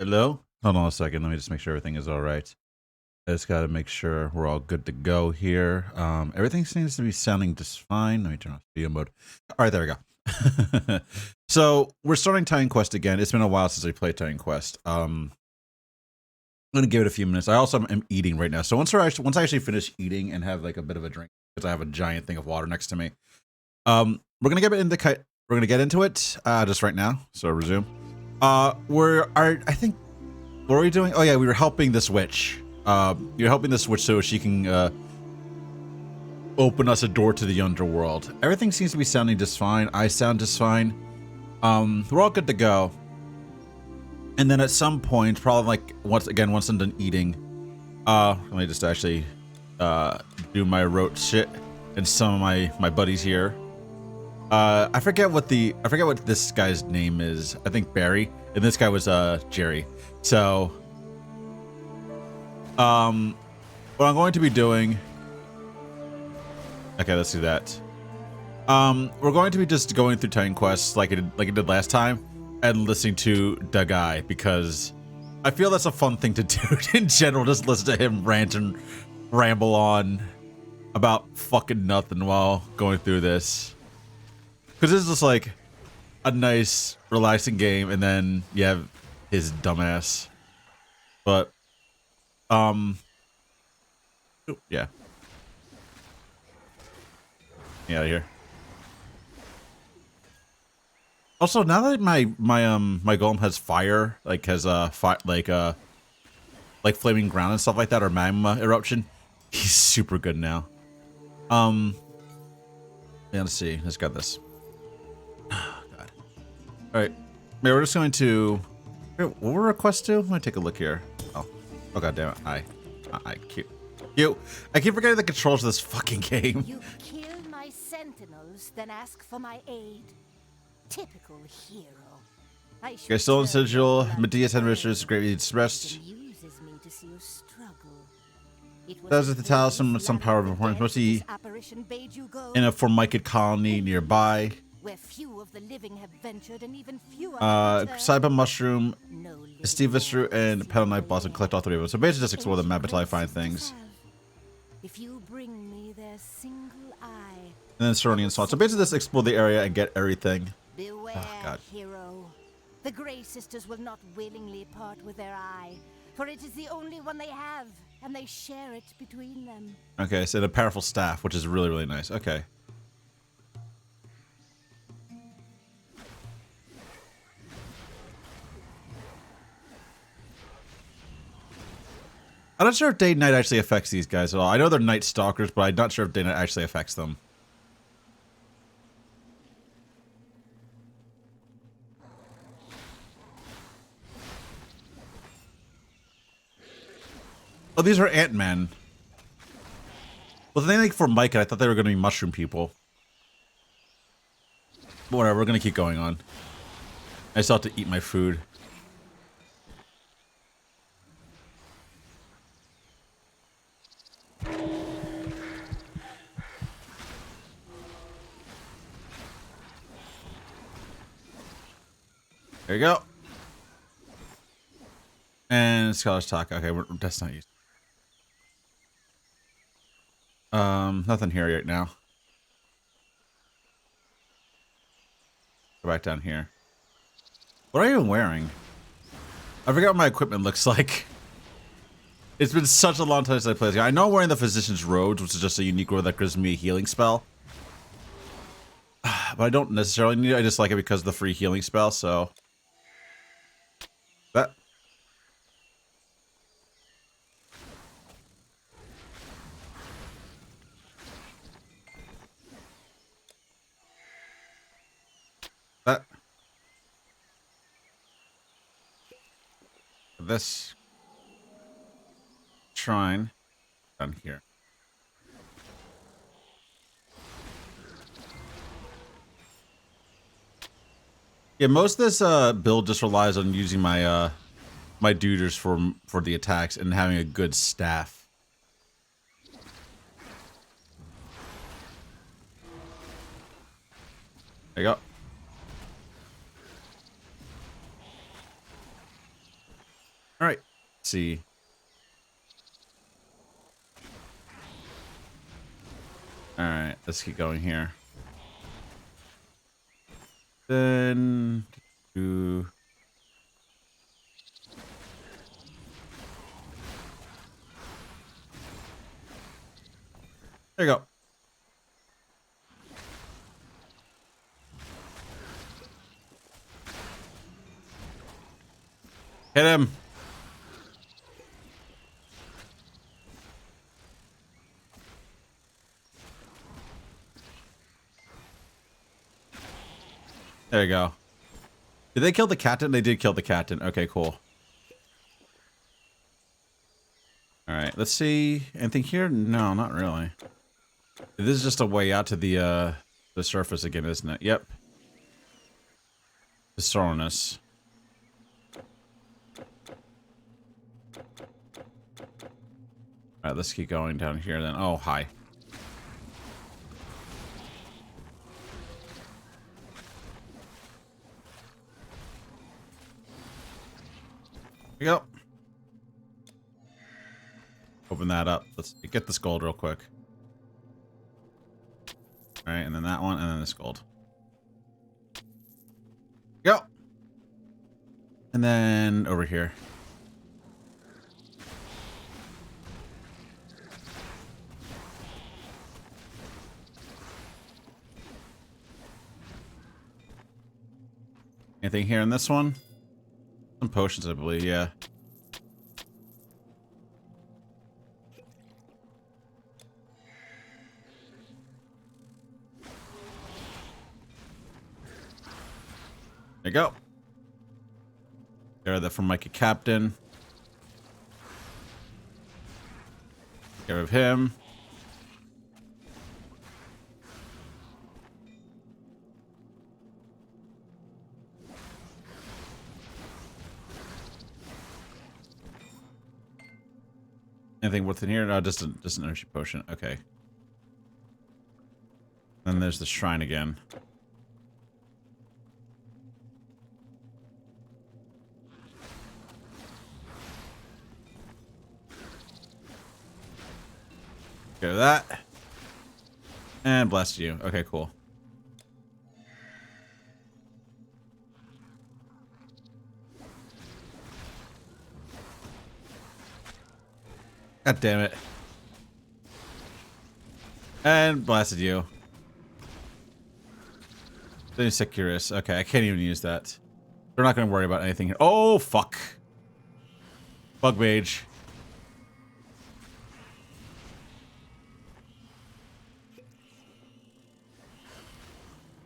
Hello? Hold on a second. Let me just make sure everything is all right. I just got to make sure we're all good to go here. Everything seems to be sounding just fine. Let me turn off video mode. All right, there we go. So we're starting Titan Quest again. It's been a while since we played Titan Quest. I'm gonna give it a few minutes. I also am eating right now. So once I actually finish eating and have like a bit of a drink, because I have a giant thing of water next to me, we're gonna get into it just right now. So resume. I think, what are we doing? Oh yeah, we were helping this witch. You're helping this witch so she can open us a door to the underworld. Everything seems to be sounding just fine. I sound just fine. We're all good to go. And then at some point, probably like once I'm done eating, let me just actually do my rote shit and some of my buddies here. I forget what this guy's name is. I think Barry, and this guy was Jerry. So what I'm going to be doing. Okay, let's do that. We're going to be just going through Titan Quest like it did last time, and listening to the guy, because I feel that's a fun thing to do in general. Just listen to him rant and ramble on about fucking nothing while going through this. Because this is just like a nice, relaxing game, and then you have his dumbass. But, yeah. Get out of here. Also, now that my golem has fire, like has like flaming ground and stuff like that, or magma eruption, he's super good now. Yeah, let's see. Let's got this. Oh, God. All right. Maybe we're just going to. What were requests to? Let me take a look here. Oh God damn it! I cute. I keep forgetting the controls of this fucking game. You kill my sentinels, then ask for my aid. Typical hero. Okay, still in sigil. Medea's head mistress greatly expressed. That was at the talisman some power of importance, mostly in a Formicid colony nearby. Where few of the living have ventured and even fewer Cyber Mushroom, Estivus Root, and Petal Knight boss, and collect all three of them. So basically just explore the map until I find things. If you bring me their single eye. And then surrounding and so on. So basically just explore the area and get everything. Beware, oh, God. hero. The Grey Sisters will not willingly part with their eye, for it is the only one they have, and they share it between them. Okay, so a powerful staff, which is really, really nice. Okay. I'm not sure if day and night actually affects these guys at all. I know they're night stalkers, but I'm not sure if day and night actually affects them. Oh, these are Ant-Men. Well, the thing like for Micah, I thought they were going to be mushroom people. But whatever, we're going to keep going on. I still have to eat my food. There you go. And Scholar's Talk. Okay, that's not used. Nothing here right now. Go back down here. What am I even wearing? I forgot what my equipment looks like. It's been such a long time since I played this game. I know I'm wearing the Physician's Robes, which is just a unique robe that gives me a healing spell. But I don't necessarily need it. I just like it because of the free healing spell, so. That. That. This. Shrine. Down here. Yeah, most of this build just relies on using my my duders for the attacks and having a good staff. There you go. All right. Let's see. All right. Let's keep going here. Then. There you go. Hit him. There you go. Did they kill the captain? They did kill the captain. Okay, cool. All right, let's see. Anything here? No, not really. This is just a way out to the surface again, isn't it? Yep. It's throwing us. All right, let's keep going down here then. Oh, hi. Here we go. Open that up. Let's get this gold real quick. All right, and then that one, and then this gold. Go. And then over here. Anything here in this one? Some potions, I believe, yeah. There you go. There, that from Micah Captain. Get rid of him. Anything worth in here? No, just an energy potion. Okay. Then there's the shrine again. Go to that. And bless you. Okay, cool. God damn it. And blasted you. Then Securus. Okay, I can't even use that. We're not going to worry about anything here. Oh, fuck. Bug mage.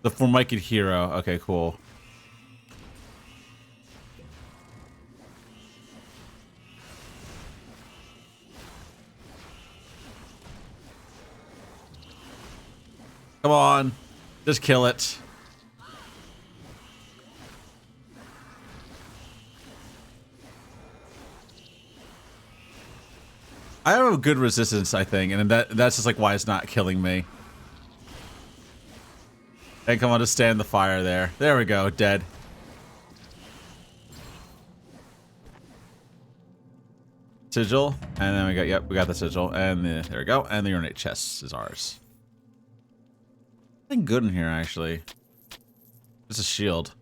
The Formican hero. Okay, cool. Come on. Just kill it. I have a good resistance, I think, and that's just like why it's not killing me. And come on, just stand the fire there. There we go, dead. Sigil, and then we got the sigil, and there we go, and the ornate chest is ours. Nothing good in here, actually. It's a shield.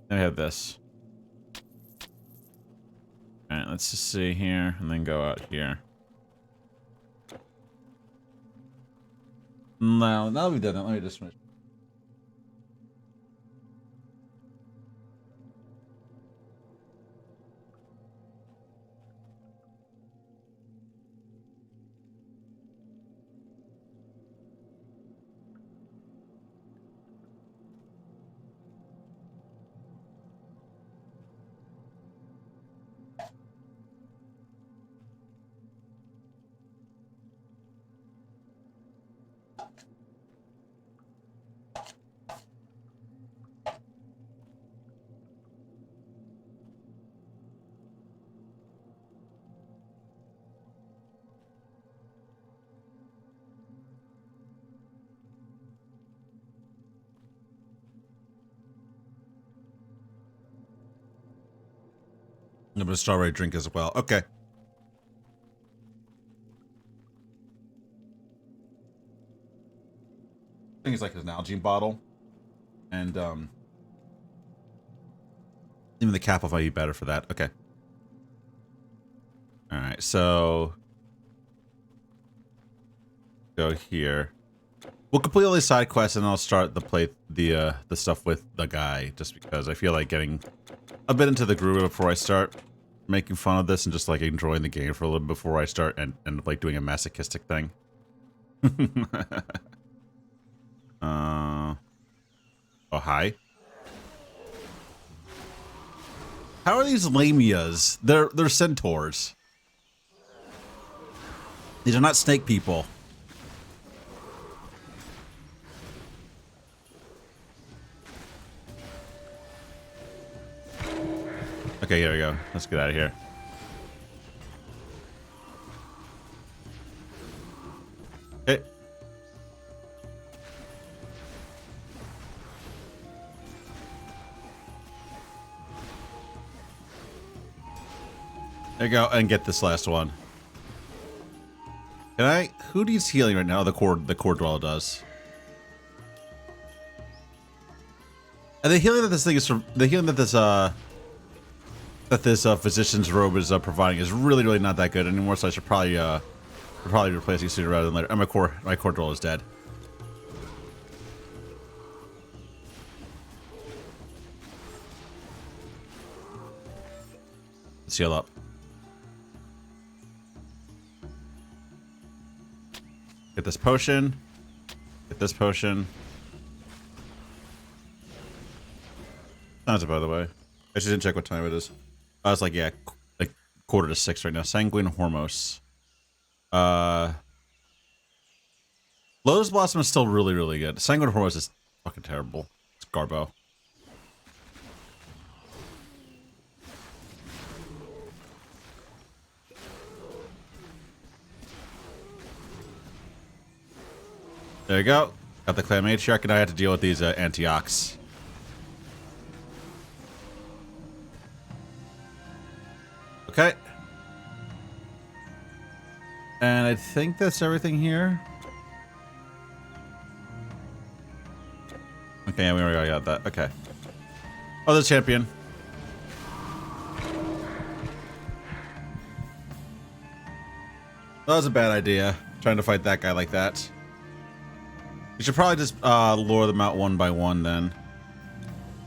Then we have this. Alright, let's just see here, and then go out here. No, now that we've done that, let me just finish. I'm gonna strawberry drink as well. Okay. I think it's like an Nalgene bottle. And even the cap off might be better for that. Okay. Alright, so go here. We'll complete all these side quests and I'll start the stuff with the guy, just because I feel like getting a bit into the groove before I start making fun of this and just like enjoying the game for a little bit before I start and like doing a masochistic thing. Oh, hi. How are these lamias? They're centaurs. These are not snake people. Okay, here we go. Let's get out of here. Okay. There you go, and get this last one. Can I? Who needs healing right now? The core dweller does. And the healing that this thing is from, the healing that this physician's robe is providing is really not that good anymore. So I should probably replace it sooner rather than later. And my core dweller is dead. Let's heal up. Get this potion. Get this potion. Sounds it, by the way. I just didn't check what time it is. I was like, yeah, like 5:45 right now. Sanguine Hormos. Lotus Blossom is still really good. Sanguine Hormos is fucking terrible. It's Garbo. There you go. Got the Clan Matriarch, and I had to deal with these Antiochs. Okay. And I think that's everything here. Okay, yeah, we already got that. Okay. Oh, the champion. That was a bad idea, trying to fight that guy like that. You should probably just lure them out one by one then.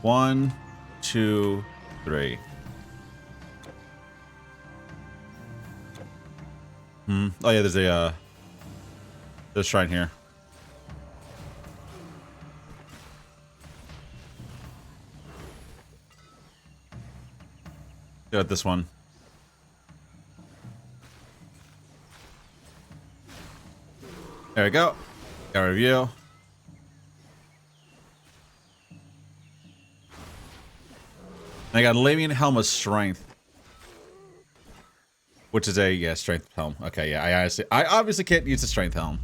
1, 2, 3. Oh yeah, there's a shrine here. Got this one. There we go. Got a review. And I got Lamian Helm of Strength. Which is a, strength helm. Okay, yeah, I obviously can't use the strength helm.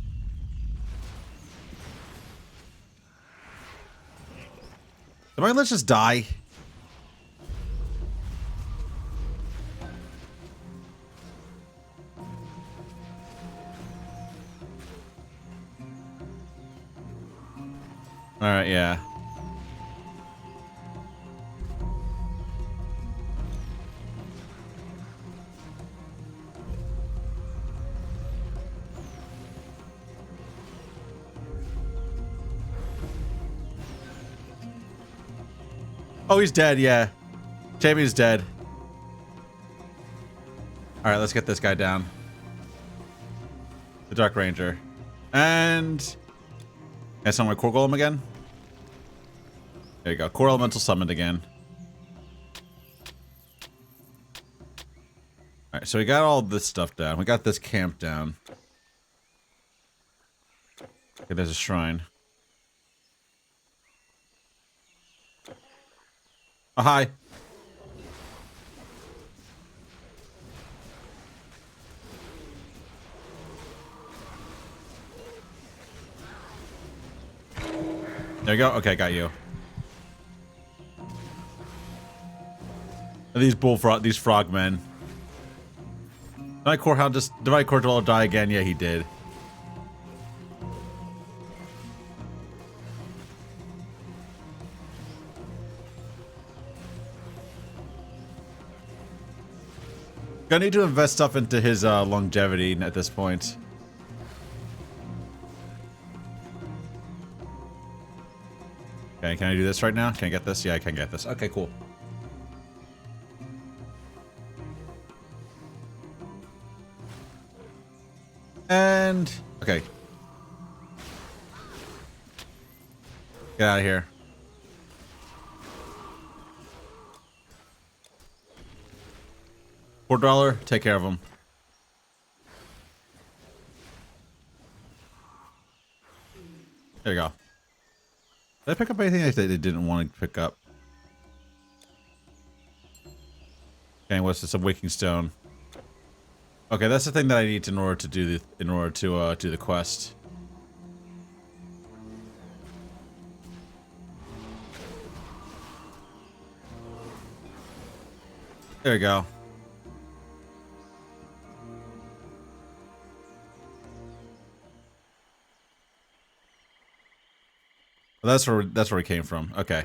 Let's just die. Alright, yeah. Oh, he's dead, yeah. Champion's dead. Alright, let's get this guy down. The Dark Ranger. And... can I summon my Core Golem again? There you go. Core Elemental summoned again. Alright, so we got all this stuff down. We got this camp down. Okay, there's a shrine. Oh, hi. There you go. Okay, got you. These frogmen. Did my core all die again? Yeah, he did. Gonna need to invest stuff into his longevity at this point. Okay, can I do this right now? Can I get this? Yeah, I can get this. Okay, cool. And okay. Get out of here. $4. Take care of him. There you go. Did I pick up anything that they didn't want to pick up? Okay, what's this? A waking stone. Okay, that's the thing that I need in order to do the quest. There we go. Well, that's where it came from. Okay.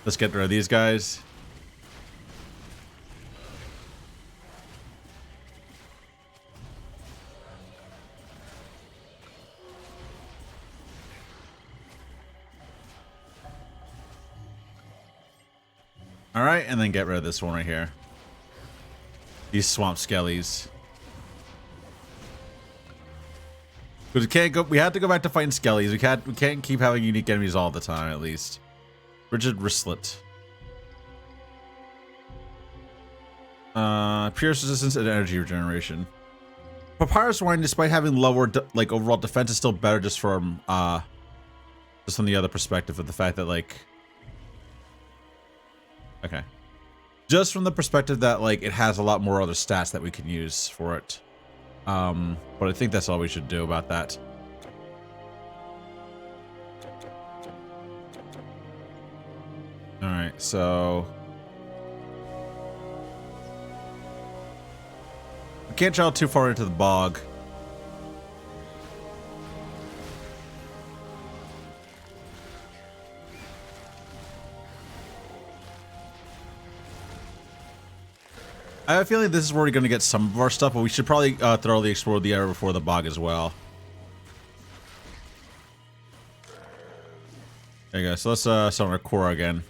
Let's get rid of these guys. All right, and then get rid of this one right here. These swamp skellies. Because we can't go. We have to go back to fighting skellies. We can't keep having unique enemies all the time. At least. Rigid wristlet. Pierce resistance and energy regeneration. Papyrus wine, despite having lower like overall defense, is still better just from the other perspective of the fact that like. Okay. Just from the perspective that like it has a lot more other stats that we can use for it. But I think that's all we should do about that. All right, so we can't travel too far into the bog. I have a feeling this is where we're going to get some of our stuff, but we should probably thoroughly explore the area before the bog as well. There you go. So let's summon our Korra again.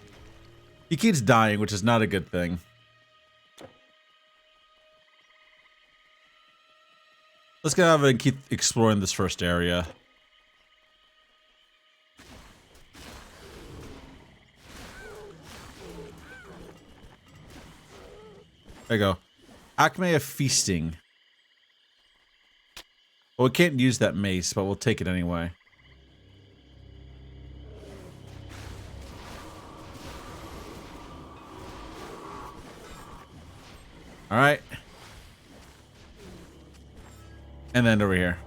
He keeps dying, which is not a good thing. Let's get out of it and keep exploring this first area. There you go. Acme of feasting. Well, we can't use that mace, but we'll take it anyway. All right. And then over here.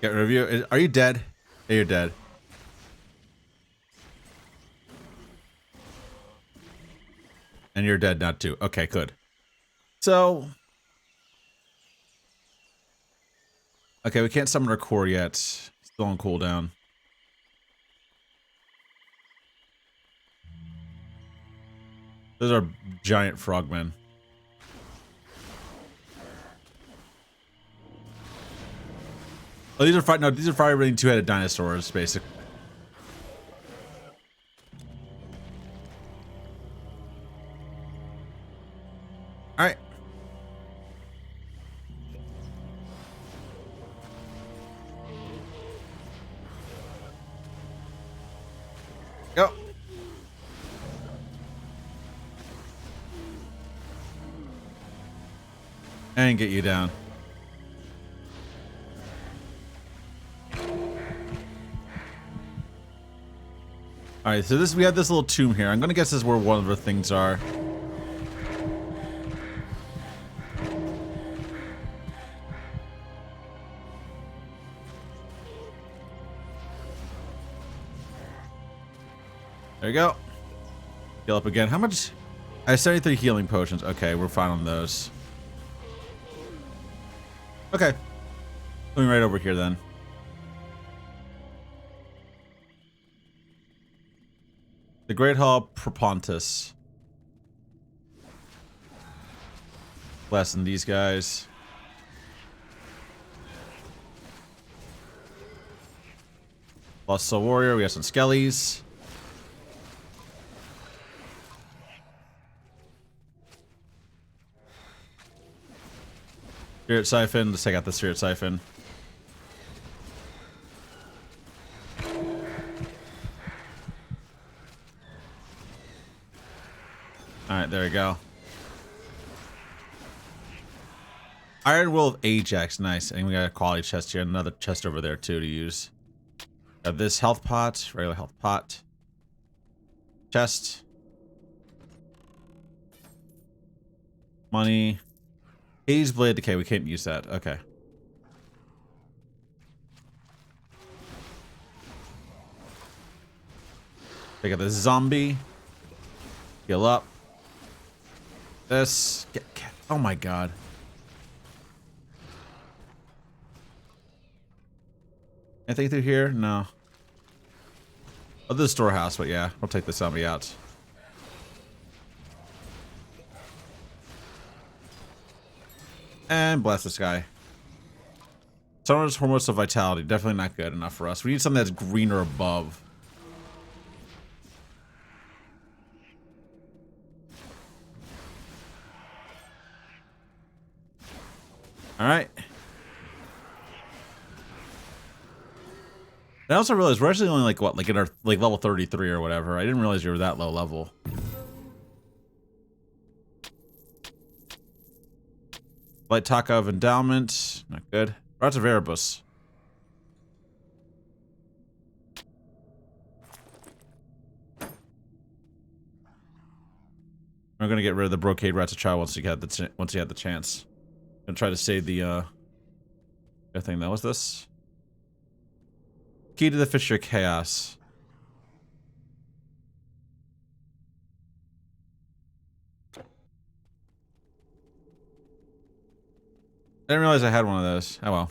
Get review. Are you dead? Yeah, you're dead. And you're dead now too. Okay, good. So, okay, we can't summon our core yet. Still on cooldown. Those are giant frogmen. Oh, these are fire-breathing two-headed dinosaurs, basically. All right. Go. And get you down. All right, so we have this little tomb here. I'm gonna guess this is where one of the things are. There you go. Heal up again. How much? I have 73 healing potions. Okay, we're fine on those. Okay. Going right over here then. The Great Hall Propontis. Blasting these guys. Lost Soul Warrior. We have some skellies. Spirit Siphon. Let's take out the Spirit Siphon. Alright, there we go. Iron Will of Ajax. Nice. And we got a quality chest here. Another chest over there, too, to use. Got this health pot. Regular health pot. Chest. Money. Haze Blade Decay. We can't use that. Okay. They got this zombie. Heal up. This. Oh my god. Anything through here? No. Oh, this is storehouse, but yeah, we'll take the zombie out. And blast this guy. Summoner's Hormones of Vitality. Definitely not good enough for us. We need something that's green or above. Alright. I also realized we're actually only like what, like in our like level 33 or whatever. I didn't realize you were that low level. Light Taka of Endowment. Not good. Rats of Erebus. We're gonna get rid of the Brocade Rats of Child once you had the chance. Gonna try to save the other thing. That was this. Key to the Fisher Chaos. I didn't realize I had one of those. Oh well.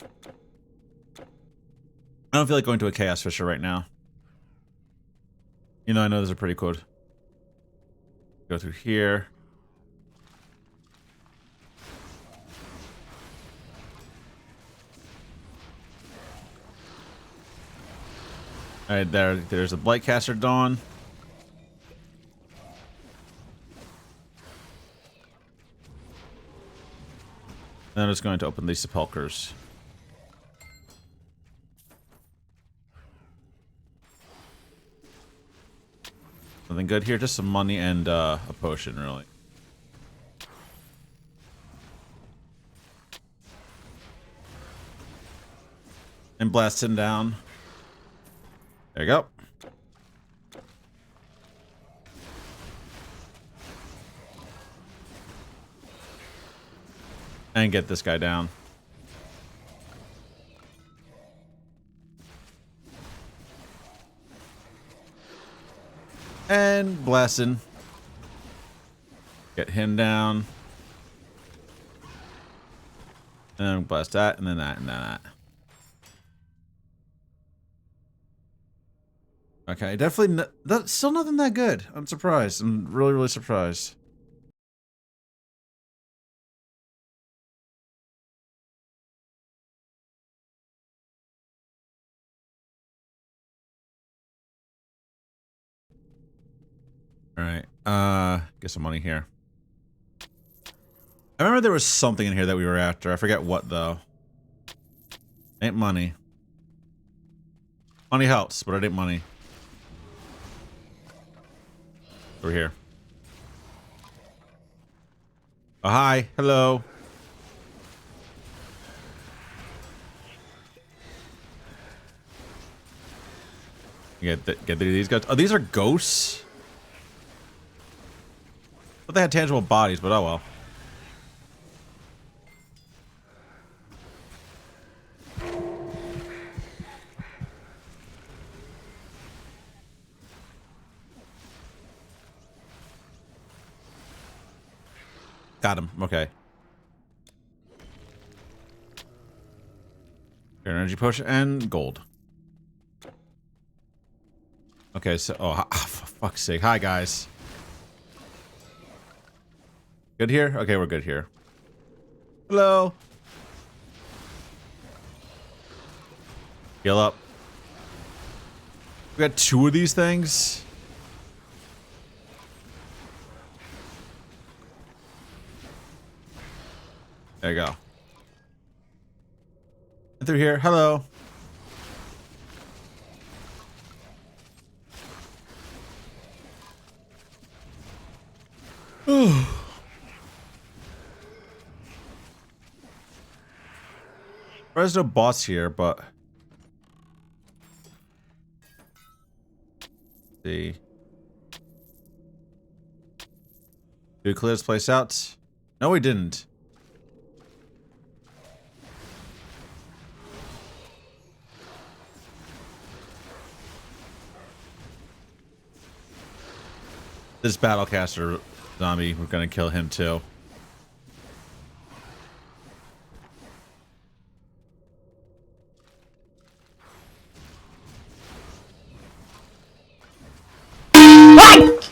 I don't feel like going to a Chaos Fisher right now. You know, I know those are pretty cool. Go through here. Alright, there's a Blightcaster Dawn. Then I'm just going to open these sepulchers. Nothing good here, just some money and a potion, really. And blast him down. There you go. And get this guy down. And blasting. Get him down. And then blast that, and then that, and then that. Okay, definitely that's still nothing that good. I'm surprised. I'm really, really surprised. Alright, get some money here. I remember there was something in here that we were after. I forget what, though. Ain't money. Money helps, but it ain't money. Over here. Oh, hi. Hello. Get these guys. Oh, these are ghosts? But they had tangible bodies, but oh well. Got him. Okay. Energy potion and gold. Okay, so for fuck's sake. Hi guys. Good here? Okay, we're good here. Hello. Heal up. We got 2 of these things. There you go. Through here. Hello. There's no boss here, but see. Did we clear this place out? No, we didn't. This Battlecaster zombie, we're gonna kill him too.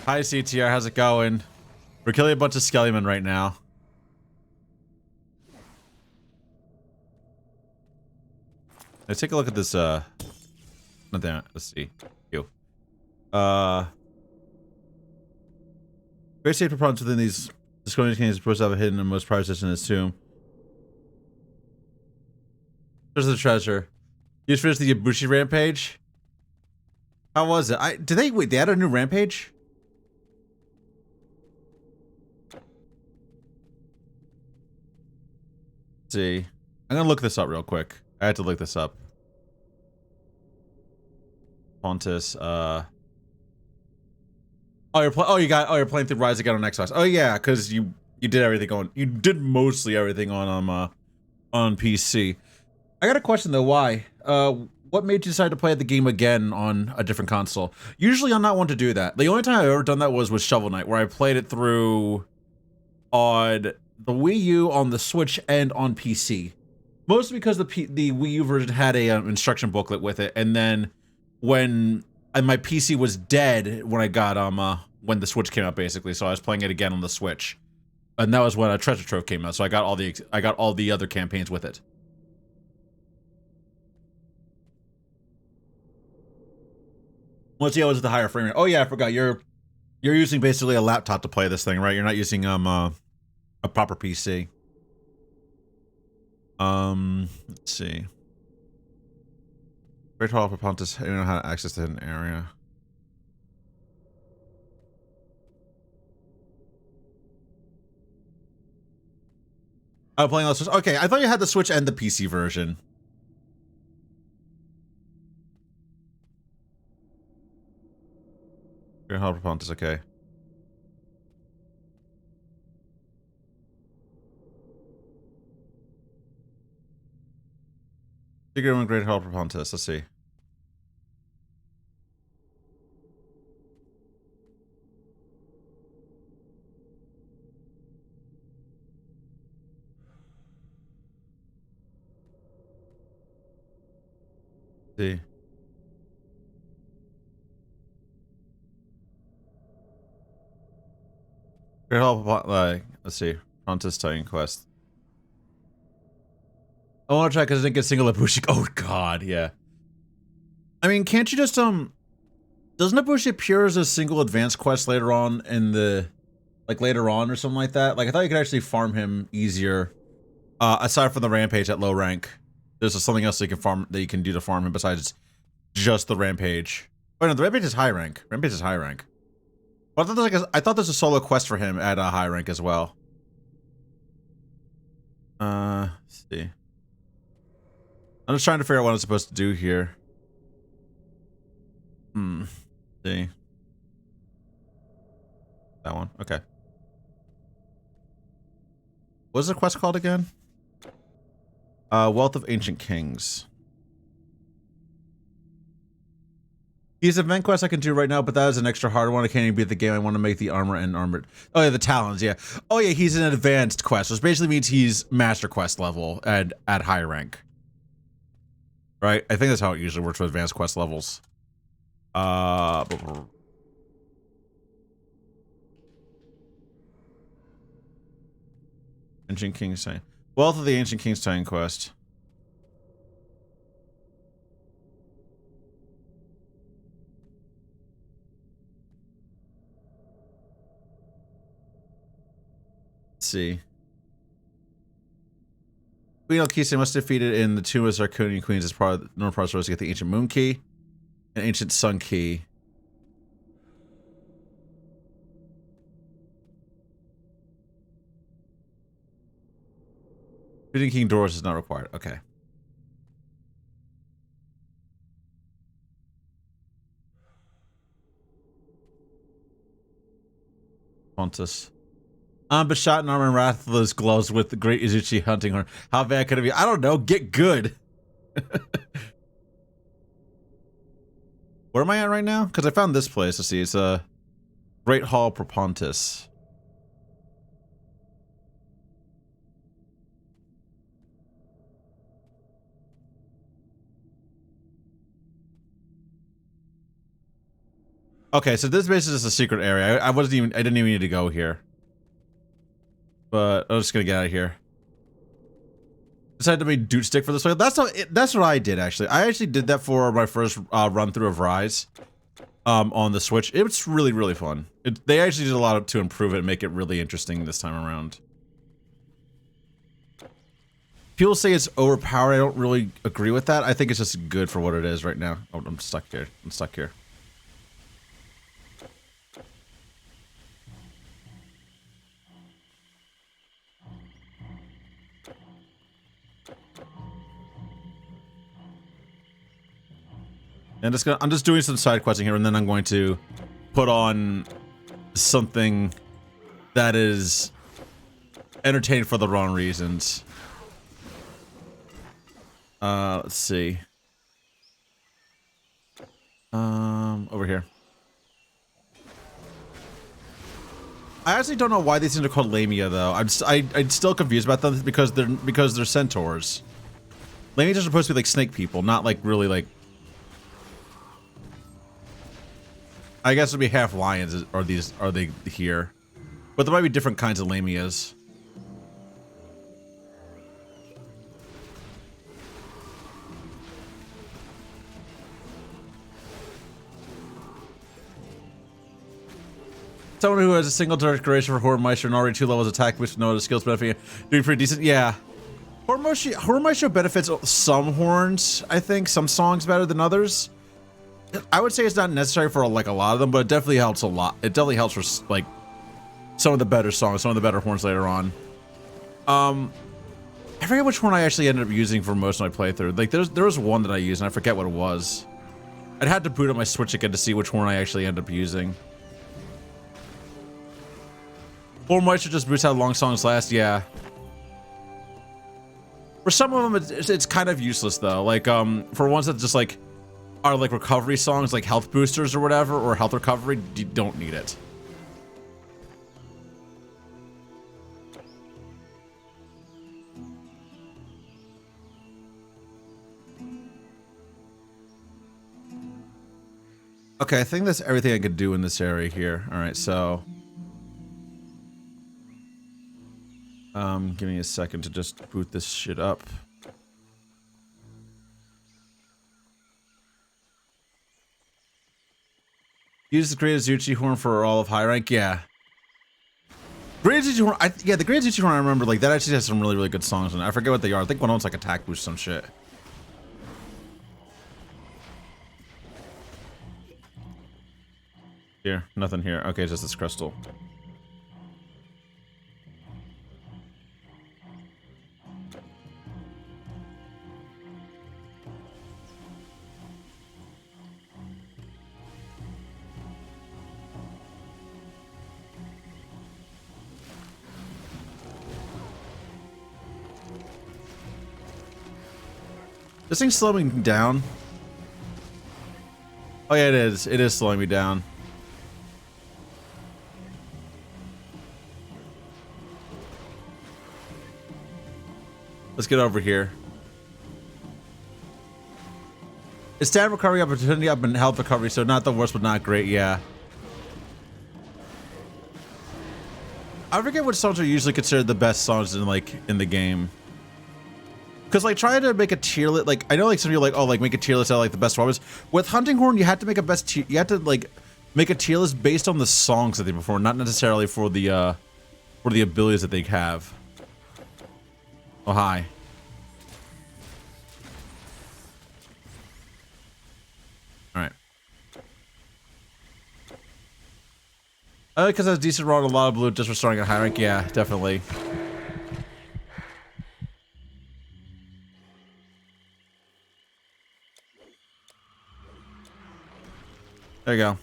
Hi CTR, how's it going? We're killing a bunch of Skellymen right now. Let's take a look at this, not that, let's see. You. Great state for problems within these disclosure contains supposed to have a hidden and most prized in its tomb. There's the treasure. You just finished the Ibushi rampage? How was it? Did they wait, they added a new rampage? Let's see. I'm gonna look this up real quick. I had to look this up. Pontus, Oh, you're playing through Rise again on Xbox. Oh yeah, because you did everything on, you did mostly everything on PC. I got a question though. Why? What made you decide to play the game again on a different console? Usually I'm not one to do that. The only time I've ever done that was with Shovel Knight, where I played it through on the Wii U, on the Switch, and on PC. Mostly because the Wii U version had a instruction booklet with it, and then when my PC was dead when I got when the Switch came out, basically, so I was playing it again on the Switch, and that was when a Treasure Trove came out. So I got all the other campaigns with it. Once you always the higher frame rate. Oh yeah, I forgot. You're using basically a laptop to play this thing, right? You're not using a proper PC. Let's see. Great Hall for Pontus. I don't know how to access the hidden area. Oh, playing on the Switch. Okay, I thought you had the Switch and the PC version. Great Hall for Pontus. Okay. Secret Room, Great Hall for Pontus. Let's see. See. Great Hall for like, let's see. Pontus Titan Quest. I want to try because I didn't get single Ibushi. Oh god, yeah. I mean, can't you just doesn't Ibushi appear as a single advanced quest later on in the, like later on or something like that? Like I thought you could actually farm him easier. Aside from the rampage at low rank, there's something else that you can do to farm him besides just the rampage. Oh no, the rampage is high rank. Rampage is high rank. But I thought there's a solo quest for him at a high rank as well. Let's see. I'm just trying to figure out what I'm supposed to do here. See. That one. Okay. What's the quest called again? Wealth of Ancient Kings. He's an event quest I can do right now, but that is an extra hard one. I can't even beat the game. I want to make the armor and armored. Oh yeah, the talons. Yeah. Oh yeah, he's an advanced quest, which basically means he's master quest level and at high rank. Right? I think that's how it usually works with advanced quest levels. Ancient Kings Titan. Wealth of the Ancient Kings Titan quest. Let's see. Queen Elkisa must defeat it in the Tomb of Zarkonian Queens as part of the North Part to get the Ancient Moon Key and Ancient Sun Key. Defeating King Doros is not required. Okay. Pontus. But shot in armor and Rathalos gloves with the great Izuchi hunting horn. How bad could it be? I don't know. Get good. Where am I at right now? Because I found this place. Let's see. It's a Great Hall Propontis. Okay, so this base is just a secret area. I didn't even need to go here. But I'm just gonna get out of here. Decided to make Doot Stick for this way. That's what I did actually. I actually did that for my first run through of Rise. On the Switch. It was really, really fun. They actually did a lot to improve it and make it really interesting this time around. People say it's overpowered. I don't really agree with that. I think it's just good for what it is right now. Oh, I'm stuck here. I'm stuck here. And I'm just doing some side questing here, and then I'm going to put on something that is entertaining for the wrong reasons. Let's see. Over here. I actually don't know why these things are called Lamia, though. I'm still confused about them because they're centaurs. Lamias are supposed to be like snake people, not like really like. I guess it'd be half lions. Are they here? But there might be different kinds of Lamias. Someone who has a single decoration for Hormeister and already 2 levels attack with no other skills benefit, doing pretty decent. Yeah. Hormeister benefits some horns, I think. Some songs better than others. I would say it's not necessary for like a lot of them, but it definitely helps a lot. It definitely helps for like some of the better songs, some of the better horns later on. I forget which one I actually ended up using for most of my playthrough. Like there was one that I used and I forget what it was. I'd had to boot up my Switch again to see which horn I actually ended up using. Hormeister just boosts how long songs last, yeah. For some of them, it's kind of useless though. Like for ones that just like are like recovery songs, like health boosters or whatever, or health recovery, you don't need it. Okay, I think that's everything I could do in this area here. All right, so give me a second to just boot this shit up. Use the Great Izuchi horn for all of high rank. Yeah. Great Izuchi horn. Yeah, the Great Izuchi horn I remember, like, that actually has some really, really good songs in it. I forget what they are. I think one of them's like attack boost, some shit. Here, nothing here. Okay, just this crystal. This thing's slowing me down. Oh yeah, it is. It is slowing me down. Let's get over here. It's stat recovery opportunity up and health recovery, so not the worst, but not great. Yeah. I forget what songs are usually considered the best songs in the game. Because like trying to make a tier list, like I know like some people are like, oh, like make a tier list out of like the best weapons. With Hunting Horn, you had to make a best tier. You had to like make a tier list based on the songs that they perform, not necessarily for the abilities that they have. Oh hi. All right. Because that's decent roll, a lot of blue just for starting at high rank. Yeah, definitely. There you go.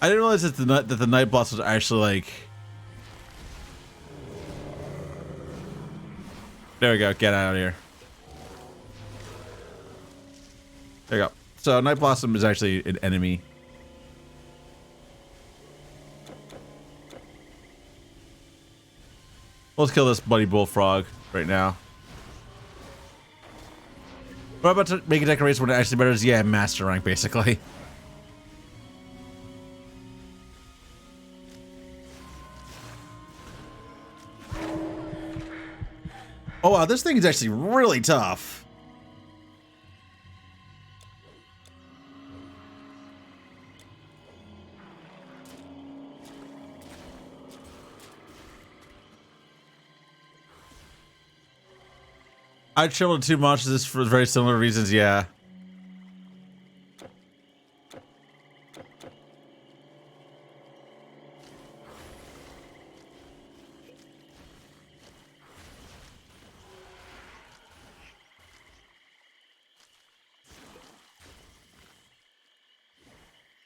I didn't realize that the night boss was actually like. There we go. Get out of here. There you go. So Night Blossom is actually an enemy. Let's kill this bloody bullfrog right now. What about to make a decoration when it actually matters? Yeah, master rank basically. Oh wow, this thing is actually really tough. I chilled too much this for very similar reasons, yeah.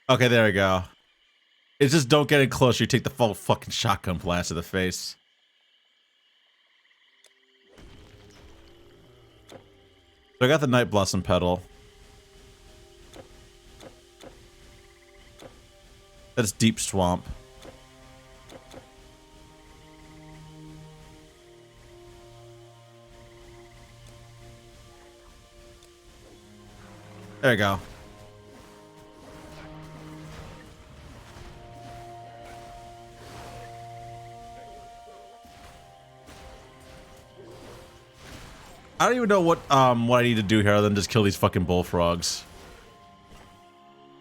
Okay, there we go. It's just don't get in close, you take the full fucking shotgun blast to the face. So I got the Night Blossom Petal. That's Deep Swamp. There you go. I don't even know what I need to do here other than just kill these fucking bullfrogs.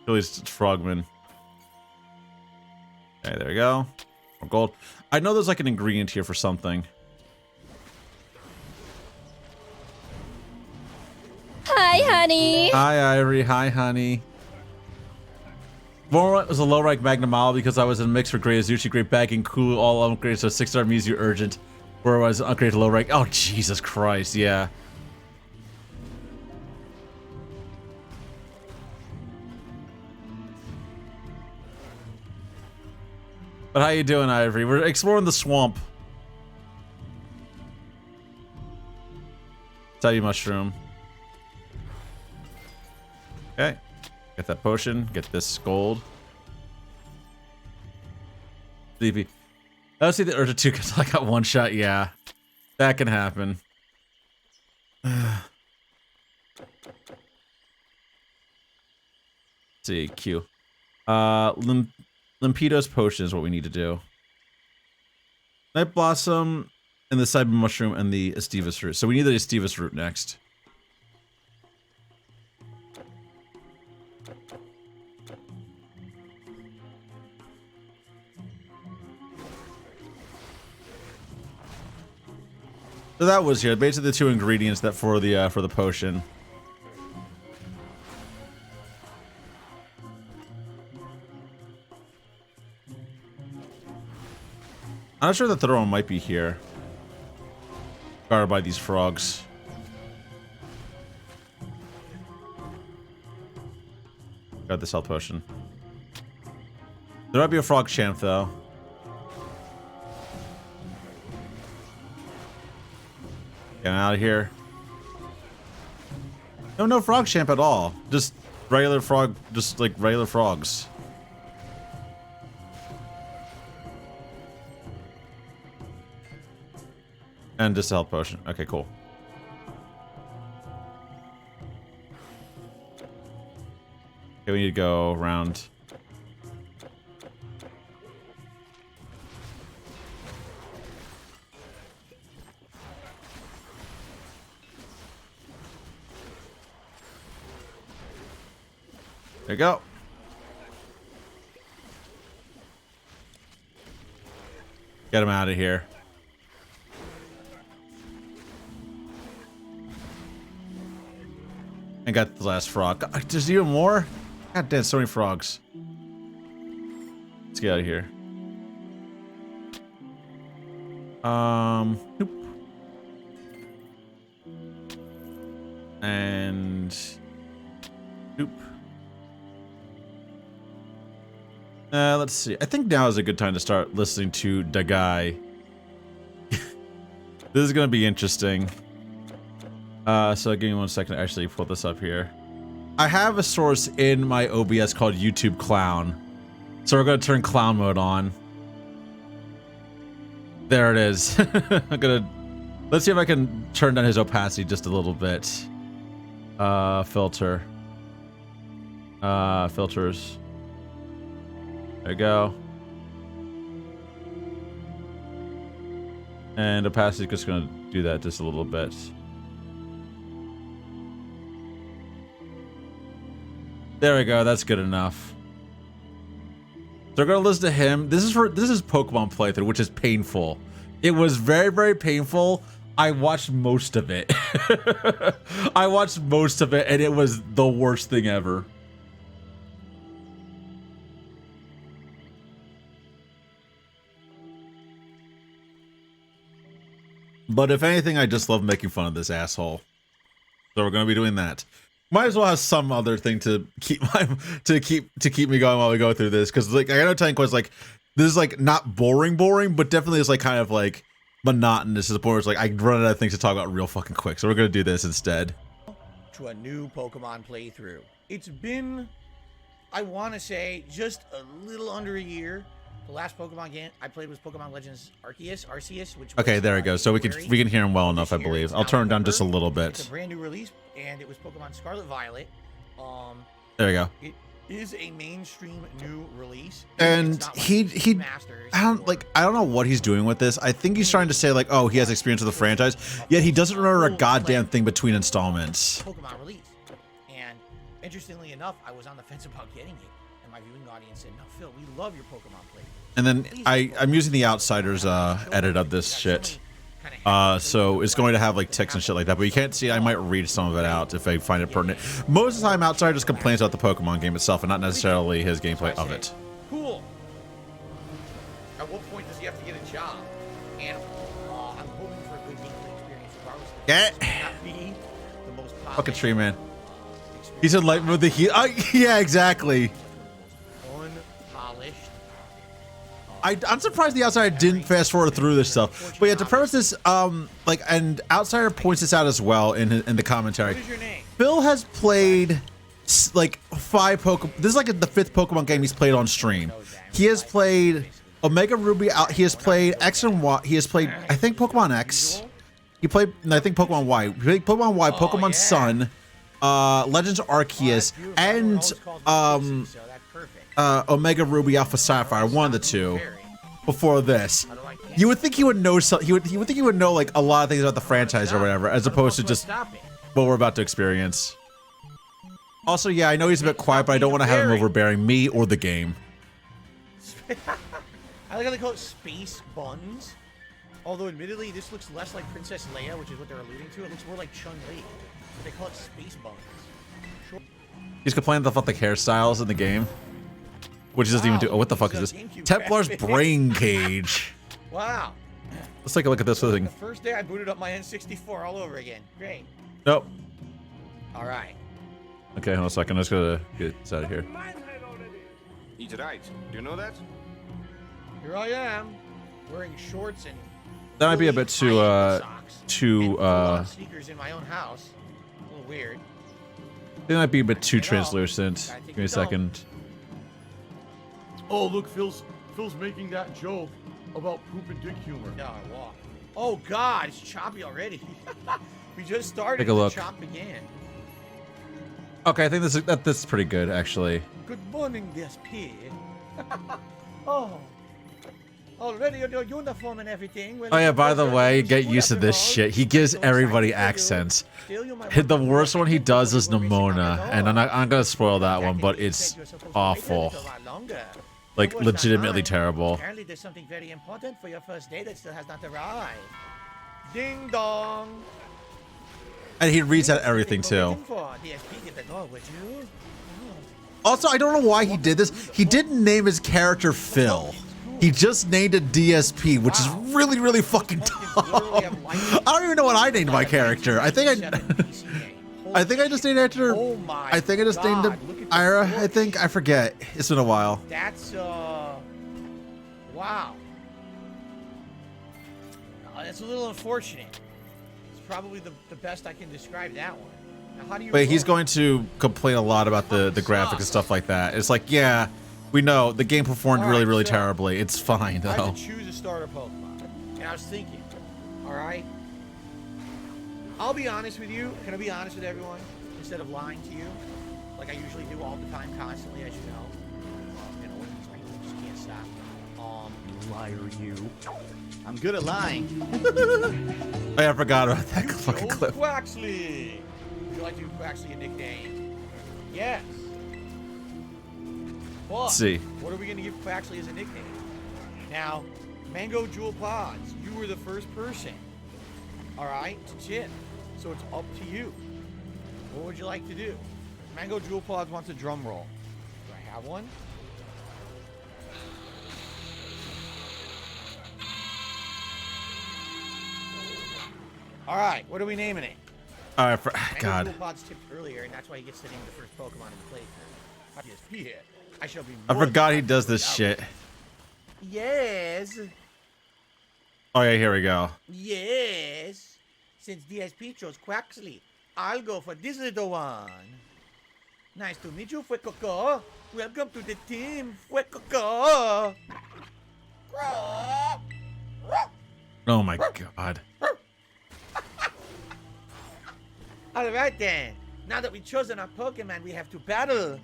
Kill these frogmen. Okay, there we go. More gold. I know there's like an ingredient here for something. Hi, honey. Hi, Ivory. Hi, honey. One was a low rank Magnemala because I was in a mix for Great Azuchi, Great Bagging, Cool, all upgrades, so 6-star Mizu Urgent. Where I was upgraded to low rank. Oh, Jesus Christ, yeah. But how you doing, Ivory? We're exploring the swamp. Tell you, mushroom. Okay. Get that potion. Get this gold. Sleepy. I don't see the urge too because I got one shot. Yeah. That can happen. See, Q. Limpedo's potion is what we need to do. Night Blossom and the Cyber Mushroom and the Estivus root. So we need the Estivus root next. So that was here. Basically the two ingredients that for the potion. I'm not sure that the other one might be here. Guarded by these frogs. Got this health potion. There might be a frog champ though. Get out of here. No frog champ at all. Just regular frog, just like regular frogs. And just a health potion. Okay, cool. Okay, we need to go around. There you go. Get him out of here. And got the last frog. There's even more? God damn, so many frogs. Let's get out of here. Nope. And nope. Let's see. I think now is a good time to start listening to the guy. This is gonna be interesting. So give me 1 second to actually pull this up here. I have a source in my OBS called YouTube Clown. So we're gonna turn clown mode on. There it is. Let's see if I can turn down his opacity just a little bit. Filter. Filters. There we go. And opacity is just gonna do that just a little bit. There we go. That's good enough. So we're gonna listen to him. This is Pokemon playthrough, which is painful. It was very, very painful. I watched most of it. I watched most of it, and it was the worst thing ever. But if anything, I just love making fun of this asshole. So we're gonna be doing that. Might as well have some other thing to keep me going while we go through this, because like I gotta tell you, like this is like not boring, but definitely is like kind of like monotonous to the point where it's like I run out of things to talk about real fucking quick. So we're gonna do this instead. To a new Pokemon playthrough. It's been, I want to say, just a little under a year. The last Pokemon game I played was Pokemon Legends Arceus, which Okay, there we go. So we can hear him well enough, I believe. I'll turn it down just a little bit. It's a brand new release, and it was Pokemon Scarlet Violet. There we go. It is a mainstream new release, and he I don't know what he's doing with this. I think he's trying to say like, oh, he has experience with the franchise, yet he doesn't remember a goddamn thing between installments. Pokemon release, and interestingly enough, I was on the fence about getting it, and my viewing audience said, "No, Phil, we love your Pokemon play." And then I'm using the Outsiders edit of this shit. So it's going to have like text and shit like that, but you can't see. I might read some of it out if I find it pertinent. Most of the time, Outsider just complains about the Pokemon game itself and not necessarily his gameplay of it. Cool. At what point does he have to get a job? And I'm hoping for a good gameplay experience regardless. Get Not be the most fucking tree man. He's in light with the heat. Yeah, exactly. Unpolished. I'm surprised the Outsider didn't fast forward through this stuff. But yeah, to preface this, like, and Outsider points this out as well in the commentary. What is your name? Phil has played like 5 Pokemon. This is like the 5th Pokemon game he's played on stream. He has played Omega Ruby. He has played X and Y. He has played, I think, Pokemon X. He played, I think, Pokemon Y. He played Pokemon Y, Pokemon Sun, Legends Arceus, and Omega Ruby Alpha Sapphire, one of the two. Before this, you would think he would know some. You would think he would know like a lot of things about the franchise or whatever, as opposed to just what we're about to experience. Also, yeah, I know he's a bit quiet, but I don't want to have him overbearing me or the game. I like how they call it Space Buns. Although, admittedly, this looks less like Princess Leia, which is what they're alluding to. It looks more like Chun-Li. But they call it Space Buns. Sure. He's complaining about the hairstyles in the game. Which he doesn't even do. Oh, what the fuck is this? Templar's Brain Cage. Wow. Let's take a look at this thing. The first day I booted up my N64 all over again. Great. Nope. All right. Okay, hold on a second. I'm just gonna get this out of here. He's right. Do you know that? Here I am, wearing shorts and That might be a bit too, sneakers in my own house. A little weird. They might be a bit too translucent. Give me a second. Oh, look, Phil's making that joke about poop and dick humor. No, I walk. Oh God, it's choppy already. We just started. Take a look. The chop began. Okay, I think this is pretty good actually. Good morning, DSP. Oh. Already your uniform and everything. Well, Oh yeah, by the way, get school used to after this all. shit. He gives So everybody excited for you. accents. Still, you might The want to worst work one he with does you is before we see Nimona, my and door. I'm gonna spoil that one, Jackie, but you it's said you were supposed to wait a awful. little while longer. Like It was not legitimately mine. terrible. Apparently, there's something very important for your first day that still has not arrived. Ding dong. And he reads out everything What we're too. waiting for. DSP, get the door, would you? Also, I don't know why he did this. He didn't name his character Phil. He just named it DSP, which is really, really fucking dumb. I don't even know what I named my character. I think I just named after. Oh my I think I just named God, him look at the Ira. I torch. think I forget. It's been a while. That's wow. That's a little unfortunate. It's probably the best I can describe that one. Now, how do you? But he's roll? going to complain a lot about the graphics and stuff like that. It's like, yeah, we know the game performed really, Alright, really so terribly. It's fine I though. have to choose a starter Pokemon, and I was thinking, all right. I'll be honest with you. Can I be honest with everyone instead of lying to you, like I usually do all the time, constantly, as you know. You know, these people just can't stop. Liar, you. I'm good at lying. Oh, yeah, I forgot about that fucking Joe clip. Quaxley. Would you like to give Quaxley a nickname? Yes. But Let's see. what are we going to give Quaxley as a nickname? Now, Mango Jewel Pods, you were the first person, all right, to chip. So it's up to you. What would you like to do? Mango Jewel Pods wants a drum roll. Do I have one? All right, what are we naming it? All right, Mango God. Jewel Pods tipped earlier, and that's why he gets to name the first Pokemon in the playthrough. I just be it. I shall be. I more forgot than he does this happy shit. to Yes. Oh yeah, here we go. Yes. Since DSP chose Quaxley, I'll go for this little one. Nice to meet you, Fuecoco. Welcome to the team, Fuecoco. Oh my God. Alright then. Now that we've chosen our Pokemon, we have to battle.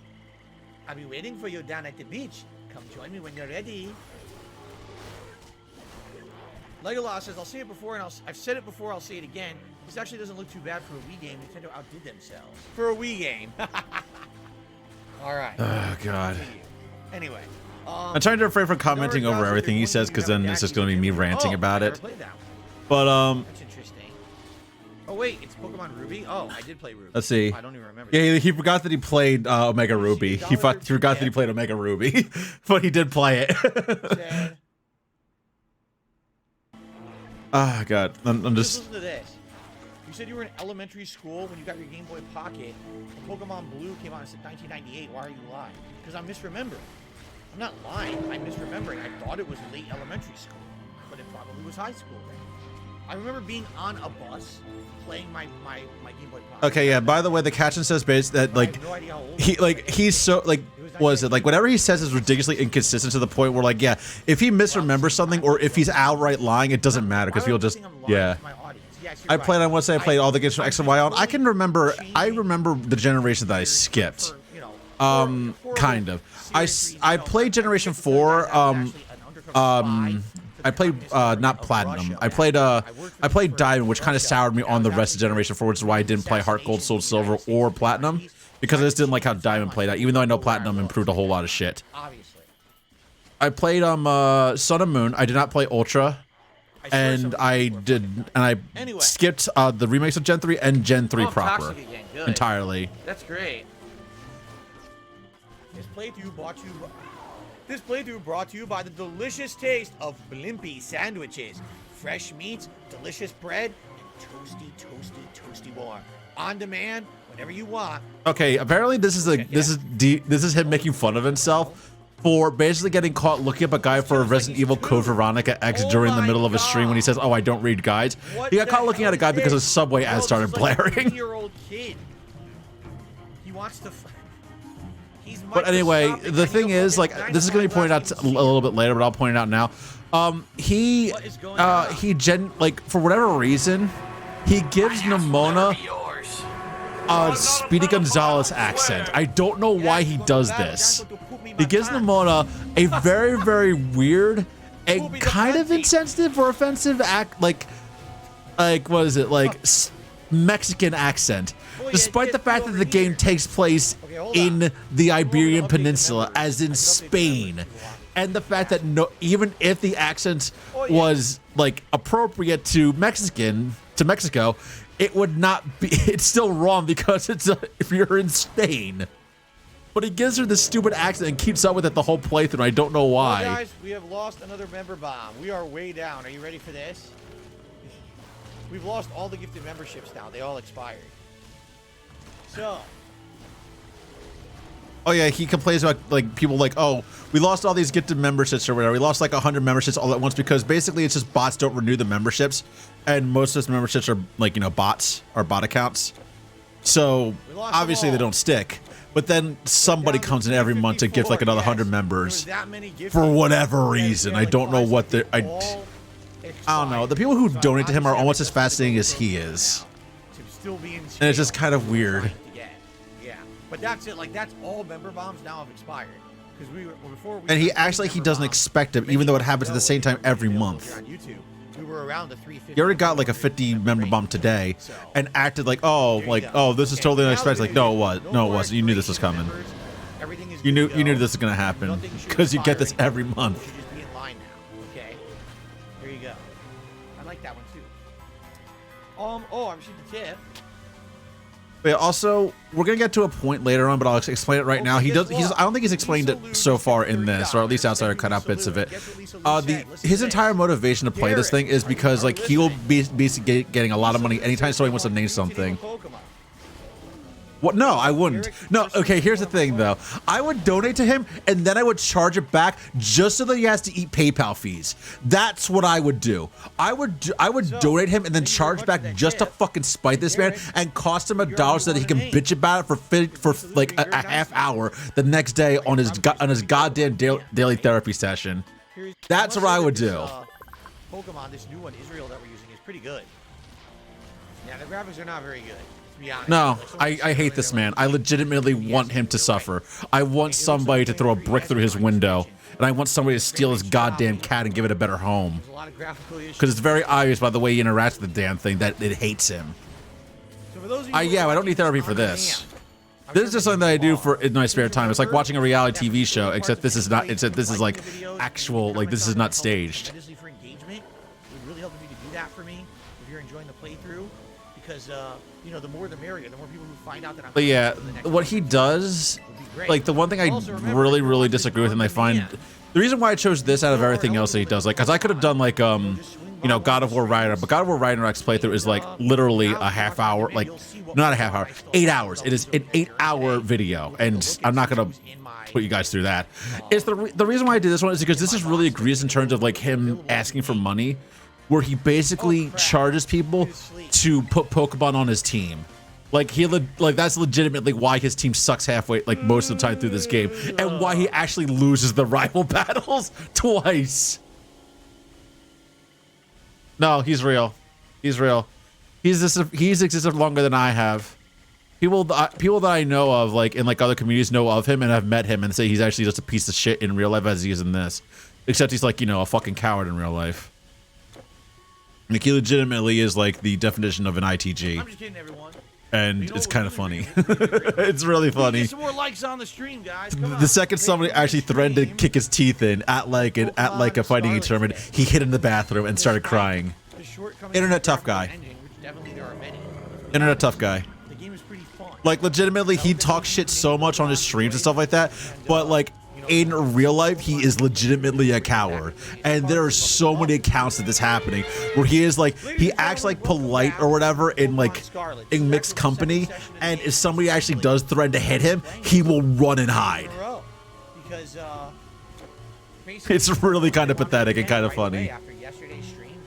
I'll be waiting for you down at the beach. Come join me when you're ready. Legolas says, I'll say it before, and I've said it before, I'll say it again. This actually doesn't look too bad for a Wii game. Nintendo outdid themselves. For a Wii game. Alright. Oh God. Anyway. I'm trying to refrain from commenting over everything he says, because then it's just going to be me ranting about it. But That's interesting. Oh wait, it's Pokemon Ruby? Oh, I did play Ruby. let's see. I don't even remember. Yeah, he forgot that he played Omega Ruby. He forgot that he played Omega Ruby, but he did play it. Sad. Ah, God. I'm Just just. listen to this. You said you were in elementary school when you got your Game Boy Pocket, and Pokemon Blue came out in 1998. Why are you lying? Because I'm misremembering. I'm not lying. I'm misremembering. I thought it was late elementary school, but it probably was high school then. I remember being on a bus playing my Game Boy Pocket. Okay, yeah. By the way, the caption says base that But I like have no idea how old he it was like back then. he's so like was it like whatever he says is ridiculously inconsistent to the point where like yeah, if he misremembers something or if he's outright lying, it doesn't matter because Why he'll would I just think I'm lying yeah. to my audience? Yes, you're I right. played on once I played all the games from X and Y on. I can remember. changing I remember the generation that I skipped. for, you know, for Kind of. series, I you know, played Generation 4. I played not Platinum. I played Diamond, which kind of soured me on the rest of Generation 4, which is why I didn't play Heart Gold, Soul Silver, or Platinum, because I just didn't like how Diamond played out. Even though I know Platinum improved a whole lot of shit. Obviously. I played Sun and Moon. I did not play Ultra, and I skipped the remakes of Gen 3 and Gen 3 proper Toxic again. Good. entirely. That's great. This playthrough brought to you by the delicious taste of Blimpie sandwiches. Fresh meats, delicious bread, and toasty, toasty, toasty warm. On demand whatever you want. Okay, apparently this is this is him making fun of himself for basically getting caught looking up a guy for a Resident Evil Code Veronica X during the middle of a stream when he says, "Oh, I don't read guides." He got caught looking at a guy because a Subway ad started blaring. Year-old kid. He wants to. But anyway, the thing is, like, this is going to be pointed out a little bit later, but I'll point it out now. Like, for whatever reason, he gives Nimona a Speedy Gonzalez accent. I don't know why he does this. He gives Nimona a very, very weird and kind of insensitive or offensive like what is it, like Mexican accent, despite the fact that the game takes place in the Iberian Peninsula, as in Spain, and the fact that even if the accent was like appropriate to Mexico, it would not be. It's still wrong because if you're in Spain. But he gives her this stupid accent and keeps up with it the whole playthrough. I don't know why. Well, guys, we have lost another member bomb. We are way down. Are you ready for this? We've lost all the gifted memberships now. They all expired. So. Oh yeah, he complains about like people like, oh, we lost all these gifted memberships or whatever. We lost like 100 memberships all at once because basically it's just bots don't renew the memberships, and most of those memberships are like bots or bot accounts. So obviously they don't stick. But then somebody comes in every month to give like another 100 members for whatever reason. I don't know what they're. I don't know. The people who donate to him are almost as fascinating as he is, and it's just kind of weird. Yeah, but that's it. Like that's all member bombs now have expired because we were before. And he acts like he doesn't expect them, even though it happens at the same time every month. We were around the 350. He already got like a 50 member bomb today, and acted like, oh, this is totally unexpected. Like, no, it wasn't. You knew this was coming. You knew this was gonna happen because you get this every month. You just be in line now. Okay, there you go. I like that one too. Oh, I received a tip. But also, we're gonna get to a point later on, but I'll explain it right now. I don't think he's explained it so far in this, or at least outside of cut out bits of it. His entire motivation to play this thing is because like he will be getting a lot of money anytime somebody wants to name something. What? No, I wouldn't. No, okay, here's the thing though. I would donate to him and then I would charge it back just so that he has to eat PayPal fees. That's what I would do. I would donate him and then charge back just to fucking spite this man and cost him $1 so that he can bitch about it for like a half hour the next day on his goddamn daily therapy session. That's what I would do. Pokemon, this new one, Israel, that we're using is pretty good. Yeah, the graphics are not very good. No, I hate this man. I legitimately want him to suffer. I want somebody to throw a brick through his window, and I want somebody to steal his goddamn cat and give it a better home. Because it's very obvious by the way he interacts with the damn thing that it hates him. Yeah, I don't need therapy for this. This is just something that I do in my spare time. It's like watching a reality TV show, except this is not. Except this is like actual. Like this is not staged. For engagement, it would really help if you could do that for me if you're enjoying the playthrough, because you know, the more the merrier. The more people who find out that I'm. But yeah, what he does, like the one thing I really disagree with, and I find the reason why I chose this out of everything else that he does, like, because I could have done like you know, God of War Ragnarok, but God of War Ragnarok's playthrough is like literally a half hour, like not a half hour, 8 hours. It is an 8-hour video, and I'm not gonna put you guys through that. It's the reason why I did this one is because this is really egregious in terms of like him asking for money, where he basically charges people to put Pokemon on his team. Like that's legitimately why his team sucks halfway, like most of the time through this game, and why he actually loses the rival battles twice. No, he's real. He's real. He's existed longer than I have. People that I know of, like in like other communities, know of him and have met him and say he's actually just a piece of shit in real life as he is in this. Except he's like, you know, a fucking coward in real life. Like he legitimately is like the definition of an ITG. I'm just kidding, everyone. And it's kind of funny. It's really funny. Get some more likes on the stream, guys. Come on. The second somebody actually threatened to kick his teeth in at like a fighting tournament, he hid in the bathroom and started crying. Internet tough guy. Internet tough guy. The game is pretty fun. Like legitimately, he talks shit so much on his streams and stuff like that. But like in real life, he is legitimately a coward. And there are so many accounts of this happening where he is like, he acts like polite or whatever in like in mixed company. And if somebody actually does threaten to hit him, he will run and hide. Because It's really kind of pathetic and kind of funny. After yesterday's stream,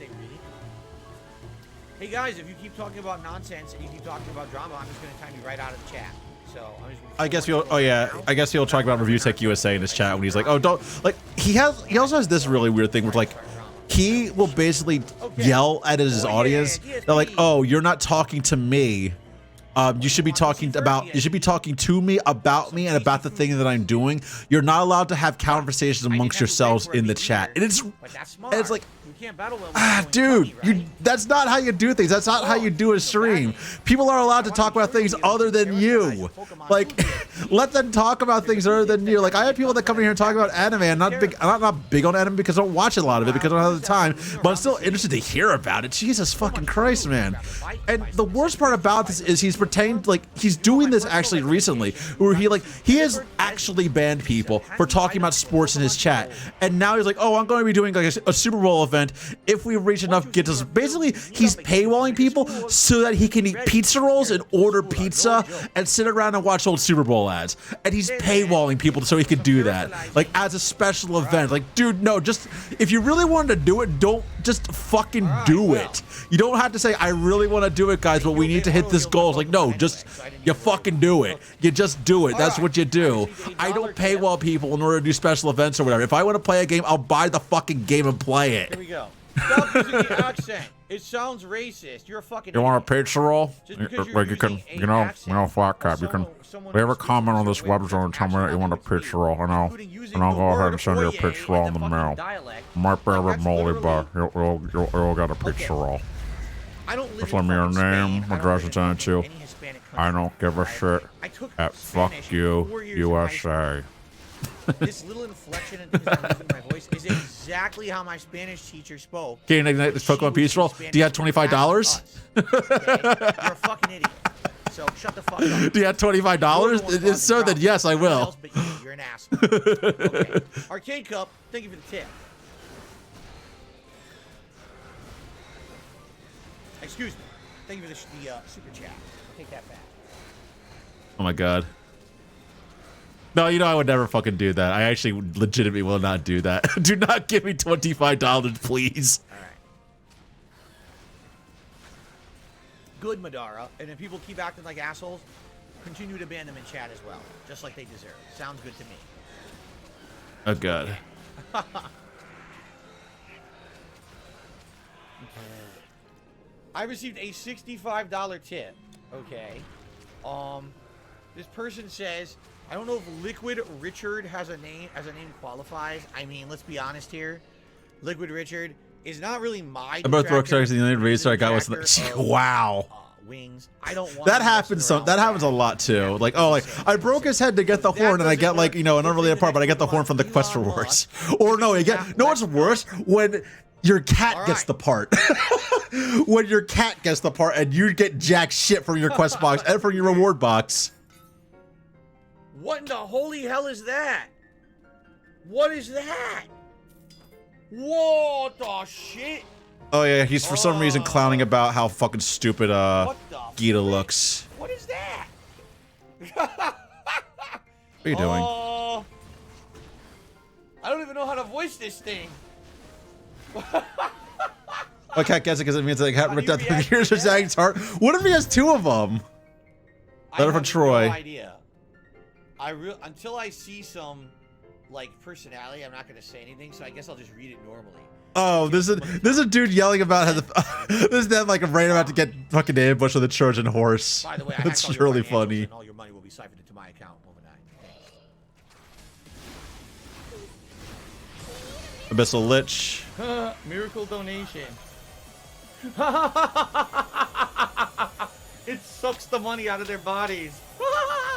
hey guys, if you keep talking about nonsense and you keep talking about drama, I'm just going to time you right out of the chat. So I guess he'll. Oh yeah, I guess he'll talk about Review Tech USA in his chat when he's like, oh, don't like. He also has this really weird thing with like, he will basically yell at his audience. They're like, oh, you're not talking to me. You should be talking about. You should be talking to me, about me, and about the thing that I'm doing. You're not allowed to have conversations amongst yourselves in the chat. And it's like, dude, that's not how you do things. That's not how you do a stream. People are allowed to talk about things other than you. Like, let them talk about things other than you. Like, I have people that come in here and talk about anime. I'm not big on anime because I don't watch a lot of it because I don't have the time. But I'm still interested to hear about it. Jesus fucking Christ, man. And the worst part about this is he's pretending like he's doing this actually recently, where he has actually banned people for talking about sports in his chat. And now he's like, oh, I'm going to be doing like a Super Bowl event if we reach enough get us. Basically, he's paywalling people so that he can eat pizza rolls and order pizza and sit around and watch old Super Bowl ads. And he's paywalling people so he can do that, like as a special event. Like, dude, no, just if you really wanted to do it, don't just fucking do it. You don't have to say, I really want to do it, guys, but we need to hit this goal. It's like, no, just you fucking do it. You just do it. That's what you do. I don't paywall people in order to do special events or whatever. If I want to play a game, I'll buy the fucking game and play it. Here we go. Stop using the accent. It sounds racist. You're a fucking. You want a idiot. pizza roll? Like you can, flat cap. You can leave a comment on this web zone and tell me that you want a pizza roll, and I'll go ahead and send you a pizza roll in the mail. Might be a bit moldy, but you'll get a pizza roll. Just let me your name, address, and send it to you. I don't give a shit. At fuck you, USA. This little inflection in my voice is exactly how my Spanish teacher spoke. Can you ignite this Pokemon pizza roll? Do you have $25? Okay? You're a fucking idiot. So shut the fuck up. Do you have $25? If so, then yes, I will. You're an asshole. Okay. Arcade Cup, thank you for the tip. Excuse me. Thank you for the super chat. Take that back. Oh my god. No, you know I would never fucking do that. I actually legitimately will not do that. Do not give me $25, please. All right. Good, Madara. And if people keep acting like assholes, continue to ban them in chat as well, just like they deserve. Sounds good to me. Oh god. I received a $65 tip. Okay. This person says, I don't know if Liquid Richard has a name qualifies. I mean, let's be honest here. Liquid Richard is not really my. I both broke stars. The only reason I got was wow. Wings. I don't want that happens. That happens a lot too. Like, oh, like I broke his head to get the horn, and I get like, you know, an unrelated part, but I get the horn from the quest rewards. Or no, you get. No, what's worse when your cat gets the part. When your cat gets the part, and you get jack shit from your quest box and from your reward box. What in the holy hell is that? What is that? What the shit? Oh yeah, he's for some reason clowning about how fucking stupid Gita looks. What is that? What are you doing? I don't even know how to voice this thing. Oh, cat gets it because it means they got ripped out the ears for Zag's heart. What if he has two of them? Letter from Troy. No idea. Until I see some like personality, I'm not gonna say anything. So I guess I'll just read it normally. Oh, this is a dude yelling about how this is them like right about to get fucking ambushed with a Trojan horse. By the way, that's really funny. And all your money will be siphoned into my account overnight. Thanks. Abyssal Lich. Miracle donation. It sucks the money out of their bodies.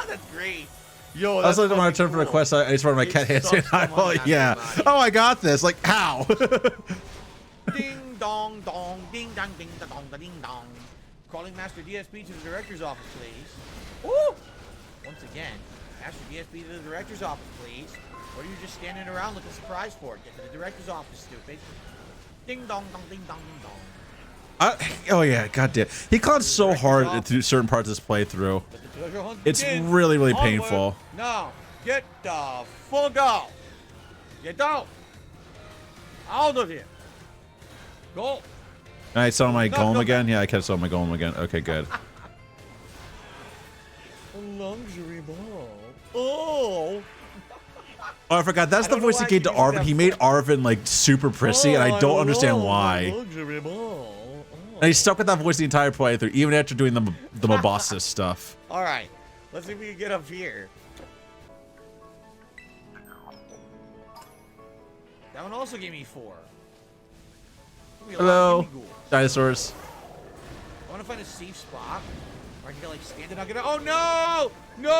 That's great. Yo, I was like, when I turned for a quest, I just wanted my cat hands in. Yeah. Oh, I got this. Like, how? Ding dong dong, ding dong ding da dong da ding dong. Calling Master DSP to the director's office, please. Woo! Once again, Master DSP to the director's office, please. What are you just standing around looking surprised for? Get to the director's office, stupid. Ding dong dong ding dong ding dong. Oh yeah, goddamn. He clowns so hard through certain parts of this playthrough. It's really, really painful. No, get the full go. Get down. Out of here. Go. I saw my golem again. Yeah, I kept saw my golem again. Okay, good. A luxury ball. Oh. Oh, I forgot. That's the voice he gave to Arvin. He made Arvin like super prissy, and I don't understand why. Luxury ball. And he's stuck with that voice the entire playthrough, even after doing the Mabossis stuff. All right, let's see if we can get up here. That one also gave me 4. Hello, dinosaurs. I want to find a safe spot where I can like stand and not get. Oh no! No!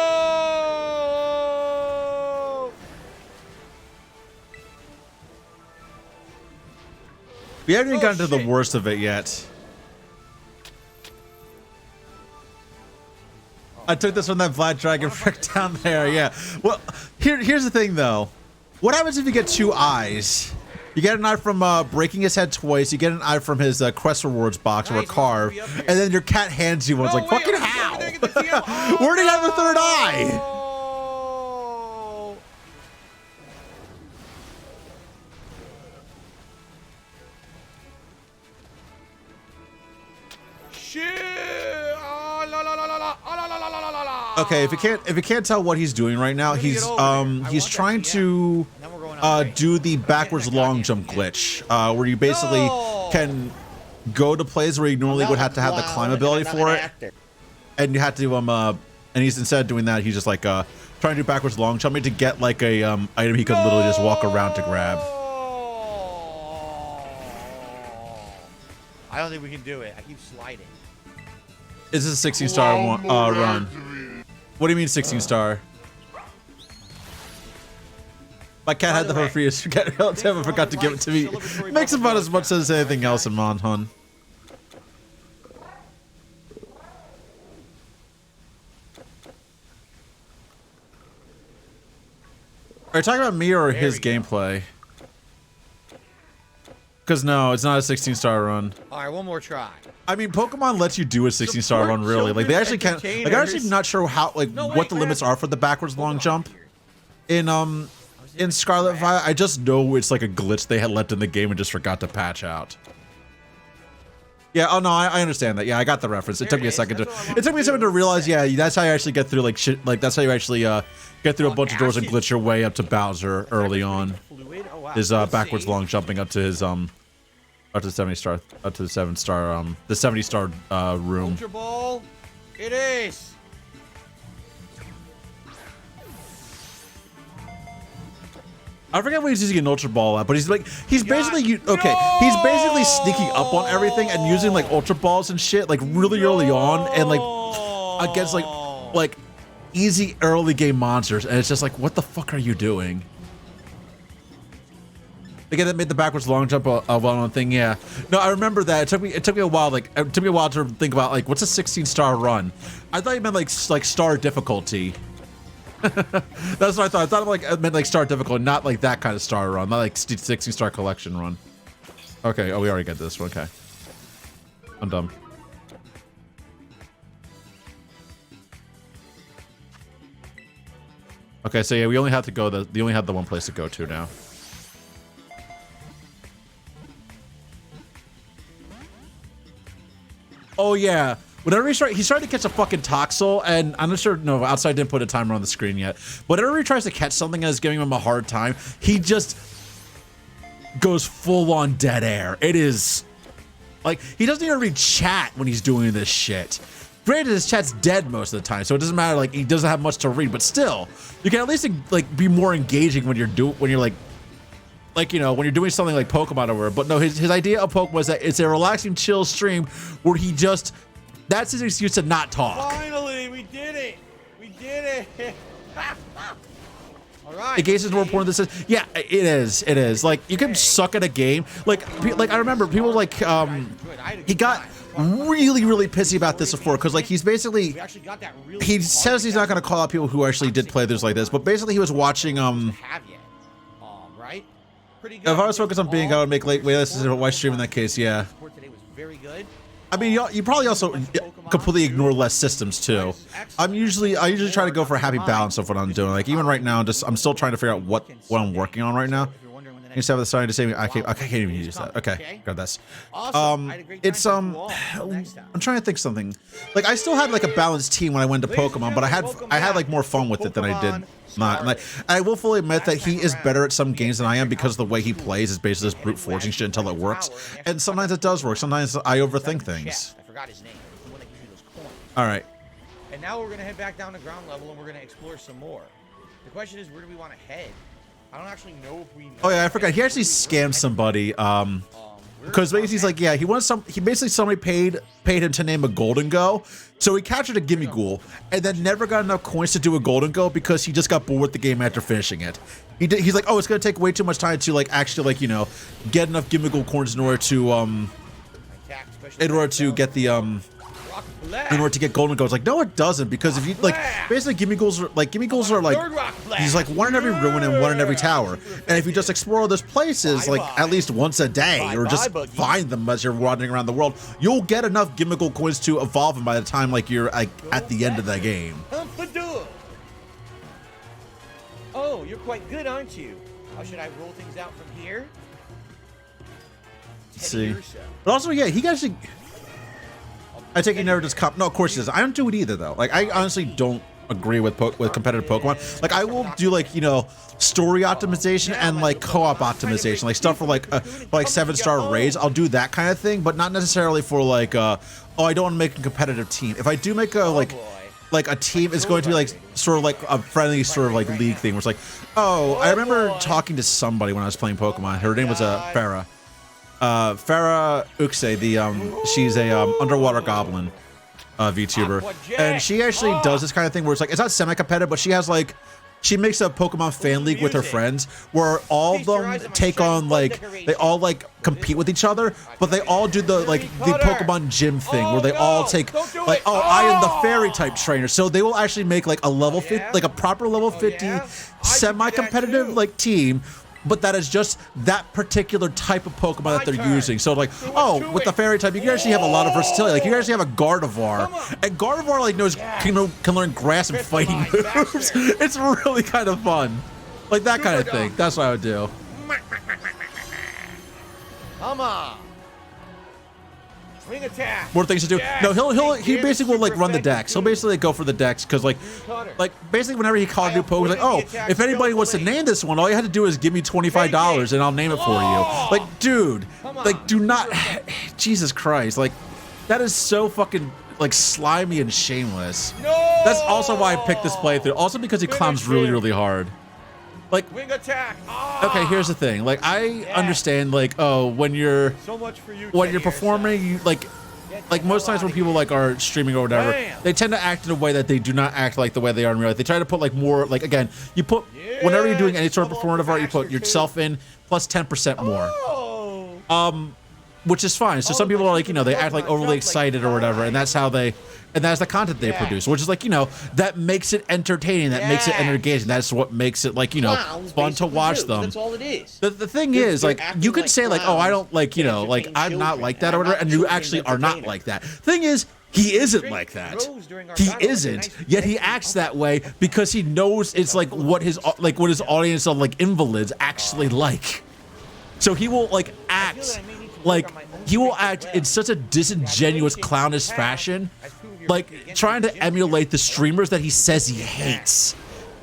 We haven't even gotten to the worst of it yet. I took this from that Black Dragon frick down there, yeah. Well, here's the thing, though. What happens if you get 2 eyes? You get an eye from breaking his head twice. You get an eye from his quest rewards box or a carve, and then your cat hands you one. It's like, fucking how? Where do you have the 3rd eye? Okay, if you can't tell what he's doing right now, he's trying to do the backwards long jump glitch, where you basically can go to places where you normally would have to have the climb ability for it, and you have to and he's instead of doing that, he's just like trying to do backwards long jumping to get like a item he could literally just walk around to grab. I don't think we can do it. I keep sliding. This is a 16-star run. What do you mean 16-star? My cat had the for free. I forgot to give it to me. Makes about as much as anything else in Monhun. Are you talking about me or his gameplay? Because no, it's not a 16-star run. All right, one more try. I mean, Pokemon lets you do a 16-star run, really. Like, they actually can't. Like, I'm actually not sure how, like, what the limits are for the backwards long jump. In Scarlet Violet, I just know it's like a glitch they had left in the game and just forgot to patch out. Yeah. Oh no, I understand that. Yeah, I got the reference. It took me a second to realize. Yeah, that's how you actually get through like shit. Like that's how you actually get through a bunch of doors and glitch your way up to Bowser early on. Is backwards long jumping up to his up to the 70-star, up to the 7-star the 70-star room. Ultra Ball, it is. I forget what he's using an Ultra Ball at, but he's basically he's basically sneaking up on everything and using like Ultra Balls and shit like really early on and like against like easy early game monsters, and it's just like, what the fuck are you doing? Again, that made the backwards long jump a well-known thing. Yeah, no, I remember that. It took me a while. Like, it took me a while to think about like what's a 16-star run. I thought you meant like star difficulty. That's what I thought. I thought it meant like star difficulty, not like that kind of star run, not like 16-star collection run. Okay. Oh, we already got this one. Okay, I'm dumb. Okay, so yeah, we only have to go they only have the one place to go to now. Oh yeah. Whenever he started to catch a fucking Toxel, and I'm not sure, no, Outside didn't put a timer on the screen yet. But whenever he tries to catch something that is giving him a hard time, he just goes full on dead air. It is, like, he doesn't even read chat when he's doing this shit. Granted, his chat's dead most of the time, so it doesn't matter, like, he doesn't have much to read, but still, you can at least, like, be more engaging when you're you know, when you're doing something like Pokemon or whatever. But no, his idea of Pokemon was that it's a relaxing, chill stream where he just, that's his excuse to not talk. Finally, we did it. We did it. All right. The game is more important than this. Yeah, it is. It is. Like, you can suck at a game. Like I remember people like, he got, really pissy about this before, because like he's basically We actually got that really. he says he's not going to call out people who actually did playthroughs like this, but basically he was watching Have yet. Right? Pretty good. if I was focused on being, I would make late this is why stream in that case. Yeah, Support today was very good. I mean you probably also completely ignore less systems too. I usually try to go for a happy balance of what I'm doing. Like even right now, I'm still trying to figure out what I'm working on right now. You just have the sign to say I can't even use that. Okay, grab this. It's I'm trying to think something. Like I still had like a balanced team when I went to Pokemon, but I had like more fun with it than I did not. And like I will fully admit that he is better at some games than I am because the way he plays is basically just brute forcing shit until it works. And sometimes it does work. Sometimes I overthink things. I forgot his name. The one that gives you those coins. All right. And now we're gonna head back down to ground level and we're gonna explore some more. The question is, where do we want to head? I don't actually know if we know. Oh yeah, I forgot. He actually scammed somebody. Because basically he's like, yeah, he basically somebody paid him to name a Golden Go. So he captured a Gimme Ghoul and then never got enough coins to do a Golden Go because he just got bored with the game after finishing it. He's like, oh, it's gonna take way too much time to like actually like, you know, get enough Gimme Ghoul coins in order to get the in order to get Golden Goals. Like, no, it doesn't, because if you like basically Gimme Goals are like he's like one in every ruin and one in every tower. And if you just explore those places like at least once a day or just find them as you're wandering around the world, you'll get enough Gimme Goal coins to evolve them by the time like you're like at the end of the game. Oh, you're quite good, aren't you? How should I roll things out from here? Let's see. But also, yeah, he actually. I take it never does comp. No, of course he does. I don't do it either though. Like I honestly don't agree with competitive Pokemon. Like I will do like, you know, story optimization and like co-op optimization, like stuff for like 7-star raids. I'll do that kind of thing, but not necessarily for like oh, I don't want to make a competitive team. If I do make a like a team, it's going to be like sort of like a friendly sort of like league thing where it's like, oh, I remember talking to somebody when I was playing Pokemon. Her name was Farah. Farah Uxe, she's a underwater goblin VTuber, and she actually does this kind of thing where it's like, it's not semi-competitive, but she has like, she makes a Pokemon fan league with her friends where all of them take on like, they all like compete with each other, but they all do the like the Pokemon gym thing where they all take like, oh, I am the fairy type trainer, so they will actually make like a level 50, like a proper level 50 semi-competitive like team, but that is just that particular type of Pokemon that they're using. So like, oh, with the fairy type, you can actually have a lot of versatility. Like you can actually have a Gardevoir, and Gardevoir like can learn grass and fighting moves. It's really kind of fun, like that kind of thing. That's what I would do. Come on. Swing attack. More things to do. No, he basically will like run the decks. He'll basically go for the decks because like basically whenever he caught a new Pokemon, like, oh, if anybody wants to name this one, all you had to do is give me $25 and I'll name it for you. Like, dude, like, do not, Jesus Christ, like, that is so fucking like slimy and shameless. That's also why I picked this playthrough. Also because he climbs really hard. Like, wing attack. Okay, here's the thing. Like, I understand, like, oh, when you're performing, you like most times when people like are streaming or whatever, they tend to act in a way that they do not act like the way they are in real life. They try to put like more, like, again, you put whenever you're doing any sort of performative art, you put yourself in plus 10% more. Which is fine. So some people are like, you know, they act like overly excited or whatever, and that's how they, and that's the content they produce, which is like, you know, that makes it entertaining, that makes it engaging. That's what makes it like, you know, fun to watch them. That's all it is. The thing is, like, you could say like, oh, I don't like, you know, like I'm not like that or whatever, and you actually are not like that. Thing is, he isn't like that. He isn't. Yet he acts that way because he knows it's like what his audience of like invalids actually like. So he will like act. Like, he will act in such a disingenuous, clownish fashion, like, trying to emulate the streamers that he says he hates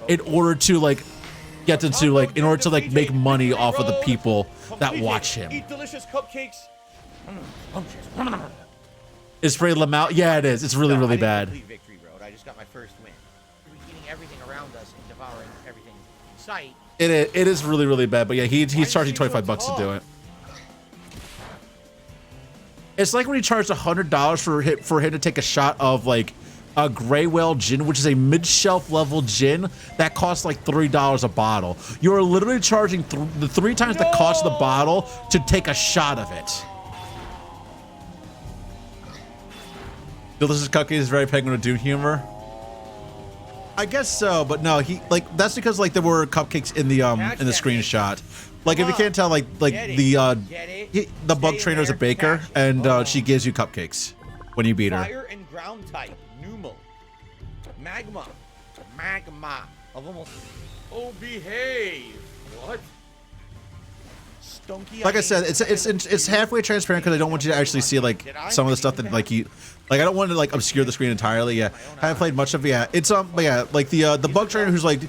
in order to, like, get into, like, in order to, like, make money off of the people that watch him. Eat delicious cupcakes. Is Frey Lamau? Yeah, it is. It's really bad. Victory road. I just got my first win. We're eating everything around us and devouring everything in sight. It is really bad, but yeah, he's charging $25 to do it. It's like when he charged $100 for him to take a shot of like a Gray Whale gin, which is a mid-shelf level gin that costs like $3 a bottle. You're literally charging the 3 times the cost of the bottle to take a shot of it. Delicious Cupcake is very Penguin of Doom humor. I guess so, but no, he like that's because like there were cupcakes in the screenshot. Like if you can't tell, like the bug trainer's a baker, and she gives you cupcakes when you beat her. Fire and ground type, Numal. Magma. Of almost. Oh, behave. What? Stunky. Like I said, it's halfway transparent because I don't want you to actually see like some of the stuff that like you. Like I don't want to like obscure the screen entirely. Yeah, I haven't played much of it. Yeah, it's but yeah, like the bug trainer who's like,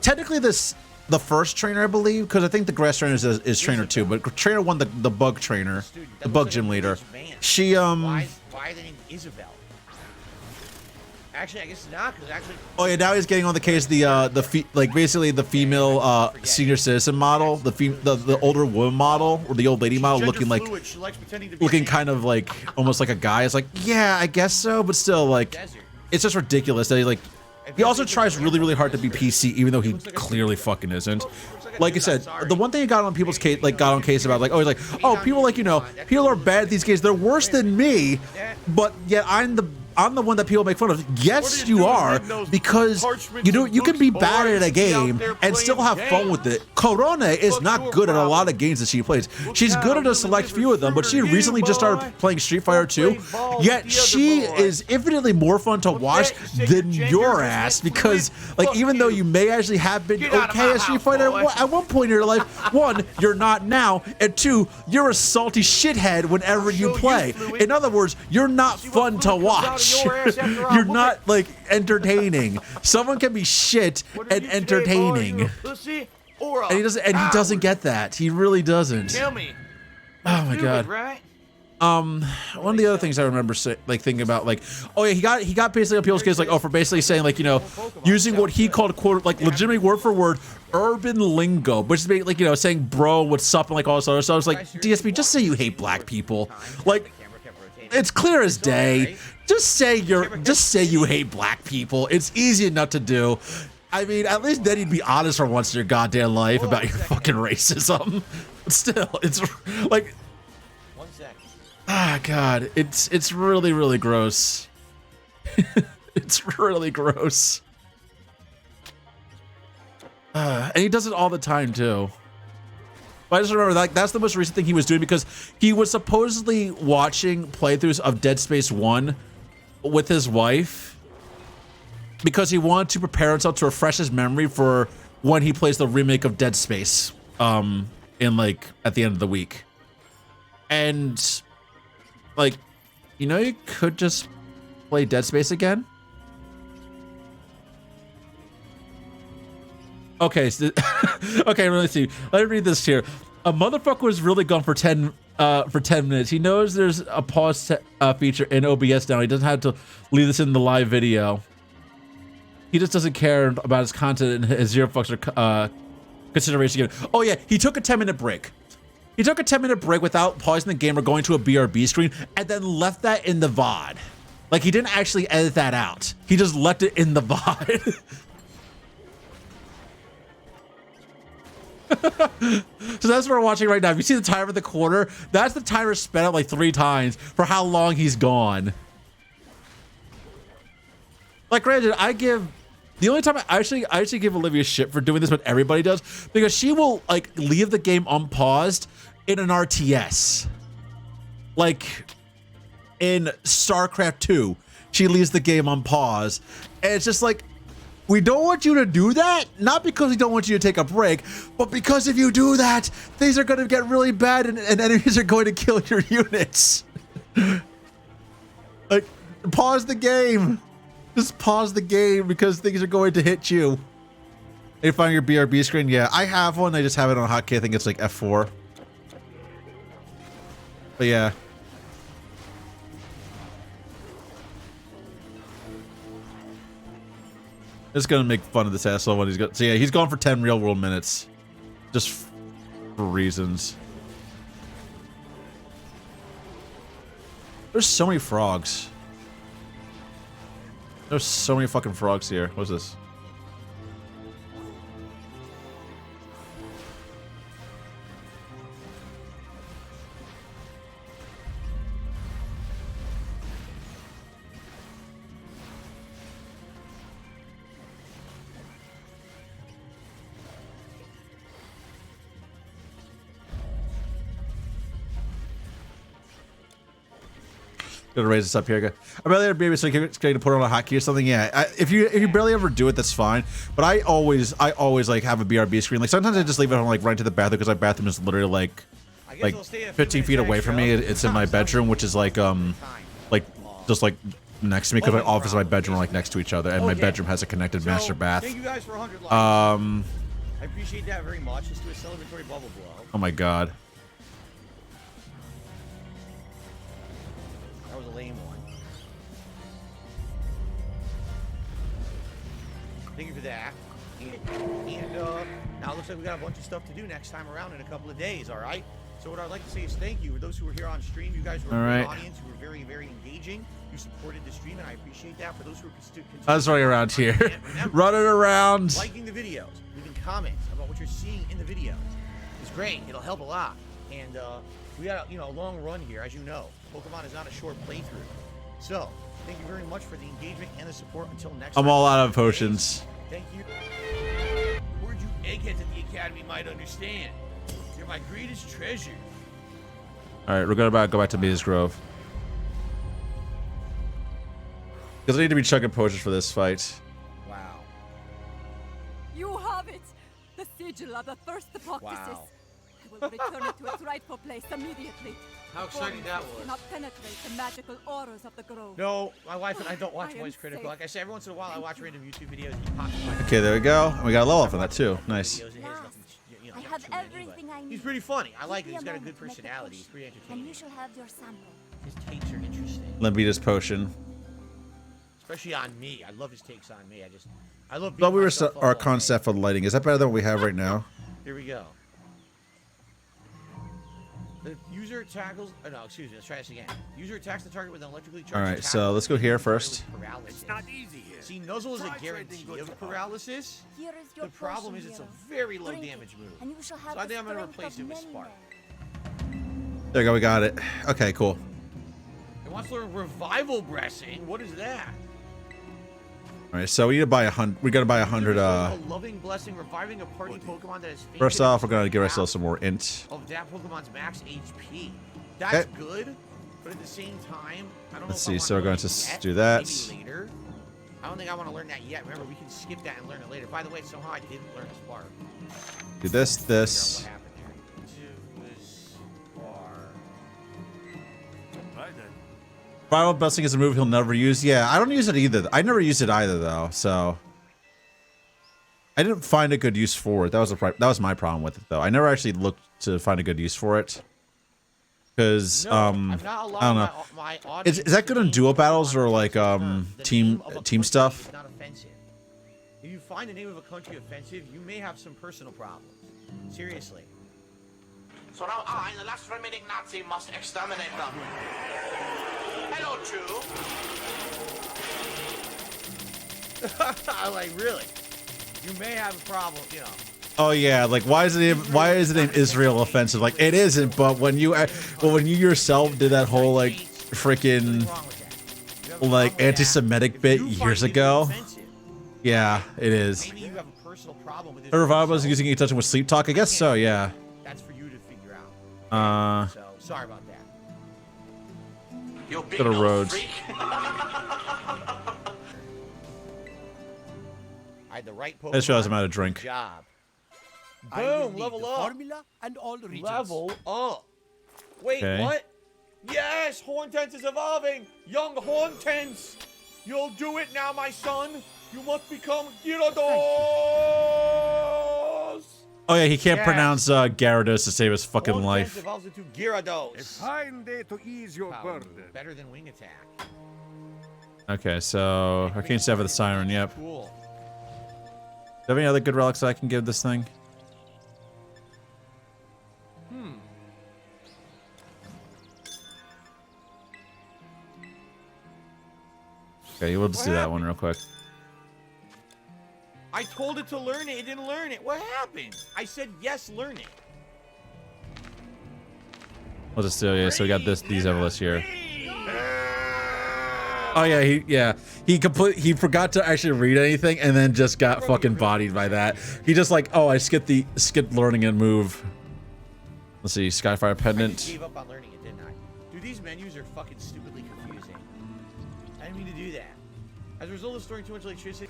technically the first trainer I believe, because I think the grass trainer is trainer 2, but trainer 1, the bug trainer, the bug gym leader. She Why the name Isabel? Actually, I guess not, because actually. Oh yeah, now he's getting on the case like basically the female senior citizen model, the older woman model or the old lady model looking like kind of like almost like a guy. It's like, yeah, I guess so, but still like it's just ridiculous that he also tries really hard to be PC even though he clearly fucking isn't. Like I said, the one thing he got on people's case about like, oh, he's like, oh, people like, people are bad at these games, they're worse than me, but yet I'm the one that people make fun of. Yes, you are, because you can be bad at a game and still have fun with it. Corona is not good at a lot of games that she plays. She's good at a select few of them, but she recently just started playing Street Fighter 2. Yet she is infinitely more fun to watch than your ass, because like even though you may actually have been okay at Street Fighter at one point in your life, 1, you're not now, and 2, you're a salty shithead whenever you play. In other words, you're not fun to watch. You're not like entertaining. Someone can be shit and entertaining, and he doesn't get that. He really doesn't. Tell me. Oh my god. Right? One of the other things I remember thinking about, like, oh yeah, he got basically on people's case, like, oh, for basically saying like, using what he called quote like legitimately word for word urban lingo, which is like saying bro, what's up, and like all this other stuff. I was like, DSP, just say you hate black people. Like, it's clear as day. Just say you hate black people. It's easy enough to do. I mean, at least then you'd be honest for once in your goddamn life about your fucking racism. But still, it's like, 1 sec. ah, god, it's really gross. It's really gross. And he does it all the time too. But I just remember that's the most recent thing he was doing, because he was supposedly watching playthroughs of Dead Space 1 with his wife because he wanted to prepare himself to refresh his memory for when he plays the remake of Dead Space in like at the end of the week. And like, you could just play Dead Space again. Okay, so, okay, let me see. Let me read this here. A motherfucker was really gone for 10 minutes. He knows there's a pause feature in OBS now. He doesn't have to leave this in the live video. He just doesn't care about his content and his zero fucks or consideration given. Oh yeah, he took a 10-minute break. He took a 10-minute break without pausing the game or going to a BRB screen, and then left that in the VOD. Like, he didn't actually edit that out. He just left it in the VOD. So that's what we're watching right now. If you see the timer in the corner, that's the timer sped up like 3 times for how long he's gone. Like, granted, the only time I actually give Olivia shit for doing this, but everybody does, because she will like leave the game unpaused in an RTS. Like in StarCraft 2, she leaves the game unpaused, and it's just like, we don't want you to do that, not because we don't want you to take a break, but because if you do that, things are going to get really bad and enemies are going to kill your units. Like, pause the game. Just pause the game because things are going to hit you. You find your BRB screen? Yeah, I have one. I just have it on hotkey. I think it's like F4. But yeah. It's gonna make fun of this asshole when he's got. So yeah, he's gone for 10 real world minutes, just for reasons. There's so many frogs. There's so many fucking frogs here. What's this? Gonna raise this up here. I barely ever be able to put on a hotkey or something. Yeah, if you barely ever do it, that's fine. But I always like have a BRB screen. Like sometimes I just leave it on like right to the bathroom because my bathroom is literally like 15 feet away from me. It's in my bedroom, which is like just like next to me because my office and my bedroom are like next to each other, and my bedroom has a connected master bath. Thank you guys for 100 likes. I appreciate that very much. Let's do a celebratory bubble blow. Oh my god. That was a lame one. Thank you for that. And now it looks like we got a bunch of stuff to do next time around in a couple of days, all right? So what I'd like to say is thank you. For those who were here on stream, you guys were a great audience. You were very, very engaging. You supported the stream, and I appreciate that. For those who are I was running around here. Running around. Liking the videos, leaving comments about what you're seeing in the videos. It's great. It'll help a lot. And we got a long run here, as you know. Pokemon is not a short playthrough. So, thank you very much for the engagement and the support. Until next time. I'm all out of potions. Thank you. Word you eggheads at the Academy might understand. You're my greatest treasure. Alright, we're gonna go back to Meadows Grove. Because I need to be chugging potions for this fight. Wow. You have it! The sigil of the first Proctus. Wow. I will return it to its rightful place immediately. How exciting that was. Cannot penetrate the magical auras of the grove. No, my wife and I don't watch Voice Critical. Like I said, every once in a while I watch random YouTube videos. He pops up. Okay, there we go. And we got a level up for that too. Nice. I have everything I need. He's pretty funny. I like it. He's got a good personality. He's pretty entertaining. And you shall have your sample. His takes are interesting. Lembeda's potion. Especially on me. I love his takes on me. I love But we were myself up our all day. concept for the lighting. Is that better than what we have right now? Here we go. The user tackles. Oh, no, excuse me. Let's try this again. User attacks the target with an electrically charged. Alright, tackle so let's go here with first. paralysis. It's not easy here. See, Nuzzle is a guarantee of paralysis. Here is your The problem is potion, it's a hero. very low Drink it, damage move. and you shall have So I the think I'm gonna strength replace of it with many Spark. men. There we go, we got it. Okay, cool. It wants to learn revival blessing. What is that? Alright, so we need to buy 100. We gotta buy 100. A loving blessing, reviving a party Pokemon that is. First off, we're gonna give ourselves some more int. Of that Pokemon's max HP. That's good, but at the same time, I don't know. Let's if I see, so we're wanna going learn to it yet, do that. Maybe later. I don't think I want to learn that yet. Remember, we can skip that and learn it later. By the way, somehow I didn't learn a Spark. Do this, Figure out this. what happened there. To Spark. Right then. Viral Blessing is a move he'll never use. Yeah, I don't use it either. I never used it either, though. So I didn't find a good use for it. That was my problem with it, though. I never actually looked to find a good use for it. Because No, I I'm not don't know. my Is audience that good in to duo name battles or Pokemon like the name team of a team country stuff? is not offensive. If you find the name of a country offensive, you may have some personal problems. Seriously. So now I, the last remaining Nazi, must exterminate them. Hello, Jew. I like really. You may have a problem, you know. Oh yeah, like why is the name Israel offensive? Like it isn't, but when you yourself did that whole like freaking like anti-Semitic bit years ago. Yeah, it is. Maybe you have a personal problem with Her revival is using touching with sleep talk. I guess so. Yeah. That's for you to figure out. So sorry about that. You big Go to nose Rhodes. freak. I had the right Pokemon. That shows I'm out of drink. Good job. I will Boom, need level the up. formula and all regions. Level up. Wait, Okay. what? Yes, Horntense is evolving. Young Horntense. You'll do it now, my son. You must become Gyarados. Oh yeah, he can't Yes. pronounce Gyarados to save his fucking Horntense life. evolves into Gyarados. A fine day to ease your Wow, burden. better than Wing Attack. Okay, so Arcane Staff with the Siren. Yep. Do Cool. you have any other good relics that I can give this thing? Okay, we'll just do that one real quick. I told it to learn it. It didn't learn it. What happened? I said yes, learn it. We'll just do yeah. So we got these Evolus here. Oh yeah, he forgot to actually read anything and then just got fucking bodied by that. He just like, oh, I skipped learning and move. Let's see, Skyfire I Pendant. just gave up on learning it, didn't I? Dude, these menus are fucking stupidly confusing. I didn't mean to do that. As a result of storing too much electricity.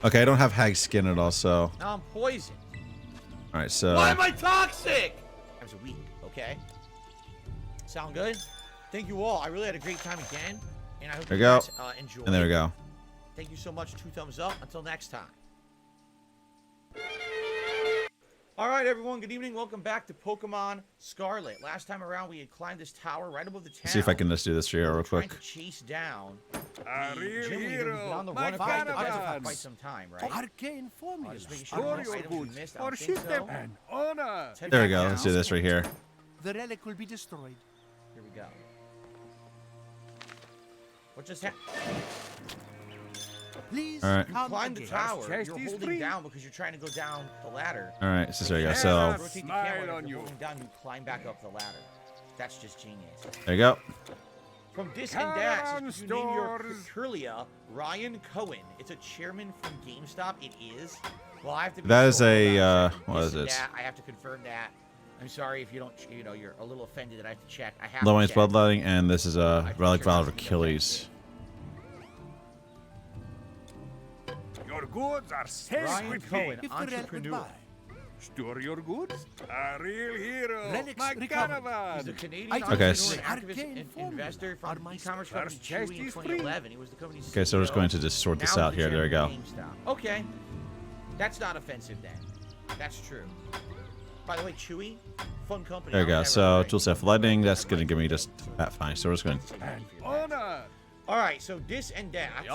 Okay, I don't have hag skin at all, so. Now I'm poisoned. All right, so. Why am I toxic? I was a week, okay? Sound good? Thank you all. I really had a great time again. And I hope There you we go. guys enjoy. And there we go. Thank you so much. 2 thumbs up. Until next time. All right, everyone. Good evening. Welcome back to Pokemon Scarlet. Last time around, we had climbed this tower right above the town. Let's see if I can just do this here real quick. Trying to chase down A the real gym leader who's hero, been on the my run for Canavan. quite some time, right? Arcane formula. Just making sure Store no your items we goods missed. I or don't think shoot them. so. An honor. Let's head There we back go. down. Let's do this right here. The relic will be destroyed. Here we go. What just happened? Please All right. You come climb the again. tower. Chest You're is holding free. down because you're trying to go down the ladder. All right, so there you go. Yeah. So Rotate the Smile camera. on If you're you. holding down, you climb back up the ladder. That's just genius. there you go. From Dis and Caravan Dash, you name your stores. Curlia, Ryan Cohen. It's a chairman from GameStop. It is. Well, I have to. Be That is sure a, about what Dis is and it? Dat. I have to confirm that. I'm sorry if you don't. You know, you're a little offended that I have to check. I have. Low to Range check. Bloodletting, and this is I a think Relic you're Vial of asking me Achilles. Your goods are safe Ryan with Cohen, me. If the relic would entrepreneur. buy. Store your goods. A real hero. Relics My recovered. He's a Caravan. Canadian Okay, entrepreneur so- and activist Arcane and formula investor are from my e-commerce stars. company Chest Chewy in is free. 2011. He was the company's Okay, so we're just CEO. going to just sort this Now out he's here. the There we go. chairman of GameStop. Okay, that's not offensive then. That's true. By the way, Chewy, fun company. There we I go. was So never tool set for lightning. That's gonna give me just that fine. So we're just going. An honor. All right, so Dis and Dash.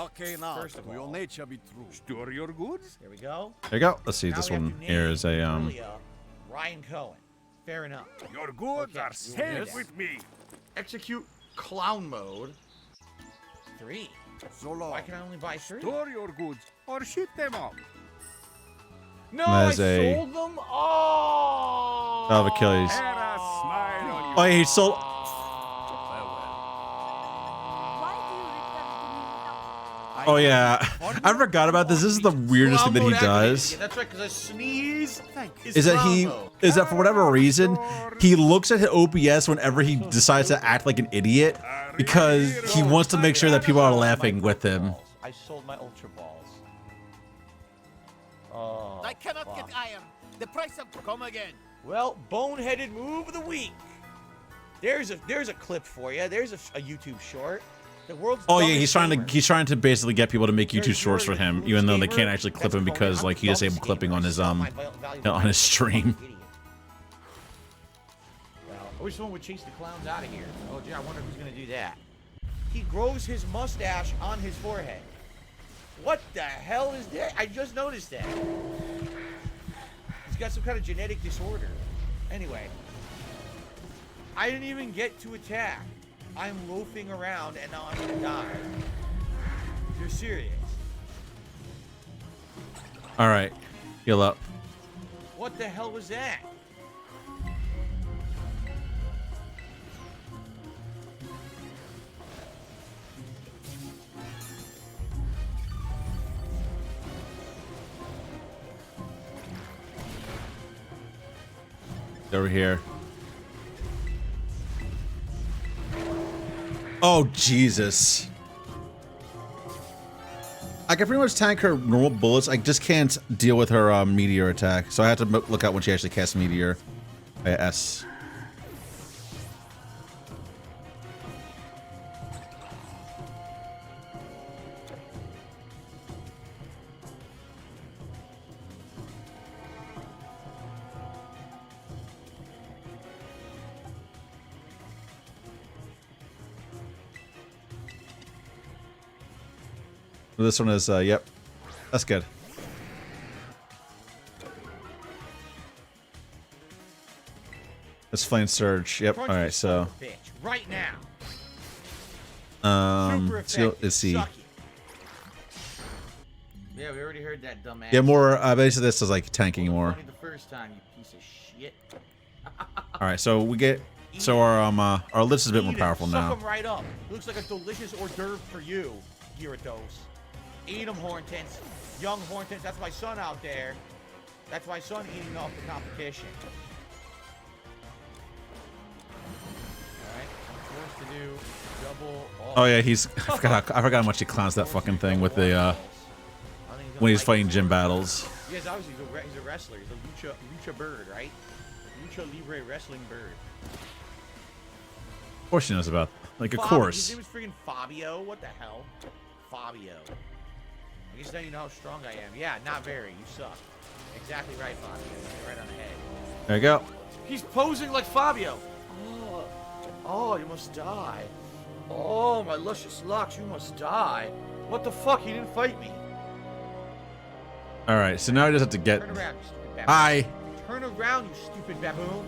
First of all, nature be true. Store your goods. there we go. There you go. Let's see. Now This we have one to here name is a Julia Ryan Cohen. Fair enough. Your goods Okay, are we'll do safe that. with me. Execute clown mode. 3. So long. Why can I only buy 3? Store your goods or shoot them off. No, There's I a- sold them. Oh. Of Achilles. And a smile on you. Oh, he sold. Why do you return to me? Oh yeah, I forgot about this. This is the weirdest thing that he Clown mode activated does. again. That's right, because a sneeze Is that clown he? mode. Is that for whatever reason he looks at his OBS whenever he decides to act like an idiot because he wants to make sure that people are laughing with him. I sold my Ultra Balls. Oh. I cannot fuck. get iron. The price of come again. Well, boneheaded move of the week. There's a clip for you. There's a YouTube short. The world's Oh yeah, dumbest gamer. he's trying to basically get people to make YouTube There's shorts for your him, foolish even though they gamer. can't actually clip That's him called because I'm like he the disabled dumbest clipping gamer. on I his sell my valuable on his stream. Idiot. Well, I wish someone would chase the clowns out of here. Oh gee, I wonder who's gonna do that. He grows his mustache on his forehead. What the hell is that? I just noticed that. He's got some kind of genetic disorder. Anyway, I didn't even get to attack. I'm loafing around and now I'm gonna die. You're serious? All right, heal up. What the hell was that? Over here. Oh Jesus! I can pretty much tank her normal bullets. I just can't deal with her meteor attack. So I have to look out when she actually casts meteor. S. This one is, yep. That's good. It's Flame Surge. Yep. Crunch All right. this So, son of a bitch right now. Super let's go. effective. Let's see. Suck it. Yeah, we already heard that dumbass. Yeah, more. Basically, this is like tanking more. Funny the first time, you piece of shit. All right. So we get. So our list is a bit more Eat it. powerful now. Suck 'em right up. It looks like a delicious hors d'oeuvre for you, Gyarados. Eat 'em, Horntons. Young Horntons. That's my son out there. That's my son eating off the competition. Alright. wants to do double. Oh yeah, he's. I forgot how much he clowns that fucking thing with the when he's fighting gym battles. Yes, obviously he's a wrestler. He's a lucha bird, right? Lucha Libre wrestling bird. Of course she knows about. Like, of Fabio. course. His name is freaking Fabio. What the hell? Fabio. I guess now you know how strong I am. Yeah, not very. You suck. Exactly right, Fabio. You're right on the head. There you go. He's posing like Fabio. Oh, you must die. Oh, my luscious locks, you must die. What the fuck? He didn't fight me. All right, so now I just have to get. Turn around, you stupid baboon. Hi. Turn around, you stupid baboon.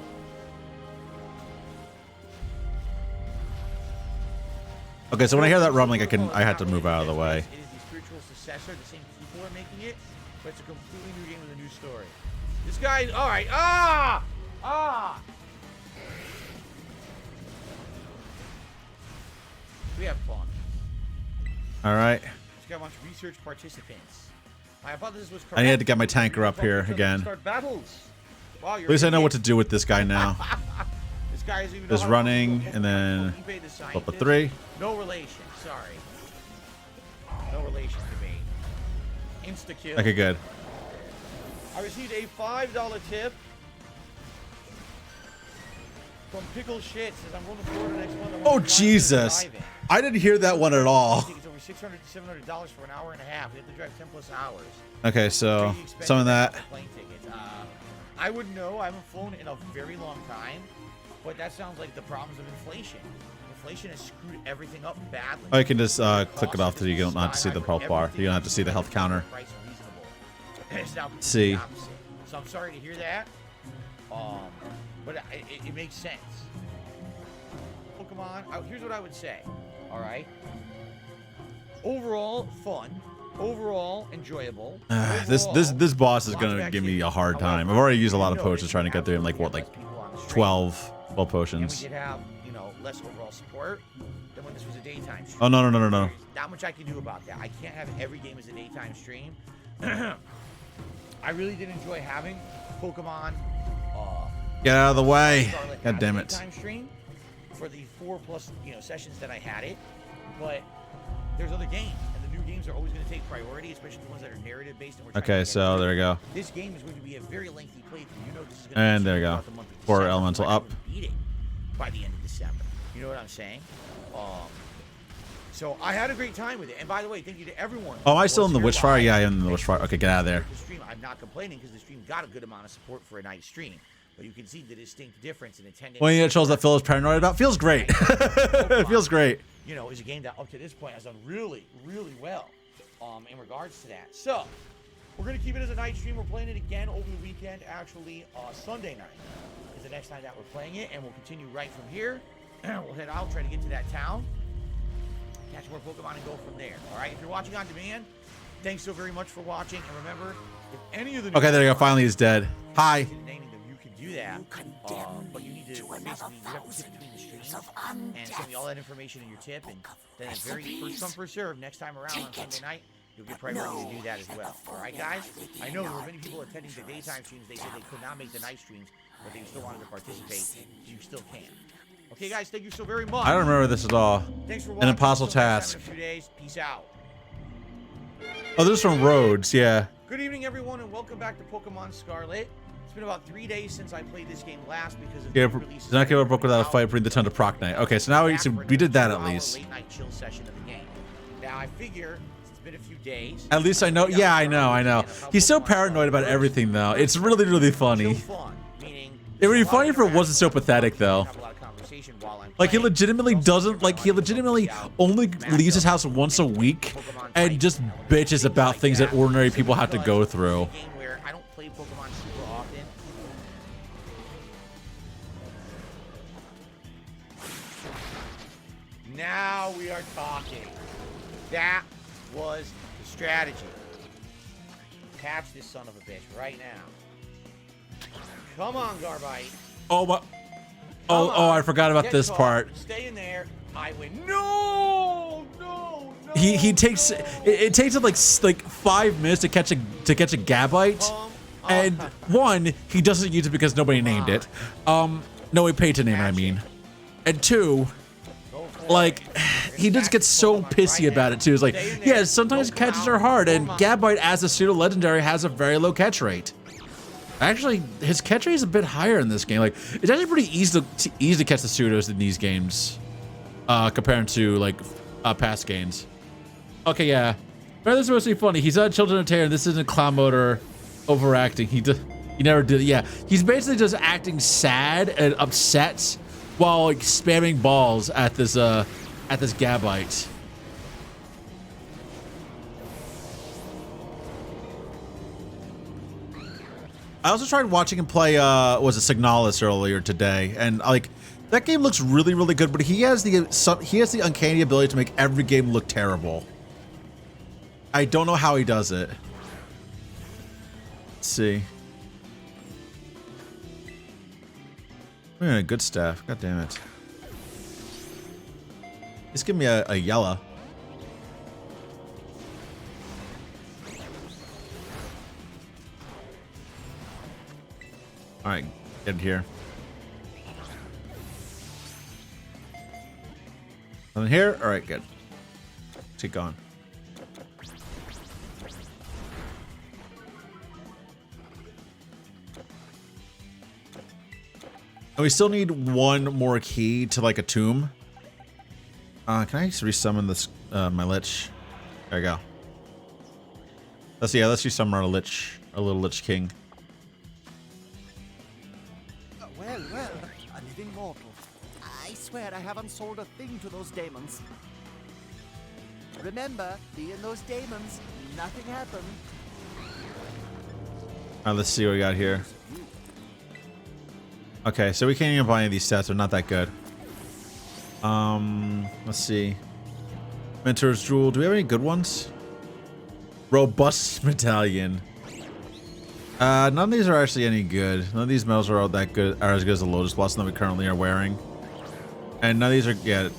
Okay, so when I hear that rumbling, I had to move out of the way. It is the spiritual successor. The same people are making it, but it's a completely new game with a new story. This guy, all right. We have fun. All right. This guy wants research participants. My hypothesis was correct. I need to get my tanker up here again. Start battles. Wow, At least I know what to do with this guy now. This guy is even. There's running, and then flip a 3. No relation. Sorry. No relation to me. Insta kill. Okay, good. I received a $5 tip from Pickle Shit. Says I'm going to Florida next month. Oh Jesus! I didn't hear that one at all. I think it's over $600 to $700 for an hour and a half. We have to drive 10 plus hours. Okay, so some of that. Plane tickets. I wouldn't know. I haven't flown in a very long time, but that sounds like the problems of inflation. Inflation has screwed everything up badly. Oh, you can just click it off so you don't have to see the health bar. You don't have to see the health counter. See. So I'm sorry to hear that. But it makes sense. Pokemon. Here's what I would say. All right. Overall fun. Overall enjoyable. This boss is gonna give me a hard time. I've already used a lot of potions trying to get through him. Like what, like 12 potions. And we did have, less overall support than when this was a daytime stream. Oh no. Not much I can do about that. I can't have every game as a daytime stream. I really did enjoy having Pokemon. Get out of the way! Scarlet God damn it! Daytime stream for the 4+ sessions that I had it, but there's other games, and the new games are always going to take priority, especially the ones that are narrative based. And Okay, so there we go. This game is going to be a very lengthy playthrough. This is going to And there you go. 4 elemental up. Beat it by the end of December. You know what I'm saying? So I had a great time with it. And by the way, thank you to everyone. Oh, am I still in the Witchfire? Yeah, I am in the Witchfire. Okay, get out of there. The stream, I'm not complaining because the stream got a good amount of support for a night stream. But you can see the distinct difference in attendance. Well, it shows that Phil is paranoid about. Feels great. It feels great. It's a game that up to this point has done really, really well in regards to that. So we're going to keep it as a night stream. We're playing it again over the weekend. Actually, Sunday night is the next time that we're playing it. And we'll continue right from here. We'll head out, try to get to that town, catch more Pokemon, and go from there. All right? If you're watching on demand, thanks so very much for watching. And remember, if any of the okay, there you go. Finally, he's dead. Hi. Do that, but you need to basically you have to tip between the streams and send me all that information in your tip, and then very first come first serve next time around on Sunday night you'll get priority to do that as well. All right, guys. I know there were many people attending the daytime streams. They said they could not make the night streams, but they still wanted to participate. You still can. Okay, guys. Thank you so very much. I don't remember this at all. Thanks for watching. An impossible task. In a few days. Peace out. Oh, this is from Rhodes. Yeah. Good evening, everyone, and welcome back to Pokemon Scarlet. It's been about 3 days since I played this game last because of the release. Did not give a book without a fight, bring the ton to Proc Night. Okay, so now we did that at least. Late night chill session of the game. Now I figure it's been a few days. At least I know. Yeah, I know. He's so paranoid about everything, though. It's really, really funny. It would be funny if it wasn't so pathetic, though. Like, he legitimately doesn't, like, he legitimately only leaves his house once a week and just bitches about things that ordinary people have to go through. I don't play Pokemon super often. Now we are talking. That was the strategy. Catch this son of a bitch right now. Come on, Garbite. Oh, my. Oh, I forgot about this part. Stay in there. I win. No. He takes it takes him like 5 minutes to catch a Gabite, and one, he doesn't use it because nobody named it. No, he paid to name it, I mean, and two, like, he just gets so pissy about it too. It's like, yeah, sometimes catches are hard, and Gabite as a pseudo legendary has a very low catch rate. Actually, his catch rate is a bit higher in this game. Like, it's actually pretty easy to catch the pseudos in these games, compared to like past games. Okay, yeah. But this is supposed to be funny. He's on Children of Terror. This isn't Clown Motor overacting. He never did it. Yeah, he's basically just acting sad and upset while like spamming balls at this Gabite. I also tried watching him play was it Signalis earlier today, and like that game looks really, really good, but he has the uncanny ability to make every game look terrible. I don't know how he does it. Let's see. We're in a good staff. God damn it. Just give me a yellow. All right, get in here. Nothing here? All right, good. Let's keep going. And we still need one more key to like a tomb. Can I resummon this my lich? There we go. Let's resummon our lich, our little lich king. Well, a living mortal. I swear I haven't sold a thing to those demons. Remember, being those demons, nothing happened. Alright, let's see what we got here. Okay, so we can't even buy any of these sets. They're not that good. Let's see. Mentor's Jewel. Do we have any good ones? Robust Medallion. None of these are actually any good. None of these medals are all that good, are as good as the Lotus Blossom that we currently are wearing. And none of these are, yeah.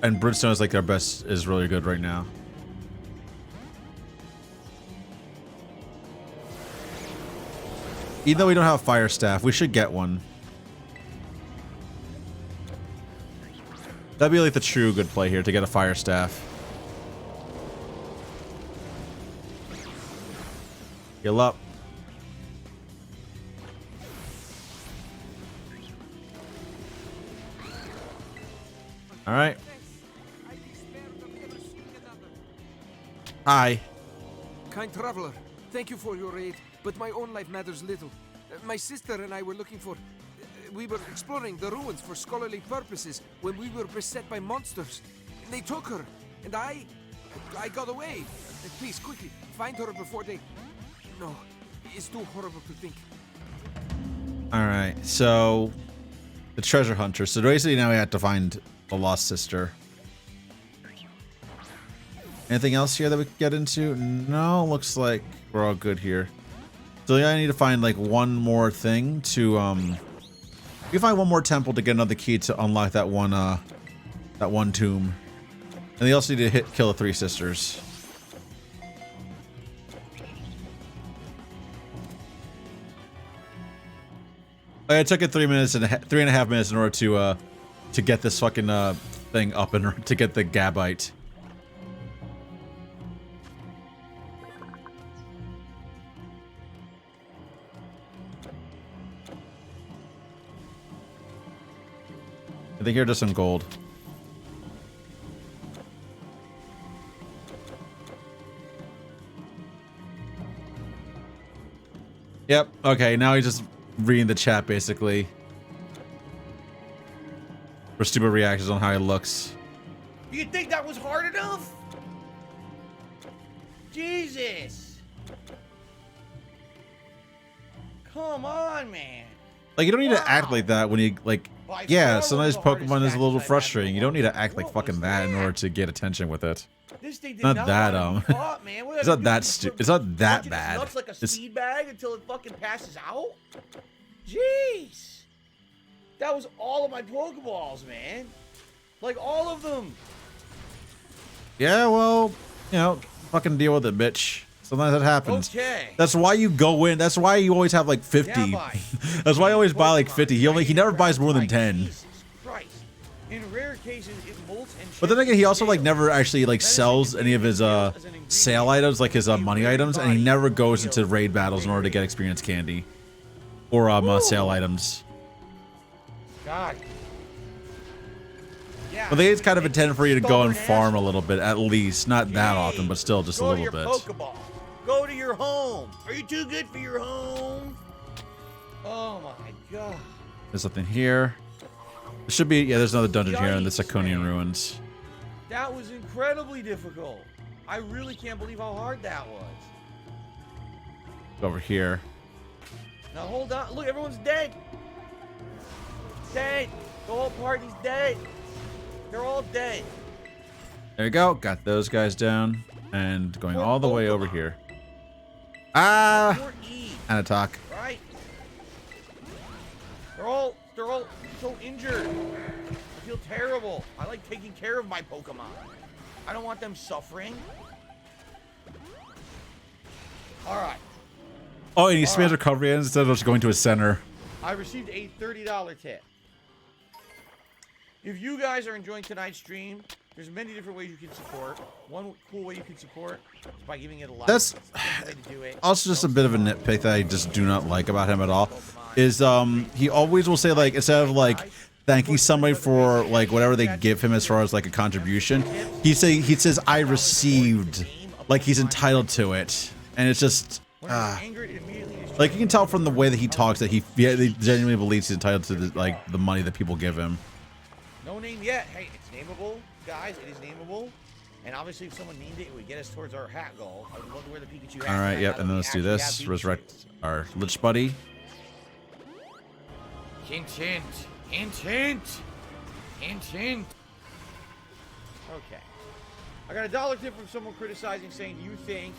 And Brimstone is like our best, is really good right now. Even though we don't have a Fire Staff, we should get one. That'd be like the true good play here, to get a Fire Staff. Heal up. All right. Hi. Kind traveler, thank you for your aid, but my own life matters little. My sister and I were looking for... we were exploring the ruins for scholarly purposes when we were beset by monsters. They took her, and I got away. Please, quickly, find her before they... No, it's too horrible to think. All right, so the treasure hunter. So basically now we have to find the lost sister. Anything else here that we can get into? No, looks like we're all good here. So yeah, I need to find like one more thing to we find one more temple to get another key to unlock that one tomb. And they also need to kill the three sisters. It took it 3.5 minutes in order to get this fucking thing up and to get the Gabite. I think here does some gold. Yep. Okay. Now he's just reading the chat basically for stupid reactions on how he looks. You think that was hard enough? Jesus. Come on, man. Like, you don't need to act like that when you, like, yeah, sometimes Pokemon is a little frustrating. You don't need to act like fucking that in order to get attention with it. This thing did Not not that, caught, man. it's not that it's not that bad. Nuts like a It's, seed bag until it fucking passes out? Jeez. That was all of my Pokeballs, man. Like, all of them. yeah, well, you know, fucking deal with it, bitch. Sometimes that happens. Okay. That's why you go in. That's why you always have like 50. That's why I always buy like 50. He never buys more than 10. Jesus Christ. In rare cases, it molts and But then again, he also like never actually like sells any of his sale items, like his money items, and he never goes into raid battles in order to get experience candy or sale items. God. Yeah. I think it's kind of intended for you to go and farm a little bit, at least. Not that often, but still just a little bit. Pokeball. Go to your home. Are you too good for your home? Oh my god. There's something here. There should be, yeah, there's another dungeon here in the Saconian Ruins. That was incredibly difficult. I really can't believe how hard that was. Over here. Now hold on. Look, everyone's dead. Dead. The whole party's dead. They're all dead. There you go. Got those guys down. And going all the way over here. Ah! Anatok. Right? They're all so injured. I feel terrible. I like taking care of my Pokemon. I don't want them suffering. Alright. Oh, and he spams recovery instead of just going to his center. I received a $30 tip. If you guys are enjoying tonight's stream, there's many different ways you can support. One cool way you can support is by giving it a like. That's also just a bit of a nitpick that I just do not like about him at all. Is he always will say, like, instead of like thanking somebody for like whatever they give him as far as like a contribution, he says I received, like he's entitled to it, and it's just like you can tell from the way that he talks that he genuinely believes he's entitled to the money that people give him. No name yet. Hey, it's nameable, guys. It is nameable. And obviously, if someone named it, it would get us towards our hat goal. I would love to wear the Pikachu hat. All right, yep. And then let's do this. Resurrect our Lich Buddy. Hint, hint. Hint, hint. Hint, hint. Okay. I got a dollar tip from someone criticizing, saying, "Do you think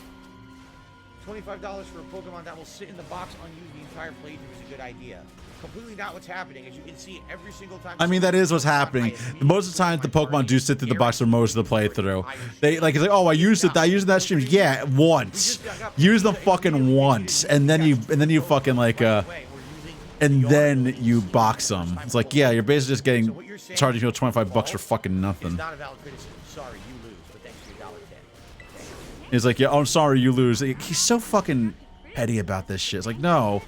$25 for a Pokemon that will sit in the box unused the entire playthrough is a good idea?" Completely not what's happening. As you can see, every single time. I mean, that is what's happening. Most of the time, the Pokemon do sit through the box for most of the playthrough. They it's like, oh, I used it. I used that stream. Yeah, once. Use them fucking once, and then you fucking like and then you box them. It's like, yeah, you're basically just getting charging people $25 for fucking nothing. It's not a valid criticism. Sorry, you lose, but thanks for your dollar tip. He's like, yeah, oh, I'm sorry, you lose. He's so fucking petty about this shit. It's like, no.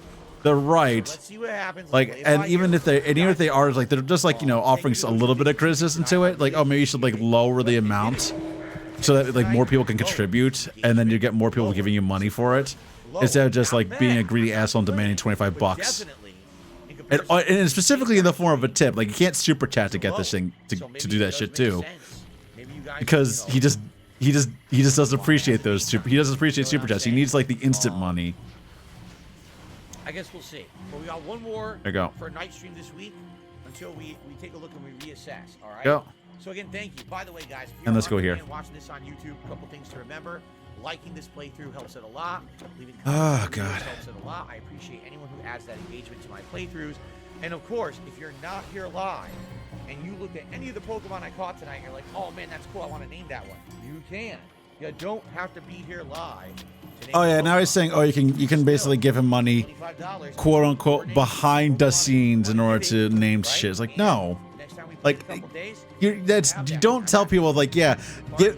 They're right. So let's see what happens. Like, and even if they are like, they're just like, you know, offering a little bit of criticism to it. Like, oh, maybe you should like lower the amount so that like more people can contribute, and then you get more people giving you money for it, instead of just like being a greedy asshole and demanding $25. And specifically in the form of a tip. Like, you can't super chat to get this thing to do that shit too, because he just doesn't appreciate those he doesn't appreciate super chats. He needs like the instant money. I guess we'll see. But we got one more for a night stream this week until we take a look and we reassess. All right. Go. So again, thank you. By the way, guys, if you're and let's go here. Watching this on YouTube, a couple things to remember. Liking this playthrough helps it a lot. Leaving comments helps it a lot. I appreciate anyone who adds that engagement to my playthroughs. And of course, if you're not here live and you look at any of the Pokemon I caught tonight, and you're like, oh man, that's cool, I want to name that one. You can. You don't have to be here live. Oh yeah, now he's saying, oh, you can basically give him money, quote unquote, behind the scenes in order to name shit. It's like, no, like you don't tell people like, yeah,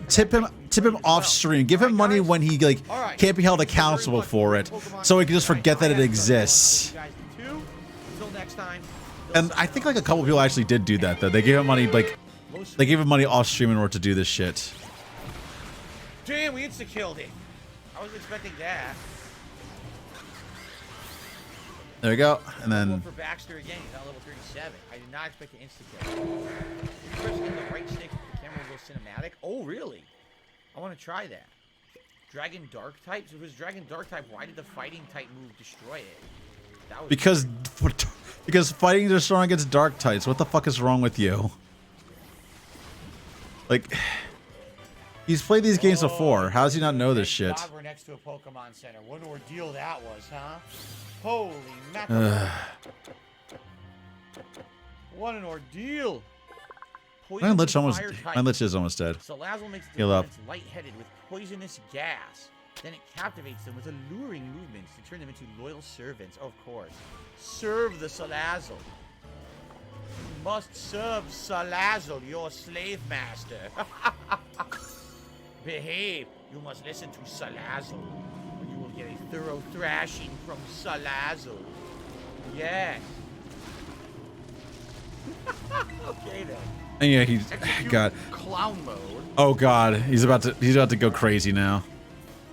tip him off stream, give him money when he like can't be held accountable for it, so he can just forget that it exists. And I think like a couple people actually did do that though. They gave him money off stream in order to do this shit. Damn, we insta-killed it. I wasn't expecting that. There we go, and then for Baxter again, he's on level 37. I did not expect to insta-kill. If you press in the right stick, the camera will go cinematic. Oh, really? I want to try that. Dragon Dark type? So if it was Dragon Dark type, why did the fighting type move destroy it? That was because fighting is strong against dark types. What the fuck is wrong with you? Like, he's played these games before. How does he not know this shit? God, we're next to a Pokemon Center. What an ordeal that was, huh? Holy mackerel. What an ordeal. My Lich is almost dead. Salazzle makes its Heal up. opponents lightheaded with poisonous gas. Then it captivates them with alluring movements to turn them into loyal servants. Of course. Serve the Salazzle. must serve Salazzle, your slave master. Behave. You must listen to Salazzle, or you will get a thorough thrashing from Salazzle. Yes. Okay then. And yeah, he's God. Clown mode. Oh God, he's about to go crazy now.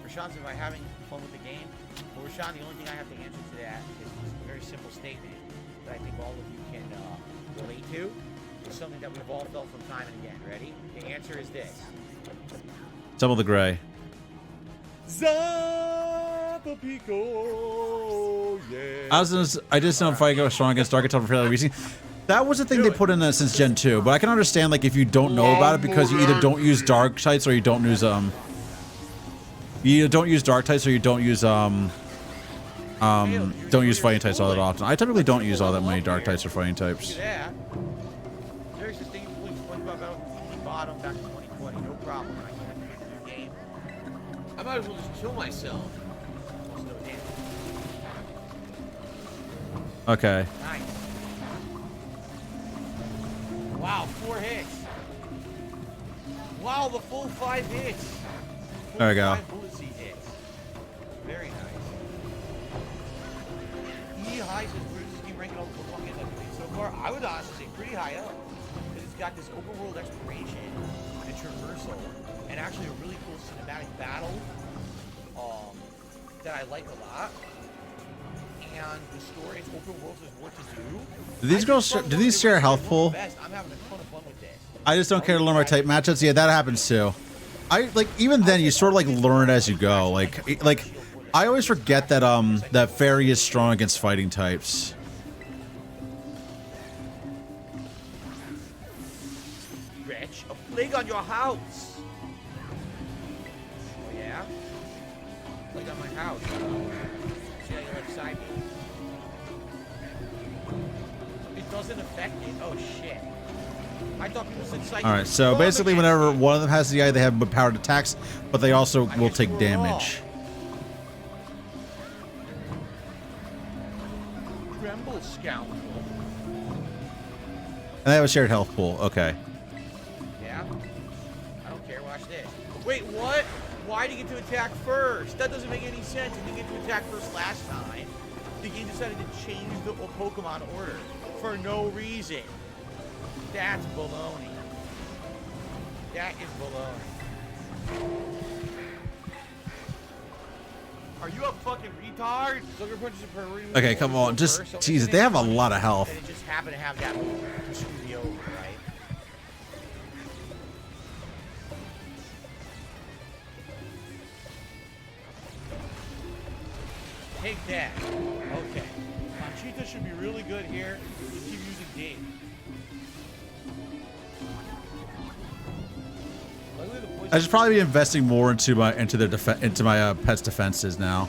Rashawn's am I having fun with the game? Well, Rashawn, the only thing I have to answer to that is a very simple statement that I think all of you can relate to. It's something that we've all felt from time and again. Ready? The answer is this. Some of the gray. Zapapico, yeah. I just know if I go strong against Dark Attack for fairly recent. That was the thing they put in since Gen 2, but I can understand like if you don't know about it because you either don't use dark types or you don't use you either don't use dark types or you don't use fighting types all that often. I typically don't use all that many dark types or fighting types. Yeah. Very sustainably SpongeBob bottom back in 2020, no problem. I can do the game. I might as well just kill myself. Almost no damage. Okay. Nice. Wow, 4 hits. Wow, the full 5 hits. Full There we go. 5 bullet seed hits. Very nice. High says Bruce's game ranking all the Pokemon games I've played so far. I would honestly say pretty high up. Because it's got this open world exploration and traversal and actually a really cool cinematic battle that I like a lot. And the story, it's open world, so there's more to do. Do these girls? Do these share a health pool? I'm having a ton of fun with this. I just don't care to learn my type matchups. Yeah, that happens too. I like even then you sort of like learn as you go. Like I always forget that that fairy is strong against fighting types. Wretch, a plague on your house. Oh yeah? Plague on my house. See how you like side me? It doesn't affect it. Oh shit. I thought people said psychic. All right, so basically whenever one of them has the eye, they have powered attacks, but they also will take damage. Tremble, scoundrel. And they have a shared health pool. Okay. Yeah? I don't care. Watch this. Wait, what? Why did he get to attack first? That doesn't make any sense. He didn't get to attack first last time. The game decided to change the Pokemon order for no reason. That's baloney. That is baloney. Are you a fucking retard? Sucker Punch is a priority. Okay, come on. Just Jesus, they have a lot of health. And it just happened to have that move to screw me over, right? Take that. Okay. Conchita should be really good here. Just keep using D. I should probably be investing more into my pet's defenses now.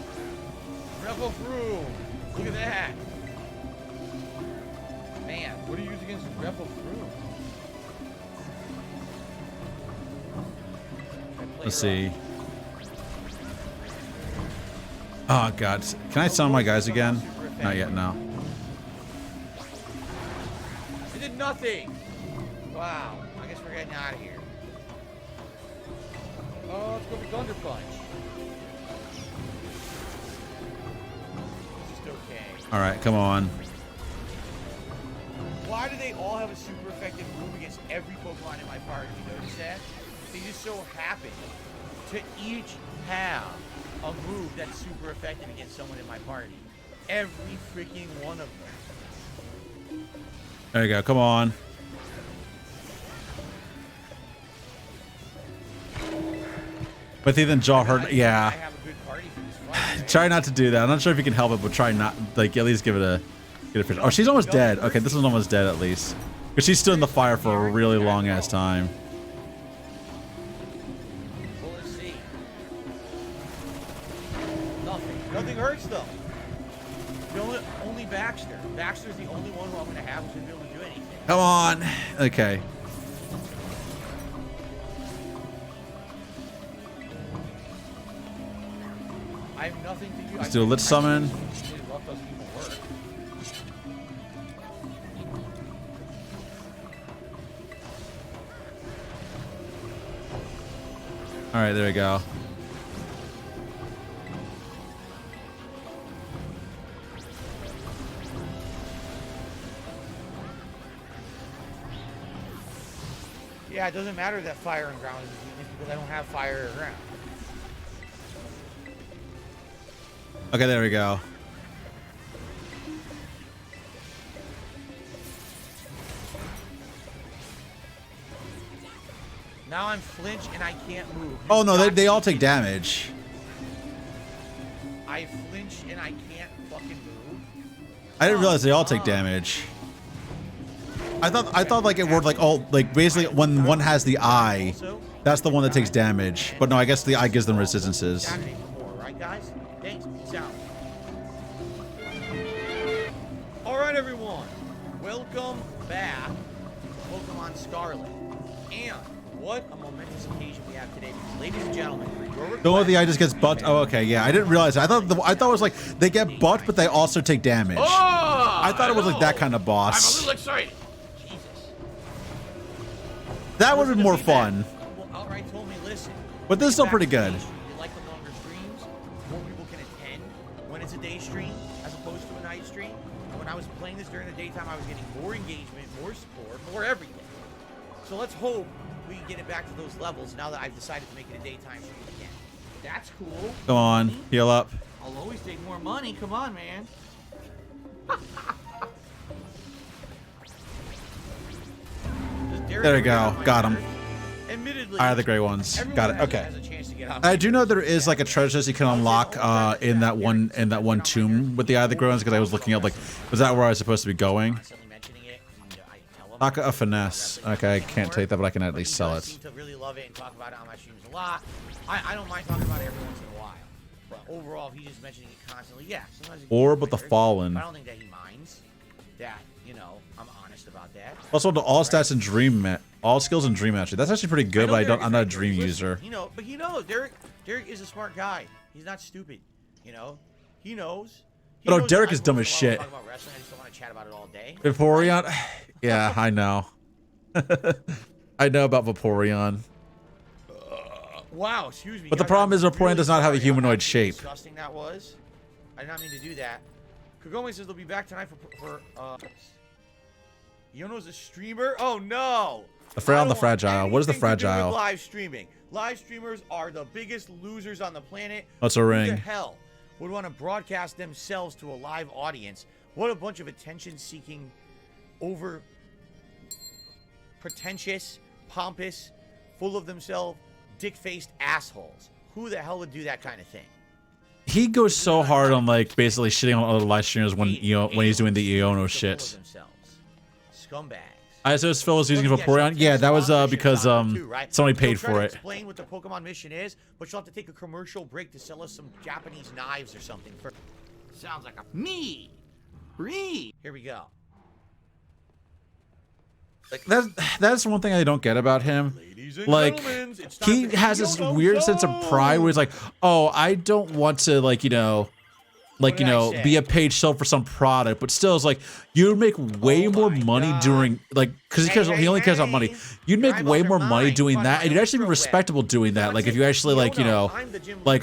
Rebel Vroom. Look at that. Man, what do you use against Rebel Vroom? Let's see. Oh God, can I summon my guys again? Not yet. No. It did nothing. Wow. I guess we're getting out of here. Oh, let's go for Thunder Punch. Just okay. All right, come on. Why do they all have a super effective move against every Pokemon in my party? You notice that? They just so happen to each have a move that's super effective against someone in my party. Every freaking one of them. There you go. Come on. But then jaw hurt. Yeah. Try not to do that. I'm not sure if you can help it, but try not. Like at least give it a fish. Oh, she's almost dead. Okay, this one's almost dead at least. Because she's stood in the fire for a really long ass time. Well, let's see. Nothing. Nothing hurts though. Only Baxter. Baxter's the only one who I'm gonna have who's gonna be able to do anything. Come on. Okay. I have nothing to use. Let's do a lit summon. All right, there we go. Yeah, it doesn't matter that fire and ground is a weakness because I don't have fire or ground. Okay, there we go. Now I'm flinch and I can't move. Oh no, they all take damage. I flinch and I can't fucking move. I didn't realize they all take damage. I thought like it worked like all like basically when one has the eye, that's the one that takes damage. But no, I guess the eye gives them resistances. Right, guys? Thanks. Peace out. All right, everyone. Welcome back to Pokemon Scarlet. And what a momentous occasion we have today, because, ladies and gentlemen, your request. No, the eye just gets bucked. Oh, okay, yeah. I didn't realize that. I thought it was like they get bucked, but they also take damage. Oh, I thought it was like that kind of boss. I'm a little excited. That would have been more fun. Well, outright told me, listen. But this is still pretty good. You like the longer streams? More people can attend when it's a day stream as opposed to a night stream. When I was playing this during the daytime, I was getting more engagement, more support, more everything. So let's hope we can get it back to those levels now that I've decided to make it a daytime stream again. That's cool. Come on, heal up. I'll always take more money. Come on, man. There we go. Got him. Admittedly, Eye of the Gray Ones. Got it. Okay. has a chance to get out. I do know there is like a treasure chest you can unlock in that one tomb with the Eye of the Gray Ones, because I was looking up like, was that where I was supposed to be going? Taka a finesse. Okay, I can't take that, but I can at least sell it. Seem to really love it and talk about it on my streams a lot. I don't mind talking about it every once in a while. But overall, if he's just mentioning it constantly, yeah. Sometimes it Orb gets with the weird, Fallen. but I don't think that he minds. That, you know, I'm honest about that. Also, the all stats and dream all skills and dream match. That's actually pretty good, but I'm not a dream user. You know, but he knows. Derek is a smart guy. He's not stupid. You know, he knows. But oh, Derek is dumb as shit. Talk about wrestling. I just don't want to chat about it all day. Vaporeon, yeah, I know. I know about Vaporeon. Wow, excuse me. But the problem is Vaporeon does not have a humanoid shape. Disgusting that was. I did not mean to do that. Kagome says they'll be back tonight for Yono's a streamer? Oh no! The fragile. What is the fragile? Live streaming. Live streamers are the biggest losers on the planet. What's a ring? Who the hell would want to broadcast themselves to a live audience? What a bunch of attention-seeking, over pretentious, pompous, full of themselves, dick-faced assholes. Who the hell would do that kind of thing? He goes so hard on like basically shitting on other live streamers when when he's doing the Iono shit. Scumbags. I so Phil was using Vaporeon. Yeah, that was because somebody paid for it. Explain what the Pokemon mission is, but you'll have to take a commercial break to sell us some Japanese knives or something. Sounds like a me. Here we go. Like that's one thing I don't get about him. Like he has this weird sense of pride where he's like, oh, I don't want to be a paid sell for some product, but still it's like you'd make way more money doing like because he only cares about money. You'd make way more money doing that, and you'd actually be respectable doing that. Like if you actually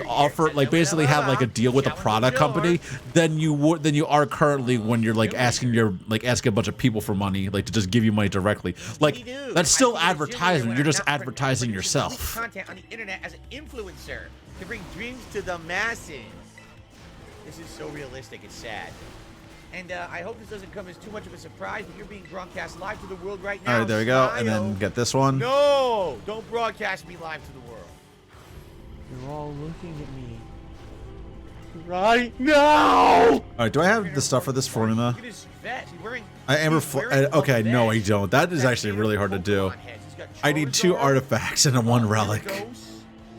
offer basically have like a deal with a product company, than you are currently when you're like asking a bunch of people for money like to just give you money directly. Like that's still advertising. You're just advertising yourself. Content on the internet as an influencer to bring dreams to the masses. This is so realistic, it's sad. And I hope this doesn't come as too much of a surprise, but you're being broadcast live to the world right now. All right, there we go. And then get this one. No! Don't broadcast me live to the world. You're all looking at me. Right now! All right, do I have the stuff for this formula? Look at his vest. He's wearing... Okay, no, I don't. That is actually really hard to do. I need 2 artifacts and 1 relic.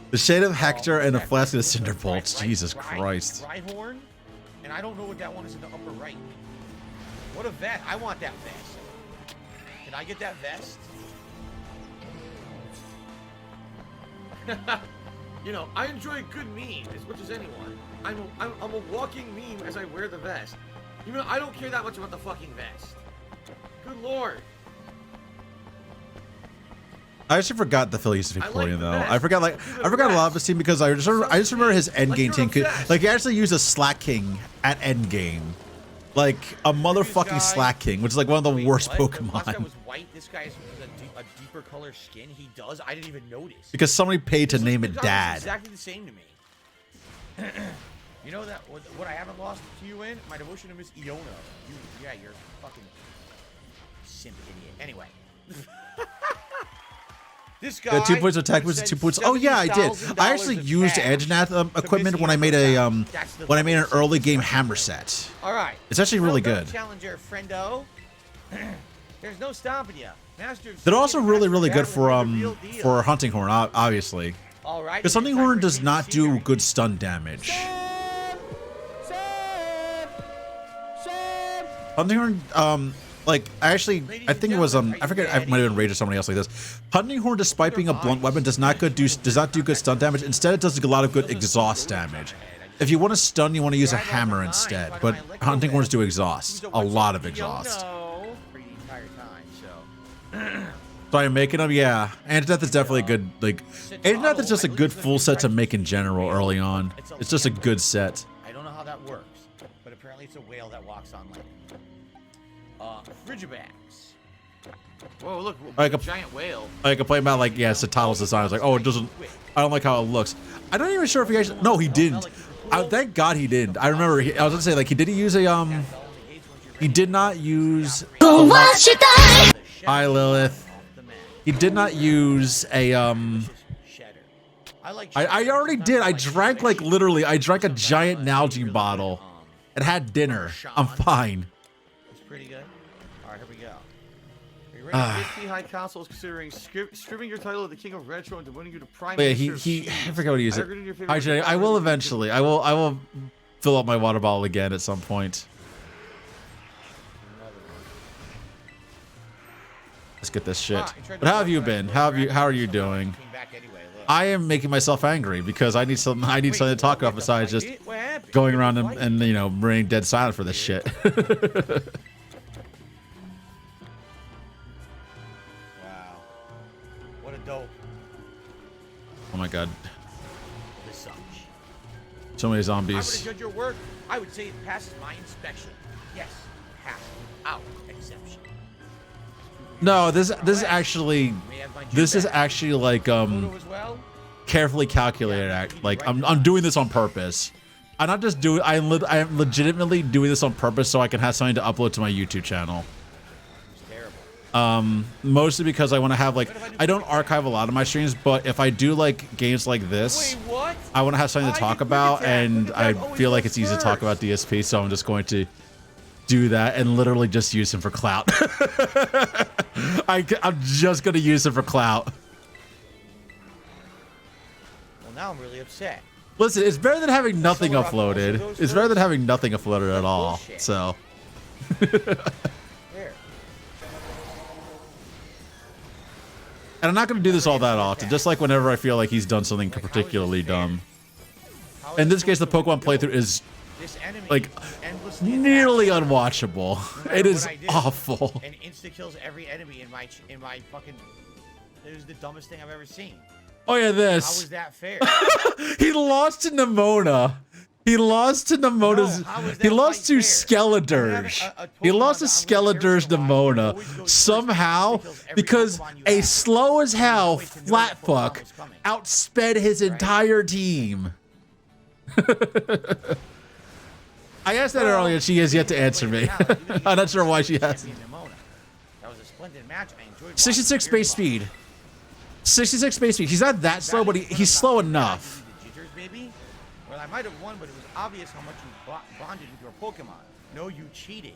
The Shade of Hector and a Flask of Cinder Bolts. Jesus Christ. Rhyhorn? And I don't know what that one is in the upper right. What a vest. I want that vest. Can I get that vest? You know, I enjoy good memes as much as anyone. I'm a walking meme as I wear the vest. You know, I don't care that much about the fucking vest. Good lord. I actually forgot the Phil used to be Vaporeon though. I forgot a lot of his team because I just remember his endgame team. Like he actually used a Slack King at endgame. Like a motherfucking Slack King, which is like one of the worst Pokemon. Last guy was white. This guy has a deeper color skin. He does. I didn't even notice. Because somebody paid to name it Dad. Exactly the same to me. You know that what I haven't lost to you in? My devotion to Miss Iona. Yeah, you're fucking simp idiot. Anyway. This guy. 2 points of attack boost, 2 points. Oh yeah, I did. I actually used Edgenath equipment when I made an early game hammer set. All right. It's actually really good. Challenger, friendo. There's no stopping you. They're also really good for Hunting Horn, obviously. All right. Because Hunting Horn does not do good stun damage. Hunting Horn, like I think it was I forget, I might have been Rage or somebody else like this. Hunting Horn, despite being a blunt weapon, does not do good stun damage. Instead, it does a lot of good exhaust damage. If you want to stun, you want to use a hammer instead. But Hunting Horns do exhaust, a lot of exhaust. So I'm making them, yeah. Antideath is definitely a good, like, Antideath is just a good full set to make in general early on. It's just a good set. I don't know how that works, but apparently it's a whale that walks on land. Frigibax. Whoa, look, like a giant whale. I complain about, like, yeah, Satato's design. I was like, oh, it doesn't, I don't like how it looks. I'm not even sure if he actually, no, he didn't. Thank God he didn't. I remember, I was gonna say, like, he didn't use a, he did not use, Hi, Lilith. He did not use a, I already did. I drank, like, literally, I drank a giant Nalgene bottle. It had dinner. I'm fine. It's pretty good. All right, here we go. Are you ready to high consoles considering stripping your title of the King of Retro and demoting you to Prime Minister? Yeah, I forgot what to use it. I will eventually. I will fill up my water bottle again at some point. Let's get this shit. But how have you been? How are you doing? I am making myself angry because I need something to talk about besides just going around and you know, remaining dead silent for this shit. Wow. What a dope. Oh my god. This sucks. So many If I were zombies. to judge your work, I would say it passes my inspection. Yes, passes without exception. No, this is actually like carefully calculated. Like I'm doing this on purpose. I'm not just doing. I am legitimately doing this on purpose so I can have something to upload to my YouTube channel. Mostly because I want to have, like, I don't archive a lot of my streams, but if I do like games like this, I want to have something to talk about, and I feel like it's easy to talk about DSP, so I'm just going to do that and literally just use him for clout. I'm just gonna use him for clout. Well, now I'm really upset. Listen, it's better than having nothing uploaded. It's better than having nothing uploaded at all. So. And I'm not going to do this all that often, just like whenever I feel like he's done something particularly dumb. In this case, the Pokemon playthrough is, like, nearly unwatchable. It is awful. And insta-kills every enemy in my fucking... It was the dumbest thing I've ever seen. Oh yeah, this. How was that fair? He lost to Nemona. He lost to Nemona's. He lost to Skeledirge. He lost to Skeledirge Nemona somehow because a slow as hell flat fuck outsped his entire team. I asked that earlier and she has yet to answer me. I'm not sure why she hasn't. That was a splendid match. I enjoyed 66 base speed. 66 base speed. He's not that slow, but he's slow enough. Well, I might have won, but it was obvious how much you bonded with your Pokemon. No, you cheated.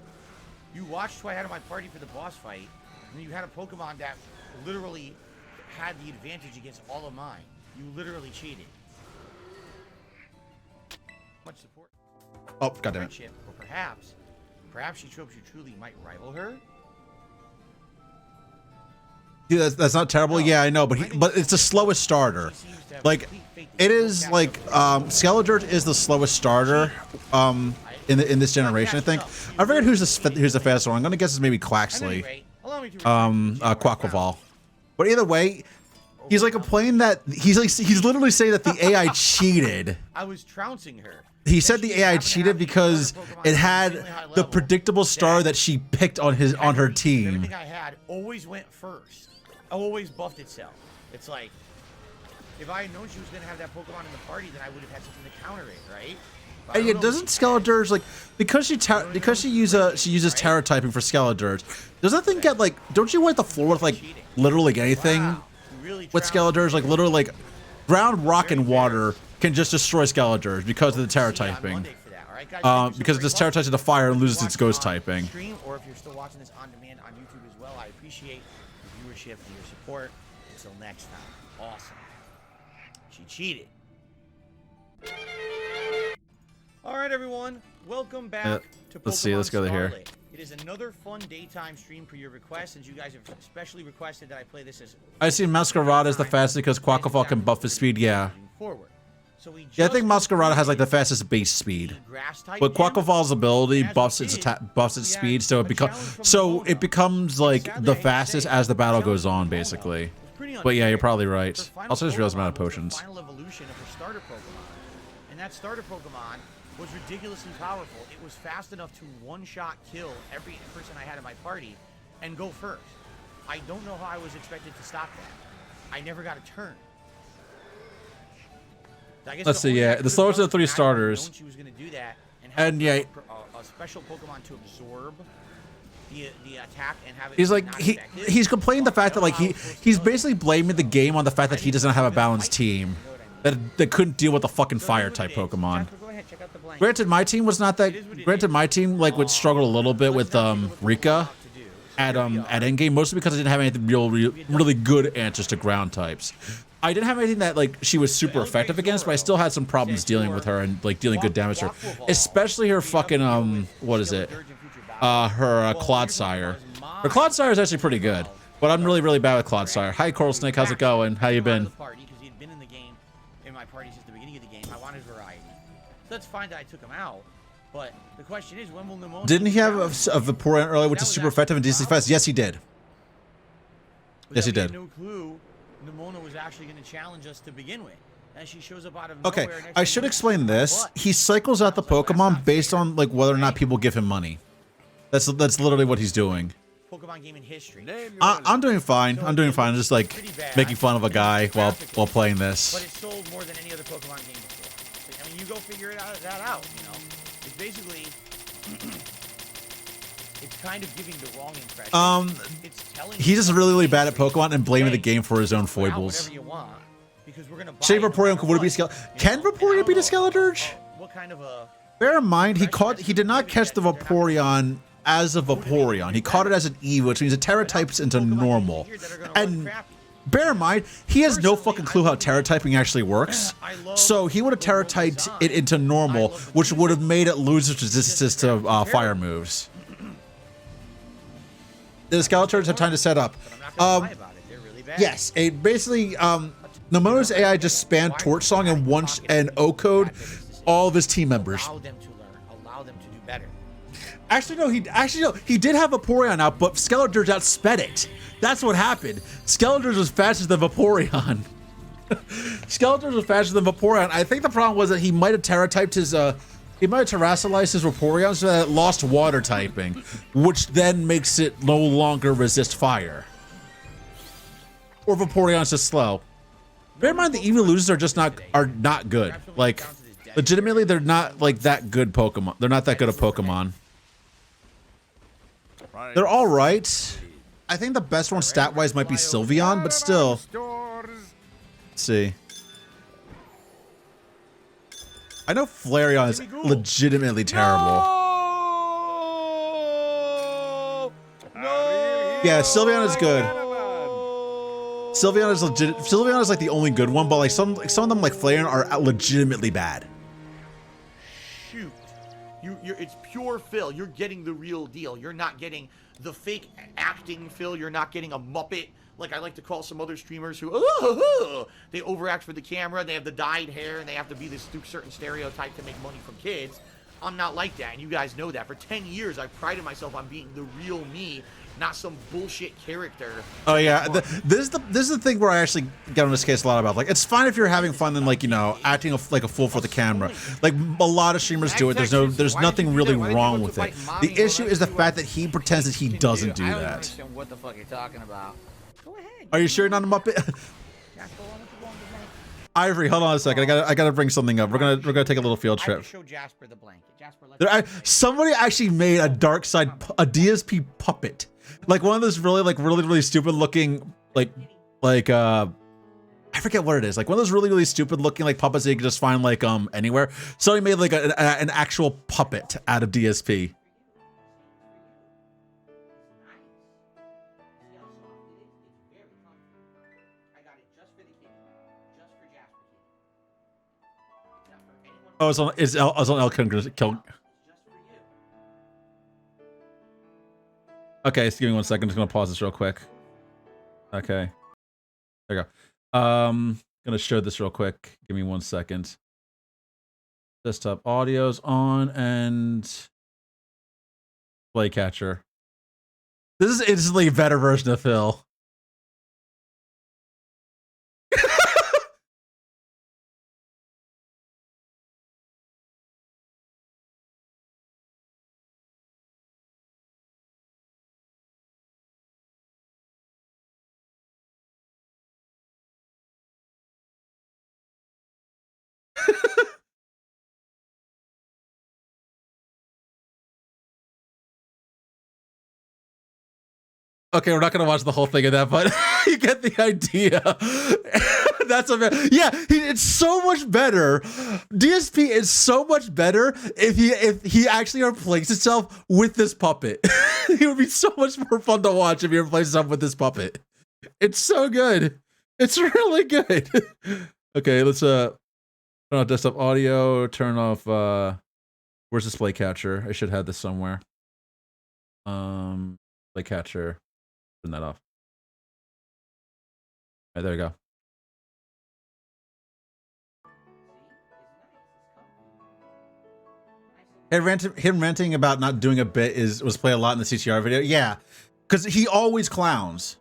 You watched who I had on my party for the boss fight, and you had a Pokemon that literally had the advantage against all of mine. You literally cheated. Much support. Oh, goddamn it. Or perhaps she shows you truly might rival her. Yeah, that's not terrible. Yeah, I know, but it's the slowest starter. Like, it is like Skeledirge is the slowest starter in this generation. I think. I forget who's the fastest one. I'm gonna guess it's maybe Quaxley, Quaquaval. But either way, He's like complaining that he's literally saying that the AI cheated. I was trouncing her. He said the AI cheated because it had the predictable star that she picked on her team. Everything I had always went first. Always buffed itself. It's like, if I had known she was going to have that Pokemon in the party, then I would have had something to counter it, right? And yeah, doesn't Skeledirge, like, because she uses Terra typing for Skeledirge, does that thing get, like, don't you wipe the floor with, like, literally anything with Skeledirge? Like, literally, like, ground, rock, and water can just destroy Skeledirge because of the Terra typing. Because it just Terra types into fire and loses its ghost typing. Or if you're still watching this on demand on YouTube as well, I appreciate your viewership and your support. Until next time, awesome. She cheated. All right, everyone, welcome back to Pokemon Let's see, let's go here. Scarlet. It is another fun daytime stream per your request, since you guys have especially requested that I play this as. I see Masquerade as the fastest because Quackleval can buff his speed, yeah. Forward. So Yeah, I think Masquerade has like the fastest base speed, but Quackleval's ability buffs its speed, so it becomes like the fastest as the battle goes on, basically. But yeah, you're probably right. Also, just realized I'm out of potions. Final evolution of her starter Pokemon, and that starter Pokemon was ridiculously powerful. It was fast enough to one-shot kill every person I had in my party and go first. I don't know how I was expected to stop that. I never got a turn. Let's see, yeah, the slowest of the three starters. She was going to do that and yeah, a special Pokemon to absorb the attack and have it. He's like he's complaining the fact that like he's basically blaming the game on the fact that he doesn't have a balanced team that couldn't deal with the fucking fire type Pokemon. Granted, my team was not that. Granted, my team like would struggle a little bit with Rika at endgame, mostly because I didn't have anything really good answers to ground types. I didn't have anything that like she was super effective against, but I still had some problems dealing with her and like dealing good damage to her, especially her fucking what is it? Her Clodsire. Her Clodsire is actually pretty good, but I'm really bad with Clodsire. Hi, Coral Snake, how's it going? How you been? That's fine that I took him out, but the question is, when will Nimona... Didn't he have a Vaporeon earlier, which is super effective and decently fast? Yes, he did. Yes, he did. No clue Nimona was actually going to challenge us to begin with, and she shows up out of nowhere. Okay, I should explain this. He cycles out the Pokemon based on like whether or not people give him money. That's literally what he's doing. Pokemon game in history. I'm doing fine. I'm doing fine. I'm just like making fun of a guy while playing this. But it sold more than any other Pokemon game before. I mean, you go figure that out, you know? It's basically... it's kind of giving the wrong impression. He's just really bad at Pokemon and blaming the game for his own foibles. Say Vaporeon, would it be Can Vaporeon beat a Skeledirge? What kind of a... Bear in mind, he did not catch the Vaporeon as a Vaporeon. He caught it as an Eevee, which means it Terra types into normal. And bear in mind, he has no fucking clue how Terra typing actually works. So he would have Terra typed it into normal, which would have made it lose its resistance to fire moves. The Skeledirge have time to set up. Yes, it basically Nemona's AI just spammed Torch Song and O-code all of his team members. Allow them to learn. Allow them to do better. Actually, no. He did have Vaporeon out, but Skeledirge outsped it. That's what happened. Skeledirge was faster than Vaporeon. Skeledirge was faster than Vaporeon. I think the problem was that he might have Terra typed his he might have terrestrialized his Vaporeon so that it lost water typing, which then makes it no longer resist fire. Or Vaporeon's just slow. Bear in mind the evolutions are just not good. Like legitimately, they're not like that good Pokemon. They're not that good of Pokemon. They're all right. I think the best one stat-wise might be Sylveon, but still. Let's see. I know Flareon is legitimately terrible. No! Yeah, Sylveon is good. Sylveon is legit. Sylveon is like the only good one, but like some of them like Flareon are legitimately bad. Shoot, it's pure Phil. You're getting the real deal. You're not getting the fake acting Phil. You're not getting a Muppet. Like I like to call some other streamers who, they overact for the camera, they have the dyed hair, and they have to be this certain stereotype to make money from kids. I'm not like that, and you guys know that. For 10 years, I've prided myself on being the real me not some bullshit character. Oh yeah, this is the thing where I actually get on this case a lot about. Like, it's fine if you're having fun and like, you know, acting like a fool for the camera. Like a lot of streamers do it. There's nothing really wrong with it. The issue is the fact that he pretends that he doesn't do I don't that. understand what the fuck you're talking about. Go ahead. Are you sure you're not a Muppet? Ivory, hold on a second. I gotta bring something up. We're gonna take a little field trip. Show Jasper the blanket. Jasper, Somebody actually made a a DSP puppet, like one of those really stupid looking I forget what it is, like one of those really stupid looking like puppets that you can just find like anywhere. Somebody made like an actual puppet out of DSP. Oh, it's on El Kill. Okay, so give me 1 second. I'm just gonna pause this real quick. Okay, there you go. Gonna show this real quick. Give me 1 second. Desktop audio's on and play catcher. This is instantly a better version of Phil. Okay, we're not gonna watch the whole thing of that, but you get the idea. That's a yeah. It's so much better. DSP is so much better if he actually replaced itself with this puppet. It would be so much more fun to watch if he replaced itself with this puppet. It's so good. It's really good. Okay, let's turn off desktop audio. Turn off where's display catcher? I should have this somewhere. Play catcher. Turn that off. All right, there we go. Him ranting about not doing a bit was played a lot in the CTR video. Yeah, because he always clowns.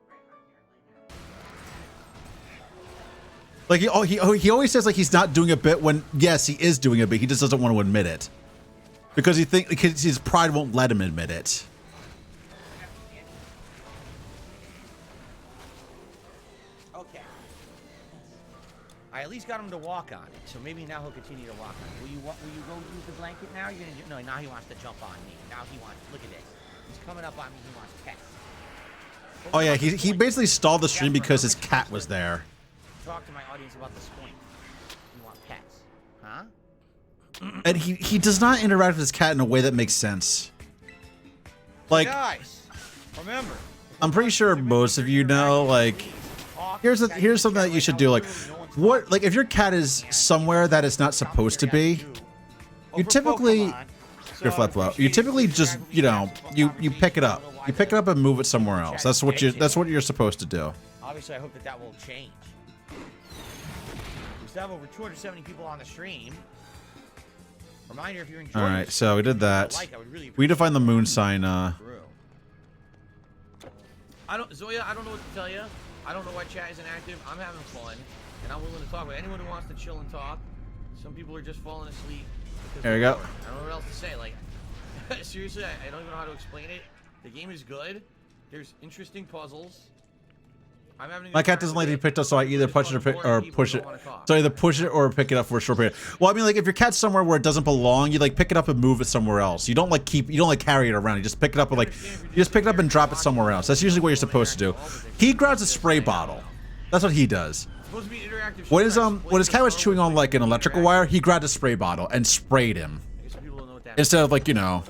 Like he always says like he's not doing a bit when yes he is doing a bit. He just doesn't want to admit it because because his pride won't let him admit it. I at least got him to walk on it, so maybe now he'll continue to walk on it. Will you go use the blanket now? You're gonna no. Now he wants to jump on me. Now he wants. Look at this. He's coming up on me. He wants pets. Oh yeah, he basically stalled the stream because his cat was there. Talk to my audience about this point. You want pets, huh? And he does not interact with his cat in a way that makes sense. Like, guys, remember. I'm pretty sure most of you know. Like, here's something that you should do. Like. What, like, if your cat is somewhere that it's not supposed to be, you typically, you typically just, you know, you pick it up. You pick it up and move it somewhere else. That's what you're supposed to do. Obviously, I hope that will change. We still have over 270 people on the stream. Reminder, if you're enjoying. All right, so we did that. We defined the moon sign. Zoya, I don't know what to tell you. I don't know why chat isn't active. I'm having fun. And I'm willing to talk with anyone who wants to chill and talk. Some people are just falling asleep. There we go. I don't know what else to say. Like, seriously, I don't even know how to explain it. The game is good. There's interesting puzzles. I'm having my cat doesn't like to be picked up, so I either push it or push it. So either push it or pick it up for a short period. Well, I mean, like if your cat's somewhere where it doesn't belong, you like pick it up and move it somewhere else. You don't like carry it around. You just pick it up and and drop it somewhere else. That's usually what you're supposed to do. He grabs a spray bottle. That's what he does. When his cat was chewing on like an electrical wire, he grabbed a spray bottle and sprayed him. Instead of like, you know,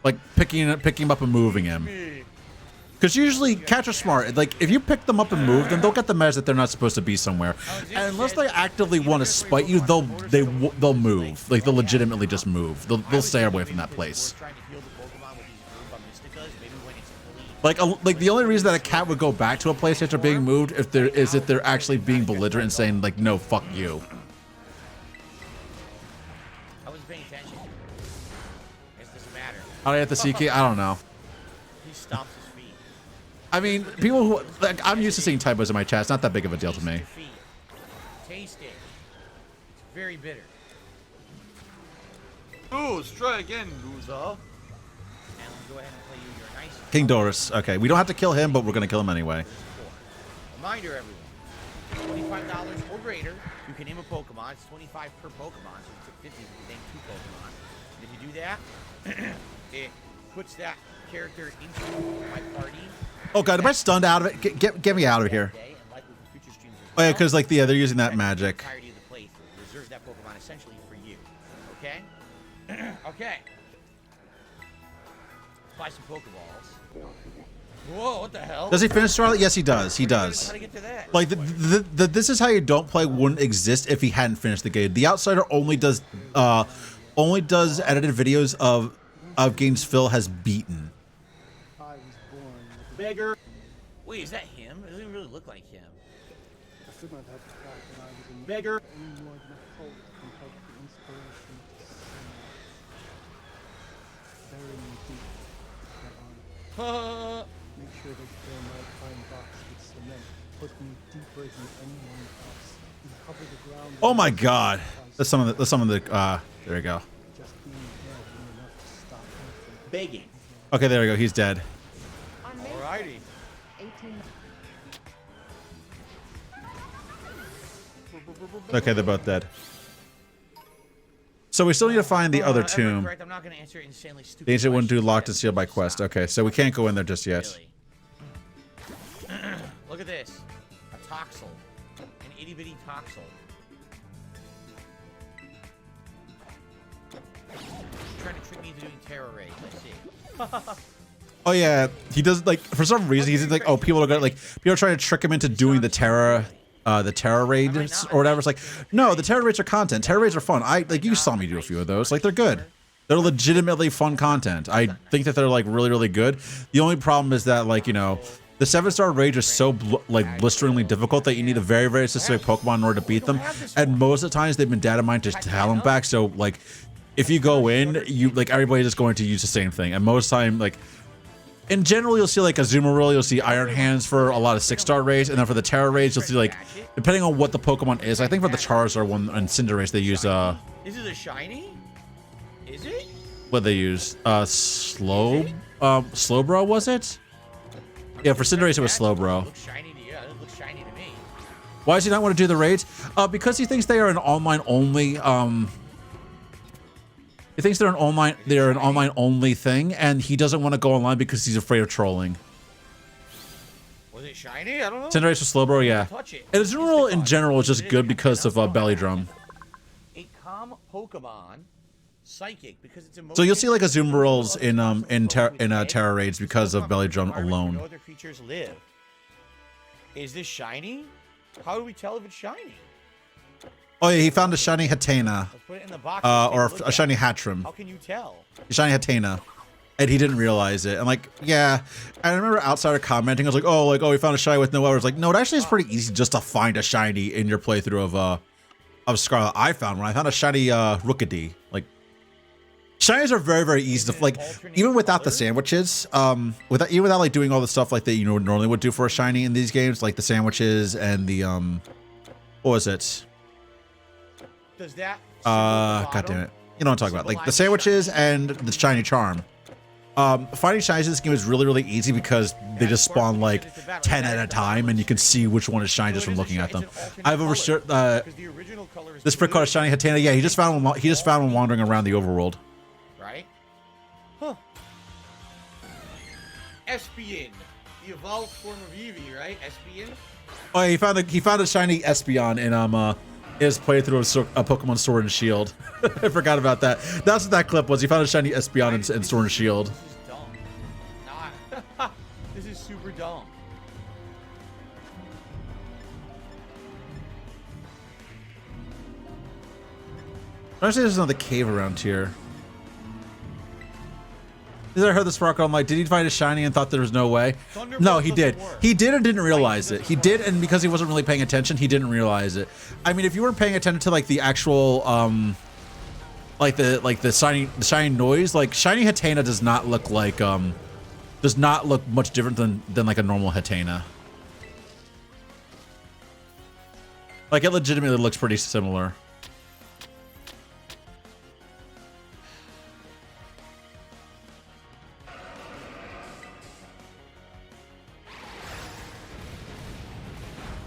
like picking him up and moving him. Because usually cats are smart. Like if you pick them up and move them, they'll get the message that they're not supposed to be somewhere. And unless they actively want to spite you, they'll move. Like they'll legitimately just move. They'll stay away from that place. Like the only reason that a cat would go back to a place after being moved if they're actually being belligerent and saying like no, fuck you. I wasn't paying attention. It doesn't matter. How do I have the CK? I don't know. I mean, people who like, I'm used to seeing typos in my chat. It's not that big of a deal to me. Taste it. It's very bitter. Ooze, try again, loser. And let me go ahead and play you your nice. King Doris. Okay, we don't have to kill him, but we're gonna kill him anyway. Reminder, everyone. $25 or greater. You can name a Pokemon. It's 25 per Pokemon, so it's 50 if you name 2 Pokemon. And if you do that, it puts that character into my party. Oh god, am I stunned out of it? Get me out of here. Oh yeah, because like they're using that magic. Entirety of the playthrough reserves that Pokemon essentially for you. Okay. Okay. Buy some Pokeballs. Whoa, what the hell? Does he finish Charlotte? Yes, he does. He does. How to get to that? Like the this is how you don't play wouldn't exist if he hadn't finished the game. The Outsider only does edited videos of games Phil has beaten. Beggar. Wait, is that him? It doesn't even really look like him. Beggar. Make sure they fill my pine box with cement. Put me deeper than anyone else. And cover the ground. Oh my god. That's some of the there we go. Just being dead isn't enough to stop me from Begging. Okay, there we go. He's dead. Alrighty. 18. Okay, they're both dead. So we still need to find the other tomb. Correct. I'm not going to answer insanely stupid The ancient one questions. do locked and sealed by quest. Okay, so we can't go in there just yet. Really? Look at this. A Toxel. An itty bitty Toxel. Trying to trick me into doing Terror Raid. Let's see. Oh yeah, he does like for some reason he's like, oh, people are gonna like people are trying to trick him into doing the terror raids or whatever. It's like, no, the terror raids are content. Terror raids are fun. Like you saw me do a few of those. Like they're good. They're legitimately fun content. I think that they're like really, really good. The only problem is that like, you know, the 7-star raids are so blisteringly difficult that you need a very, very specific Pokemon in order to beat them. And most of the times they've been data mined to talent back. So like, if you go in, you like everybody's just going to use the same thing. And most time, like in general, you'll see like Azumarill, you'll see Iron Hands for a lot of 6-star raids, and then for the Terror raids, you'll see like depending on what the Pokemon is. I think for the Charizard one and Cinderace, they use This is a shiny? Is it? what they use Slowbro, was it? Yeah, for Cinderace it was Slowbro. Looks shiny to you. It looks shiny to me. Why does he not want to do the raids? Because he thinks they are an online only. He thinks they're an online only thing, and he doesn't want to go online because he's afraid of trolling. Was it shiny? I don't know. Cinderace with Slowbro, yeah. Touch it. And Azumarill in general is just good because of Belly Drum. A calm Pokemon, psychic, because it's So you'll see like Azumarills in Terror raids because of Belly Drum alone. No other creatures live. Is this shiny? How do we tell if it's shiny? Oh yeah, he found a shiny Hatena, Let's put it in the box. or a shiny Hatchrim. How can you tell? A shiny Hatena, and he didn't realize it. And like, yeah, I remember Outsider commenting. I was like, oh, he found a shiny with no hours. Like, no, it actually is pretty easy just to find a shiny in your playthrough of Scarlet. I found one. I found a shiny Rookidee. Like, shinies are very, very easy to like, even without the sandwiches. Even without like doing all the stuff like that you normally would do for a shiny in these games, like the sandwiches and the what was it? Does that? God damn it! You know what I'm talking about? Like the sandwiches and the shiny charm. Finding shinies in this game is really, really easy because they just spawn like 10 at a time, and you can see which one is shiny just from looking at them. I've overshirt this prick called a shiny Hatena. Yeah, he just found one wandering around the overworld. Right? Huh. Espion, the evolved form of Eevee, right? Espion. Oh, yeah, he found a shiny Espeon in his playthrough of Pokemon Sword and Shield. I forgot about that. That's what that clip was. He found a shiny Espeon in Sword and Shield. This is dumb. Nah. This is super dumb. Actually, there's another cave around here. I heard the Sparkle. I'm like, did he find a shiny and thought there was no way? No, he did. He did and didn't realize it. He did, and because he wasn't really paying attention, he didn't realize it. I mean, if you weren't paying attention to like the actual, like the shiny noise, like shiny Hatena does not look like does not look much different than like a normal Hatena. Like it legitimately looks pretty similar.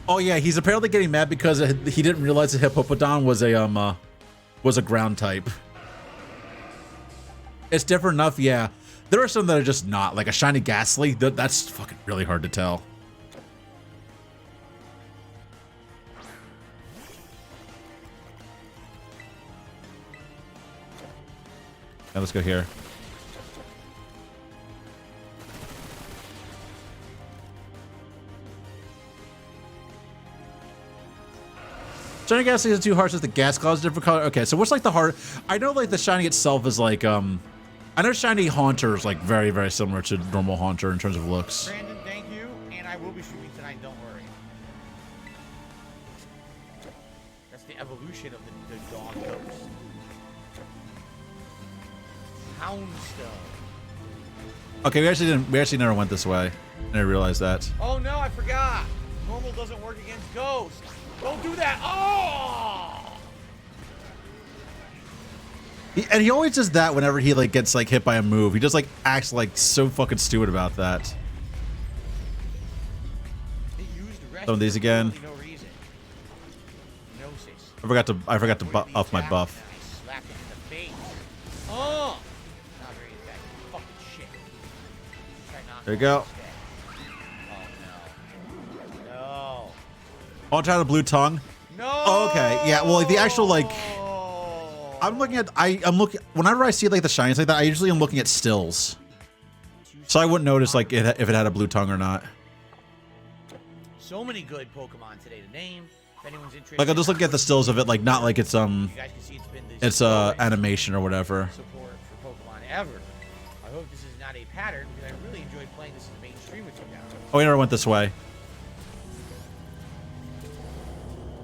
Oh yeah, he's apparently getting mad because he didn't realize the Hippopotame was a ground type. It's different enough, yeah. There are some that are just not, like a shiny Ghastly. That's fucking really hard to tell. Now let's go here. Shiny Ghastly is too harsh as the gas cloud is different color. Okay, so what's like the heart? I know like the shiny itself is like I know shiny Haunter is like very, very similar to normal Haunter in terms of looks. Brandon, thank you, and I will be streaming tonight, don't worry. That's the evolution of the dog ghost. Houndstone. Okay, we actually never went this way. I didn't realize that. Oh no, I forgot. Normal doesn't work against ghosts. Don't do that. Oh! And he always does that whenever he like gets like hit by a move. He just like acts like so fucking stupid about that. Some of these again. No reason. Gnosis. I forgot to up my buff. Slap it in the face. Oh! Not very effective. Fucking shit. Try not There you go. Oh, try the blue tongue. No. Oh, okay. Yeah. Well, like the actual like, I'm looking at. I'm looking whenever I see like the shinies like that. I usually am looking at stills, so I wouldn't notice like if it had a blue tongue or not. So many good Pokemon today to name. If anyone's interested, Like I'll just look at the stills of it, like not like it's it's animation or whatever. Support for Pokemon ever. I hope this is not a pattern because I really enjoyed playing this as a main stream with you guys. Oh, we never went this way.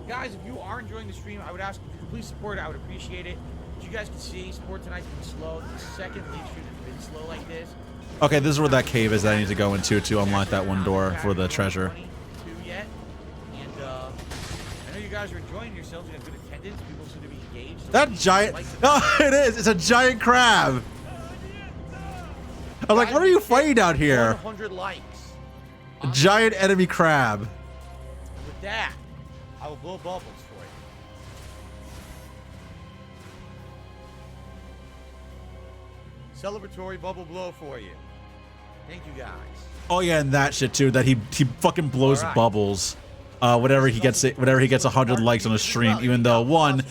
Guys, if you are enjoying the stream, I would ask if you could please support it. I would appreciate it. As you guys can see, support tonight's been slow. The second league stream has been slow like this. Okay, this is where that cave is that I need to go into to unlock that one door for the treasure. Yet. And I know you guys are enjoying yourselves. You have good attendance. People seem to be engaged. That giant. Oh, it is. It's a giant crab. I'm like, what are you fighting down here? 100 likes. A giant enemy crab. With that, I will blow bubbles for you. Celebratory bubble blow for you. Thank you guys. Oh yeah, and that shit too. That he fucking blows bubbles. Whenever he gets 100 likes on a stream, even though one,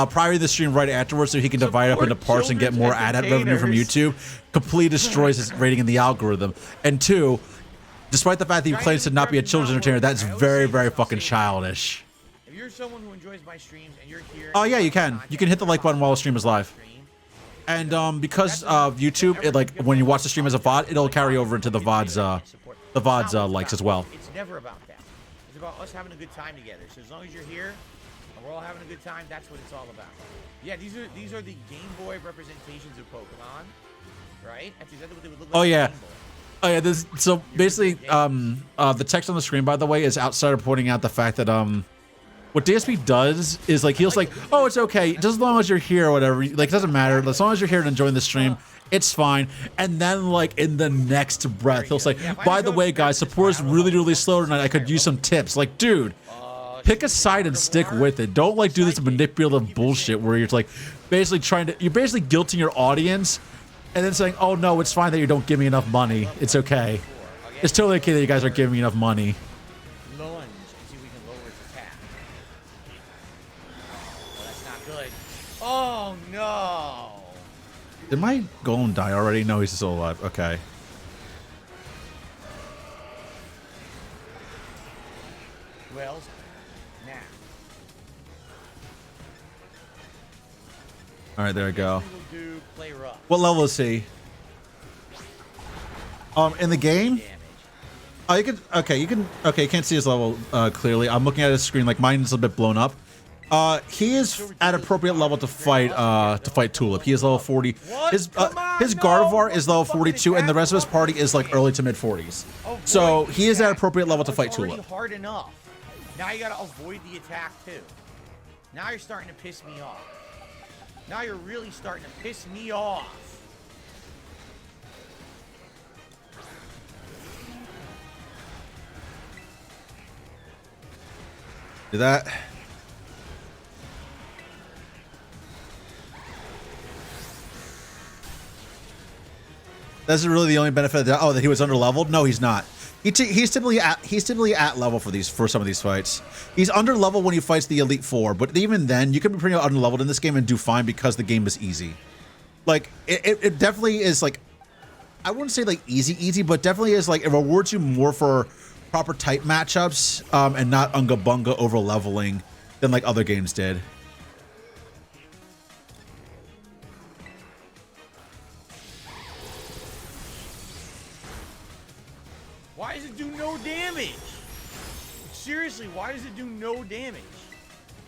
prior to the stream right afterwards, so he can divide it up into parts and get more ad revenue from YouTube, completely destroys his rating in the algorithm. And two, despite the fact that he claims to not be a children's entertainer, that's very, very fucking childish. If you're someone who enjoys my streams and you're here, oh yeah, you can. You can hit the like button while the stream is live. And because of YouTube, it like when you watch the stream as a VOD, it'll carry over into the VOD's likes as well. It's never about that. It's about us having a good time together. So as long as you're here and we're all having a good time, that's what it's all about. Yeah, these are the Game Boy representations of Pokemon, right? That's exactly what they would look like. Oh yeah. Oh yeah. So basically, the text on the screen, by the way, is outside of pointing out the fact that what DSP does is like he's like, oh, it's okay, just as long as you're here or whatever. Like it doesn't matter, as long as you're here and enjoying the stream, it's fine. And then like in the next breath, he'll say, by the way, guys, support is really, really slow tonight. I could use some tips. Like, dude, pick a side and stick with it. Don't like do this manipulative bullshit where you're like basically you're basically guilting your audience and then saying, oh no, it's fine that you don't give me enough money. It's okay. It's totally okay that you guys aren't giving me enough money. Lunge and see if we can lower its attack. Oh, that's not good. Oh no. Did my golem die already? No, he's still alive. Okay. Well, now. All right, there we go. Do play rough. What level is he? In the game? Oh, you can. Okay, you can. Okay, you can't see his level clearly. I'm looking at his screen. Like mine's a bit blown up. He is at appropriate level to fight Tulip. He is level 40. His Gardevoir is level 42, and the rest of his party is like early to mid 40s. So he is at appropriate level to fight Tulip. Hard enough. Now you gotta avoid the attack too. Now you're starting to piss me off. Now you're really starting to piss me off. Do that. That's really the only benefit of that. Oh, that he was under leveled? No, he's not. He's typically at level for some of these fights. He's under level when he fights the Elite Four, but even then, you can be pretty under leveled in this game and do fine because the game is easy. Like it definitely is like, I wouldn't say like easy, but definitely is like it rewards you more for proper type matchups and not unga bunga over leveling than like other games did. Why does it do no damage? Seriously, why does it do no damage?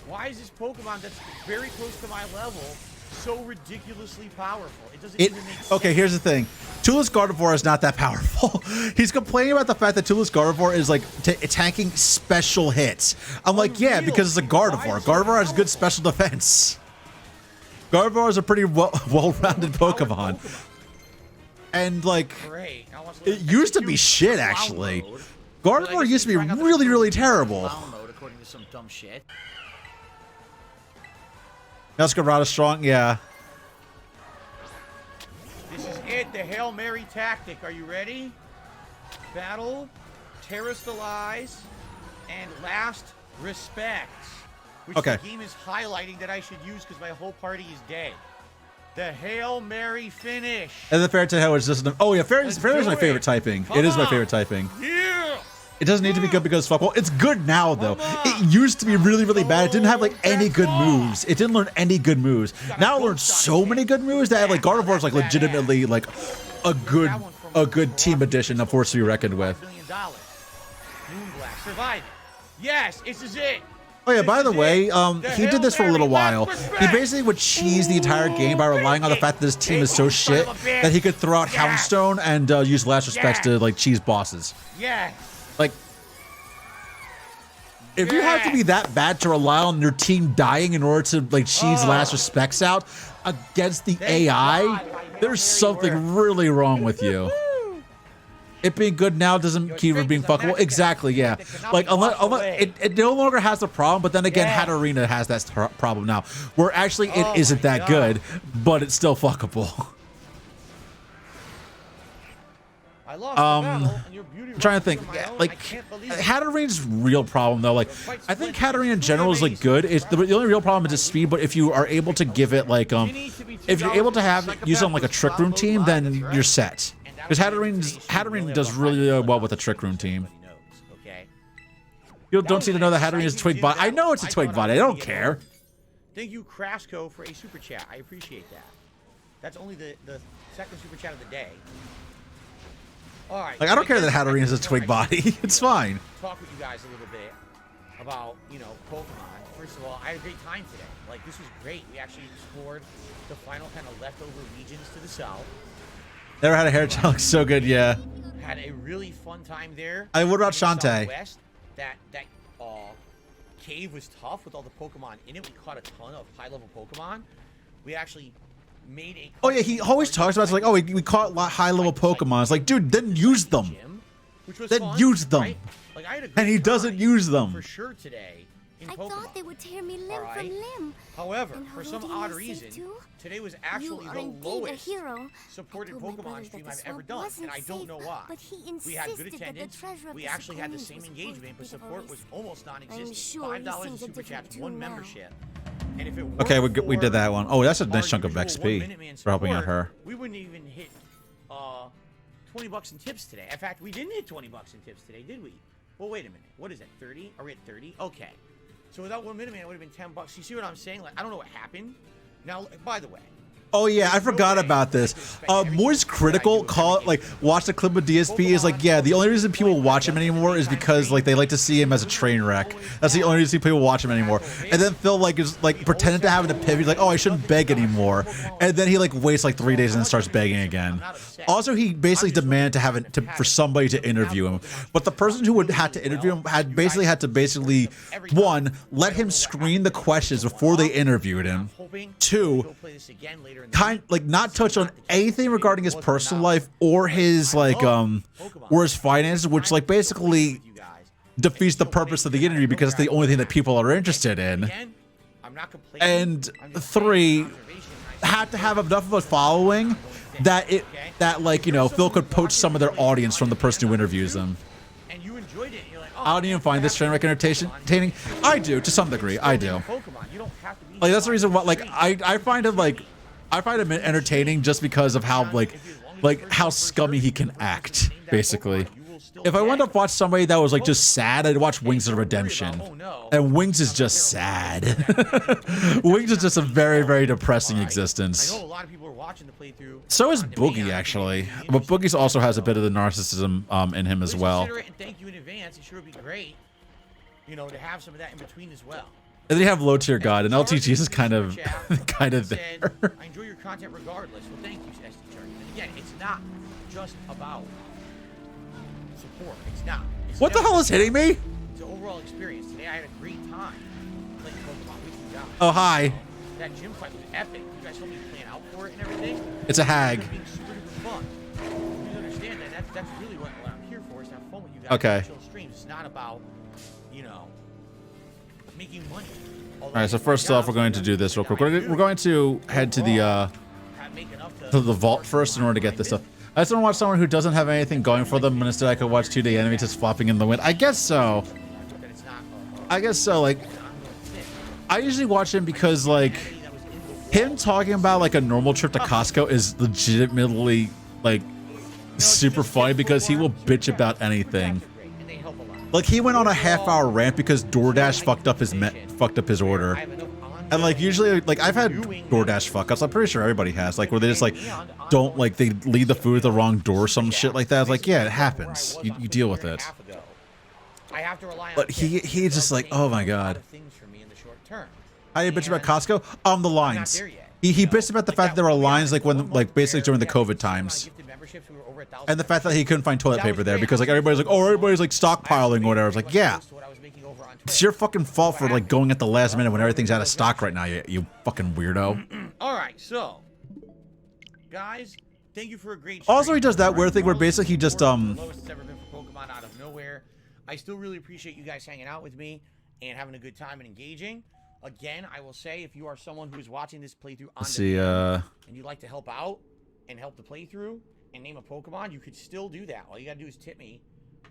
Why is this Pokemon that's very close to my level so ridiculously powerful? It doesn't even make sense. Okay, here's the thing. Tulip's Gardevoir is not that powerful. He's complaining about the fact that Tulip's Gardevoir is like tanking special hits. I'm like, yeah, because it's a Gardevoir. Gardevoir has good special defense. Gardevoir is a pretty well-rounded Pokemon. And like, it used to be shit actually. Gardevoir used to be really, really terrible. According to some dumb shit. Escarada strong, yeah. This is it, the Hail Mary tactic. Are you ready? Battle, Terrastalize, and Last Respects. Which the game is highlighting that I should use because my whole party is dead. The Hail Mary finish. And the Fairy Tail is just oh yeah, Fairy is my favorite typing. It is my favorite typing. Yeah. It doesn't need to be good because fuck. Well, it's good now though. It used to be really, really bad. It didn't have like any good moves. It didn't learn any good moves. Now it learns so many good moves that like Gardevoir is like legitimately like a good team addition, of course, to be reckoned with. Moonblack surviving. Yes, this is it. Oh yeah, by the way, he did this for a little while. He basically would cheese the entire game by relying on the fact that his team is so shit that he could throw out Houndstone and use Last Respects to like cheese bosses. Yeah. Like, if you have to be that bad to rely on your team dying in order to like cheese Last Respects out against the AI, there's something really wrong with you. It being good now doesn't keep it being fuckable. Exactly, yeah. Like, unless it no longer has a problem, but then again, Hatterena has that problem now, where actually it isn't that good, but it's still fuckable. I lost the battle, and you're I'm trying to think. Like, Hatterena's real problem though, like, I think Hatterena in general is like good. It's the only real problem is its speed. But if you are able to give it like if you're able to have use it on like a Trick Room team, then you're set. Because Hatterene does really well with a Trick Room team. You don't seem to know that Hatterene is a Twig bot. I know it's a Twig bot. I don't care. Thank you, Crasco, for a super chat. I appreciate that. That's only the second super chat of the day. All right. Like, I don't care that Hatterene is a Twig body. It's fine. Talk with you guys a little bit about, you know, Pokemon. First of all, I had a great time today. Like, this was great. We actually explored the final kind of leftover regions to the south. Never had a hair challenge so good, yeah. Had a really fun time there. What about Shantae? West, that cave was tough with all the Pokemon in it. We caught a ton of high-level Pokemon. We actually made a... Oh, yeah, he always talks about it's like, oh, we caught high-level Pokemon. It's like, dude, then use them. Then use them. Right? Like, I had a and he doesn't use them. For sure today. I thought they would tear me limb from limb. However, for some odd reason, today was actually the lowest supported Pokemon stream I've ever done, and I don't know why. We had good attendance, we actually had the same engagement, but support was almost non-existent. $5 in super chats, 1 membership. And if it okay, we did that one. Oh, that's a nice chunk of XP for helping out her. We wouldn't even hit 20 bucks in tips today. In fact, we didn't hit 20 bucks in tips today, did we? Well, wait a minute. What is it? 30? Are we at 30? Okay. So without 1 Minuteman, it would have been 10 bucks. You see what I'm saying? Like, I don't know what happened. Now, by the way, Oh yeah, I forgot about this. Moist Critical watch the clip of DSP is like, yeah, the only reason people watch him anymore is because like they like to see him as a train wreck. That's the only reason people watch him anymore. And then Phil is pretending to have an epiphany. He's like, oh, I shouldn't beg anymore. And then he waits 3 days and then starts begging again. Also, he basically demanded for somebody to interview him, but the person who had to interview him had to one, let him screen the questions before they interviewed him. Two, not touch on anything regarding his personal life or his or his finances, which basically defeats the purpose of the interview because it's the only thing that people are interested in. And three, had to have enough of a following that Phil could poach some of their audience from the person who interviews them. I don't even find this train wreck entertaining. I do, to some degree. I do. That's the reason why. I find him entertaining just because of how how scummy he can act. Basically, if I wanted to watch somebody that was just sad, I'd watch Wings of Redemption, and Wings is just sad. Wings is just a very, very depressing existence. I know a lot of people are watching the playthrough. So is Boogie, actually, but Boogie also has a bit of the narcissism in him as well. Consider it and thank you in advance. It sure would be great, to have some of that in between as well. And then you have Low Tier God, and LTGs is kind of there. I enjoy your content regardless. Well, thank you, SD Chart. And again, it's not just about support. It's not. What the hell is hitting me? It's an overall experience. Today I had a great time playing Pokemon with you guys. Oh, hi. That gym fight was epic. You guys helped me plan out for it and everything. It's a hag. It was being super duper fun. You understand that? That's really what I'm here for, is to have fun with you guys. Okay. Chill streams. It's not about, making money. All right, so first off, we're going to do this real quick. We're going to head to the vault first in order to get this stuff. I just want to watch someone who doesn't have anything going for them, but instead I could watch 2D enemies just flopping in the wind. I guess so. I usually watch him because him talking about a normal trip to Costco is legitimately super funny because he will bitch about anything. He went on a half-hour rant because DoorDash fucked up his order. And usually I've had DoorDash fuck-ups. I'm pretty sure everybody has. Where they just they leave the food at the wrong door or some shit like that. It's yeah, it happens. You deal with it. But he's just oh my god. How do you bitch about Costco? The lines. He bitched about the fact that there were lines basically during the COVID times. And the fact that he couldn't find toilet paper there because everybody's everybody's stockpiling or whatever. It's yeah. It's your fucking fault for going at the last minute when everything's out of stock right now, you fucking weirdo. All right, so guys, thank you for a great. Also, he does that weird thing where basically he just Lowest it's ever been for Pokemon out of nowhere. I still really appreciate you guys hanging out with me and having a good time and engaging. Again, I will say if you are someone who is watching this playthrough on demand and you'd like to help out and help the playthrough and name a Pokemon, you could still do that. All you gotta do is tip me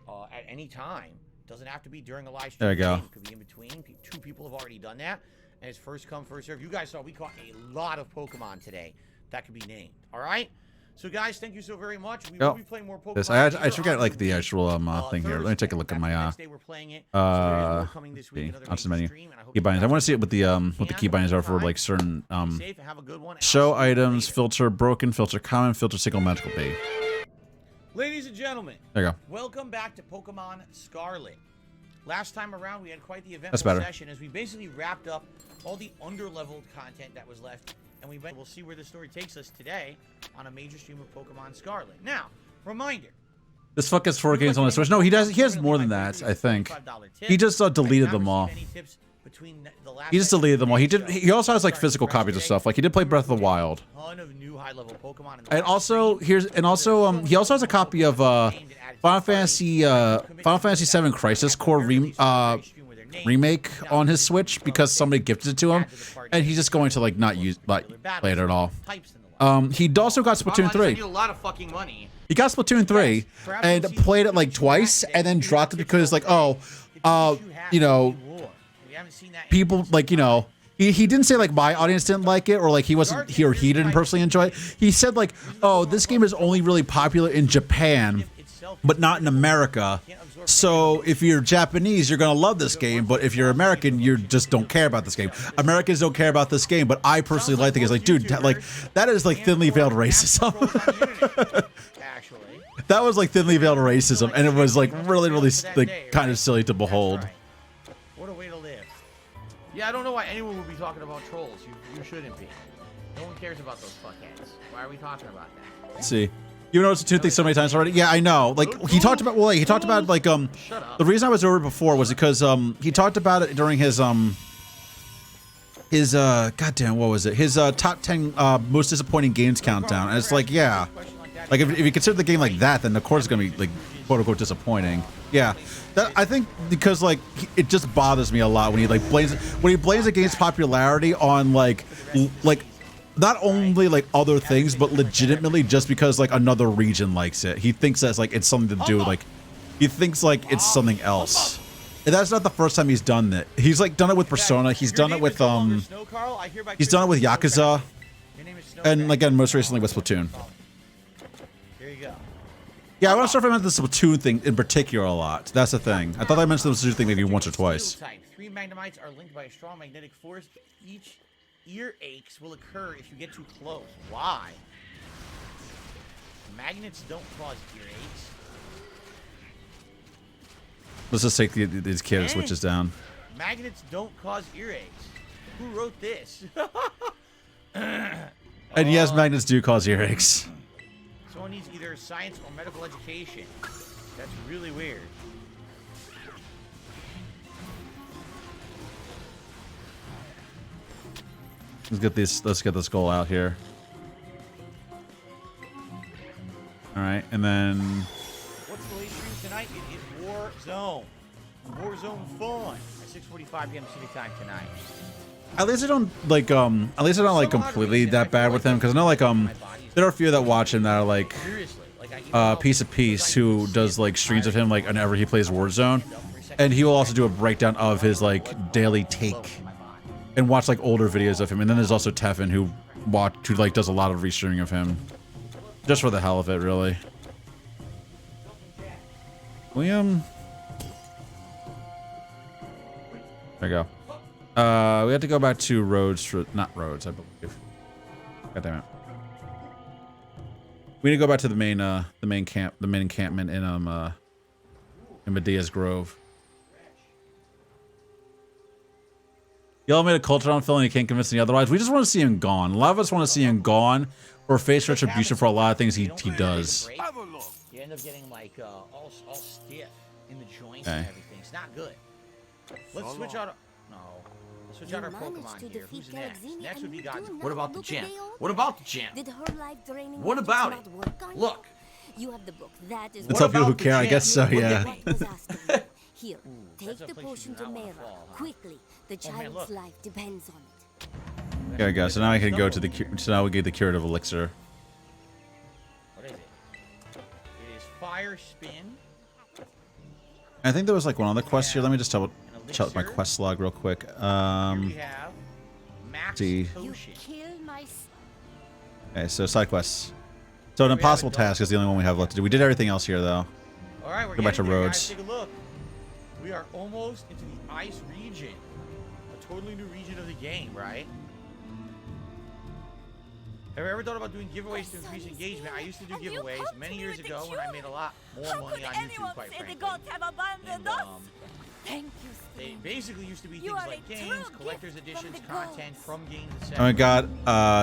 at any time. Doesn't have to be during a live stream. There you go. It could be in between. 2 people have already done that, and it's first come, first serve. You guys saw we caught a lot of Pokemon today that could be named. All right. So guys, thank you so very much. We will be playing more Pokemon. I forgot the actual thing here. Let me take a look at my options menu. Key bindings. I want to see it what the key bindings are for certain show items, filter broken, filter common, filter single magical bait. Ladies and gentlemen, there you go. Welcome back to Pokemon Scarlet. Last time around, we had quite the eventful session as we basically wrapped up all the underleveled content that was left, and we'll see where the story takes us today on a major stream of Pokemon Scarlet. Now, reminder. This fuck has 4 games on the Switch. No, he does. He has more than that, I think. He just deleted them all. He just deleted them all. He also has physical copies of stuff. He did play Breath of the Wild. And also he also has a copy of Final Fantasy VII Crisis Core remake on his Switch because somebody gifted it to him, and he's just going to not play it at all. He also got Splatoon 3. A lot of fucking money. He got Splatoon 3 and played it twice and then dropped it because people he didn't say my audience didn't like it or he didn't personally enjoy it. He said oh, this game is only really popular in Japan but not in America, So if you're Japanese, you're gonna love this game, but if you're American, you just don't care about this game. Americans don't care about this game, but I personally like the game. It's like, dude, like that is like thinly veiled racism. Actually. That was like thinly veiled racism, and it was like really, really like kind of silly to behold. What a way to live. Yeah, I don't know why anyone would be talking about trolls. You shouldn't be. No one cares about those fuckheads. Why are we talking about that? Let's see. You noticed the two things so many times already? Yeah, I know. Like he talked about like the reason I was over before was because he talked about it during his goddamn, what was it? His top 10 most disappointing games countdown. And it's like, yeah. Like if you consider the game like that, then of course it's gonna be like quote unquote disappointing. Yeah. That, I think because like it just bothers me a lot when he blames the game's popularity on like not only like other things, but legitimately just because like another region likes it. He thinks that's like it's something to do like he thinks like it's something else. And that's not the first time he's done it. He's like done it with Persona. He's done it with he's done it with Yakuza, and again most recently with Splatoon. Here you go. Yeah, I'm not sure if I meant the Splatoon thing in particular a lot. That's the thing. I thought I mentioned the Splatoon thing maybe once or twice. 3 magnemites are linked by a strong magnetic force. Each ear aches will occur if you get too close. Why? Magnets don't cause earaches. Let's just take these kid switches down. Magnets don't cause earaches. Who wrote this? And yes, magnets do cause earaches. Someone needs either science or medical education. That's really weird. Let's get this goal out here. All right, and then What's the late stream tonight? It is Warzone. Warzone fun at 6:45 p.m. City time tonight. at least I don't like completely that bad with him because I know like there are a few that watch him that are like Piece of Peace who does like streams of him like whenever he plays Warzone, and he will also do a breakdown of his like daily take and watch like older videos of him. And then there's also Teffin who like does a lot of restreaming of him just for the hell of it, really. There we go. We have to go back to Rhodes for not Rhodes, I believe. God damn it. We need to go back to the main encampment in Medea's Grove. Y'all made a culture on Phil and you can't convince me otherwise. We just want to see him gone. A lot of us want to see him gone or face retribution for a lot of things he does. You end up getting like all stiff in the joints and everything. It's not good. Let's switch out. No. Let's switch out our Pokemon here. Who's next? Next would be Godzilla. What about the gym? What about the gym? What about it? Look. You have the book. That is It's all people who care, I guess so, yeah. Here, take the potion to Mera quickly. The child's life depends on it. There we go. So now I can go to the so now we get the curative elixir. What is it? It is Fire Spin. I think there was like one other quest here. Let me just check my quest log real quick. Here we have Max see. Potion. Okay, so side quests. So an impossible task is the only one we have left to do. We did everything else here though. All right, we're go back to there, Rhodes. guys. Take a look. We are almost into the ice region. A totally new region of the game, right? Have you ever thought about doing giveaways to increase engagement? I used to do giveaways many years ago when I made a lot more money on YouTube, quite frankly. And, Thank you, they basically used to be things like games, collector's editions, content from games, etc. Oh my god,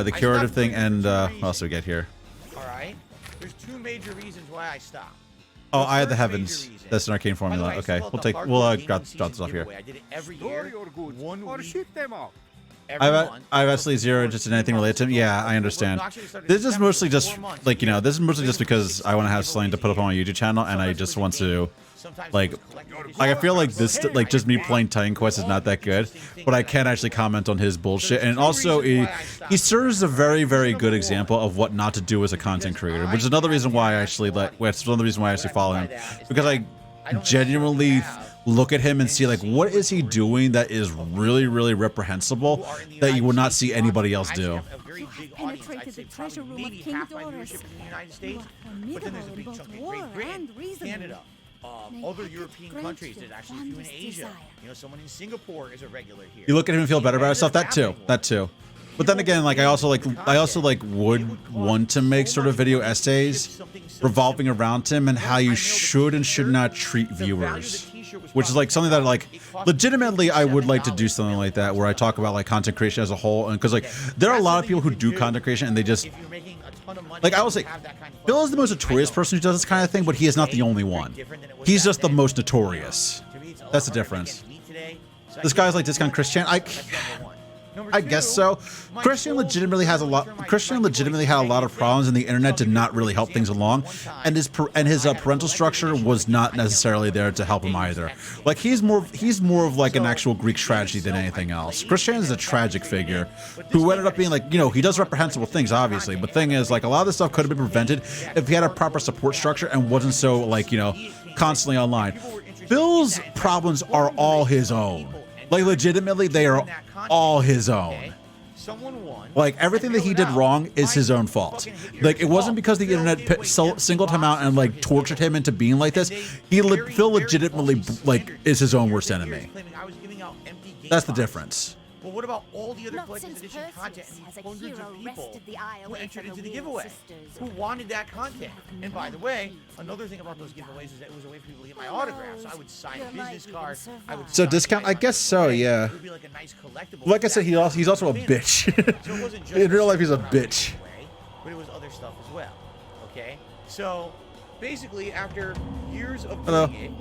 the curative thing and what else do we get here? Alright. There's two major reasons why I stopped. Oh, Eye of the Heavens. That's an arcane formula. Okay, we'll drop this off here. I did it every year. 1 week. I've actually zero interest in anything related to him. Yeah, I understand. This is mostly just like, you know, this is mostly just because I want to have something to put up on my YouTube channel, and I just want to like I feel like this, like just me playing Titan Quest is not that good, but I can actually comment on his bullshit. And also he serves as a very, very good example of what not to do as a content creator, which is another reason why I actually follow him, because I genuinely look at him and see like what is he doing that is really, really reprehensible that you would not see anybody else do. Penetrated the treasure room of King Doris. But then there's a big chunk in Great Britain, Canada, other European countries. There's actually a few in Asia. You know, someone in Singapore is a regular here. You look at him and feel better about yourself. That too. That too. But then again, like I also like would want to make sort of video essays revolving around him and how you should and should not treat viewers, which is like something that like legitimately I would like to do something like that where I talk about like content creation as a whole, and because like there are a lot of people who do content creation and they just like I will say Bill is the most notorious person who does this kind of thing, but he is not the only one. He's just the most notorious. That's the difference. This guy's like Discount Christian. I guess so. Christian legitimately had a lot of problems, and the internet did not really help things along. And his parental structure was not necessarily there to help him either. Like he's more of like an actual Greek tragedy than anything else. Christian is a tragic figure who ended up being like, you know, he does reprehensible things obviously, but thing is like a lot of this stuff could have been prevented if he had a proper support structure and wasn't so like, you know, constantly online. Bill's problems are all his own. Like legitimately, they are all his own. Like everything that he did wrong is his own fault. Like it wasn't because the internet singled him out and like tortured him into being like this. Phil legitimately like is his own worst enemy. That's the difference. But what about all the other collector's edition content and hundreds of people who entered into the giveaway, who wanted that content? And by the way, another thing about those giveaways is that it was a way for people to get my autographs. So I would sign a business card. So discount? I guess so. Yeah. It would be like a nice collectible. Like I said, he's also a bitch. So it wasn't just in real life, he's a bitch. But it was other stuff as well. Okay. So basically, after years of doing it,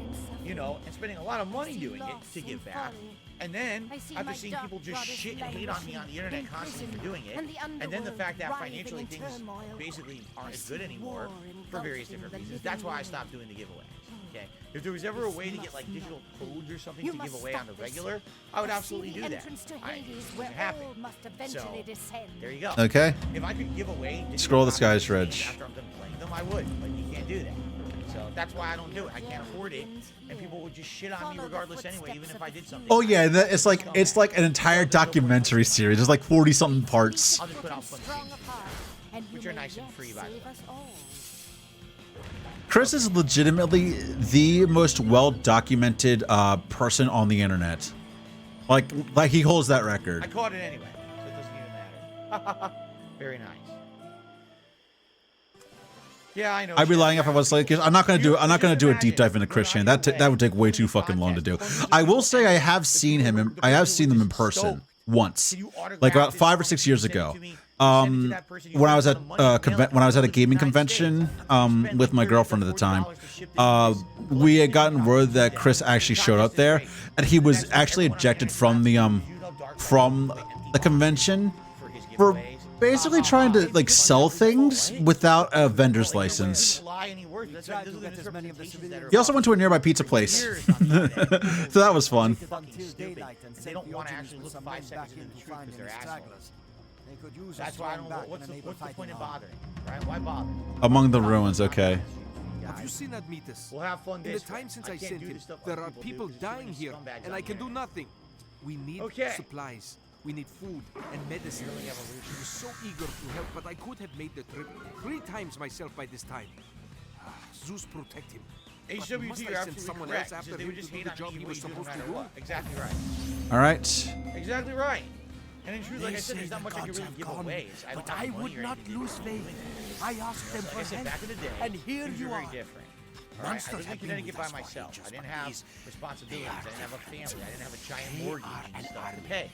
you know, and spending a lot of money doing it to give back. And then, after seeing people just shit and hate on me on the internet constantly for doing it, and then the fact that financially things basically aren't as good anymore for various different reasons, that's why I stopped doing the giveaways. Okay? If there was ever a way to get like digital codes or something to give away on the regular, I would absolutely do that. It wouldn't happen. So, there you go. Okay. If I could give away Scroll this guy's reg. after I'm done playing them, I would. But you can't do that. So that's why I don't do it. I can't afford it, and people would just shit on me regardless anyway, even if I did something. Oh yeah, it's like an entire documentary series. There's like 40-something parts. I'll just put out fun things, which are nice and free, by the way. Chris is legitimately the most well-documented person on the internet. Like he holds that record. I caught it anyway, so it doesn't even matter. Very nice. Yeah, I know. I'd be lying if I was like, I'm not gonna do a deep dive into Christian. That would take way too fucking long to do. I will say I have seen them in person once, like about 5 or 6 years ago. When I was at a gaming convention with my girlfriend at the time, we had gotten word that Chris actually showed up there, and he was actually ejected from the convention for basically trying to like sell things without a vendor's license. He also went to a nearby pizza place, so that was fun. They don't want to actually look 5 seconds into the truth because they're assholes. That's why I don't know. What's the point in bothering? Right? Why bother? Among the ruins, okay. Have you seen Admetus? We'll have fun. In the time since I sent him, there are people dying here, and I can do nothing. We need supplies. We need food and medicine. He was so eager to help, but I could have made the trip 3 times myself by this time. Zeus protect him. HWT, you're absolutely correct. After they would just hate on me, he was supposed to do. Exactly right. All right. Exactly right. And in truth, like I said, there's not much I can really give away. But I would not lose faith. I asked them for help, back in the day, and here you are. Very different. All right? I lived in Connecticut by myself. I didn't have responsibilities. I didn't have a family. I didn't have a giant mortgage and stuff to pay.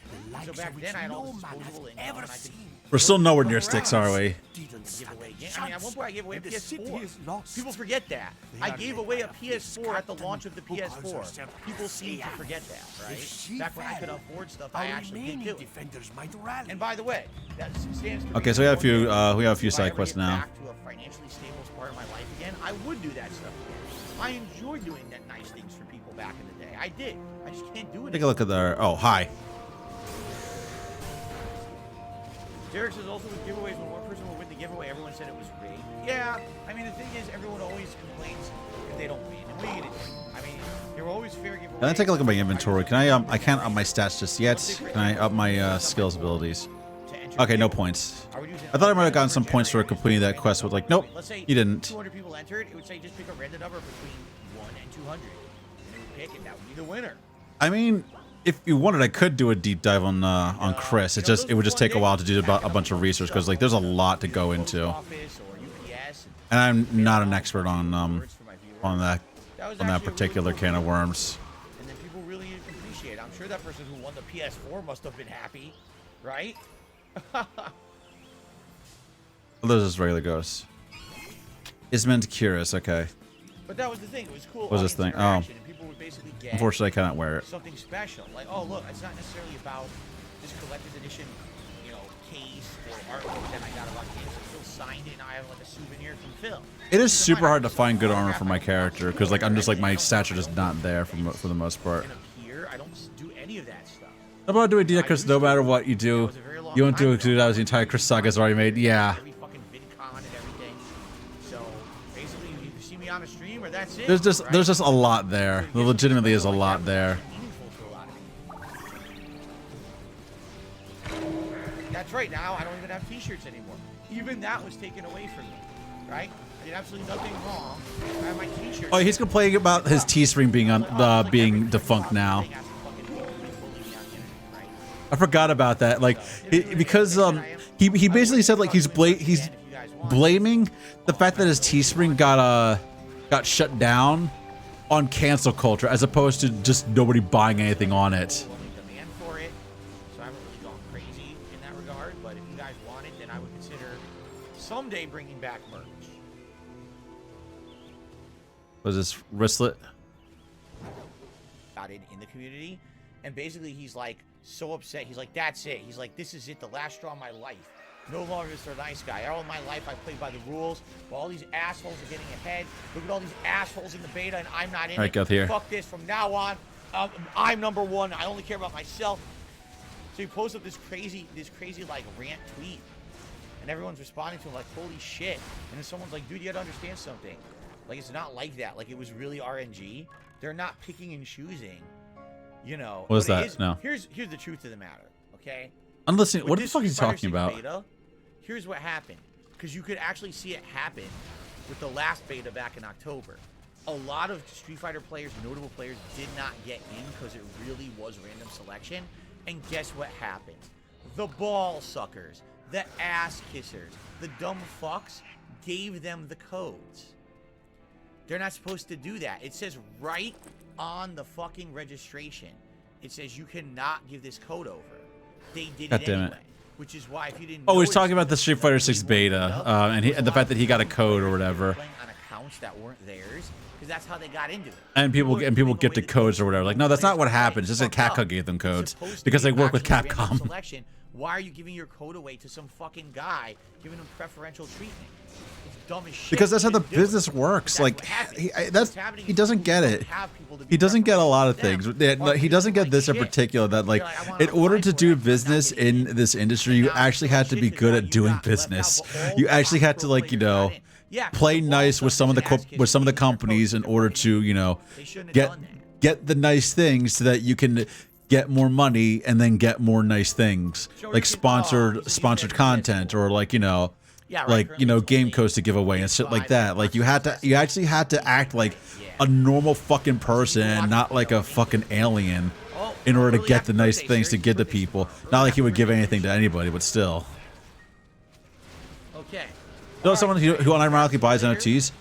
So back then, I had all this disposable income, and I could. We're still nowhere near sticks, are we? Give away. I mean, at one point I gave away a PS4. People forget that. I gave away a PS4 at the launch of the PS4. People seem to forget that, right? Back when I could afford stuff, I actually did do it. And by the way, that stands to okay, so we have a few side quests now. Back to a financially stable part of my life again, I would do that stuff again. I enjoyed doing that nice things for people back in the day. I did. I just can't do it. Take a look at their. Oh, hi. Derek says also with giveaways, when one person will win the giveaway, everyone said it was rigged. Yeah, I mean, the thing is, everyone always complains if they don't win. And what are you going to do? I mean, there were always fair giveaways. Can I take a look at my inventory? Can I can't up my stats just yet. Can I up my skills abilities? Okay, no points. I thought I might have gotten some points for completing that quest with like, nope, Let's say you didn't. 200 people entered, it would say just pick a random number between 1 and 200. And they would pick, and that would be the winner. I mean, if you wanted, I could do a deep dive on Chris. It would just take a while to do a bunch of research because like there's a lot to go into. And I'm not an expert on that particular can of worms. And then people really appreciate it. I'm sure that person who won the PS4 must have been happy, right? Those is regular ghosts. It's meant to cure us, okay. But that was the thing. It was cool. What was this thing? Oh. And people would basically get Unfortunately, I cannot wear it. something special. Like, oh, look, it's not necessarily about this collector's edition, you know, case or artwork that I got about games. Phil signed it, and I have like a souvenir from Phil. It is super hard to find good armor for my character because like I'm just like my stature just not there for the most part. And up here, I don't do any of that stuff. How about doing DX Chris? No matter what you do, you won't do it because that was the entire Chris saga's already made. Yeah. Every fucking VidCon and everything. So basically, you see me on a stream, or that's it. There's just right? there's just a lot there. There legitimately is a lot there. That's right. Now I don't even have T-shirts anymore. Even that was taken away from me, right? I did absolutely nothing wrong. I have my T-shirts. Oh, he's complaining about his Teespring being defunct now. I forgot about that. Like, because he basically said like he's blaming the fact that his Teespring got shut down on cancel culture as opposed to just nobody buying anything on it. Demand for it, so I haven't really gone crazy in that regard. But if you guys want it, then I would consider someday bringing back merch. Was this wristlet? Got it in the community, and basically he's like so upset. He's like, that's it. He's like, this is it, the last straw of my life. No longer is there a nice guy. All my life I played by the rules. While all these assholes are getting ahead. Look at all these assholes in the beta, and I'm not in it. Go here. Fuck this. From now on, I'm number one. I only care about myself. So he posts up this crazy like rant tweet, and everyone's responding to him like, holy shit. And then someone's like, dude, you gotta understand something. Like, it's not like that. Like, it was really RNG. They're not picking and choosing. You know. What is that? No. Here's the truth of the matter. Okay. I'm listening. What the fuck are you talking about? Beta, here's what happened, because you could actually see it happen with the last beta back in October. A lot of Street Fighter players, notable players, did not get in because it really was random selection. And guess what happened? The ball suckers, the ass kissers, the dumb fucks gave them the codes. They're not supposed to do that. It says right on the fucking registration, it says you cannot give this code over. They did it anyway. Which is why if you didn't. Oh, he's talking about the Street Fighter 6 beta, and the fact that he got a code or whatever. On accounts that weren't theirs, because that's how they got into it. And people get the codes or whatever. Like, no, that's not what happened. It's just that Capcom gave them codes because they work with Capcom. Why are you giving your code away to some fucking guy, giving him preferential treatment? It's dumb as shit. Because that's how the business works. Like, he doesn't get it. He doesn't get a lot of things. He doesn't get this in particular. That like, in order to do business in this industry, you actually have to be good at doing business. You actually have to like, you know, play nice with some of the companies in order to, you know, get the nice things so that you can get more money and then get more nice things like sponsored content or like, you know, like, you know, game codes to give away and shit like that. Like, you actually had to act like a normal fucking person and not like a fucking alien in order to get the nice things to give to people. Not like he would give anything to anybody, but still. Okay. You know someone who unironically buys NFTs?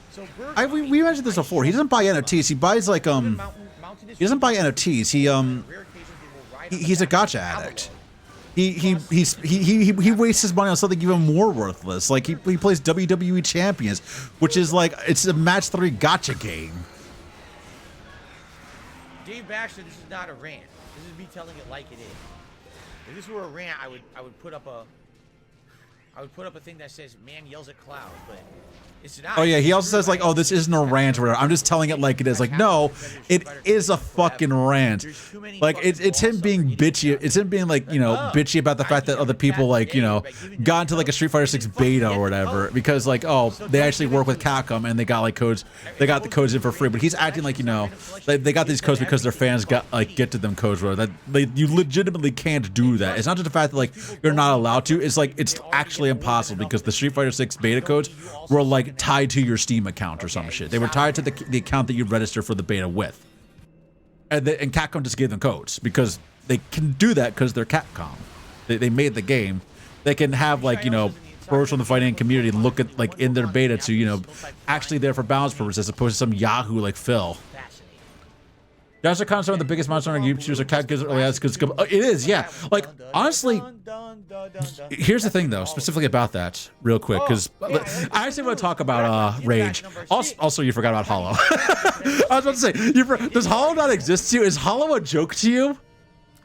We mentioned this before. He doesn't buy NFTs. He buys like he doesn't buy NFTs. He's a gacha addict. He wastes his money on something even more worthless. Like he plays WWE Champions, which is like it's a match 3 gacha game. Dave Baxter, this is not a rant. This is me telling it like it is. If this were a rant, I would put up a thing that says "Man yells at cloud," but it's not. Oh yeah, he also says like, "Oh, this isn't a rant or whatever." I'm just telling it like it is. Like, no, it is a fucking rant. Like it's him being bitchy. It's him being like, you know, bitchy about the fact that other people like, you know, got into like a Street Fighter 6 beta or whatever because like, oh, they actually work with Capcom and they got like codes. They got the codes in for free, but he's acting like, you know, they got these codes because their fans got like get to them codes. Where that you legitimately can't do that. It's not just the fact that like you're not allowed to. It's like it's actually impossible because the Street Fighter 6 beta codes were like like tied to your Steam account or some shit. They were tied to the account that you registered for the beta with. And Capcom just gave them codes because they can do that because they're Capcom. They made the game. They can have like, you know, pros from the fighting community look at like in their beta to, you know, actually there for balance purposes as opposed to some Yahoo like Phil. That's the concept of the biggest monster on YouTubers or cat gives early access. It is, yeah. Like honestly, here's the thing though, specifically about that, real quick, because I actually want to talk about Rage. Also, you forgot about Hollow. I was about to say, does Hollow not exist to you? Is Hollow a joke to you?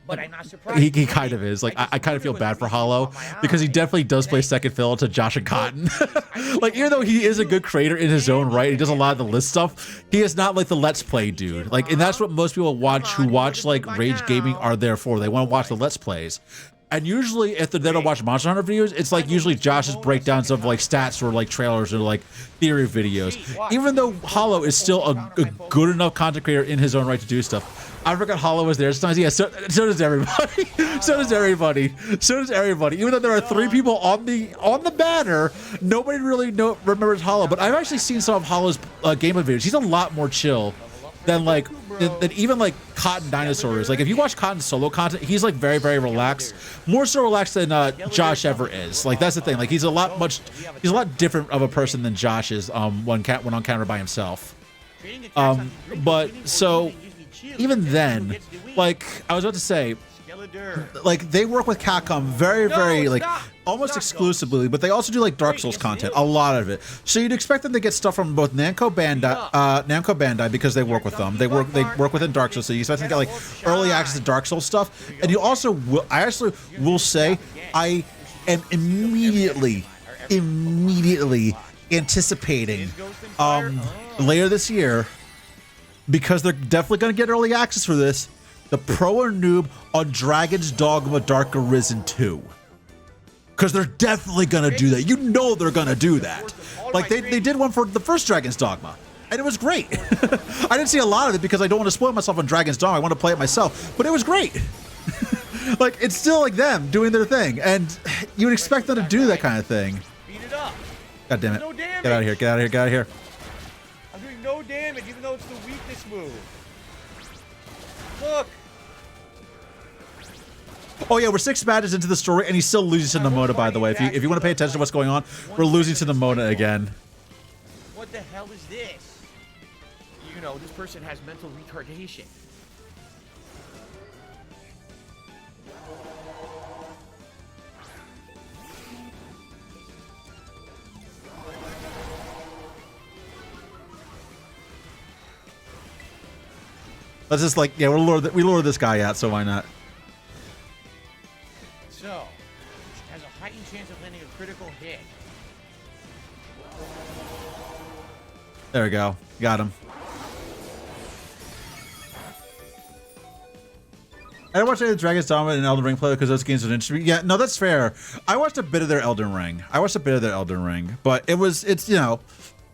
But I'm not surprised. He kind of is. Like, I kind of feel bad for Hollow because he definitely does play second fiddle to Josh and Cotton. Like, even though he is a good creator in his own right, he does a lot of the list stuff, he is not like the Let's Play dude. Like, and that's what most people who watch like Rage Gaming are there for. They want to watch the Let's Plays. And usually, if they don't watch Monster Hunter videos, it's like usually Josh's breakdowns of like stats or like trailers or like theory videos. Even though Hollow is still a good enough content creator in his own right to do stuff, I forgot Hollow was there. Sometimes, yeah, so does everybody. So does everybody. So does everybody. Even though there are 3 people on the banner, nobody really remembers Hollow. But I've actually seen some of Hollow's gameplay videos. He's a lot more chill than like than even like Cotton Dinosaur is. Like if you watch Cotton's solo content, he's like very, very relaxed, more so relaxed than Josh ever is. Like that's the thing. Like he's a lot different of a person than Josh is when on camera by himself. But so even then, like I was about to say, like they work with Capcom very like almost exclusively, but they also do like Dark Souls content, a lot of it. So you'd expect them to get stuff from both Namco Bandai because they work with them. They work within Dark Souls, so you expect them to get like early access to Dark Souls stuff. And you also will, I actually will say, I am immediately anticipating later this year, because they're definitely going to get early access for this, the pro or noob on Dragon's Dogma Dark Arisen 2. Because they're definitely going to do that. You know they're going to do that. Like, they did one for the first Dragon's Dogma, and it was great. I didn't see a lot of it because I don't want to spoil myself on Dragon's Dogma. I want to play it myself, but it was great. Like, it's still like them doing their thing, and you would expect them to do that kind of thing. Beat it up. God damn it. No damage. Get out of here, get out of here, get out of here. I'm doing no damage, even though it's the weakness move. Look. Oh yeah, we're 6 matches into the story, and he's still losing to Nomota, by the way. If you want to pay attention to what's going on, we're losing to Nomota again. What the hell is this? You know, this person has mental retardation. Let's just like, yeah, we lure this guy out, so why not? So, has a heightened chance of landing a critical hit. There we go. Got him. I didn't watch any of the Dragon's Dogma and Elden Ring play because those games would interest me. Yeah, no, that's fair. I watched a bit of their Elden Ring. But it's you know,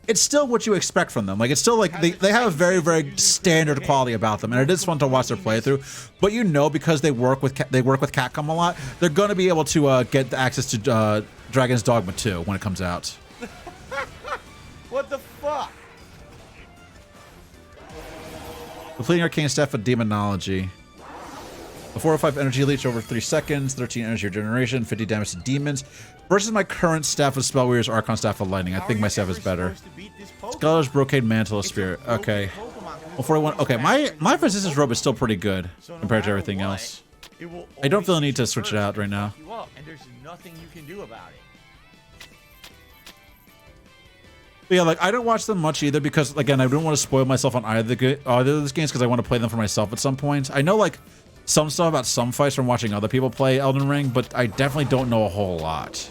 it's still what you expect from them. Like, it's still like they have a very, very standard quality about them, and it is fun to watch their playthrough. But you know, because they work with Capcom a lot, they're going to be able to get the access to Dragon's Dogma 2 when it comes out. What the fuck? Completing arcane staff with demonology. A 4 or 5 energy leech over 3 seconds, 13 energy regeneration, 50 damage to demons. Versus my current staff of Spell Weaver's Archon Staff of Lightning. I think my staff is better. Scholar's Brocade Mantle of Spirit. Okay. Well, 41. Okay, my Resistance Robe is still pretty good compared to everything else. I don't feel the need to switch it out right now. And there's nothing you can do about it. But yeah, like, I don't watch them much either because, again, I don't want to spoil myself on either of these games because I want to play them for myself at some point. I know, like, some stuff about some fights from watching other people play Elden Ring, but I definitely don't know a whole lot.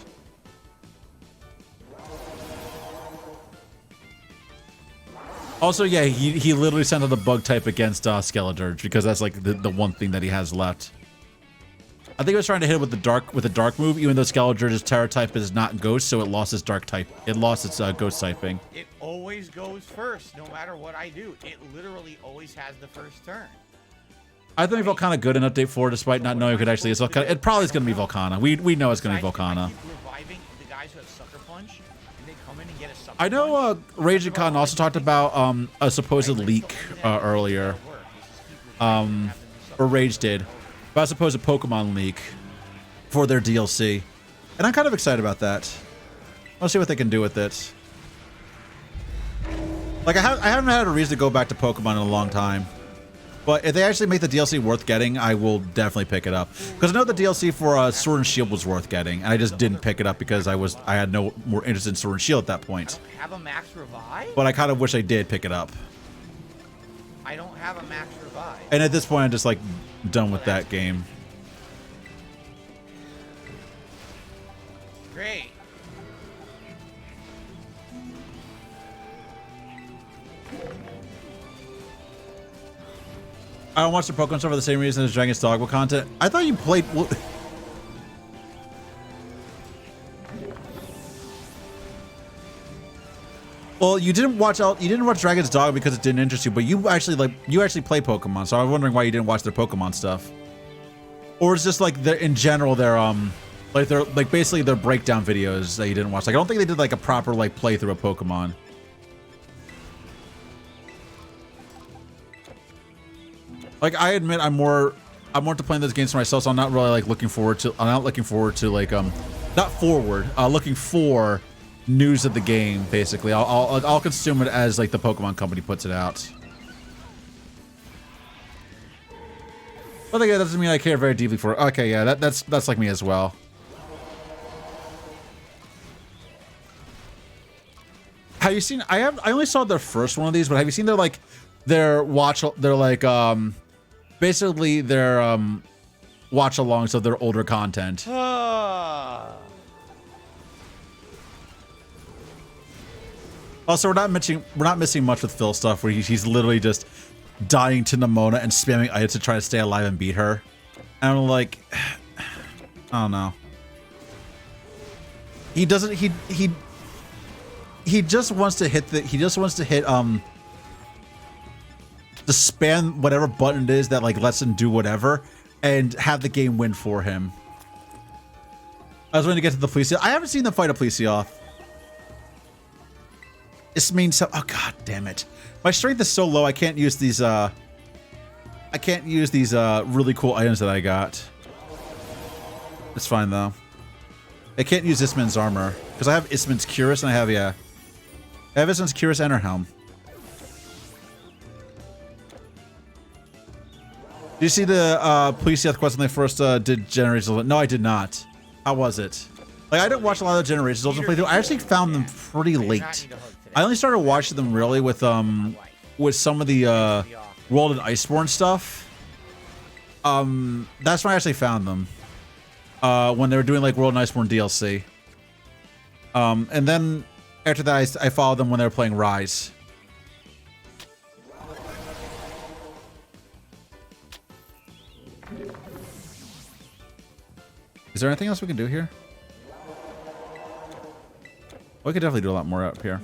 Also, yeah, he literally sent out the bug type against Skeledirge because that's like the one thing that he has left. I think he was trying to hit it with the dark move, even though Skeledirge's Terra type is not Ghost, so it lost its dark type. It lost its Ghost typing. It always goes first, no matter what I do. It literally always has the first turn. I think it felt kind of good in Update 4, despite not knowing it could actually. It probably is going to be Volcana. We know it's going to be Volcana. Reviving the guys who have Sucker Punch, and they come in and get a sucker I know Rage and Con also talked about a supposed leak earlier. Or Rage did. About a supposed Pokemon leak for their DLC. And I'm kind of excited about that. I'll see what they can do with it. Like, I haven't had a reason to go back to Pokemon in a long time. But if they actually make the DLC worth getting, I will definitely pick it up. Because I know the DLC for Sword and Shield was worth getting, and I just didn't pick it up because I had no more interest in Sword and Shield at that point. I don't have a max revive? But I kind of wish I did pick it up. I don't have a max revive. And at this point, I'm just like done with that game. Great. I don't watch the Pokemon stuff for the same reason as Dragon's Dogma content. I thought you played. Well, you didn't watch Dragon's Dogma because it didn't interest you, but you actually play Pokemon. So I was wondering why you didn't watch their Pokemon stuff. Or it's just like in general they're basically their breakdown videos that you didn't watch. Like I don't think they did like a proper like playthrough of Pokemon. Like I admit I'm more into playing those games for myself, so I'm not really like looking forward to like looking for news of the game. Basically, I'll consume it as like the Pokemon company puts it out. But again, that doesn't mean I care very deeply for it. Okay, yeah, that's like me as well. Have you seen? I only saw their first one of these, but have you seen basically their watch-alongs of their older content? Also, we're not missing much with Phil stuff where he's literally just dying to Nimona and spamming items to try to stay alive and beat her. And I'm like, I don't know. He doesn't. He just wants to hit to spam whatever button it is that like lets him do whatever and have the game win for him. I was going to get to the Plesioth. I haven't seen them fight a Plesioth. This means so. Oh god damn it! My strength is so low. I can't use these. I can't use these really cool items that I got. It's fine though. I can't use Isman's armor because I have Isman's Cuirass and I have Isman's Cuirass and her helm. Did you see the Plesioth quest when they first did Generations? No, I did not. How was it? Like, I didn't watch a lot of Generations playthrough. I actually found them pretty late. I only started watching them really with some of the World and Iceborne stuff. That's when I actually found them. When they were doing like World and Iceborne DLC. And then after that, I followed them when they were playing Rise. Is there anything else we can do here? We could definitely do a lot more up here.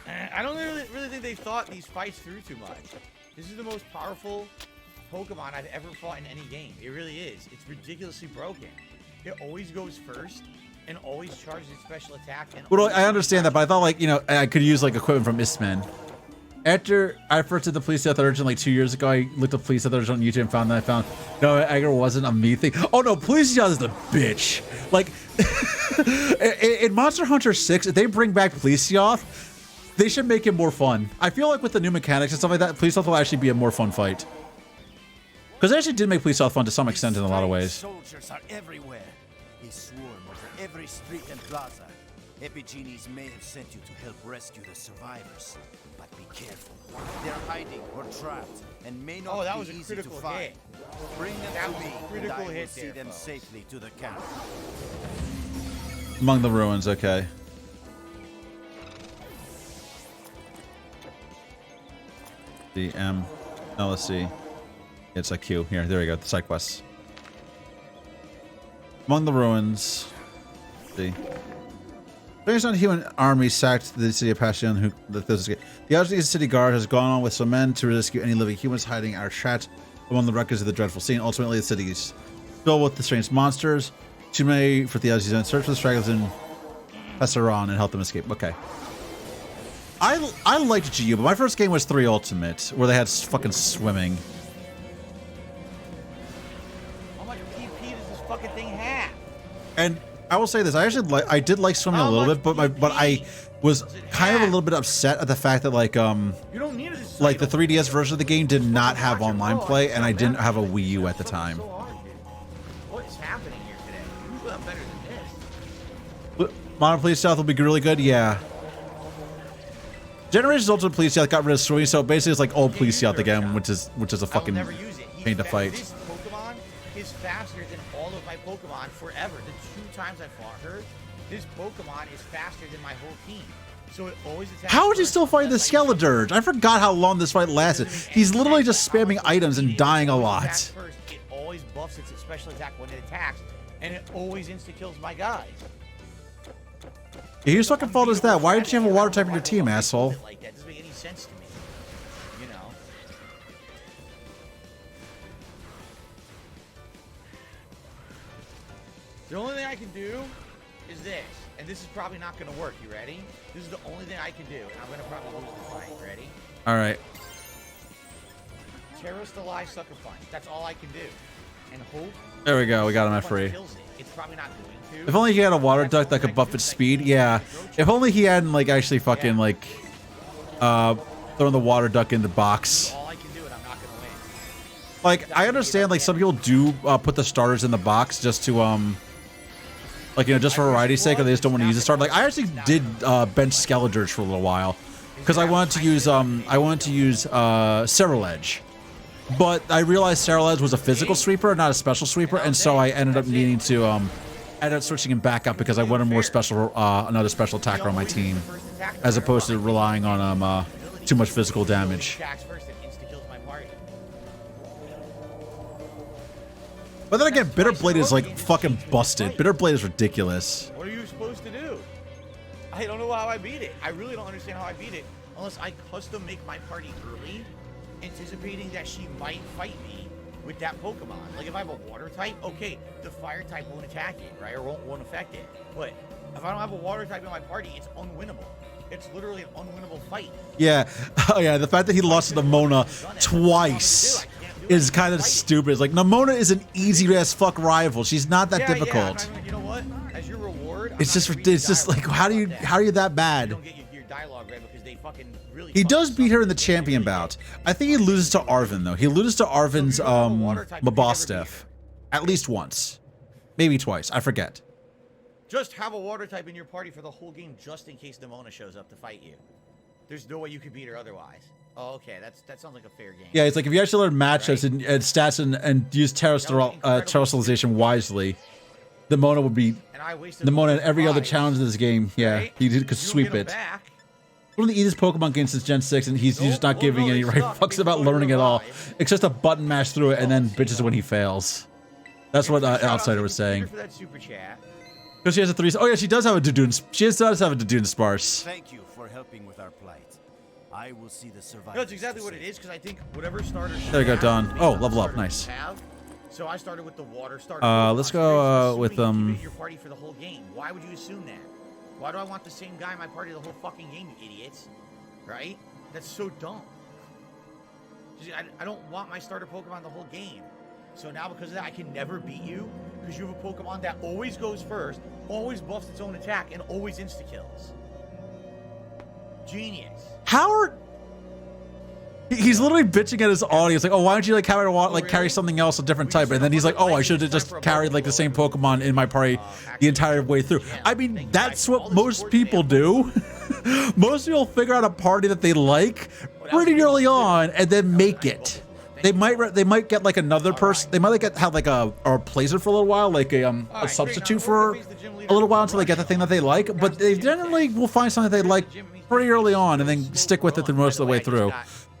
I don't really think they've thought these fights through too much. This is the most powerful Pokemon I've ever fought in any game. It really is. It's ridiculously broken. It always goes first and always charges its special attack. And well, I understand that, but I thought like, you know, I could use like equipment from Istman. After I first did the Plesioth Origin like 2 years ago, I looked up Plesioth Origin on YouTube and found no, Agar wasn't a me thing. Oh no, Plesioth is the bitch. Like, in Monster Hunter 6, if they bring back Plesioth, they should make it more fun. I feel like with the new mechanics and stuff like that, Plesioth will actually be a more fun fight. Because they actually did make Plesioth fun to some extent in a lot of ways. Soldiers are everywhere. They swarm over every street and plaza. Epigenies may have sent you to help rescue the survivors. But be careful. They're hiding or trapped and may not that was be a easy to critical find. hit. Bring them That to was me a and critical I will hit see there, them folks. safely to the camp. Among the ruins, okay. The M. Now let's see. It's a Q. Here, there we go. The side quests. Among the ruins. Let's see. There's not a human army sacked the city of Passion. The Outskirts City Guard has gone on with some men to rescue any living humans hiding our chat among the wreckage of the dreadful scene. Ultimately, the city is filled with the strange monsters. Too many for the Outskirts search for the stragglers and pass her on and help them escape. Okay. I liked GU, but my first game was 3 Ultimate, where they had fucking swimming. How much PP does this fucking thing have? And I will say this, I did like swimming a little bit, but I was kind of a little bit upset at the fact that like you don't need it, like the 3DS version of the game did not have online play, and I didn't have a Wii U at the time. What is happening here today? Usually I'm better than this. Modern Police Stealth will be really good, yeah. Generations Ultimate Police Stealth got rid of swimming, so basically it's like old Police Stealth again, which is a fucking pain to fight. This Pokemon is faster than all of my Pokemon forever. The 2 times I fought her, this Pokemon is faster than my whole team. So it always attacks. How is he still fighting the Skeledirge? I forgot how long this fight lasted. He's literally just spamming items and dying a lot. It always buffs its special attack when it attacks, and it always insta-kills my guys. Whose fucking fault is that? Why did you have a water type in your team, asshole? Like that doesn't make any sense to me. You know. The only thing I can do is this, and this is probably not going to work. You ready? This is the only thing I can do, and I'm going to probably lose the fight. Ready? All right. Terrorist Alive Sucker Punch. That's all I can do. And hope. There we go. We got him at free. It's probably not going to. If only he had a water duck that could buff its speed. Yeah. If only he hadn't like actually fucking like thrown the water duck in the box. All I can do, and I'm not going to win. Like I understand like some people do put the starters in the box just to like, you know, just for variety's sake, or they just don't want to use the starter. Like I actually did bench Skeledirge for a little while because I wanted to use Cerulege. But I realized Cerulege was a physical sweeper, not a special sweeper, and so I ended up needing to ended up switching him back up because I wanted more special, another special attacker on my team, as opposed to relying on too much physical damage. But then again, Bitter Blade is like fucking busted. Bitter Blade is ridiculous. What are you supposed to do? I don't know how I beat it. I really don't understand how I beat it unless I custom make my party early, anticipating that she might fight me with that Pokemon. Like if I have a water type, okay, the fire type won't attack it, right? Or won't affect it. But if I don't have a water type in my party, it's unwinnable. It's literally an unwinnable fight. Yeah. Oh yeah, the fact that he lost to Nemona twice is kind of stupid. It's like Nemona is an easy as fuck rival. She's not that difficult. You know what? As your reward, It's just like how are you that bad? You don't get your dialogue right because they fucking really. He does beat her in the champion bout. I think he loses to Arven though. He loses to Arven's Mabosstiff at least once, maybe twice. I forget. Just have a water type in your party for the whole game, just in case Nemona shows up to fight you. There's no way you could beat her otherwise. Oh, okay, that sounds like a fair game. Yeah, it's like if you actually learn matchups and stats and use terrestrialization wisely, Nemona would be Nemona in every other challenge in this game. Yeah, he could sweep it. One of the easiest Pokemon games since Gen 6, and he's just not giving any right fucks about learning at all. It's just a button mash through it and then bitches when he fails. That's what Outsider was saying. For that super chat. Because she has a 3. Oh yeah, she does have a Dodoon. She does have a Dodoon Sparse. Thank you for helping with our plight. I will see the survivors. No, that's exactly what it is, because I think whatever starter. There you go, Don. Oh, level up, nice. So I started with the water starter. Let's go with your party for the whole game. Why would you assume that? Why do I want the same guy in my party the whole fucking game, you idiots? Right? That's so dumb. I don't want my starter Pokemon the whole game. So now because of that, I can never beat you because you have a Pokemon that always goes first, always buffs its own attack, and always insta-kills. Genius. Howard, he's literally bitching at his audience, like, oh, why don't you like carry something else, a different type? And then he's like, oh, I should have just carried like the same Pokemon in my party the entire way through. I mean, that's what most people do. Most people figure out a party that they like pretty early on and then make it. They might get like another person. They might have like a replacement for a little while, like a substitute for a little while until they get the thing that they like. But they generally will find something they like pretty early on and then stick with it through most of the way through.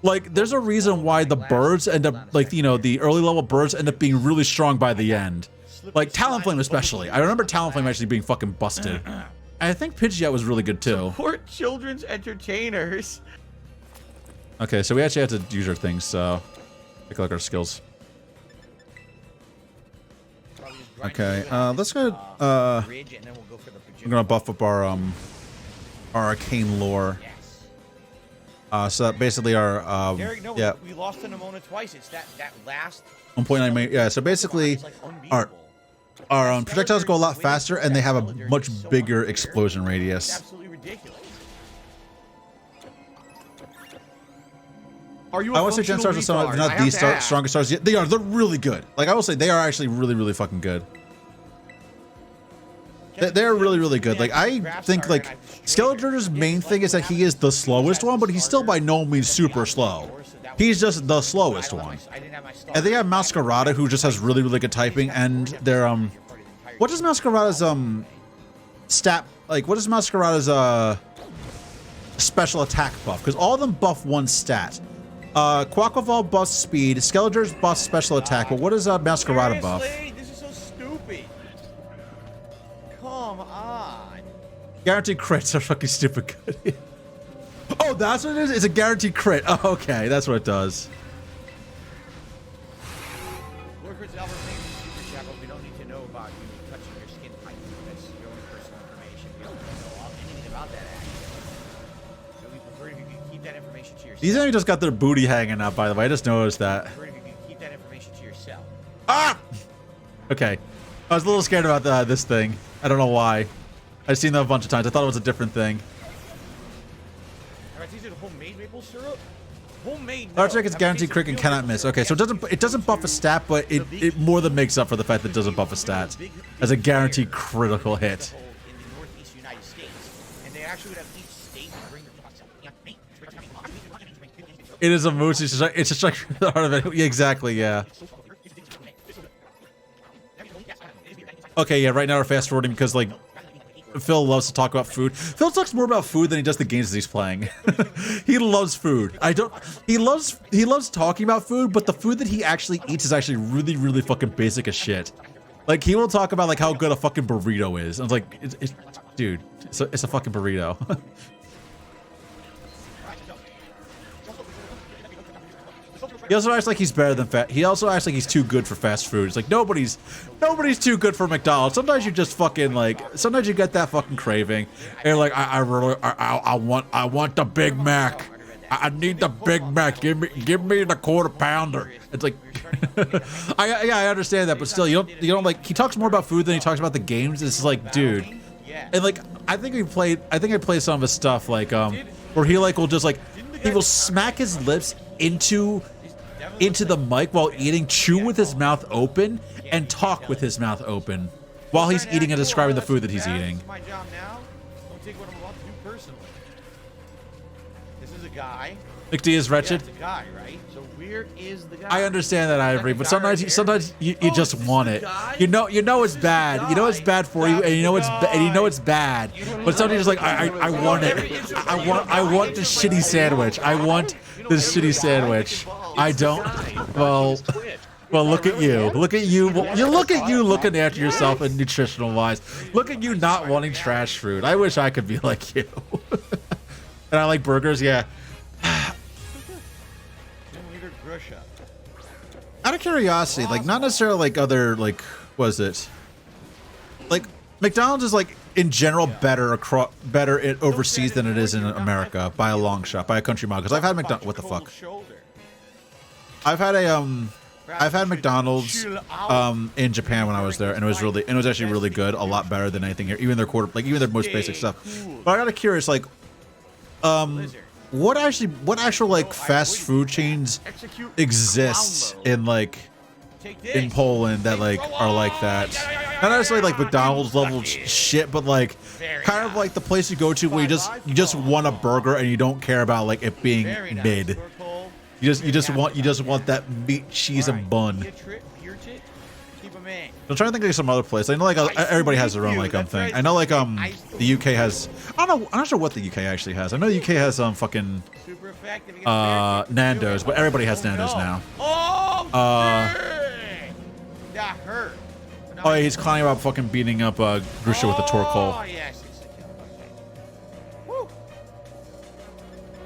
Like there's a reason why the birds end up like, you know, the early level birds end up being really strong by the end. Like Talonflame especially. I remember Talonflame actually being fucking busted. I think Pidgeot was really good too. Support children's entertainers. Okay, so we actually have to use our things, so take a look at our skills. Probably just Okay, let's go. Bridge, and then we'll go for the I'm gonna buff up our arcane lore. So that basically our Derek, no, yeah. we lost to Nimona twice. It's that last 1.9 yeah. So basically, our projectiles go a lot faster, and they have a much bigger explosion radius. It's absolutely ridiculous. Are you I would say Gen stars are some, they're not the strongest stars yet. They are. They're really good. Like I will say, they are actually really, really fucking good. They're really, really good. Like I think, like Skeletor's main thing is that he is the slowest one, but he's still by no means super slow. He's just the slowest one. And they have Masquerada, who just has really, really good typing, and they're what is Masquerada's stat? Like what is Masquerada's special attack buff? Because all of them buff one stat. Quaquaval buffs speed, Skeletor's buffs special attack, but what is Masquerada buff? This is so stupid. Come on. Guaranteed crits are fucking stupid good. Oh, that's what it is? It's a guaranteed crit. Oh, okay, that's what it does. Workers Albert thanks for the super chat, but we don't need to know about you touching your skin pipe. That's your own personal information. We don't need to know anything about that actually. So we prefer if you could keep that information to yourself. These enemies just got their booty hanging out, by the way. I just noticed that. Prefer if you could keep that information to yourself. Ah! Okay. I was a little scared about this thing. I don't know why. I've seen that a bunch of times. I thought it was a different thing. Alright, these are the homemade maple syrup. Homemade. Star Trek is guaranteed crit and cannot miss. Okay, so it doesn't buff a stat, but it more than makes up for the fact that it doesn't buff a stat as a guaranteed critical hit. In the northeast United States, and they actually would have each state bring It is a moose. It's just like the heart of it. Yeah, exactly. Yeah. Okay. Yeah. Right now we're fast forwarding because like Phil loves to talk about food. Phil talks more about food than he does the games that he's playing. He loves food. He loves talking about food, but the food that he actually eats is actually really, really fucking basic as shit. Like he will talk about like how good a fucking burrito is. And it's like, dude, it's a fucking burrito. He also acts like he's better than fat. He also acts like he's too good for fast food. It's like nobody's too good for McDonald's. Sometimes you just fucking like. Sometimes you get that fucking craving, and you're like, I want the Big Mac. I need the Big Mac. Give me the quarter pounder. It's like, I understand that, but still, you don't like. He talks more about food than he talks about the games. It's like, dude, and like I think I played some of his stuff like where he like will just like he will smack his lips into the mic while eating, chew with his mouth open, and talk with his mouth open while he's eating and describing the food that he's eating. My job now. Don't take what I'm about to do personally. This is a guy. McD is wretched. Yeah, it's a guy, right? So where is the guy? I understand that, Ivory, but sometimes you just want it. You know it's bad. You know it's bad for you, and you know it's bad. But sometimes you're just like I want it. I want this shitty sandwich. I want this shitty sandwich. I don't. Well, look at you. Look at you. Look at you looking after yourself and nutritional wise. Look at you not wanting trash food. I wish I could be like you. And I like burgers. Yeah. Out of curiosity, like not necessarily like other like was it like McDonald's is like in general better overseas than it is in America by a long shot, by a country mile. Because I've had McDonald's. What the fuck? I've had McDonald's in Japan when I was there, and it was actually really good, a lot better than anything here, even their most basic stuff. But I got curious, like what actual like fast food chains exist in like in Poland that like are like that? Not necessarily like McDonald's level shit, but like kind of like the place you go to where you just want a burger and you don't care about like it being mid. You just want that meat, cheese, and bun. I'm trying to think of some other place. I know like everybody has their own like thing. I know like the UK has. I don't know. I'm not sure what the UK actually has. I know the UK has fucking Nando's, but everybody has Nando's now. That hurt. Oh, yeah, he's clowning about fucking beating up Grusha with a torque.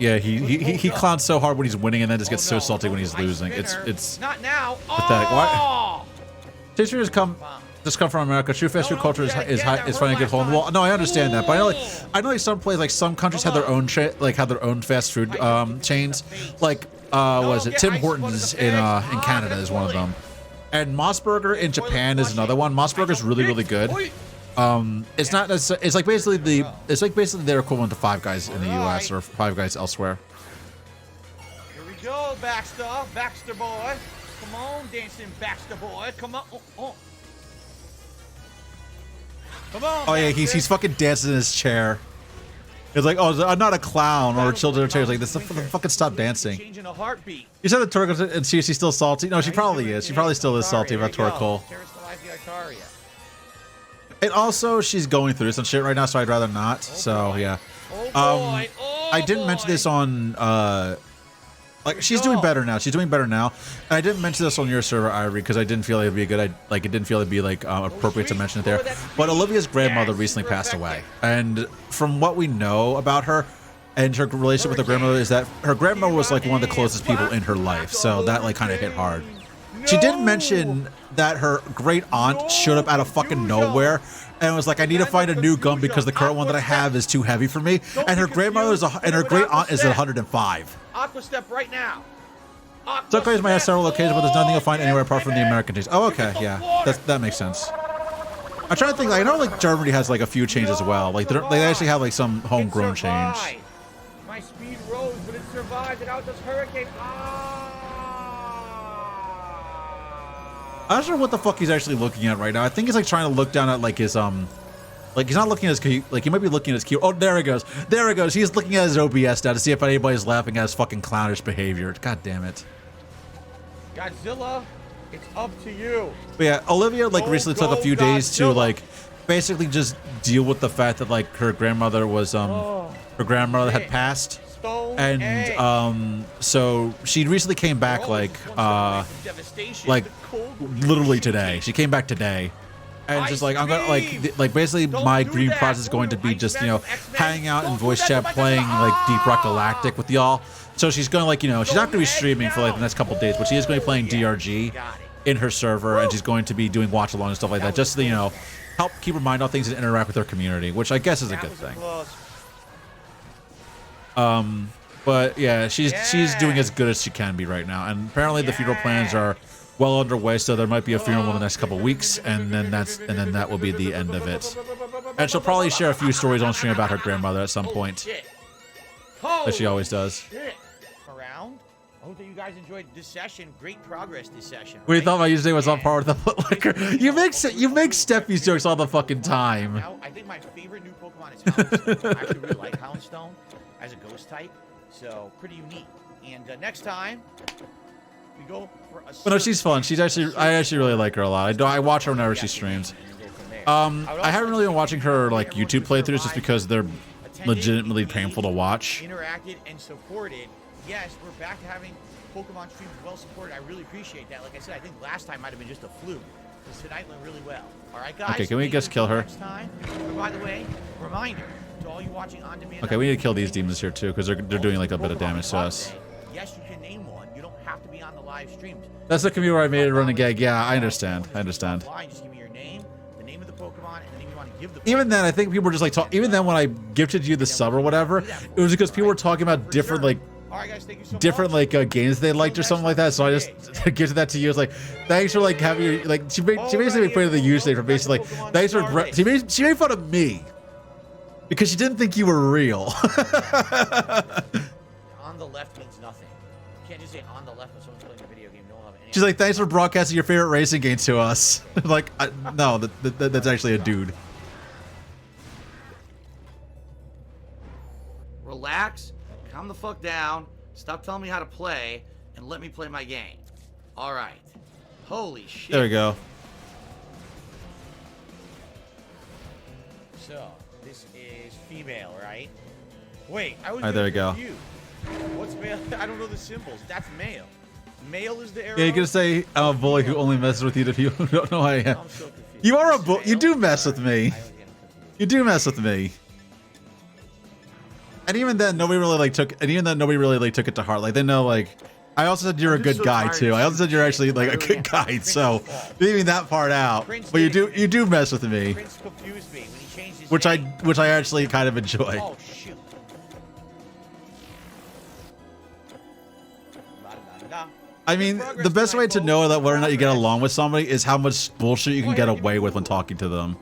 Yeah, he clowns so hard when he's winning and then just gets so salty when he's losing. It's not now. pathetic. Why? Tasers come. Just come from America. True fast food culture is finding a good hold. Well, no, I understand that, but I know like some places, like some countries have their own fast food chains. Like was it Tim Hortons in Canada is one of them, and Moss Burger in Japan is another one. Moss Burger is really good. It's not necessarily, it's like basically their equivalent to Five Guys in the U.S. or Five Guys elsewhere. Here we go, Baxter boy. Come on, dancing Baxter boy. Come on. Come on. Oh yeah, he's fucking dancing in his chair. It's like, oh, I'm not a clown or children in chairs. Like this, fucking stop dancing. Changing a heartbeat. You said that Torkoal, and she's still salty. No, she probably is. She probably still is salty about Torkoal. And also, she's going through some shit right now, so I'd rather not. So yeah. I didn't mention this on like she's doing better now. She's doing better now. And I didn't mention this on your server, Ivory, because I didn't feel it'd be a good it didn't feel it'd be like appropriate to mention it there. But Olivia's grandmother recently passed away, and from what we know about her and her relationship with her grandmother is that her grandmother was like one of the closest people in her life. So that like kind of hit hard. She did mention that her great aunt showed up out of fucking nowhere and was like, I need to find a new gun because the current one that I have is too heavy for me. And her grandmother and her great aunt is at 105. Aqua step right now. Zucker's might have several locations, but there's nothing you'll find anywhere apart from the American chains. Oh, okay, yeah, that makes sense. I'm trying to think. Like, I know like Germany has like a few chains as well. Like they actually have like some homegrown chains. My speed rose, but it survived and out this hurricane. I'm not sure what the fuck he's actually looking at right now. I think he's like trying to look down at like his like he's not looking at his like he might be looking at his key. Oh, there he goes. There he goes. He's looking at his OBS now to see if anybody's laughing at his fucking clownish behavior. God damn it. Godzilla, it's up to you. But yeah, Olivia like recently took a few days to like basically just deal with the fact that like her grandmother was her grandmother had passed. And so she recently came back like literally today. She came back today. And just like I'm gonna like basically my dream process is going to be just hanging out in voice chat playing like Deep Rock Galactic with y'all. So she's gonna like she's not gonna be streaming for like the next couple of days, but she is going to be playing DRG in her server, and she's going to be doing watch along and stuff like that, just to help keep her mind on things and interact with her community, which I guess is a good thing. But yeah, she's doing as good as she can be right now, and apparently the funeral plans are well underway, so there might be a funeral in the next couple of weeks, and then that will be the end of it. And she'll probably share a few stories on stream about her grandmother at some point, as she always does. Around. I hope that you guys enjoyed this session. Great progress this session. We thought my username was on par with the Footlicker. You make Steffi's jokes all the fucking time. Now, I think my favorite new Pokemon is Houndstone. I actually really like Houndstone as a ghost type, so pretty unique. And next time we go for a. But no, she's fun. I actually really like her a lot. I watch her whenever she streams. I haven't really been watching her like YouTube playthroughs just because they're legitimately painful to watch. Interacted and supported. Yes, we're back to having Pokemon streams well supported. I really appreciate that. Like I said, I think last time might have been just a fluke. Because tonight went really well. All right, guys. Okay, can we just kill her? Next time. But by the way, reminder to all you watching on demand. Okay, we need to kill these demons here too, because they're doing like a bit of damage to us. Yes, you can name one. You don't have to be on the live streams. That's the community where I made it run a gag. Yeah, I understand. Just give me your name, the name of the Pokemon, and the name you want to give the Pokemon. Even then, I think people were just like even then when I gifted you the sub or whatever, it was because people were talking about different like games they liked or something like that. So I just gifted that to you. It's like, thanks for like having your like she basically put in the username for basically like thanks for she made fun of me because she didn't think you were real. On the left means nothing. You can't just say on the left when someone's playing a video game. No one will have any. She's like, thanks for broadcasting your favorite racing game to us. Like, no, that's actually a dude. Relax, calm the fuck down, stop telling me how to play, and let me play my game. All right. Holy shit. There we go. So, this is female, right? Wait, I was there we go. confused. What's male? I don't know the symbols. That's male. Male is the arrow. Yeah, you're gonna say I'm a bully who only messes with you if you don't know who I am. I'm so confused. You are a bully. You do mess with me. You do mess with me. And even then, nobody really took it to heart. Like they know, like I also said you're a good guy too. I also said you're actually like a good guy. So leaving that part out, but you do mess with me, Prince confused me when he changed his which name. I actually kind of enjoy. Oh shoot. La, la, la. I mean, the best way to know that whether or not you get along with somebody is how much bullshit you can get away with when talking to them.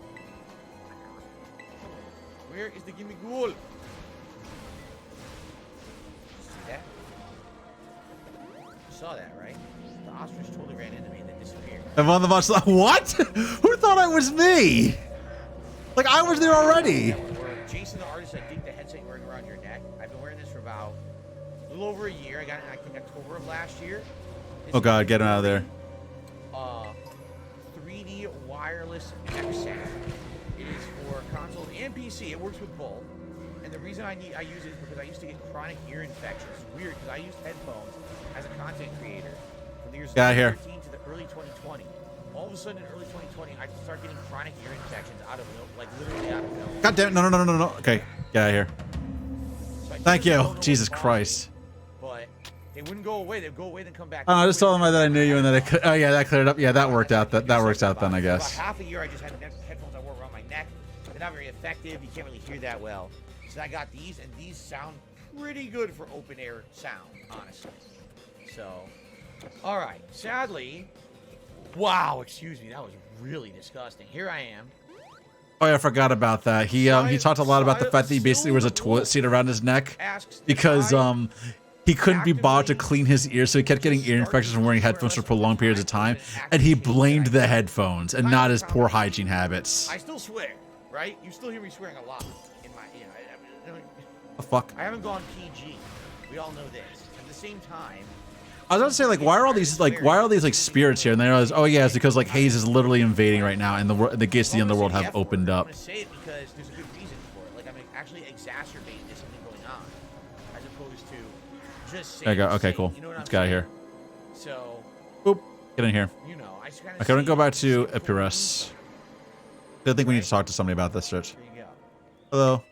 Where is the gimme ghoul? See that? You saw that, right? The ostrich totally ran into me and then disappeared. And one of the bunch like, what? Who thought it was me? Like I was there already. Jason the artist, I dig the headset you're wearing around your neck. I've been wearing this for about a little over a year. I got it, I think, October of last year. Oh god, get him out of there. 3D wireless neck sound. It is for consoles and PC. It works with both. And the reason I use it is because I used to get chronic ear infections. It's weird because I used headphones as a content creator from the years 2013 to the early 2020. All of a sudden in early 2020, I started getting chronic ear infections out of like literally out of nowhere. God damn it! No! Okay, get out of here. So Thank you, Jesus Christ. But they wouldn't go away. They'd go away, then come back. I just told them that I knew you and that it. Oh yeah, that cleared up. Yeah, that worked out. That works out then, I guess. For about half a year, I just had headphones I wore around my neck. They're not very effective. You can't really hear that well. So I got these, and these sound pretty good for open air sound, honestly. So, all right. Sadly, wow. Excuse me. That was really disgusting. Here I am. Oh yeah, I forgot about that. He talked a lot about the fact that he basically wears a toilet seat around his neck because he couldn't be bothered to clean his ears, so he kept getting ear infections from wearing headphones for prolonged periods of time, and he blamed the headphones and not his poor hygiene habits. I still swear, right? You still hear me swearing a lot in my, The fuck? I haven't gone PG. We all know this. At the same time, I was about to say, like, why are all these spirits here? And they realize, oh yeah, it's because like Haze is literally invading right now, and the gates to the underworld have opened up. I'm gonna say it because there's a good reason for it. Like I'm actually exacerbating there's something going on, as opposed to just saying. There you go. Okay, cool. You know what Let's I'm get out of saying? here. So. Boop. Get in here. You know, I just kind of. Okay, we're gonna go back to Epirus. I think we need to talk to somebody about this, Rich. There you go. Hello.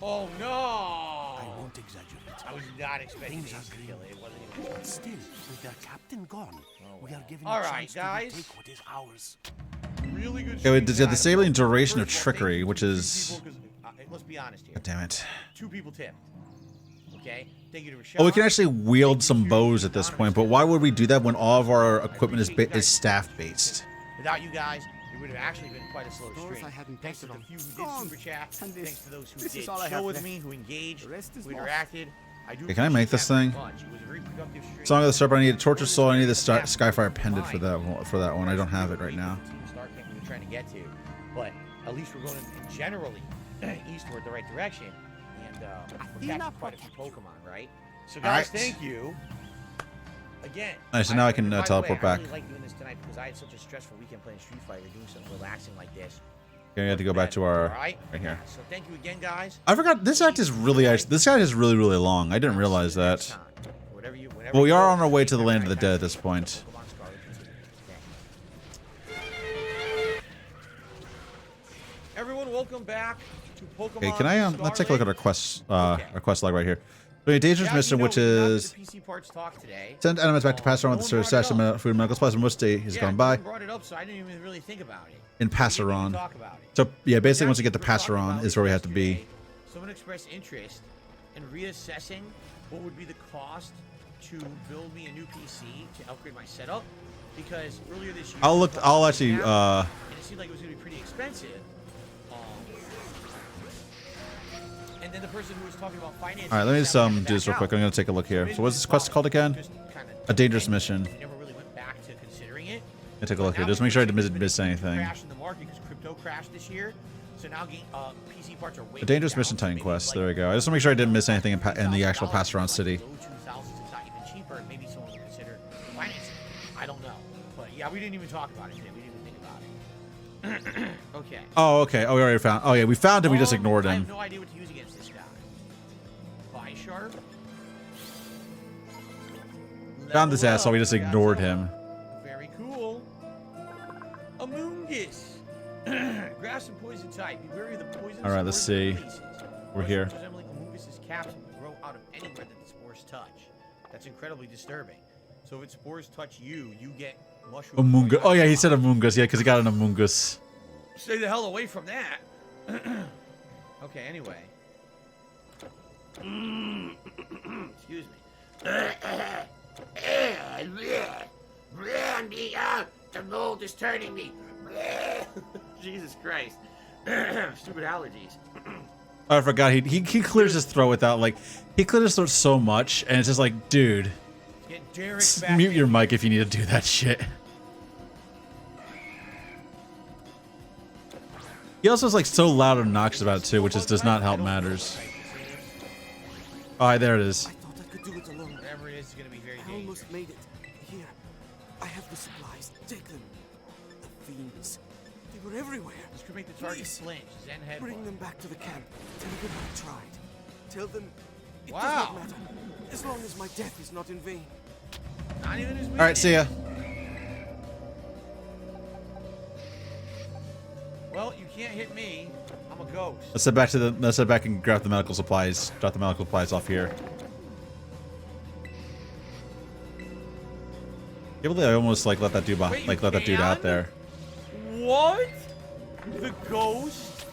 Oh no! I won't exaggerate. I was not expecting these to kill it. It wasn't even. But still, with their captain gone, we are given All a right, chance guys. to take what is ours. Really good. Okay, there's a disabling duration of trickery, which is. Let's be honest here. God damn it. 2 people tipped. Okay. Thank you to Rochelle. Oh, we can actually wield some bows at this point, but why would we do that when all of our equipment is staff based? Without you guys, it would have actually been quite a slow Stores stream. I hadn't Thanks to the tested few on. who did super chat. And this- Thanks to those who this did is all I chill have with left. me, who engaged, The rest is who lost. interacted. I do Okay, can I make appreciate this that very thing? much. It was a very productive stream. Song of the Serpent. I need a Torture Soul. I need the Skyfire pendant for that one. I don't have it right now. Star King we were trying to get to, but at least we're going in generally eastward the right direction, and we're catching quite a few Pokemon, right? So guys, thank you again. Nice, so now I can by the way, teleport back. I really like doing this tonight because I had such a stressful weekend playing Street Fighter, doing something relaxing like this. Okay, we have to go back to our right here. So thank you again, guys. I forgot this act is really this guy is really long. I didn't realize that. Whatever whenever Well, we you are go, on our way to the land of the dead at this point. Pokemon Scarlet continue. Okay. Everyone, welcome back to Pokemon. Okay, can I let's take a look at our quest log right here. So a dangerous mission, which is PC parts talk today. send elements back to pass around with the service station food and medical supplies. Most day has gone by. Brought it up, so I didn't even really think about it. In Passeron. So yeah, basically once you get to Passeron is where we have to be. Someone expressed interest in reassessing what would be the cost to build me a new PC to upgrade my setup, because earlier this year I'll actually and it seemed like it was going to be pretty expensive. And then the person who was talking about financing. All right, let me just do this real quick. I'm gonna take a look here. So what's this quest called again? A dangerous mission. Never really went back to considering it. Let me take a look here. Just make sure I didn't miss anything. Crashed in the market because crypto crashed this year. So now PC parts are way A dangerous down, mission so Titan maybe quest. like There we go. I just want to make sure I didn't miss anything in the actual Passeron city. low 2000s, it's not even cheaper, and maybe someone would consider financing. I don't know, but yeah, we didn't even talk about it today. We didn't even think about it. Okay. Oh, okay. Oh, we already found. Oh, yeah, we found him. We just ignored I him. have no idea what to use against this guy. Bisharp. Found this asshole. We just ignored him. Very cool. Amoongus. Grass and poison type. Be wary of the poison. All right, let's see. We're here. Resembling Amoongus's caps grow out of anywhere that the spores touch. That's incredibly disturbing. So if its spores touch you, you get mushroom. Amoongus. Oh yeah, he said Amoongus. Yeah, because he got an Amoongus. Stay the hell away from that. Okay, anyway. Excuse me. The mold is turning me. Jesus Christ. Stupid allergies. Oh, I forgot. He clears his throat without like he clears his throat so much, and it's just like, dude, Get Derek back mute in. your mic if you need to do that shit. He also is like so loud and obnoxious about it too, which does not help matters. Oh, there it is. I thought I could do it alone. Whatever it is, it's gonna be very I dangerous. almost made it. Here, I have the supplies. Take them. The fiends. They were everywhere. This could make the target Please, flinch. Zen head. bring them back to the camp. Tell them I tried. Tell them it does Wow. not matter. As long as my death is not in vain. Not even his All right, see ya. Well, you can't hit me. I'm a ghost. Let's head back and grab the medical supplies. Drop the medical supplies off here. Can't believe I almost like let that dude Wait, let that dude out there. What? The ghost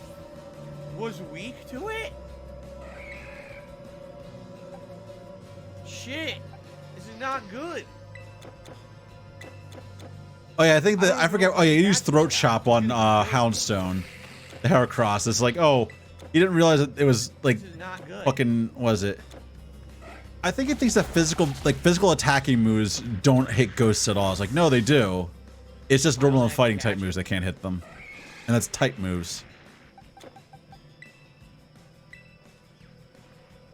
was weak to it? Shit. This is not good. Oh yeah, I think that I forget. Oh yeah, you used throat chop on Houndstone, the Heracross. It's like, oh, you didn't realize that it was like This is not good. fucking. Was it? I think it thinks that physical attacking moves don't hit ghosts at all. It's like, no, they do. It's just normal and fighting type moves that can't hit them, and that's type moves.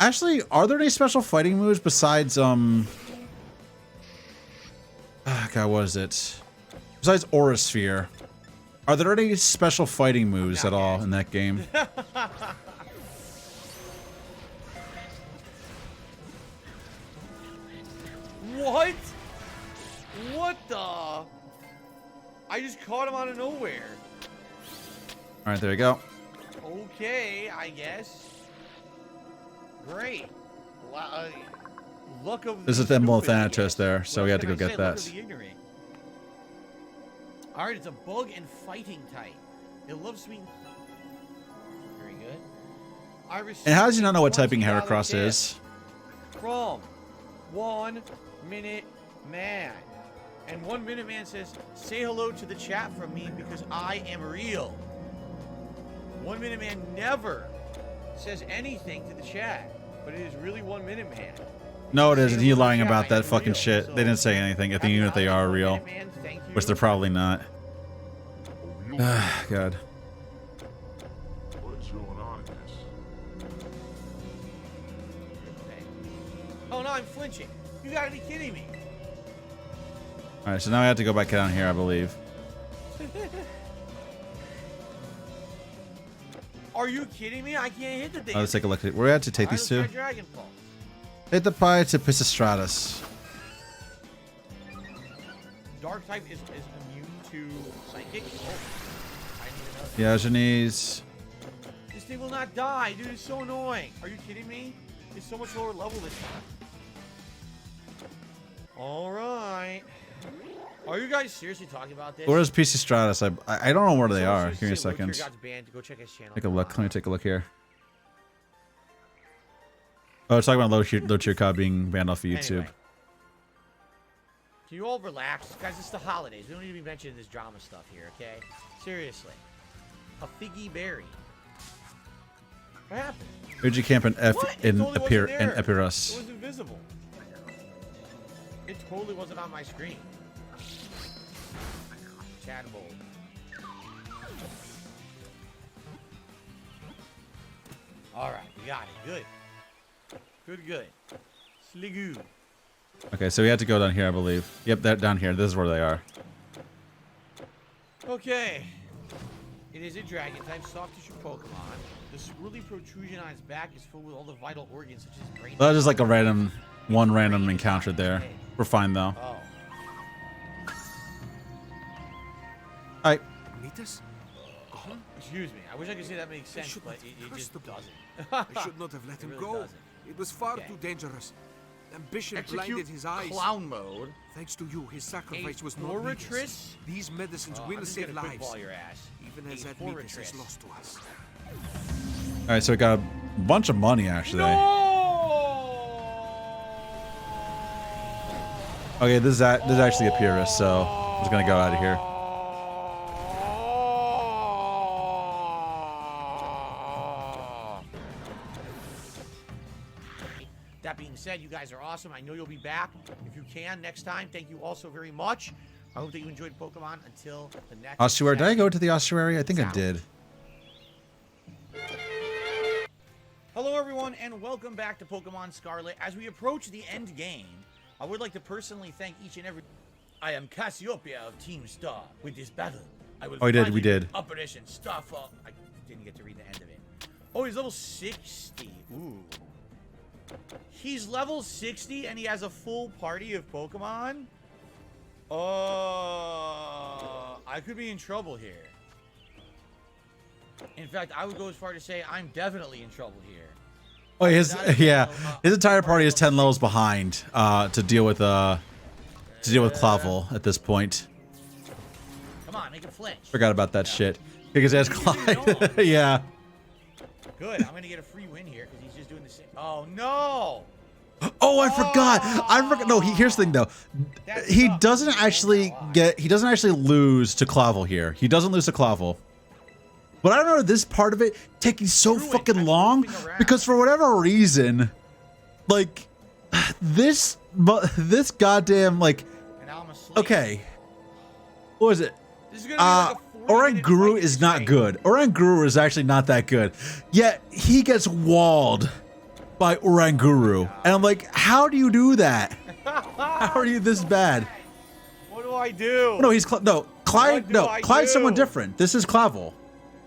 Actually, are there any special fighting moves besides God, what is it? Besides Aura Sphere, are there any special fighting moves at all in that game? What? What the? I just caught him out of nowhere. All right, there you go. Okay, I guess. Great. Luck of This is the Emblem of Thanatos there, so we had to go get that. All right, it's a bug and fighting type. It loves sweet. Very good. I And how does he not know what $20 typing Heracross tip is? From 1 Minute Man. And 1 Minute Man says, say hello to the chat from me because I am real. 1 Minute Man never says anything to the chat, but it is really 1 Minute Man. No, it isn't. He's lying about that fucking shit. They didn't say anything. I think even if they are real, which they're probably not. God. What's going on in this? Oh no, I'm flinching. You gotta be kidding me. All right, so now I have to go back down here, I believe. Are you kidding me? I can't hit the thing. Let's take a look at it. We're at to take these two. Dragon Pulse. Hit the pie to Pisistratus. Dark type is immune to psychic. Oh, I didn't even know. Diogenes. This thing will not die, dude. It's so annoying. Are you kidding me? It's so much lower level this time. All right. Are you guys seriously talking about this? Where is Pisistratus? I don't know where they are. Give me a second. Go check his channel. Take a look. Let me take a look here. Oh, it's talking about Lochirka being banned off of YouTube. Anyway. Can you all relax? Guys, it's the holidays. We don't need to be mentioning this drama stuff here, okay? Seriously. A figgy berry. What happened? Uji Camp and F What? in It totally wasn't there. Epirus. It was invisible. It totally wasn't on my screen. Chad Bowl. Alright, we got it. Good. Good. Sligoo. Okay, so we had to go down here, I believe. Yep, that down here. This is where they are. Okay. It is a dragon type soft tissue Pokemon. The swirly protrusion on its back is filled with all the vital organs such as brain. That was just like a one random encounter there. We're fine though. Oh. Alright. Meet us? Excuse me. I wish I could say that makes sense, but it just doesn't. I should not have let him really go. doesn't. It was far Okay. too dangerous. Ambition Execute blinded his eyes. clown mode. Thanks to you, his sacrifice was not Fortress? needless. These medicines I'm will just save gonna quick lives, ball your ass. even as that weakness is lost to us. All right, so we got a bunch of money actually. Okay, this is actually a purist, so I'm just gonna go out of here. That being said, you guys are awesome. I know you'll be back if you can next time. Thank you all so very much. I hope that you enjoyed Pokemon. Until the next Ossuary. Did I session. go to the ossuary? I think I did. Hello, everyone, and welcome back to Pokemon Scarlet. As we approach the end game, I would like to personally thank each and every... I am Cassiopeia of Team Star. With this battle, I will Oh, we did. finally We did. Operation Starfall. I didn't get to read the end of it. Oh, he's level 60. Ooh. He's level 60, and he has a full party of Pokemon? I could be in trouble here. In fact, I would go as far to say I'm definitely in trouble here. Oh, his entire party is 10 levels behind to deal with Clavel at this point. Come on, make him flinch. Forgot about that shit because he has Clyde. Yeah. Good. I'm gonna get a free win here because he's just doing the same. Oh no! Oh, I forgot. I forgot. No, here's the thing though. He doesn't actually lose to Clavel here. He doesn't lose to Clavel. But I don't know this part of it taking so fucking long because for whatever reason, like this goddamn like. Okay. What was it? Oranguru is not good. Oranguru is actually not that good. Yet he gets walled by Oranguru. And I'm like, how do you do that? How are you this bad? What do I do? No, Clyde. No, Clyde's someone different. This is Clavel.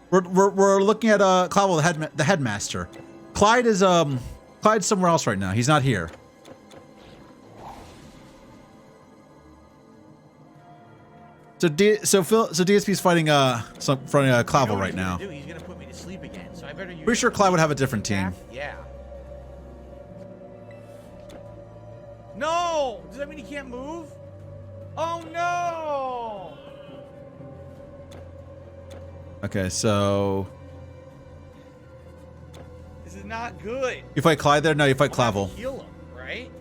We're looking at Clavel, the headmaster. Clyde's somewhere else right now. He's not here. So DSP's fighting Clavel right now. He's gonna put me to sleep again. So I better use. Pretty sure Clyde would have a different team. Yeah. No! Does that mean he can't move? Oh no! Okay, so This is not good. you fight Clyde there? No, you fight Clavel. Heal him, right?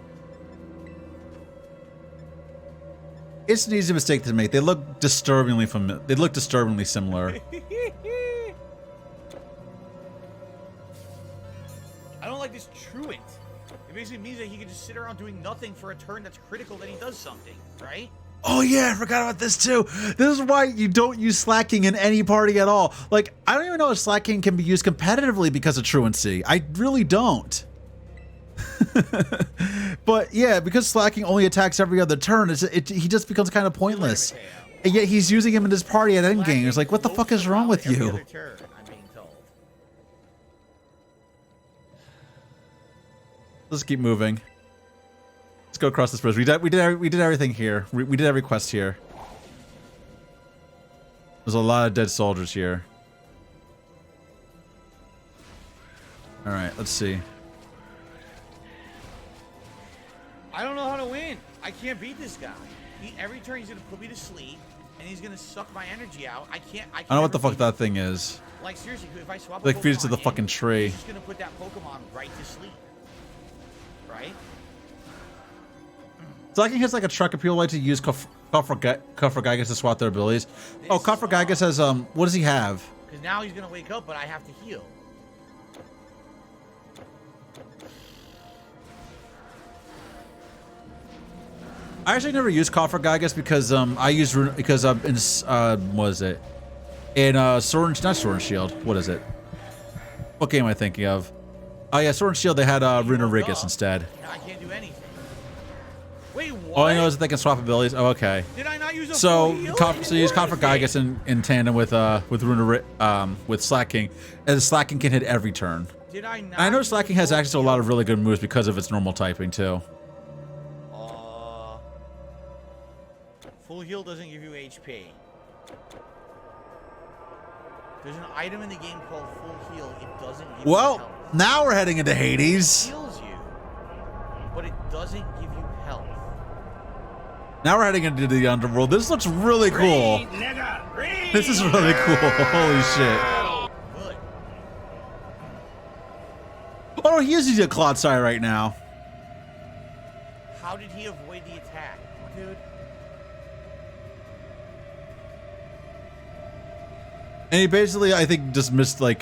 It's an easy mistake to make. They look disturbingly similar. I don't like this truant. It basically means that he can just sit around doing nothing for a turn that's critical, then he does something, right? Oh yeah, I forgot about this too. This is why you don't use slacking in any party at all. Like, I don't even know if slacking can be used competitively because of truancy. I really don't. But yeah, because slacking only attacks every other turn, he just becomes kind of pointless. And yet he's using him in his party at endgame. It's like, what the fuck is wrong with you? Let's keep moving. Let's go across this bridge. We did everything here. We did every quest here. There's a lot of dead soldiers here. All right, let's see. I don't know how to win. I can't beat this guy. Every turn he's gonna put me to sleep, and he's gonna suck my energy out. I can't. I don't know what the fuck that thing is. Like seriously, if I swap like feeds to the fucking tree. He's just gonna put that Pokemon right to sleep. Right? Slacking has like a truck appeal like to use Kofragigas to swap their abilities. Oh, Kofragigas has what does he have? Because now he's gonna wake up, but I have to heal. I actually never used Kofragigas because I used in what is it? In not Sword and Shield. What is it? What game am I thinking of? Oh yeah, Sword and Shield. They had Runerigus instead. I can't do anything. Wait, what? All I know is that they can swap abilities. Oh, okay. Did I not use a so full heal? so use Kofragigas in tandem with with Slacking, and Slacking can hit every turn. Did I not? I know Slacking has access to a lot of really good moves because of its normal typing too. Full heal doesn't give you HP. There's an item in the game called full heal. It doesn't give you health. Now we're heading into Hades. It heals you, but it doesn't give you health. Now we're heading into the underworld. This looks really cool. This is really cool. Holy shit. Good. Oh, no, he is using a Clodsire right now. How did he avoid the attack, dude? And he basically, I think, just missed the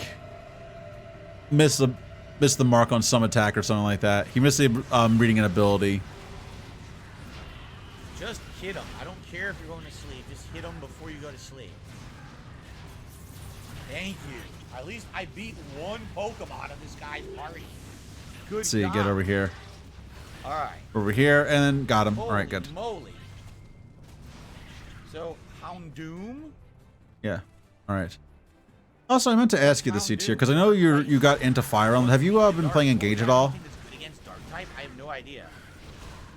mark on some attack or something like that. He missed the reading an ability. Just hit him. I don't care if you're going to sleep. Just hit him before you go to sleep. Thank you. At least I beat one Pokemon of this guy's party. Good Let's see, job. get over here. All right. Over here, and then got him. Holy All right, good. moly. So, Houndoom? Yeah. All right. Also, I meant to ask you this here because I know you got into Fire Emblem. Have you been playing Engage at all? Against Dark type? I have no idea.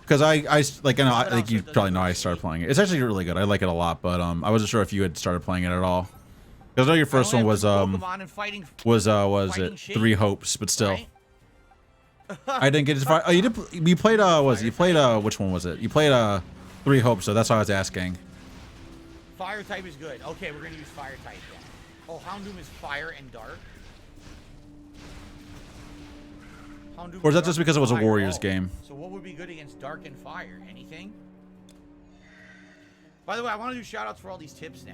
Because I think you probably know I started playing it. It's actually really good. I like it a lot, but I wasn't sure if you had started playing it at all. Because I know your first one was it 3 Hopes, but still. Right? I didn't get as far. Oh, you did. You played which one was it? You played 3 Hopes, so that's why I was asking. Fire type is good. Okay, we're gonna use fire type then. Oh, Houndoom is fire and dark. Houndoom Or is that dark just because it and was a fire. Warriors Oh. game? So what would be good against dark and fire? Anything? By the way, I want to do shout outs for all these tips now.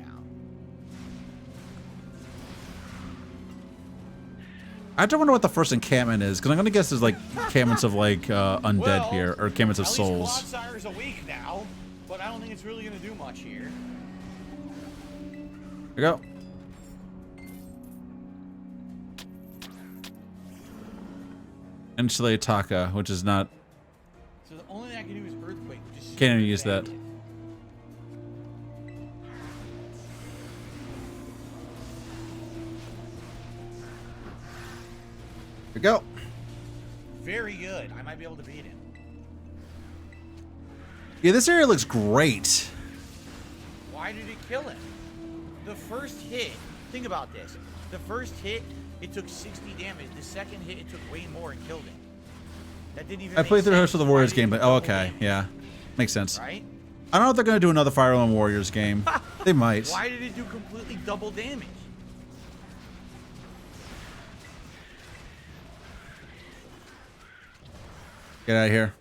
I don't wonder what the first encampment is, because I'm gonna guess there's like encampments of like undead Well, here, or encampments of at souls. least Clodsires a week now, but I don't think it's really gonna do much here. Here we go. Insulate Taka, which is not. So the only thing I can do is earthquake. Just Can't even use that. Here we go. Very good. I might be able to beat him. Yeah, this area looks great. Why did it kill him? The first hit, think about this. The first hit, it took 60 damage. The second hit, it took way more and killed him. That didn't even I make played through the sense. rest of the Warriors game, but oh, okay, yeah, makes sense. Right? I don't know if they're gonna do another Fire Emblem Warriors game. They might. Why did it do completely double damage? Get out of here.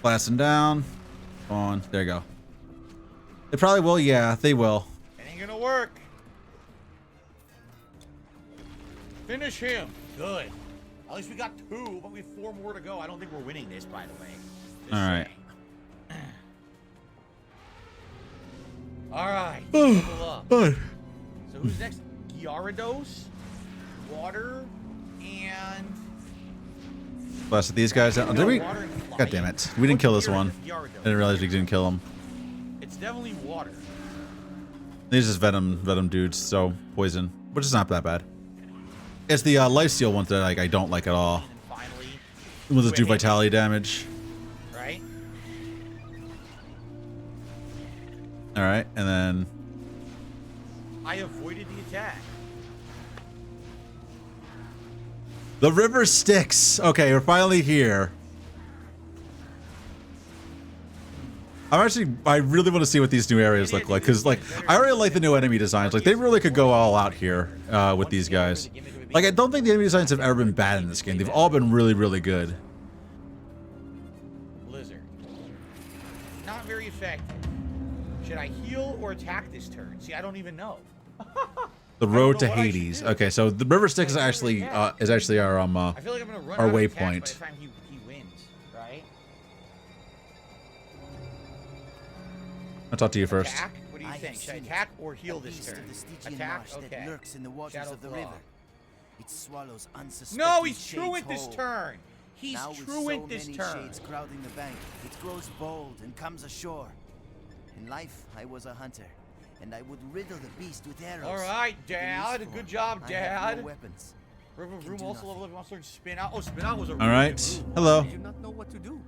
Blasting down. On. There you go. They probably will. Yeah, they will. It ain't gonna work. Finish him. Good. At least we got 2, but we have 4 more to go. I don't think we're winning this, by the way. All right. All right. Level up. So who's next? Gyarados, Water, and... Blasted these guys out. Did we? God damn it. We didn't kill this one. I didn't realize we didn't kill him. It's definitely Water. These are just venom dudes, so poison, which is not that bad. It's the lifesteal ones that I don't like at all. With the do vitality damage. Right? All right, and then I avoided the attack. the river Styx. Okay, we're finally here. I really want to see what these new areas look like, because like I already like the new enemy designs. Like they really could go all out here with these guys. Like I don't think the enemy designs have ever been bad in this game. They've all been really, really good. Blizzard. Not very effective. Should I heal or attack this turn? See, I don't even know. The road to Hades. Okay, so the river Styx is actually our I feel like I'm gonna run our out of attacks waypoint. by the time he wins, right? I'll talk to you first. Attack? What do you think? Should I attack or heal this turn? Attack? That Okay. lurks in the waters Shadow of the Claw. river. It swallows unsuspecting No, he's shades truant this whole. turn. He's Now with truant so this many turn. shades crowding the bank, it grows bold and comes ashore. In life, I was a hunter, and I would riddle the beast with arrows. All right, But in Dad. this Good form, job, I have Dad. no weapons. River Can Room do also nothing. level up. You want to learn Spin Out? Oh, Spin Out was a All really right. good move. Hello. I do not know what to do.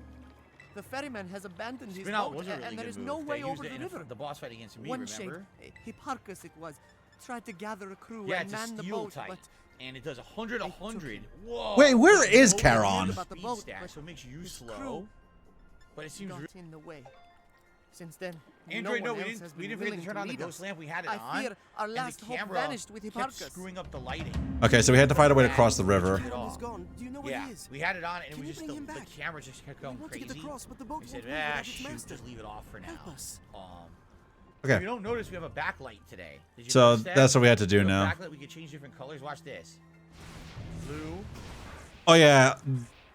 The ferryman has abandoned his Spin Out boat, was a really and there good is move. no They way used over it the in river. the boss fight against me, One remember? shape, Hipparchus it was, tried to gather a crew Yeah, and it's a man the steel boat, type. but And it does 100, 100. Whoa. Wait, where is No Charon? speed About the boat, stat, but so it makes you his slow. crew But it seems got re- in the way. Since then, Android, no no, one we else has didn't been forget to willing turn on the lead ghost us. lamp. We had it I on. fear our and last the hope camera vanished with kept Hipparchus. screwing up the lighting. Okay, so we had to find a way to cross the river. Charon is gone. Do you know where Yeah, he is? we had it on, and it Can was you just bring him the back? camera just kept going We want to crazy. get across, but the boat We won't said, move without its shoot, master. just leave it off for now. Help us. Okay. If you don't notice, we have a backlight today. Did you So notice that? that's what we had to do We have a now. Backlight, we could change different colors. Watch this. Blue. Oh yeah,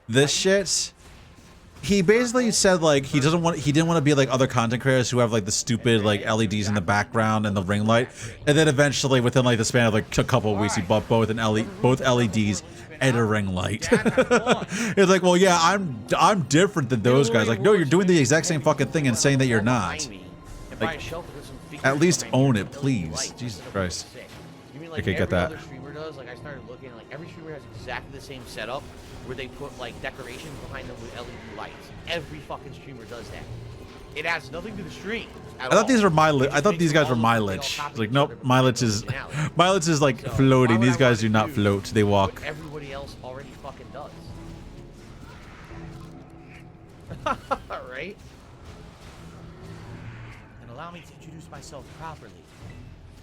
this shit. He basically said like he didn't want to be like other content creators who have like the stupid like LEDs in the background and the ring light, and then eventually within like the span of like a couple of weeks he bought both LEDs and a ring light. It's like, well, yeah, I'm different than those guys. Like, no, you're doing the exact same fucking thing and saying that you're not. Like, at least own it, please. Jesus Christ. You mean like Okay, every get that. other streamer does? Like I started looking, like every streamer has exactly the same setup where they put like decorations behind them with LED lights. Every fucking streamer does that. It adds nothing to the stream. I thought these were I thought these guys were mileage. It's like, nope, mileage is like floating. These guys do not float. They walk. What everybody else already fucking does. Right? And allow me to introduce myself properly.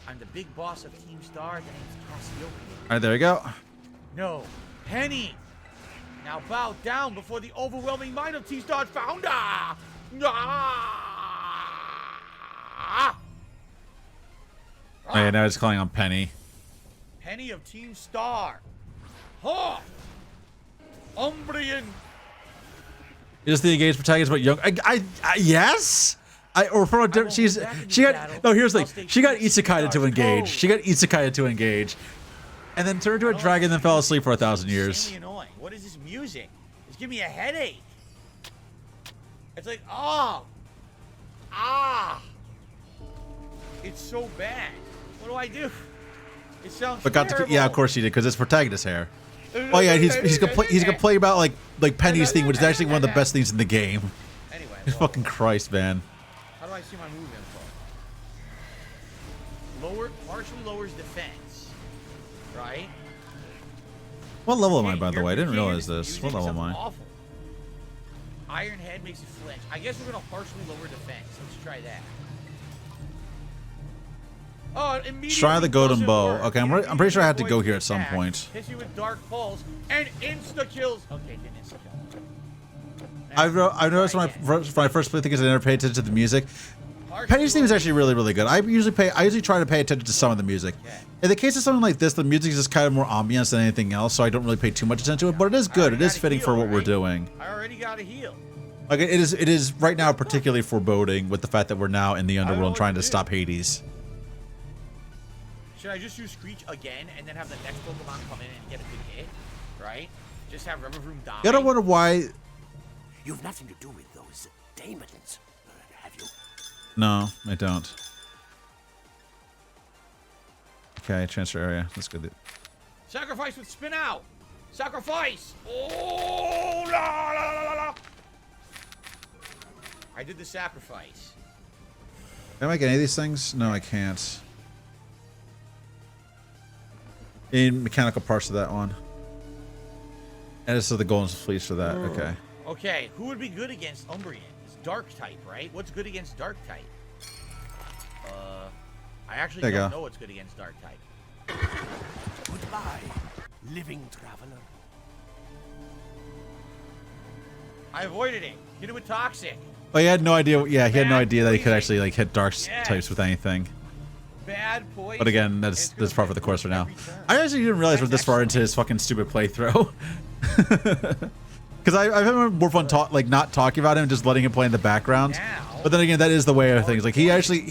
I'm the big boss of Team Star. The name's Cassiopeia. All right, there you go. No, Penny. Now bow down before the overwhelming might of Team Star's founder. Ah! Oh yeah, now it's calling on Penny. Penny of Team Star. Ha! Umbrian. Is the engaged protagonist but young? Yes. Or from a different. She got no. Here's the thing. She got isekai to engage. She got isekai to engage, and then turned into a dragon, then fell asleep for 1,000 years. Insanely annoying. What is this music? It's giving me a headache. It's like, oh, it's so bad. What do I do? It sounds. But got to, terrible. yeah, of course she did, because it's protagonist hair. Oh yeah, he's gonna play about like Penny's theme, which is actually one of the best things in the game. Anyway, Fucking Christ, man. How do I see my move info? Partially lowers defense, right? What level am I, by the way? I didn't realize this. What level am I? Awful. Iron Head makes it flinch. I guess we're gonna partially lower defense. Let's try that. Oh, it immediately Try the golden doesn't bow. work. Okay, It I'm pretty sure I have to go avoids here the at some attack, point. Hits you with dark pulse and insta kills. Okay, didn't insta kill. I've noticed when I first played things, I never paid attention to the music. Penny's theme is actually really, really good. I usually try to pay attention to some of the music. In the case of something like this, the music is just kind of more ambience than anything else, so I don't really pay too much attention to it. But it is good. It is fitting for what we're doing. I already got a heal. Like it is right now particularly foreboding with the fact that we're now in the underworld trying to stop Hades. Should I just use Screech again and then have the next Pokemon come in and get a good hit? Right? Just have Riverroom die. You gotta wonder why. You've nothing to do with those demons, have you? No, I don't. Okay, transfer area. That's good. Sacrifice with Spin Out! Sacrifice! Oh, la, la, la, la, la. I did the sacrifice. Can I make any of these things? No, I can't. Need mechanical parts of that one. And this is the golden fleece for that. Okay. Okay, who would be good against Umbreon? It's Dark type, right? What's good against Dark type? I actually There you don't go. know what's good against Dark type. Goodbye, living traveler. I avoided it. Hit it with Toxic. Oh, he had no idea. Yeah, he had no idea that he could actually like hit dark types with anything. Bad poison. But again, that's part for the course for now. I actually didn't realize we're this far into his fucking stupid playthrough. Because I've had more fun not talking about him, just letting him play in the background. But then again, that is the way of things. Like he actually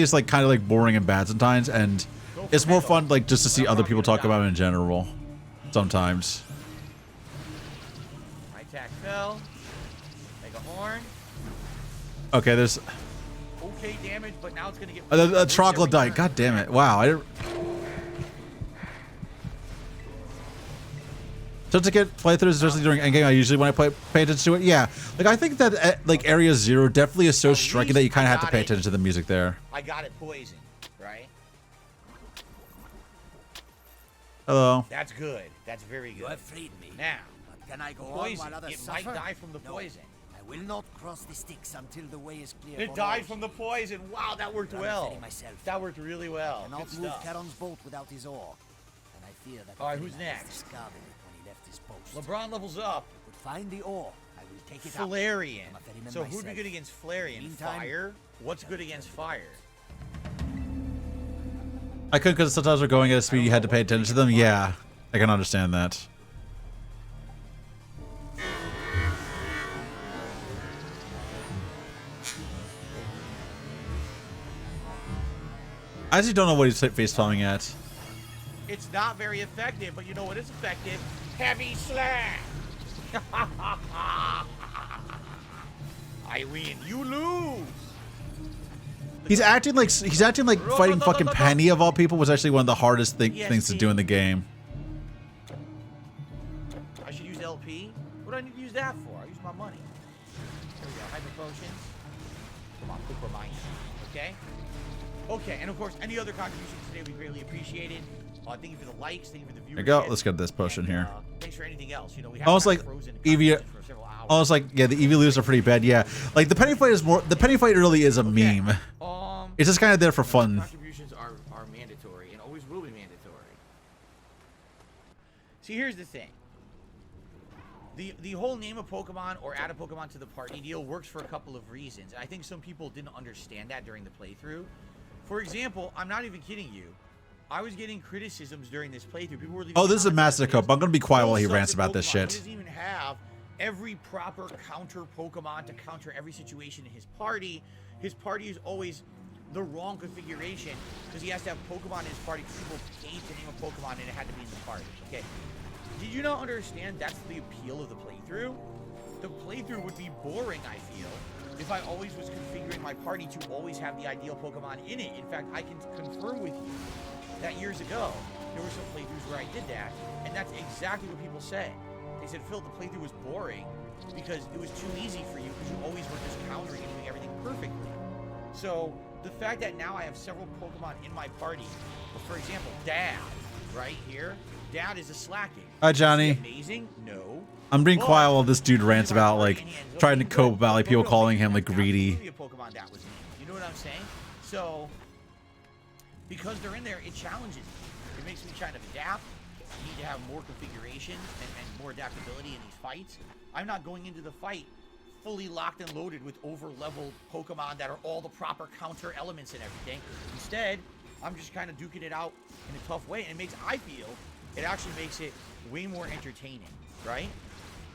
is like kind of like boring and bad sometimes, and it's more fun like just to see other people talk about him in general. Sometimes. My attack fell. Make a horn. Okay, there's Okay damage, but now it's gonna get a troglodyte. God damn it! Wow, I didn't. So to get playthroughs, especially during endgame, I usually when I pay attention to it. Yeah, like I think that like Area 0 definitely is so striking that you kind of have to pay attention to the music there. I got it poisoned, right? Hello. That's good. That's very good. You have freed me. Now, But can I go poison. on while others It suffer? might die from the No. poison. I will not cross the Styx until the way is clear. It for died all. from the poison. Wow, that worked I'm well. defending myself. That worked really well. Cannot Good move stuff. Charon's boat without his oar. And I fear that the All right, who's ferryman has next? discarded it when he left his post. LeBron levels up. But find the oar. I will take it Flareon. up. I'm a ferryman So who'd be myself. good against Flareon? Meantime, Fire? What's good against fire? I couldn't because sometimes we're going at a speed you had to pay attention to them. Yeah, I can understand that. I actually don't know what he's face palming at. It's not very effective, but you know what is effective? Heavy Slash! I win, you lose! He's acting like fighting fucking Penny of all people was actually one of the hardest things to do in the game. I should use LP? What do I need to use that for? I use my money. There we go, hyper potions. Come on, quick reminder. Okay? Okay, and of course, any other contributions today would be greatly appreciated. Thank you for the likes, thank you for the viewership. There you go. Let's get this potion here. Thanks for anything else. You know, we have Almost like Eevee. Almost like yeah, the Eevee lose are pretty bad. Yeah, like the penny fight is more. The penny fight really is a meme. It's just kind of there for fun. Contributions are mandatory and always will be mandatory. See, here's the thing. The whole name a Pokemon or add a Pokemon to the party deal works for a couple of reasons. I think some people didn't understand that during the playthrough. For example, I'm not even kidding you. I was getting criticisms during this playthrough. People were leaving. Oh, this is a Master Cope. I'm gonna be quiet while he rants about this shit. He doesn't even have every proper counter Pokemon to counter every situation in his party. His party is always the wrong configuration because he has to have Pokemon in his party because people paid to name a Pokemon and it had to be in the party. Okay. Did you not understand that's the appeal of the playthrough? The playthrough would be boring, I feel, if I always was configuring my party to always have the ideal Pokemon in it. In fact, I can confirm with you that years ago, there were some playthroughs where I did that, and that's exactly what people say. They said, Phil, the playthrough was boring because it was too easy for you because you always were just countering and doing everything perfectly. So, the fact that now I have several Pokemon in my party, for example, Dad, right here, Dad is a slacking. Hi, Johnny. Is he amazing? No. I'm being quiet while this dude rants about like trying to cope about like people calling him like greedy. A Pokemon that was named. You know what I'm saying? So, because they're in there, it challenges me. It makes me try to adapt. I need to have more configuration and more adaptability in these fights. I'm not going into the fight fully locked and loaded with over-leveled Pokemon that are all the proper counter elements and everything. Instead, I'm just kind of duking it out in a tough way, and I feel it actually makes it way more entertaining, right?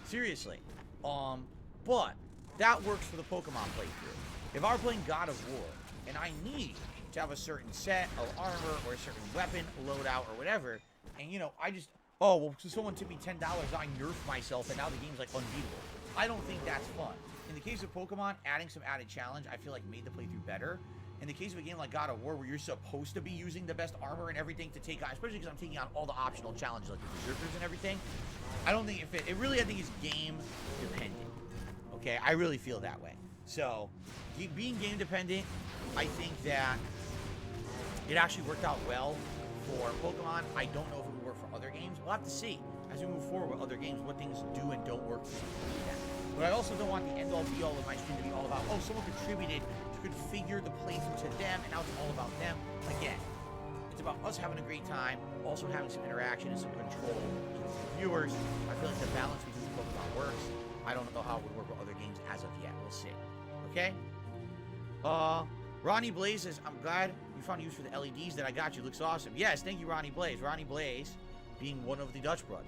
Seriously. But that works for the Pokemon playthrough. If I were playing God of War, and I need to have a certain set of armor or a certain weapon loadout or whatever, and you know, I just, oh, well, so someone tipped me $10, I nerf myself, and now the game's like unbeatable. I don't think that's fun. In the case of Pokemon, adding some added challenge, I feel like made the playthrough better. In the case of a game like God of War, where you're supposed to be using the best armor and everything to take on, especially because I'm taking on all the optional challenges like the Berserkers and everything, I don't think it really, I think it's game dependent. Okay, I really feel that way. So, being game dependent, I think that it actually worked out well for Pokemon. I don't know if it would work for other games. We'll have to see as we move forward with other games what things do and don't work for something like that. But I also don't want the end-all be-all of my stream to be all about, oh, someone contributed to configure the playthrough to them, and now it's all about them. Again, it's about us having a great time, also having some interaction and some control with the viewers. I feel like the balance between Pokemon works. I don't know how it would work with other games as of yet. We'll see. Okay? Ronnie Blaze says, I'm glad you found use for the LEDs that I got you. Looks awesome. Yes, thank you, Ronnie Blaze. Ronnie Blaze being one of the Dutch brothers.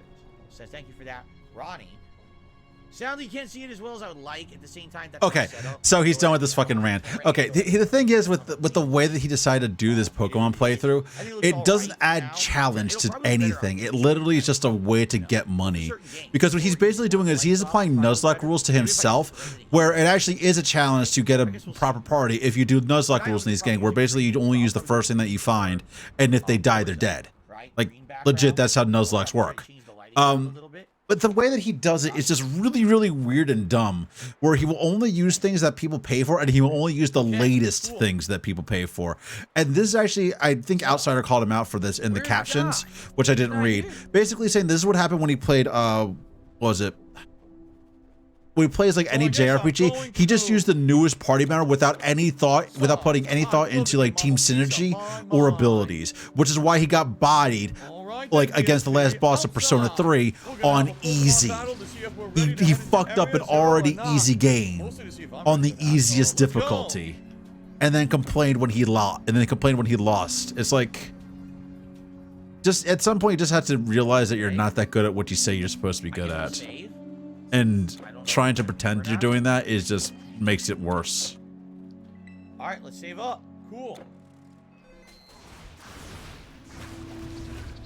Says thank you for that, Ronnie. Sadly, you can't see it as well as I would like. At the same time, that's Okay, so he's done with this fucking rant. Okay, the thing is with the way that he decided to do this Pokemon playthrough, it doesn't add challenge to anything. It literally is just a way to get money. Because what he's basically doing is he's applying Nuzlocke rules to himself, where it actually is a challenge to get a proper party if you do Nuzlocke rules in these games, where basically you only use the first thing that you find, and if they die, they're dead. Like, legit, that's how Nuzlocks work. But the way that he does it is just really, really weird and dumb, where he will only use things that people pay for, and he will only use the latest things that people pay for. And this is actually, I think Outsider called him out for this in the captions, which I didn't read. Basically saying this is what happened when he played, what was it? When he plays like any JRPG, he just used the newest party banner without any thought, without putting any thought into like team synergy or abilities, which is why he got bodied like against the last boss of Persona 3 on easy. He fucked up an already easy game on the easiest difficulty, and then complained when he lost. It's like, just at some point you just have to realize that you're not that good at what you say you're supposed to be good at, and trying to pretend you're doing that is just makes it worse. All right, let's save up. Cool.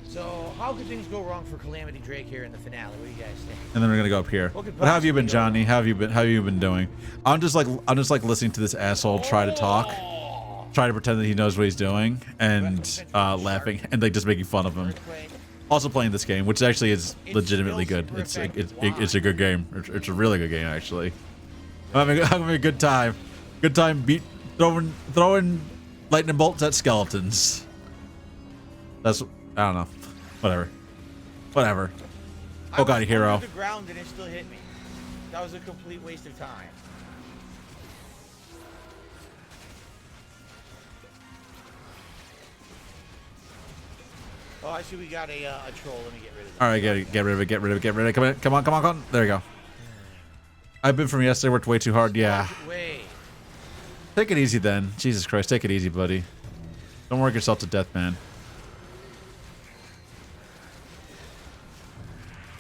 So, how could things go wrong for Calamity Drake here in the finale? What do you guys think? And then we're gonna go up here. What have you been, Johnny? How have you been doing? I'm just like listening to this asshole try to talk, try to pretend that he knows what he's doing, and laughing and like just making fun of him. Also playing this game, which actually is legitimately good. It's a good game. It's a really good game actually. I'm having a good time. Good time throwing lightning bolts at skeletons. That's, I don't know. Whatever. Oh god, hero. The ground and it still hit me. That was a complete waste of time. Oh, I see we got a troll. Let me get rid of it. All right, get rid of it. Come on. There you go. I've been from yesterday. Worked way too hard. Yeah. Wait. Take it easy then. Jesus Christ, take it easy, buddy. Don't work yourself to death, man.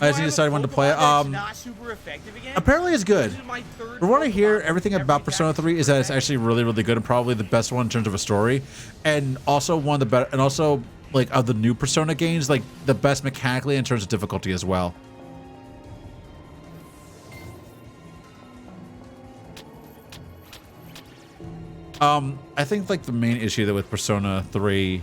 I just decided when to play it. Not super effective again? Apparently it's good. From what I hear, everything about Persona 3 is that it's actually really, really good and probably the best one in terms of a story, and also one of the better, and also like of the new Persona games, like the best mechanically in terms of difficulty as well. I think like the main issue though with Persona 3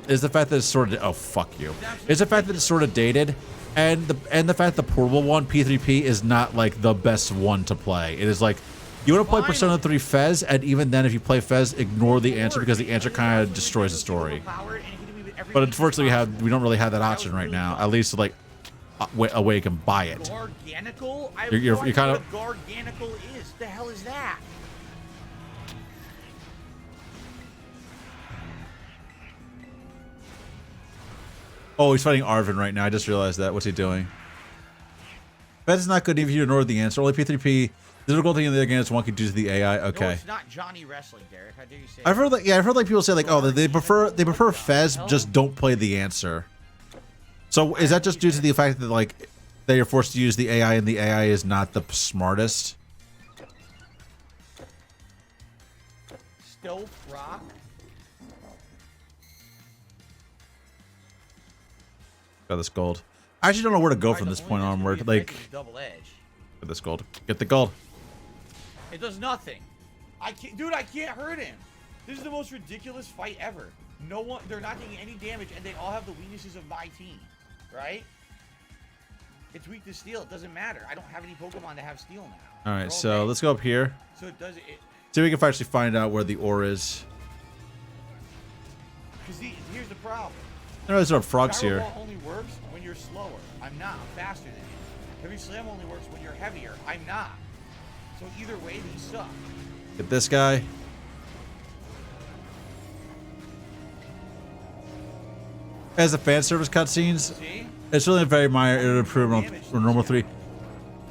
is the fact that it's sort of, oh fuck you, is the fact that it's sort of dated. And the fact the portable one, P3P, is not like the best one to play. It is like, you want to play Persona 3 Fez, and even then if you play Fez, ignore the answer because the answer kind of destroys the story. But unfortunately we don't really have that option right now, at least like a way you can buy it. Garganical? You're kind of... What Garganical is? The hell is that? Oh, he's fighting Arvin right now. I just realized that. What's he doing? Fez is not good if you ignore the answer. Only P3P. The difficulty in the other game is wonky due to the AI. Okay. No, it's not Johnny Wrestling, Derek. How dare you say I've heard like, yeah, I've heard like people say like, oh, they prefer Fez, just don't play the answer. So is that just due to the fact that like they are forced to use the AI and the AI is not the smartest? Stealth Rock? Got this gold. I actually don't know where to go from this point onward. Like, double edge. Get this gold. Get the gold. It does nothing. I can't, dude. I can't hurt him. This is the most ridiculous fight ever. No one. They're not taking any damage, and they all have the weaknesses of my team, right? It's weak to steel. It doesn't matter. I don't have any Pokemon that have steel now. All right, so let's go up here. So it does it. See if we can actually find out where the ore is. Because here's the problem. There's no frogs Gyro here. Ball only works when you're slower. I'm not. I'm faster than you. Heavy Slam only works when you're heavier. I'm not. So either way, these suck. Get this guy. As the fan service cutscenes, it's really very minor. It'll improve on normal 3.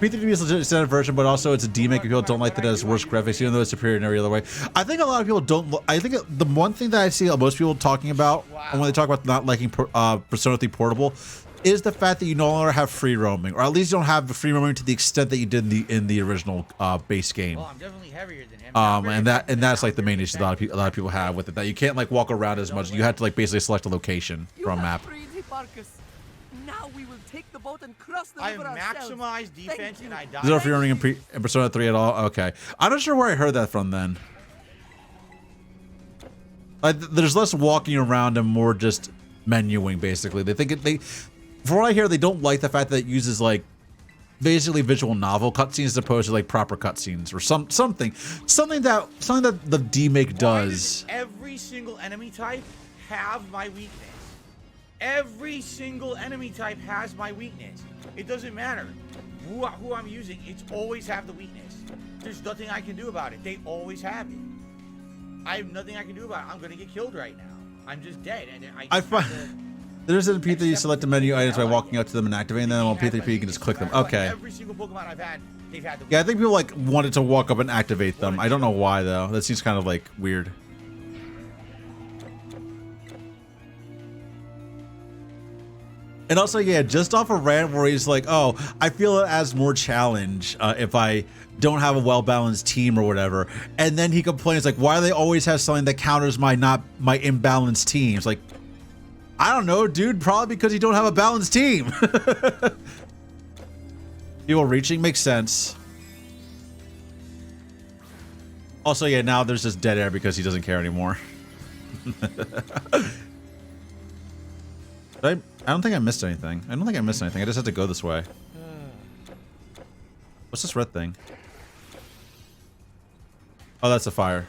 P3P is a legit standard version, but also it's a demake. People don't like that it has worse graphics, even though it's superior in every other way. I think a lot of people don't. I think the one thing that I see most people talking about, and when they talk about not liking Persona 3 Portable, is the fact that you no longer have free roaming, or at least you don't have the free roaming to the extent that you did in the original base game. Well, I'm definitely heavier than him. And that's like the main issue a lot of people have with it, that you can't like walk around as much. You have to like basically select a location from a map. Now we will take the boat and cross the I river have ourselves. maximized defense and I died. Zero free roaming in Persona 3 at all? Okay. I'm not sure where I heard that from then. There's less walking around and more just menuing, basically. They think from what I hear, they don't like the fact that it uses like basically visual novel cutscenes as opposed to like proper cutscenes or something that the demake does. Every single enemy type have my weakness. Every single enemy type has my weakness. It doesn't matter who I'm using. It's always have the weakness. There's nothing I can do about it. They always have it. I have nothing I can do about it. I'm gonna get killed right now. I'm just dead. And I find there's a P3 you select the menu items by walking up to them and activating them. On P3P you can just click them. Okay. Every single Pokemon I've had, they've had the weakness. Yeah, I think people like wanted to walk up and activate them. I don't know why though. That seems kind of like weird. And also, yeah, just off a rant where he's like, oh, I feel it as more challenge if I don't have a well-balanced team or whatever. And then he complains like, why do they always have something that counters my imbalanced team? It's like, I don't know, dude, probably because you don't have a balanced team. People reaching makes sense. Also, yeah, now there's just dead air because he doesn't care anymore. I don't think I missed anything. I just had to go this way. What's this red thing? Oh, that's a fire.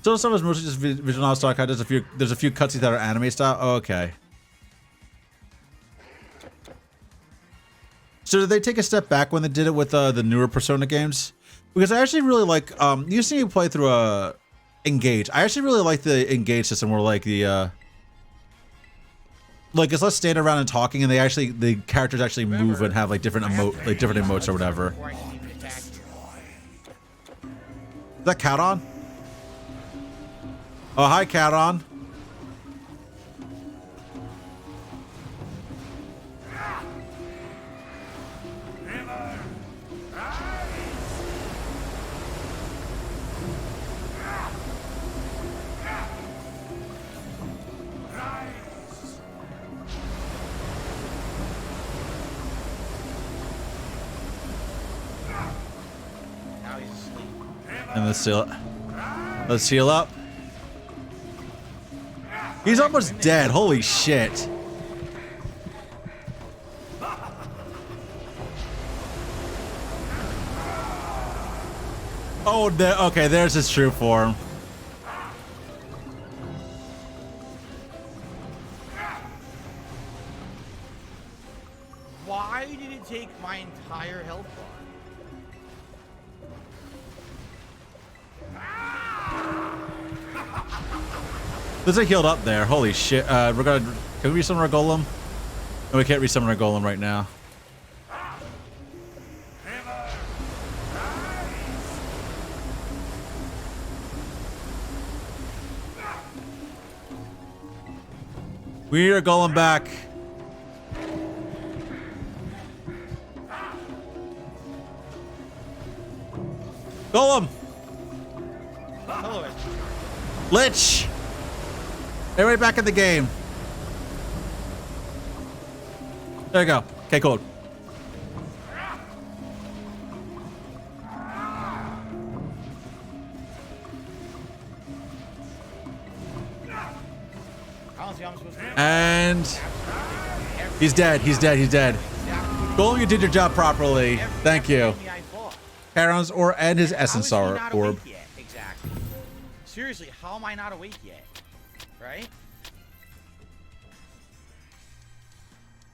So some is mostly just visual novel style. There's a few cutscenes that are anime style. Oh, okay. So did they take a step back when they did it with the newer Persona games? Because I actually really like you see me play through Engage. I actually really like the Engage system where like the like it's less standing around and talking, and the characters actually move and have like different emotes or whatever. Is that Couton? Oh, hi, Couton. And let's heal up. He's almost dead. Holy shit. Oh, okay, there's his true form. Why did it take my entire health bar? There's a healed up there. Holy shit. Can we resummon our golem? No, we can't resummon our golem right now. We need our golem back. Golem! Hello. Lich! Everybody back in the game. There you go. Okay, cool. And he's dead. He's dead. He's dead. Golem, you did your job properly. Thank you. Charon's or and his essence orb. Exactly. Seriously, how am I not awake yet? Right?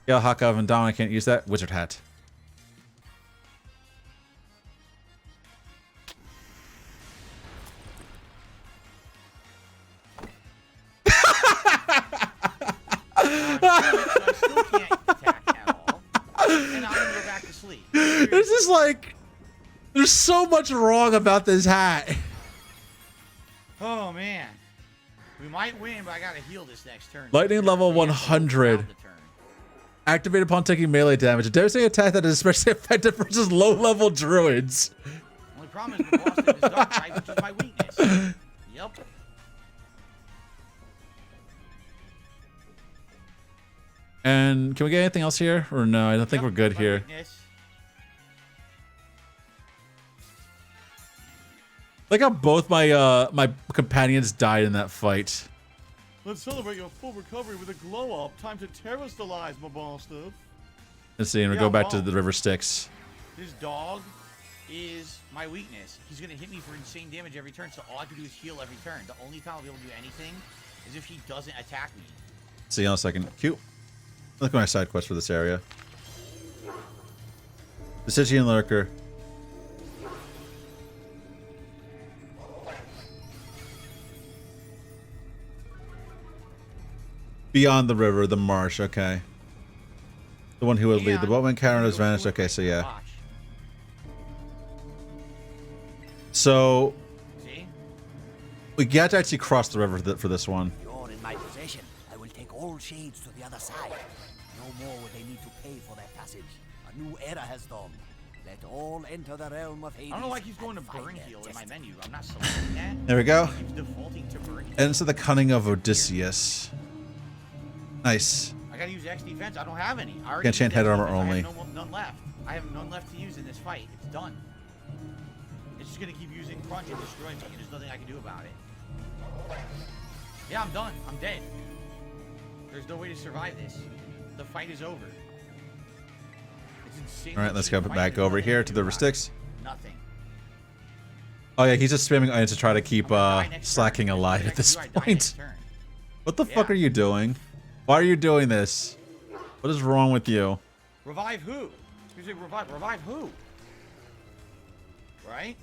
Yeah, Hakov and Don, I can't use that wizard hat. I still can't attack at all. And I'm gonna go back to sleep. This is like, there's so much wrong about this hat. Oh man. We might win, but I gotta heal this next turn. Lightning level 100. Activated upon taking melee damage. A devastating attack that is especially effective versus low-level druids. Only problem is the boss type is dark type, which is my weakness. Yep. And can we get anything else here? Or no, I don't think we're good here. Weakness. Like how both my my companions died in that fight. Let's celebrate your full recovery with a glow up. Time to terrestrialize, my bastard. Let's see, and we go back to the river Styx. This dog is my weakness. He's gonna hit me for insane damage every turn, so all I can do is heal every turn. The only time I'll be able to do anything is if he doesn't attack me. See you in a second. Cute. Look at my side quest for this area. The Stygian Lurker. Beyond the river, the marsh, okay. The one who would lead. The boatman Karen has vanished. Okay, so yeah. So we get to actually cross the river for this one. You're in my possession. I will take all shades to the other side. No more will they need to pay for their passage. A new era has dawned. Let all enter the realm of Hades. I don't know why he's going to burn heal in my menu. I'm not selecting that. There we go. He's defaulting to burn heal. Enter the cunning of Odysseus. Nice. I gotta use X defense. I don't have any. I already Can't chant head armor only. I have none left. I have none left to use in this fight. It's done. It's just gonna keep using crunch and destroying me, and there's nothing I can do about it. Yeah, I'm done. I'm dead. There's no way to survive this. The fight is over. It's insane. All right, let's go back over here to the river Styx. Nothing. Oh yeah, he's just spamming onions to try to keep slacking alive at this point. What the fuck are you doing? Why are you doing this? What is wrong with you? Revive who? You say revive who? Right?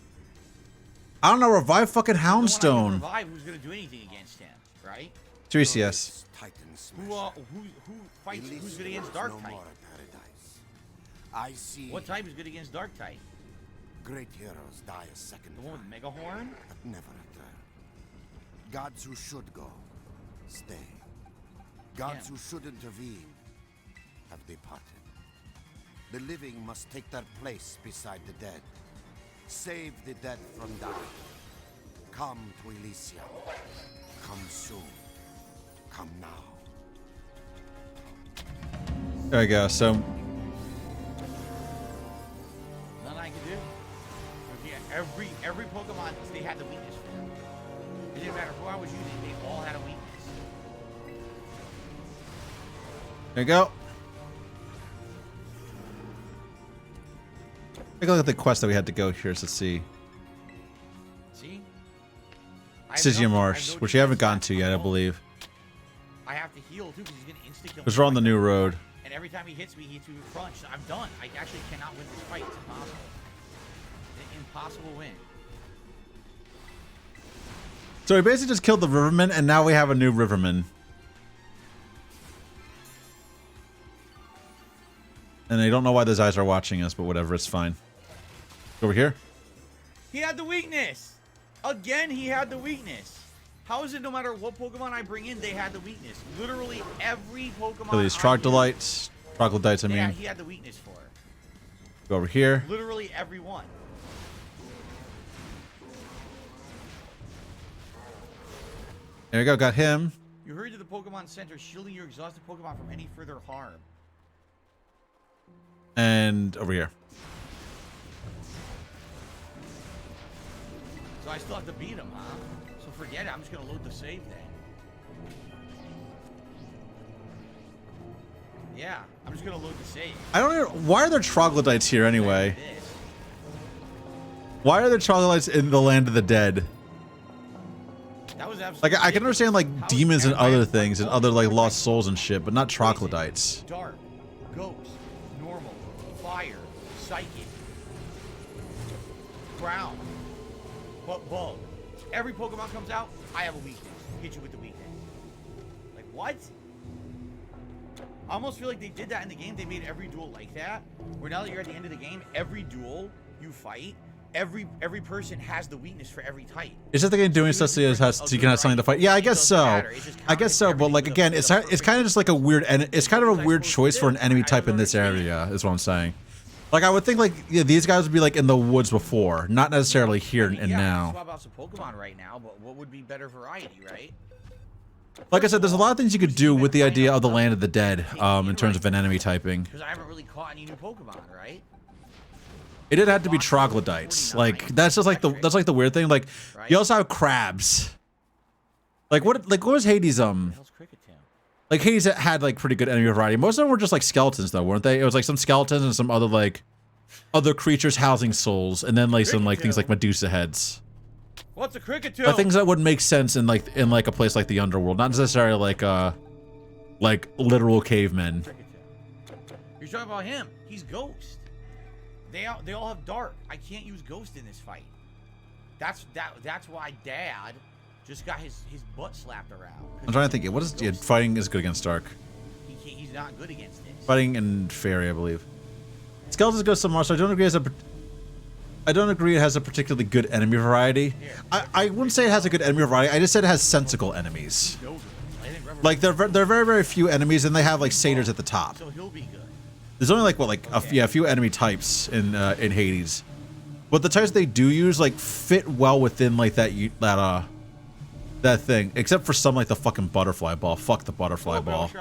I don't know. Revive fucking Houndstone. Revive who's gonna do anything against him, right? Yes. Who fights? Who's good against Dark type? I see. What type is good against Dark type? Great heroes die a second. The one with Mega Horn? But never return. Gods who should go, stay. Gods who should intervene have departed. The living must take their place beside the dead. Save the dead from dying. Come to Elysium. Come soon. Come now. There we go. So Nothing I can do. Yeah, every Pokemon they had the weakness for. It didn't matter who I was using, they all had a weakness. there you go. Take a look at the quest that we had to go here. So let's see. See? Stygian Marsh, which you haven't gotten to yet, I believe. I have to heal too because he's gonna insta kill me. Because we're on the new road. And every time he hits me with crunch. So I'm done. I actually cannot win this fight. It's impossible. An impossible win. So we basically just killed the Riverman, and now we have a new Riverman. And I don't know why those eyes are watching us, but whatever, it's fine. Over here. He had the weakness. Again, he had the weakness. How is it no matter what Pokemon I bring in, they had the weakness? Literally every Pokemon. So these troglodytes, I mean. Yeah, he had the weakness for. Go over here. Literally every one. There we go, got him. You hurry to the Pokemon Center, shielding your exhausted Pokemon from any further harm. And over here. So I still have to beat him, huh? So forget it. I'm just gonna load the save then. Yeah, I'm just gonna load the save. I don't know. Why are there troglodytes here anyway? Why are there troglodytes in the land of the dead? That was absolutely Like I can understand like demons and other things and other like lost souls and shit, but not troglodytes. Dark, ghost, normal, fire, psychic, ground, but bug. Every Pokemon comes out, I have a weakness. Hit you with the weakness. Like what? I almost feel like they did that in the game. They made every duel like that. Where now that you're at the end of the game, every duel you fight, every person has the weakness for every type. Is that the game doing stuff so you can have something to fight? Yeah, I guess so. I guess so, but like again, it's kind of just like a weird, and it's kind of a weird choice for an enemy type in this area. Is what I'm saying. Like I would think like these guys would be like in the woods before, not necessarily here and now. Swap out some Pokemon right now, but what would be better variety, right? Like I said, there's a lot of things you could do with the idea of the land of the dead, in terms of an enemy typing. Because I haven't really caught any new Pokemon, right? It did have to be troglodytes. Like that's just like the weird thing. Like you also have crabs. Like what was Hades like Hades had like pretty good enemy variety. Most of them were just like skeletons though, weren't they? It was like some skeletons and some other like other creatures housing souls, and then like some like things like Medusa heads. What's a cricket But things that would make sense in like a place like the underworld, not necessarily like literal cavemen. You're talking about him. He's Ghost. They all have Dark. I can't use Ghost in this fight. That's why Dad just got his butt slapped around. I'm trying to think. What is fighting is good against Dark. He's not good against this. Fighting and Fairy, I believe. Skeletons go somewhere, so I don't agree it has a particularly good enemy variety. I wouldn't say it has a good enemy variety. I just said it has sensical enemies. Like they're very very few enemies, and they have like satyrs at the top. So he'll be good. There's only like a few enemy types in Hades, but the types they do use like fit well within like that thing, except for some like the fucking butterfly ball. Fuck the butterfly ball.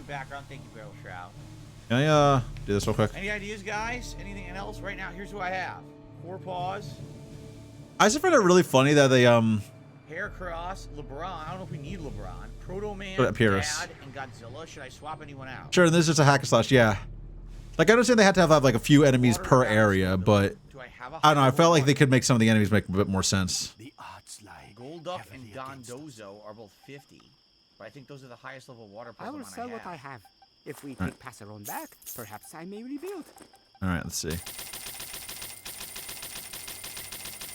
Background. Thank you, Barrel Shroud. Can I do this real quick? Any ideas, guys? Anything else? Right now, here's who I have. Four Paws. I just find it really funny that they Heracross, LeBron. I don't know if we need LeBron. Proto Man, Pyrrhus. Dad, and Godzilla. Should I swap anyone out? Sure, and this is just a hack and slash. Yeah. Like I understand they had to have like a few enemies per area, but I don't know. I felt like they could make some of the enemies make a bit more sense. Golduck and Dondozo are both 50, but I think those are the highest level water Pokemon I will sell what I have. If we take Passeron back, perhaps I may rebuild. All right, let's see.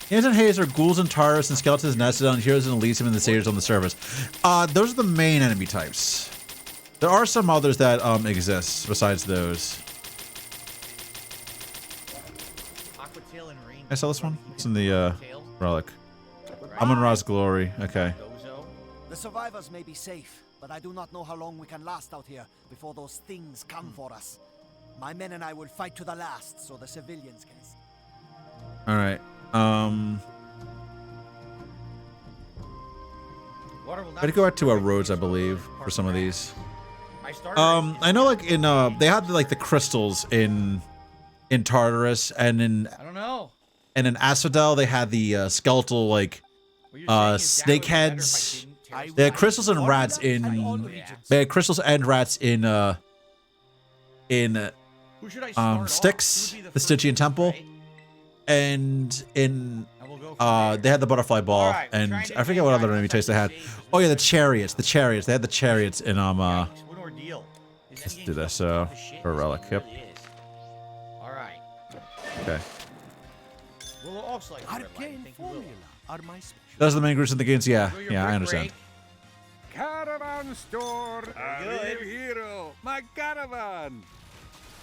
Games and Hades are ghouls and Taurus and skeletons nested on heroes and Elysium and the satyrs on the surface. Those are the main enemy types. There are some others that exist besides those. Can I sell this one? It's in the relic. Amun-Ra's glory. Okay. The survivors may be safe, but I do not know how long we can last out here before those things come for us. My men and I will fight to the last, so the civilians can. All right. I'd go out to Rhodes, I believe, for some of these. I know, like in they had like the crystals in Tartarus, and in I don't know. And in Asphodel they had the skeletal like snake heads. They had crystals and rats in. They had crystals and rats in Styx, the Stygian temple, and in they had the butterfly ball, and I forget what other enemy types they had. Oh yeah, the chariots. They had the chariots in Let's do this for a relic. Yep. All right. Okay. Well, it looks like Those are the main groups in the games. Yeah, I understand. Caravan store. A real hero. My caravan.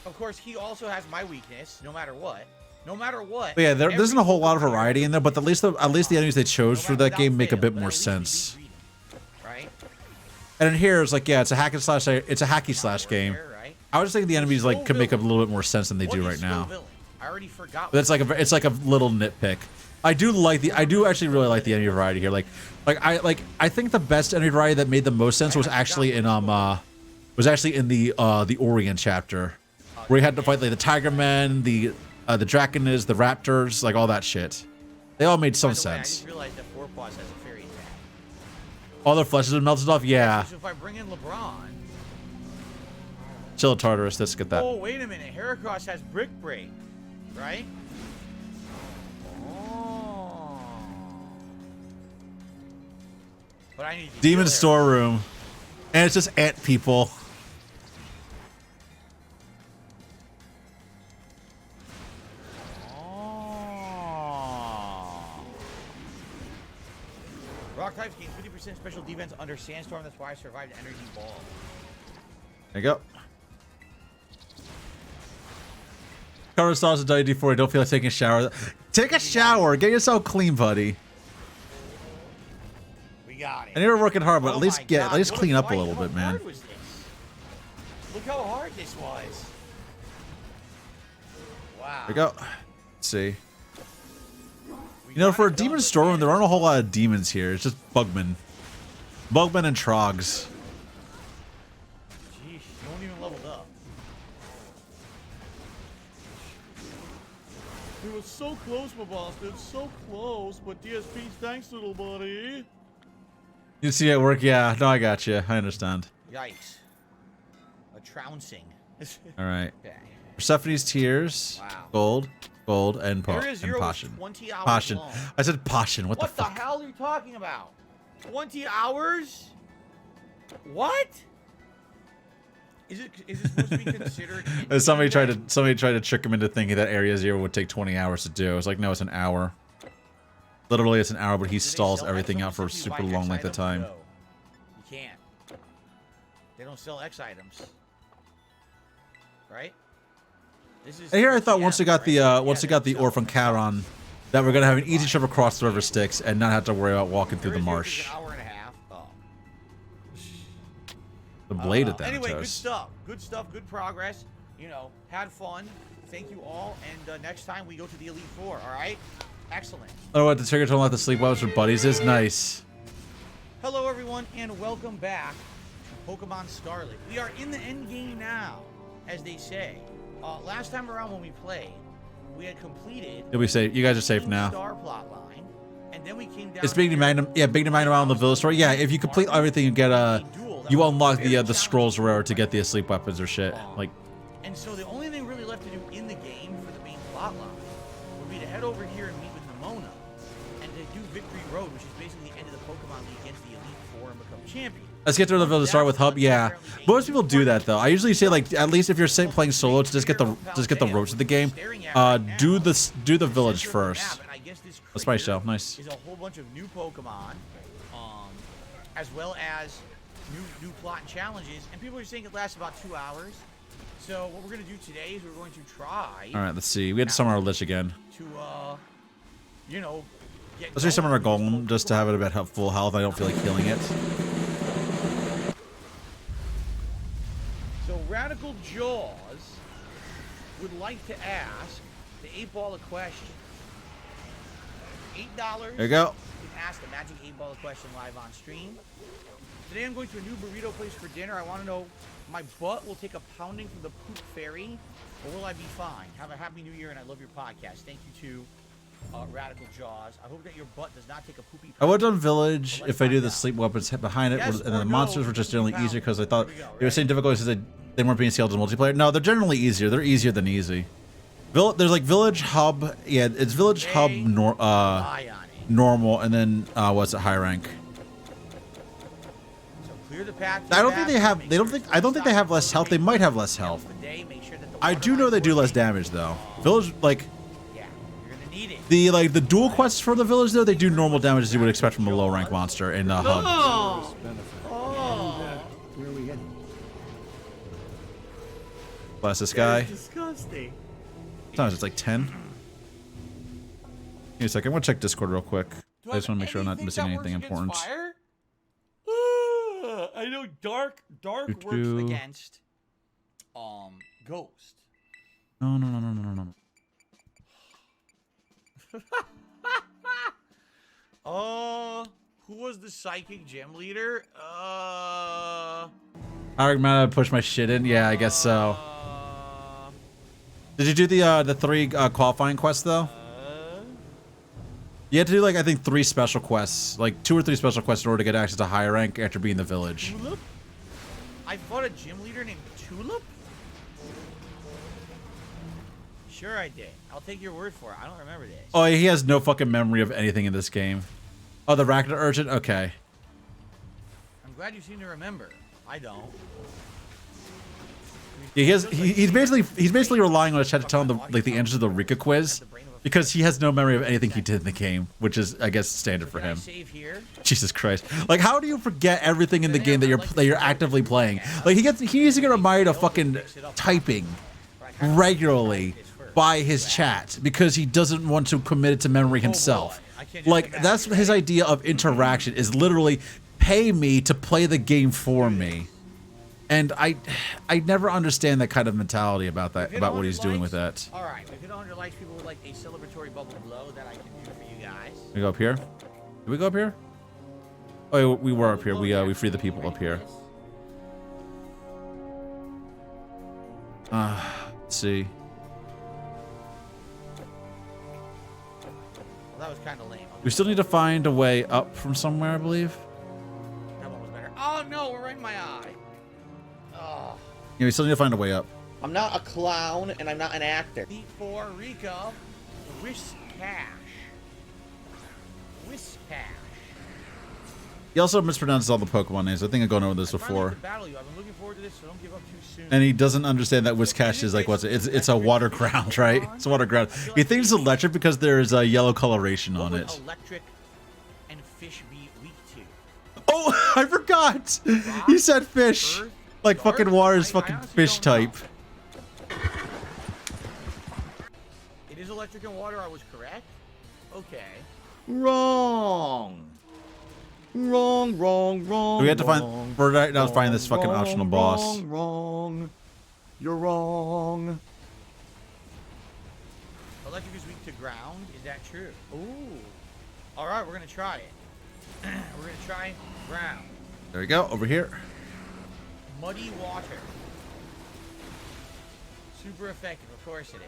Of course, he also has my weakness. No matter what. No matter what. But yeah, there isn't a whole lot of variety in there, but at least the enemies they chose for that game make a bit more sense. Right. And in here, it's like, yeah, it's a hack and slash. It's a hacky slash game. I was thinking the enemies like could make a little bit more sense than they do right now. I already forgot. But it's like a little nitpick. I do actually really like the enemy variety here. I think the best enemy variety that made the most sense was actually in the Orient chapter, where you had to fight like the Tiger Men, the Draconis, the Raptors, like all that shit. They all made some sense. I just realized that Four Paws has a fairy attack. All their flesh has been melted off. Yeah. So if I bring in LeBron. Chill Tartarus. Let's get that. Oh wait a minute. Heracross has Brick Break, right? But I need to Demon storeroom, and it's just ant people. Rock types gain 50% special defense under Sandstorm. That's why I survived Energy Ball. There you go. Cover stars of WD-40. Don't feel like taking a shower. Take a shower. Get yourself clean, buddy. We got it. And you're working hard, but at least clean up a little bit, man. Look how hard this was. Wow. There you go. Let's see. You know, for a demon storeroom, there aren't a whole lot of demons here. It's just Bugmen. Bugmen and Trogs. Jeez, you won't even leveled up. It was so close, my boss. It's so close, but DSP, thanks, little buddy. You see it work? Yeah. No, I got you. I understand. Yikes. A trouncing. All right. Okay. Persephone's Tears. Wow. Gold, and Area Zero was Passion. 20 hours Passion. long. I said Passion. What the fuck? What the hell are you talking about? 20 hours? What? Is it supposed to be considered? Somebody tried to trick him into thinking that Area Zero would take 20 hours to do. It's like, no, it's an hour. Literally, it's an hour, but he stalls everything out for a super long length of time. No, you can't. They don't sell X items, right? This is. And here I thought once we got the Orphan Charon, that we're gonna have an easy trip across the river Styx and not have to worry about walking through the marsh. An hour and a half. Oh. The blade at that. Anyway, good stuff. Good stuff. Good progress. You know, had fun. Thank you all. And next time we go to the Elite Four. All right. Excellent. Oh, what the trigger to unlock the sleep webs for buddies is nice. Hello, everyone, and welcome back to Pokemon Scarlet. We are in the end game now, as they say. Last time around when we played, we had completed. You'll be safe. You guys are safe now. Star plot line, and then we came down. It's Big Magnum. Yeah, Big Magnum around the village store. Yeah, if you complete everything, you get you unlock the scrolls rare to get the asleep weapons or shit. Like. And so the only thing really left to do in the game for the main plot line would be to head over here and meet with Nimona, and to do Victory Road, which is basically the end of the Pokemon League against the Elite Four and become champion. Let's get to the village to start with Hub. Yeah, most people do that though. I usually say like at least if you're playing solo to just get the ropes of the game. Do the village first. A Spice Shell, nice. Is a whole bunch of new Pokemon, as well as new plot and challenges. And people are saying it lasts about 2 hours. So what we're gonna do today is we're going to try. All right, let's see. We had to summon our Lich again. To you know. Let's resummon our Golem just to have it a bit full health. I don't feel like healing it. So Radical Jaws would like to ask the 8-Ball a question. $8. There you go. You can ask the Magic 8-Ball a question live on stream. Today I'm going to a new burrito place for dinner. I want to know, my butt will take a pounding from the poop fairy, or will I be fine? Have a happy new year, and I love your podcast. Thank you to Radical Jaws. I hope that your butt does not take a poopy. I would have done village if I do the sleep weapons behind it, and then the monsters were just generally easier because I thought they were saying difficult because they weren't being scaled to multiplayer. No, they're generally easier. They're easier than easy. There's like village hub. Yeah, it's village hub normal, and then what's it, high rank. Clear the path. I don't think they have. I don't think they have less health. They might have less health. I do know they do less damage though. Village like. The dual quests for the village though, they do normal damage as you would expect from a low rank monster in hub. Where are we heading? Bless this guy. Disgusting. Sometimes it's like 10. Give me a second. I want to check Discord real quick. I just want to make sure I'm not missing anything important. I know Dark works against Ghost. No. Who was the psychic gym leader? Argmata pushed my shit in. Yeah, I guess so. Did you do the 3 qualifying quests though? You had to do like I think 3 special quests, like 2 or 3 special quests in order to get access to higher rank after being the village. Tulip? I fought a gym leader named Tulip? Sure I did. I'll take your word for it. I don't remember this. Oh, he has no fucking memory of anything in this game. Oh, the Rakita Urchin? Okay. I'm glad you seem to remember. I don't. Yeah, he's basically relying on a chat to tell him the answers to the Rika quiz because he has no memory of anything he did in the game, which is I guess standard for him. Save here? Jesus Christ! Like, how do you forget everything in the game that you're actively playing? Like he needs to get reminded of fucking typing regularly by his chat because he doesn't want to commit it to memory himself. Like that's his idea of interaction is literally pay me to play the game for me. And I never understand that kind of mentality about what he's doing with that. All right, if you don't 100 likes, people would like a celebratory bubble blow that I can do for you guys. We go up here. Did we go up here? Oh, we were up here. We freed the people up here. Let's see. Well, that was kind of lame. We still need to find a way up from somewhere, I believe. Yeah, we still need to find a way up. I'm not a clown, and I'm not an actor. For Rico, Whiskash. Whiskash. He also mispronounces all the Pokemon names. I think I've gone over this before. Battle you. I've been looking forward to this, so don't give up too soon. And he doesn't understand that Whiskash is like what's it? It's a water ground, right? It's a water ground. He thinks it's electric because there's a yellow coloration on it. Electric and fish be weak to. Oh, I forgot. He said fish. Like fucking water is fucking fish type. It is electric and water. I was correct. Okay. Wrong. Wrong. We have to find. We're right now finding this fucking optional boss. Wrong. You're wrong. Electric is weak to ground. Is that true? Ooh. All right, we're gonna try it. We're gonna try ground. There we go. Over here. Muddy water. Super effective. Of course it is.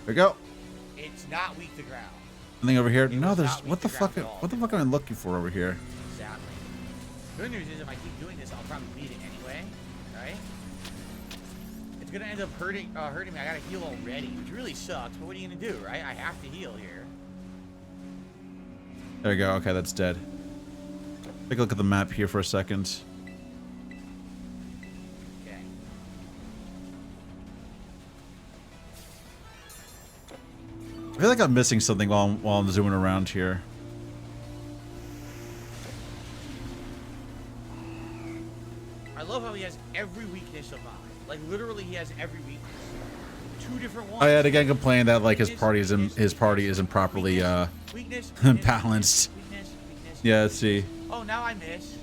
There we go. It's not weak to ground. Something over here. No, there's what the fuck? What the fuck am I looking for over here? Exactly. Good news is if I keep doing this, I'll probably beat it anyway. Right? It's gonna end up hurting me. I gotta heal already, which really sucks. But what are you gonna do, right? I have to heal here. There we go. Okay, that's dead. Take a look at the map here for a second. Okay. I feel like I'm missing something while I'm zooming around here. I love how he has every weakness of mine. Like literally, he has every weakness. 2 different ones. I had again complained that like his party isn't properly balanced. Yeah, let's see. Oh, now I miss.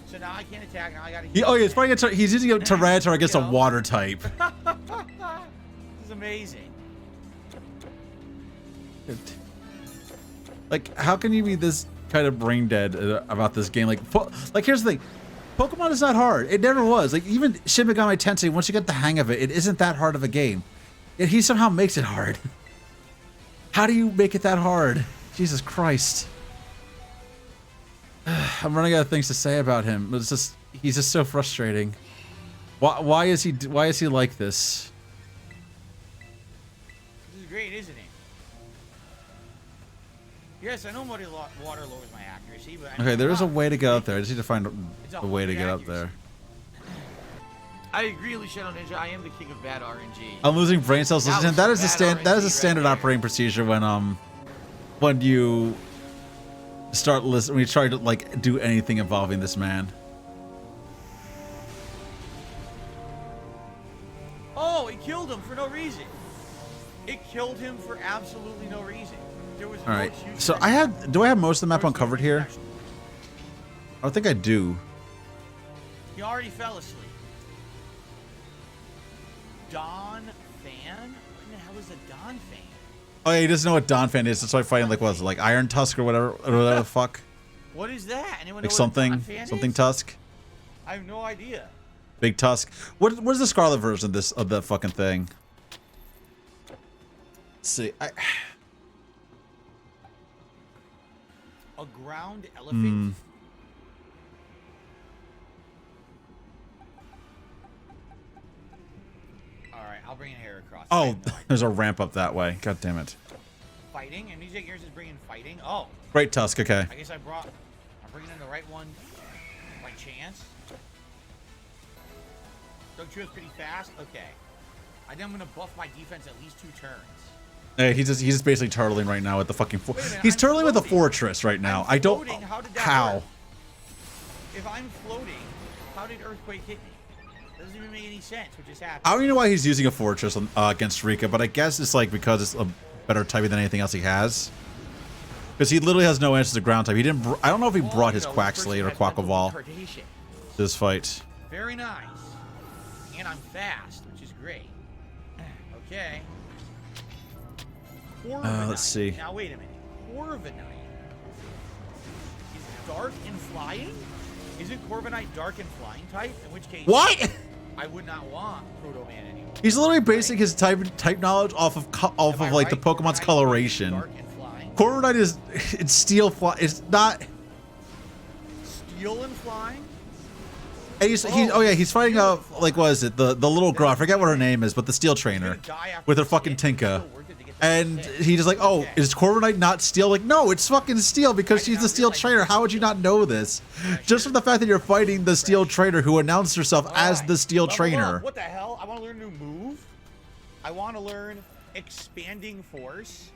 So now I can't attack. Now I gotta. Oh yeah, it's probably he's using a Tyranitar against a water type. This is amazing. Like, how can you be this kind of brain dead about this game? Like here's the thing. Pokemon is not hard. It never was. Like, even Shin Megami Tensei, once you get the hang of it, it isn't that hard of a game. Yet he somehow makes it hard. How do you make it that hard? Jesus Christ. I'm running out of things to say about him. It's just, he's just so frustrating. Why is he like this? This is great, isn't it? Yes, I know muddy water lowers my accuracy, but Okay, there is a way to get up there. I just need to find a way to get up there. I agree, Shadow Ninja. I am the king of bad RNG. I'm losing brain cells. Listen, that is a standard operating procedure when you start listening, when you try to like do anything involving this man. Oh, it killed him for no reason. It killed him for absolutely no reason. There was All right. So do I have most of the map uncovered here? I don't think I do. He already fell asleep. Don Fan? What the hell is a Don Fan? Oh yeah, he doesn't know what Don Fan is. That's why I'm fighting like what was it, like Iron Tusk or whatever the fuck. What is that? Anyone Like know what a Don something Fan is? Tusk. I have no idea. Big Tusk. What is the Scarlet version of that fucking thing? Let's see. A ground elephant? Alright, I'll bring a hair across. Oh, there's a ramp up that way. God damn it. Fighting? And Music Gears is bringing fighting? Oh. Great Tusk, okay. I guess I'm bringing in the right one by chance. Don't you have pretty fast? Okay. I think I'm gonna buff my defense at least 2 turns. Hey, he's just basically turtling right now with the fucking. He's turtling with the fortress right now. I don't. How? If I'm floating, how did Earthquake hit me? Doesn't even make any sense. What just happened? I don't even know why he's using a fortress against Rika, but I guess it's like because it's a better typing than anything else he has. Because he literally has no answers to ground type. He didn't. I don't know if he brought his Quackslate or Quackleval to this fight. Very nice. And I'm fast, which is great. Okay. Let's see. Now wait a minute. Corviknight is dark and flying? Isn't Corviknight dark and flying type? In which case, what? I would not want Proto Man anymore. He's literally basing his type knowledge off of like the Pokemon's coloration. Corviknight is it's steel fly. It's not. steel and flying? And he's fighting like what is it? The little girl, I forget what her name is, but the steel trainer with her fucking Tinka. And he's just like, oh, is Corviknight not steel? Like, no, it's fucking steel because she's the steel trainer. How would you not know this? Just from the fact that you're fighting the steel trainer who announced herself as the steel trainer. What the hell? I want to learn a new move. I want to learn expanding force.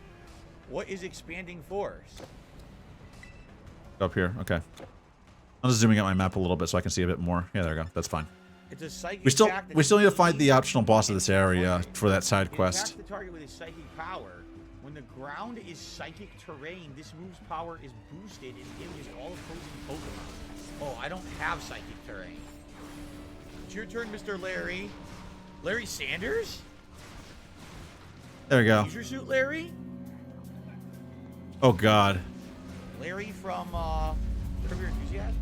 What is expanding force? Up here, okay. I'm just zooming out my map a little bit so I can see a bit more. Yeah, there we go. That's fine. It's a psychic We still need to find attack the optional boss of this area for that side quest. The target with his psychic power. When the ground is psychic terrain, this move's power is boosted and damages all opposing Pokemon. Oh, I don't have psychic terrain. It's your turn, Mr. Larry. Larry Sanders? There we go. Leisure Suit Larry? Oh God. Larry from Curb Your Enthusiasm?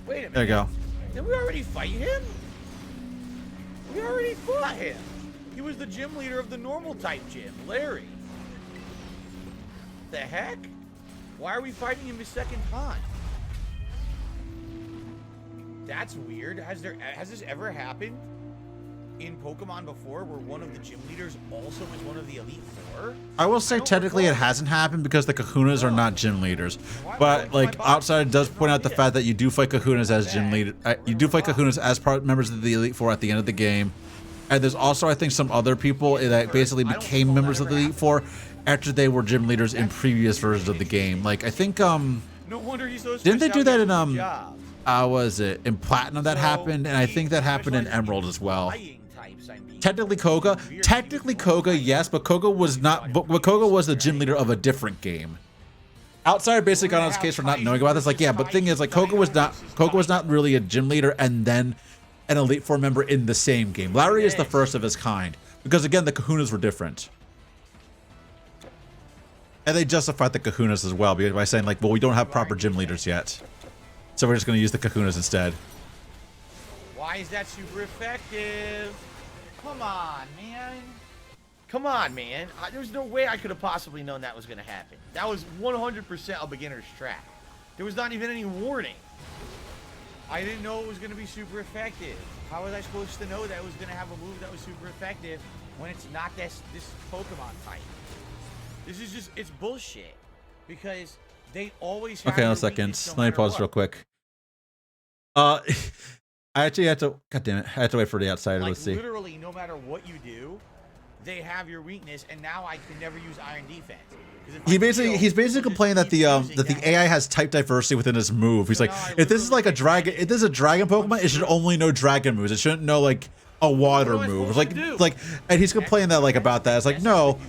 Wait a minute. There you go. Did we already fight him? We already fought him. He was the gym leader of the normal type gym, Larry. The heck? Why are we fighting him a second time? That's weird. Has this ever happened in Pokemon before where one of the gym leaders also is one of the Elite Four? I will say technically it hasn't happened because the Kahunas are not gym leaders. But like Outside does point out the fact that you do fight Kahunas as gym leader. You do fight Kahunas as members of the Elite Four at the end of the game. And there's also I think some other people that basically became members of the Elite Four after they were gym leaders in previous versions of the game. Like I think No wonder he's so didn't they do that in was it in Platinum that happened, and I think that happened in Emerald as well. Technically Koga, yes, but Koga was not. But Koga was the gym leader of a different game. Outside basically got on his case for not knowing about this. Like, yeah, but the thing is, like, Koga was not really a gym leader, and then an Elite Four member in the same game. Larry is the first of his kind because again, the Kahunas were different, and they justified the Kahunas as well by saying like, well, we don't have proper gym leaders yet, so we're just going to use the Kahunas instead. Why is that super effective? Come on, man. Come on, man. There's no way I could have possibly known that was going to happen. That was 100% a beginner's trap. There was not even any warning. I didn't know it was going to be super effective. How was I supposed to know that it was going to have a move that was super effective when it's not this Pokemon type? This is just, it's bullshit. Because they always have... Okay, 1 second. Let me pause real quick. I actually had to... God damn it. I had to wait for the outsider. Like, let's see. Literally, no matter what you do, they have your weakness, and now I can never use Iron Defense. He's basically complaining that the AI has type diversity within his move. He's like, if this is like a dragon, if this is a dragon Pokemon, it should only know dragon moves. It shouldn't know like a water move. Like, and he's complaining that like about that. It's like, no,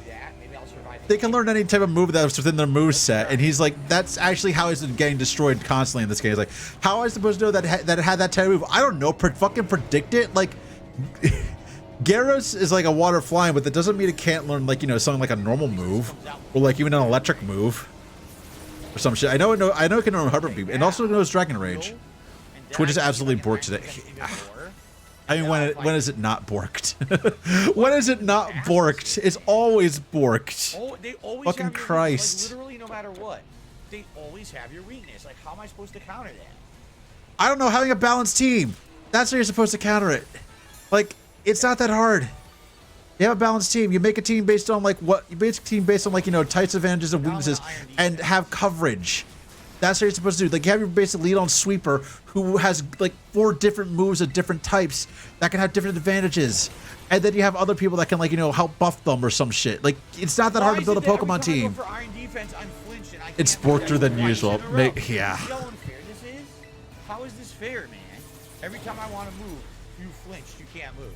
they can learn any type of move that's within their move set. And he's like, that's actually how it's getting destroyed constantly in this game. He's like, how am I supposed to know that it had that type of move? I don't know. Fucking predict it. Like. Gyarados is like a water flying, but that doesn't mean it can't learn like, you know, something like a normal move or like even an electric move or some shit. I know it can learn Hyper Beam and also knows Dragon Rage. Twitch is absolutely borked today. I mean, when is it not borked? When is it not borked? It's always borked. They always fucking have your Christ. Weakness, like, literally, no matter what, they always have your weakness. Like, how am I supposed to counter that? I don't know. Having a balanced team. That's how you're supposed to counter it. Like, it's not that hard. You have a balanced team. You make a team based on like you know, types, advantages, and weaknesses, and have coverage. That's what you're supposed to do. Like, you have your basic lead on sweeper who has like 4 different moves of different types that can have different advantages, and then you have other people that can like, you know, help buff them or some shit. Like, it's not that hard to build a Pokemon team. It's borkeder than usual. Yeah. How is this fair, man? Every time I want to move, you flinched. You can't move.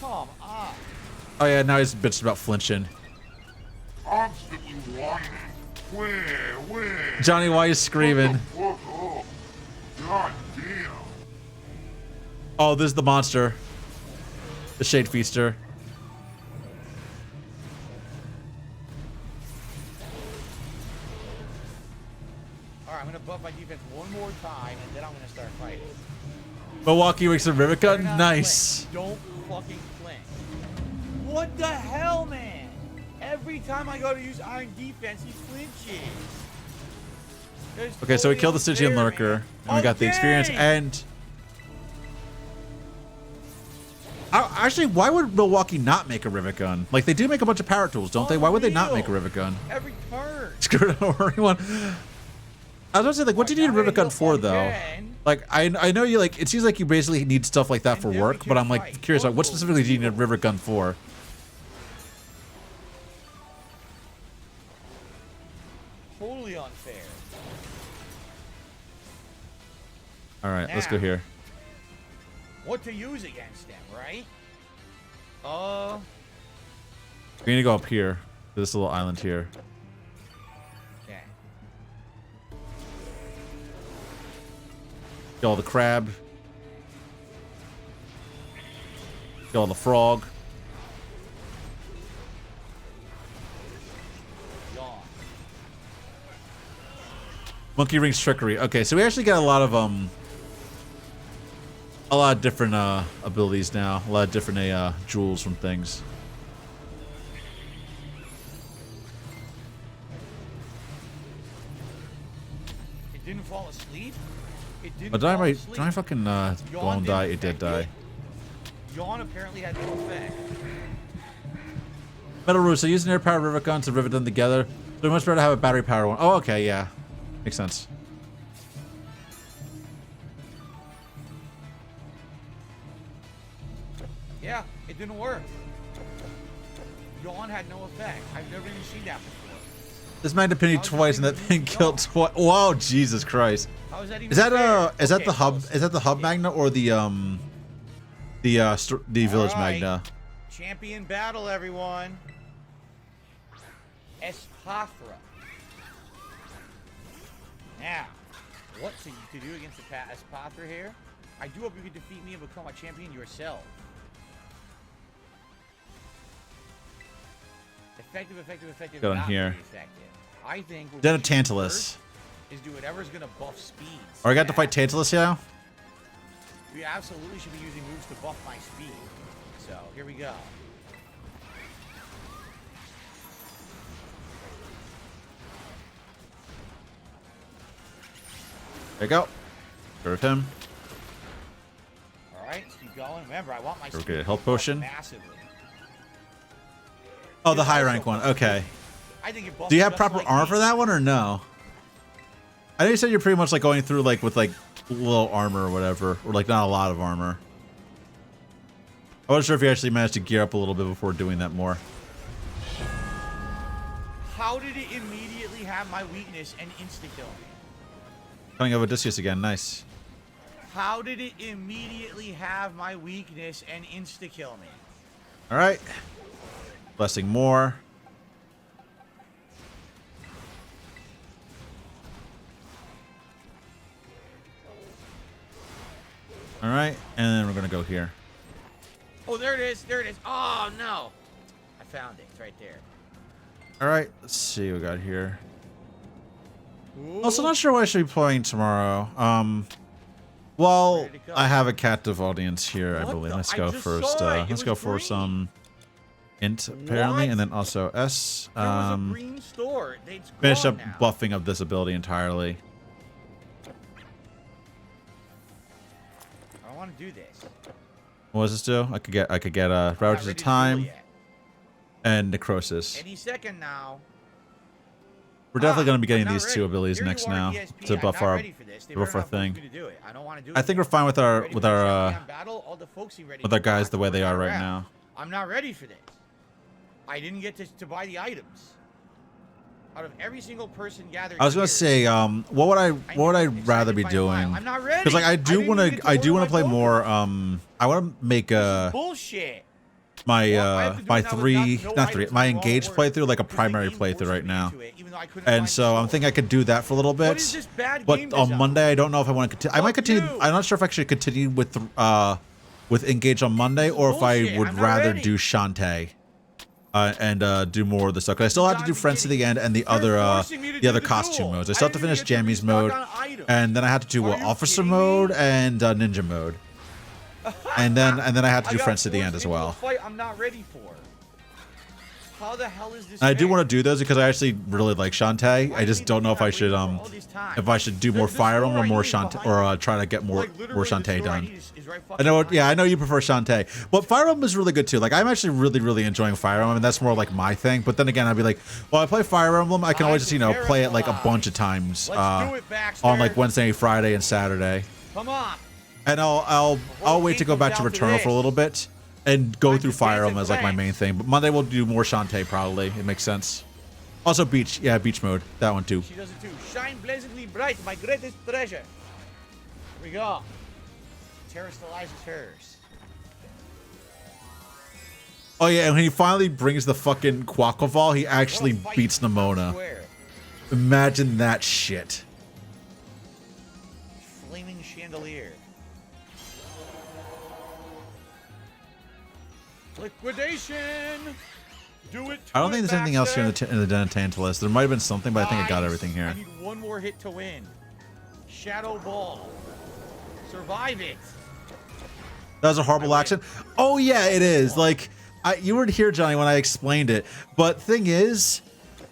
Come on. Oh yeah, now he's bitching about flinching. Constantly whining. Where? Johnny, why are you screaming? God damn. Oh, this is the monster. The Shade Feaster. Alright, I'm going to buff my defense one more time, and then I'm going to start fighting. Milwaukee Wicks and Rivica, nice. Don't fucking flinch. What the hell, man? Every time I go to use Iron Defense, he flinches. Okay, so we killed the Stygian Lurker, and we got the experience, and... Actually, why would Milwaukee not make a rivet gun? Like, they do make a bunch of power tools, don't they? Why would they not make a rivet gun? Every turn. Screw it over anyone. I was gonna say, like, what do you need a rivet gun for, though? Like, I know you, like, it seems like you basically need stuff like that for work, but I'm, like, curious, like, what specifically do you need a rivet gun for? Totally unfair. Alright, let's go here. What to use against them, right? We're gonna go up here, to this little island here. Okay. Kill all the crab. Kill all the frog. Monkey Ring's trickery. Okay, so we actually got a lot of different abilities now. A lot of different jewels from things. It didn't fall asleep. It didn't. But did I fucking go and die? It did die. Yawn apparently had no effect. Metal Roost. So use an air-powered rivet gun to rivet them together. So much better to have a battery-powered one. Oh, okay, yeah. Makes sense. Yeah, it didn't work. Yawn had no effect. I've never even seen that before. This magnet pinned twice and that thing killed twice. Whoa, Jesus Christ. How is that even Is that fair? is that the hub? Is that the hub magna or the village magna? Champion battle, everyone. Espathra. Now, what to do against the Espathra here? I do hope you can defeat me and become a champion yourself. Effective. Go in not here. very effective. I think. Then a Tantalus. Is do whatever's gonna buff speed. Or I got to fight Tantalus now. We absolutely should be using moves to buff my speed. So here we go. There you go. Get rid of him. All right, let's keep going. Remember, I want my Okay, speed health potion. massively. Oh, the high rank one. Okay. I think it buffs Do you have just proper like armor me. for that one or no? I know you said you're pretty much like going through like with like little armor or whatever, or like not a lot of armor. I wasn't sure if you actually managed to gear up a little bit before doing that more. How did it immediately have my weakness and insta-kill me? Coming over Odysseus again, nice. How did it immediately have my weakness and insta-kill me? All right. Blessing more. All right, and then we're gonna go here. Oh, there it is. There it is. Oh, no. I found it. It's right there. All right, let's see what we got here. Also, not sure what I should be playing tomorrow. Well, I have a captive audience here, I believe. Let's go first. Let's go for some int apparently, and then also S. There was a green store. It's Finish gone up now. buffing of this ability entirely. I don't want to do this. What does this do? I could get Ravage of Time and Necrosis. Any second now. We're definitely going to be getting I'm not these two ready. abilities Here you next are now at ESP. to I'm buff not our ready for this. They better not thing. force me to do it. I don't want to do it. I think we're fine with our Ready for champion battle? All the folks seem ready to guys the way they are right crap. now. I'm not ready for this. I didn't get to buy the items. Out of every single person gathered I was gonna here, say, what would I rather be doing? I'm not ready. Because like I do want to play Pokemon. more. I want to make Bullshit. my my engaged playthrough like a primary playthrough right now. And so I'm thinking I could do that for a little bit. But on Monday I don't know if I want to continue. I might continue. I'm not sure if I should continue with engage on Monday or if I would rather do Shantae. And do more of the stuff. 'Cause I still have to do Friends to the End and the other costume modes. I still have to finish Jammy's mode, and then I have to do Officer mode and Ninja mode, and then I have to do Friends to the End as well. Fight I'm not ready for. How the hell is this? And I do want to do those because I actually really like Shantae. I just don't know if I should do more Fire Emblem or more Shantae, or try to get more Shantae done. I know, yeah, I know you prefer Shantae, but Fire Emblem is really good too. Like I'm actually really enjoying Fire Emblem, and that's more like my thing. But then again, I'd be like, well, I play Fire Emblem, I can always just play it like a bunch of times on like Wednesday, Friday, and Saturday. Come on. And I'll wait to go back to Returnal for a little bit and go through Fire Emblem as like my main thing. But Monday we'll do more Shantae probably. It makes sense. Also beach, yeah, beach mode. That one too. She does it too. Shine blazingly bright, my greatest treasure. Here we go. Terra Stellaris is hers. Oh yeah, and when he finally brings the fucking Quaquaval, he actually beats Nimona. Imagine that shit. Flaming chandelier. Liquidation. Do it. I don't think there's anything else here in the Den of Tantalus. There might have been something, but I think I got everything here. I need one more hit to win. Shadow Ball. Survive it. That was a horrible accent. Oh yeah, it is. Like you weren't here, Johnny, when I explained it. But thing is,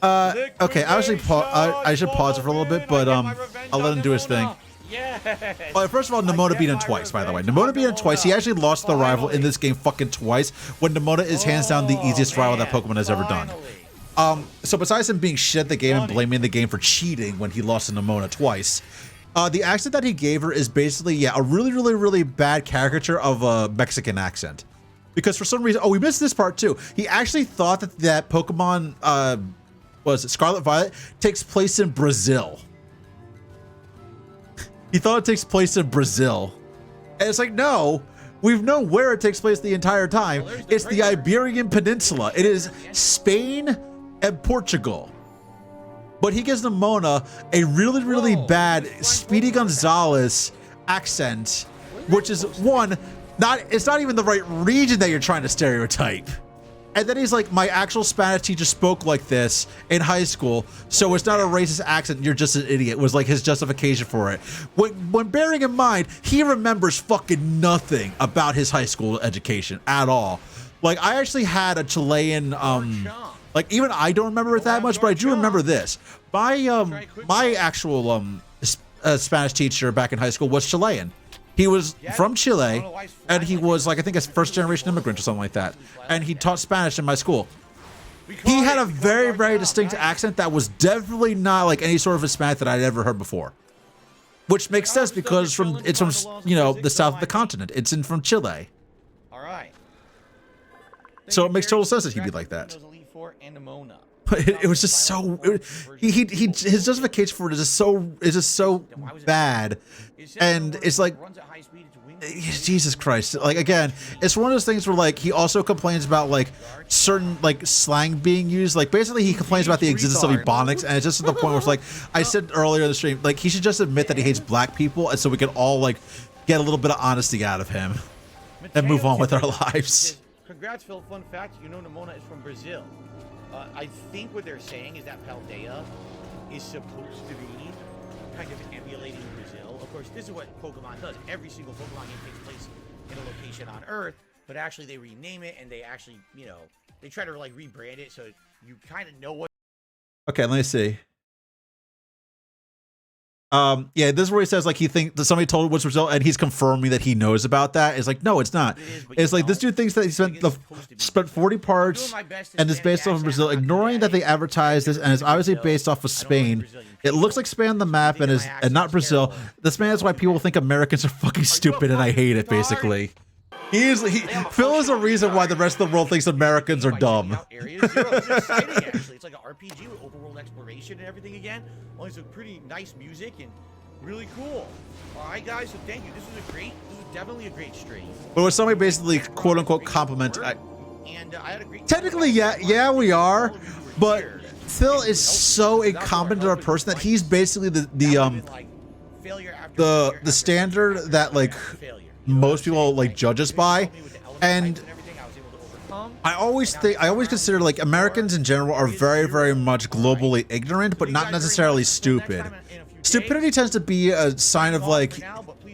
okay, I should pause it for a little bit, but I'll let him do his thing. Well, first of all, Nimona beat him twice, by the way. Nimona beat him twice. He actually lost the rival in this game fucking twice, when Nimona is hands down the easiest rival that Pokemon has ever done. So besides him being shit at the game and blaming the game for cheating when he lost to Nimona twice, the accent that he gave her is basically, yeah, a really bad caricature of a Mexican accent. Because for some reason, oh, we missed this part too. He actually thought that Pokemon, was it Scarlet Violet, takes place in Brazil. He thought it takes place in Brazil. And it's like, no, we've known where it takes place the entire time. It's the Iberian Peninsula. It is Spain and Portugal. But he gives Nimona a really bad Speedy Gonzalez accent, which is it's not even the right region that you're trying to stereotype. And then he's like, my actual Spanish teacher spoke like this in high school, so it's not a racist accent, you're just an idiot, was like his justification for it. When bearing in mind, he remembers fucking nothing about his high school education at all. Like, I actually had a Chilean, like, even I don't remember it that much, but I do remember this. My actual Spanish teacher back in high school was Chilean. He was from Chile, and he was like, I think a first-generation immigrant or something like that. And he taught Spanish in my school. He had a very distinct accent that was definitely not like any sort of Hispanic that I'd ever heard before. Which makes sense because it's from the south of the continent. It's from Chile. All right. So it makes total sense that he'd be like that. It was just so his justification for it is just so bad, and it's like, Jesus Christ. Like, again, it's one of those things where like he also complains about like certain like slang being used. Like, basically he complains about the existence of ebonics, and it's just to the point where it's like, I said earlier in the stream, like he should just admit that he hates black people, and so we can all like get a little bit of honesty out of him and move on with our lives. Congrats, Phil. Fun fact, Nimona is from Brazil. I think what they're saying is that Paldea is supposed to be kind of emulating Brazil. Of course, this is what Pokemon does. Every single Pokemon game takes place in a location on Earth, but actually they rename it, and they actually, they try to like rebrand it so you kind of know what. Okay, let me see. Yeah, this is where he says like he thinks that somebody told him what's Brazil, and he's confirming that he knows about that. It's like, no, it's not. It's like this dude thinks that he spent 40 parts and it's based off of Brazil, ignoring that they advertised this and it's obviously based off of Spain. It looks like Spain on the map and not Brazil. This man is why people think Americans are fucking stupid, and I hate it. Basically, Phil is a reason why the rest of the world thinks Americans are dumb. It's like an RPG with overworld exploration and everything again. Well, it's a pretty nice music and really cool. All right, guys, so thank you. This was definitely a great stream. But was somebody basically quote unquote compliment? I had a great Technically, yeah, we are, but Phil is so incompetent of a person that he's basically the standard that like most people like judge us by, and I always consider like Americans in general are very much globally ignorant, but not necessarily stupid. Stupidity tends to be a sign of like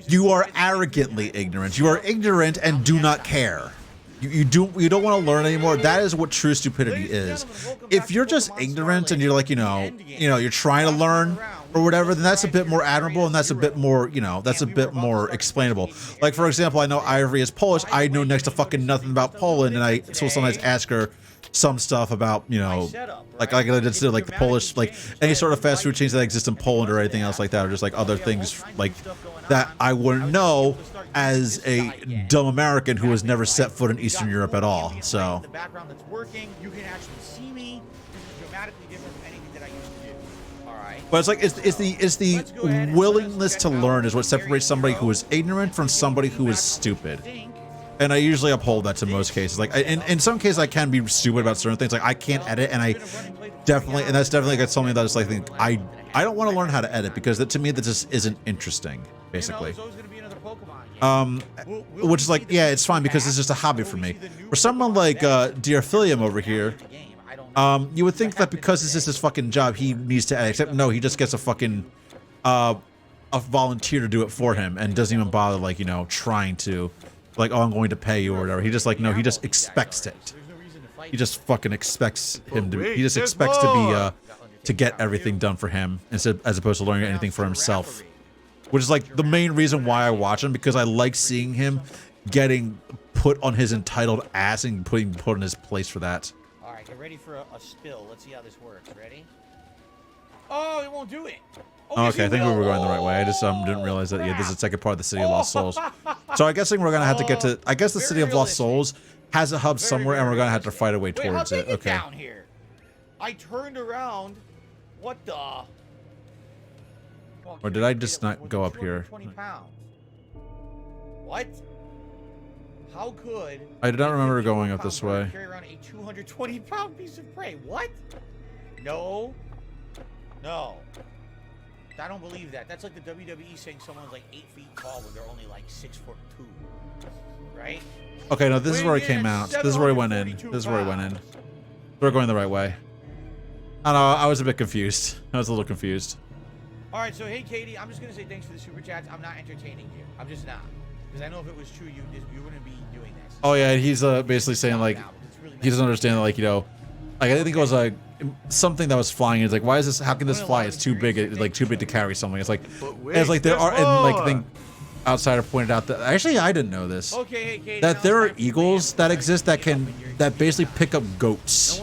you are arrogantly ignorant. You are ignorant and do not care. you don't want to learn anymore. That is what true stupidity is. If you're just ignorant and you're like, you're trying to learn or whatever, then that's a bit more admirable and that's a bit more, that's a bit more explainable. Like, for example, I know Ivory is Polish. I know next to fucking nothing about Poland, and I still sometimes ask her some stuff about, like I just did, like the Polish, like any sort of fast food chains that exist in Poland or anything else like that, or just like other things like that I wouldn't know as a dumb American who has never set foot in Eastern Europe at all. So the background that's working, you can actually see me. This is dramatically different from anything that I used to do. All right. But it's like it's the willingness to learn is what separates somebody who is ignorant from somebody who is stupid. And I usually uphold that to most cases. Like in some cases, I can be stupid about certain things. Like I can't edit, and that's definitely like something that is like I don't want to learn how to edit because to me that just isn't interesting, basically. Which is like, yeah, it's fine because it's just a hobby for me. For someone like Dearphilium over here, you would think that because this is his fucking job, he needs to edit. Except no, he just gets a fucking a volunteer to do it for him and doesn't even bother like trying to. Like, oh, I'm going to pay you or whatever. He just like, no, he just expects it. He just fucking expects him to. He just expects to be to get everything done for him instead, as opposed to learning anything for himself. Which is like the main reason why I watch him, because I like seeing him getting put on his entitled ass and put in his place for that. All right, get ready for a spill. Let's see how this works. Ready? Oh, it won't do it. Oh, okay, I think we were going the right way. I just didn't realize that. Yeah, this is the second part of the City of Lost Souls. So I'm guessing we're gonna have to get to. I guess the City of Lost Souls has a hub somewhere, and we're gonna have to fight our way towards it. Okay. Down here. I turned around. What the? Or did I just not go up here? 20 pounds. What? How could? I did not remember going up this way. Carry around a 220-pound piece of prey. What? No. No. I don't believe that. That's like the WWE saying someone's like 8 feet tall when they're only like 6'2", right? Okay, no, this is where he came out. This is where he went in. This is where he went in. We're going the right way. I don't know. I was a bit confused. I was a little confused. All right, so hey, Katie, I'm just gonna say thanks for the super chats. I'm not entertaining you. I'm just not, because I know if it was true, you wouldn't be doing this. Oh yeah, he's basically saying like he doesn't understand like like I think it was like something that was flying. It's like, why is this? How can this fly? It's too big. It's like too big to carry something. It's like there are, and like I think outsider pointed out that actually I didn't know this. Okay, hey, Katie, that there are eagles that exist that basically pick up goats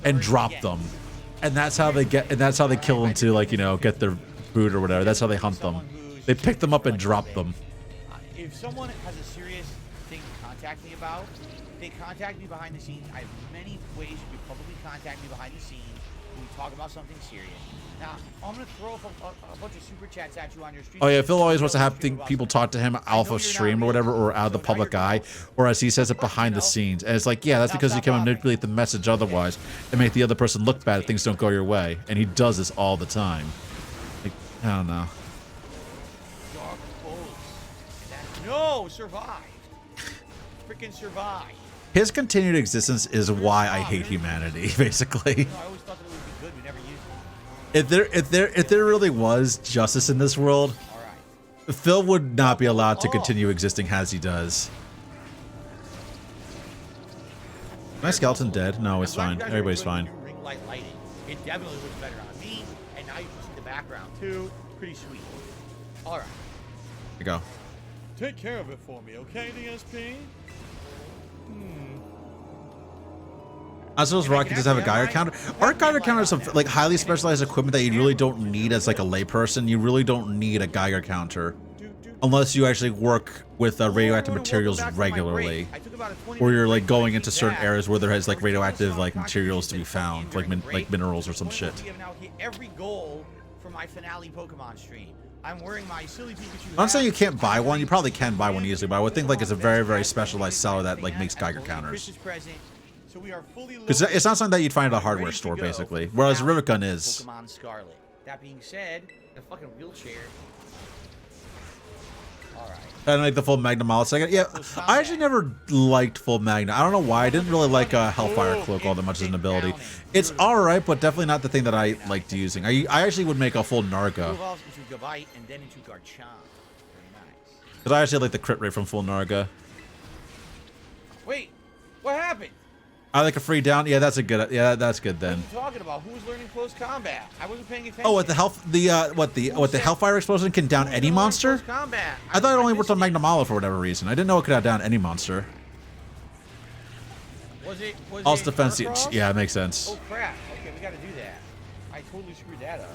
and drop them, and that's how they kill them to like get their food or whatever. That's how they hunt them. They pick them up and drop them. If someone has a serious thing to contact me about, they contact me behind the scenes. I have many ways you can publicly contact me behind the scenes when we talk about something serious. Now, I'm going to throw a bunch of super chats at you on your stream. Oh yeah, Phil always wants to have people talk to him off of stream or whatever, or out of the public eye, or as he says it, behind the scenes. And it's like, yeah, that's because you can manipulate the message otherwise and make the other person look bad if things don't go your way. And he does this all the time. Like, I don't know. No, survived. Freaking survived. His continued existence is why I hate humanity, basically. I always thought that it would be good. We never used it. If there really was justice in this world, Phil would not be allowed to continue existing as he does. My skeleton dead? No, it's fine. Everybody's fine. Ring light lighting. It definitely looks better on me, and now you can see the background too. Pretty sweet. All right. Here we go. Take care of it for me, okay, DSP? As those rocket does have a Geiger counter. Our Geiger counter is some like highly specialized equipment that you really don't need as like a layperson. You really don't need a Geiger counter unless you actually work with radioactive materials regularly, or you're like going into certain areas where there has like radioactive like materials to be found, like minerals or some shit. We have now hit every goal for my finale Pokemon stream. I'm wearing my silly Pikachu. I'm not saying you can't buy one. You probably can buy one easily, but I would think like it's a very, very specialized seller that like makes Geiger counters. Because it's not something that you'd find at a hardware store, basically. Whereas Rivet Gun is. Pokemon Scarlet. That being said, the fucking wheelchair. All right. And like the full Magnum all second. Yeah, I actually never liked full Magnum. I don't know why. I didn't really like Hellfire Cloak all that much as an ability. It's all right, but definitely not the thing that I liked using. I actually would make a full Narga. Because I actually like the crit rate from full Narga. Wait, What happened? I like a free down. Yeah, that's a good. Yeah, that's good then. What are you talking about? Who's learning close combat? I wasn't paying attention. Oh, what the Hellfire explosion can down any monster? Combat? I thought it only worked on Magnamalo for whatever reason. I didn't know it could have down any monster. Was it Defense. Heracross? Yeah, it makes sense. Oh crap! Okay, we got to do that. I totally screwed that up.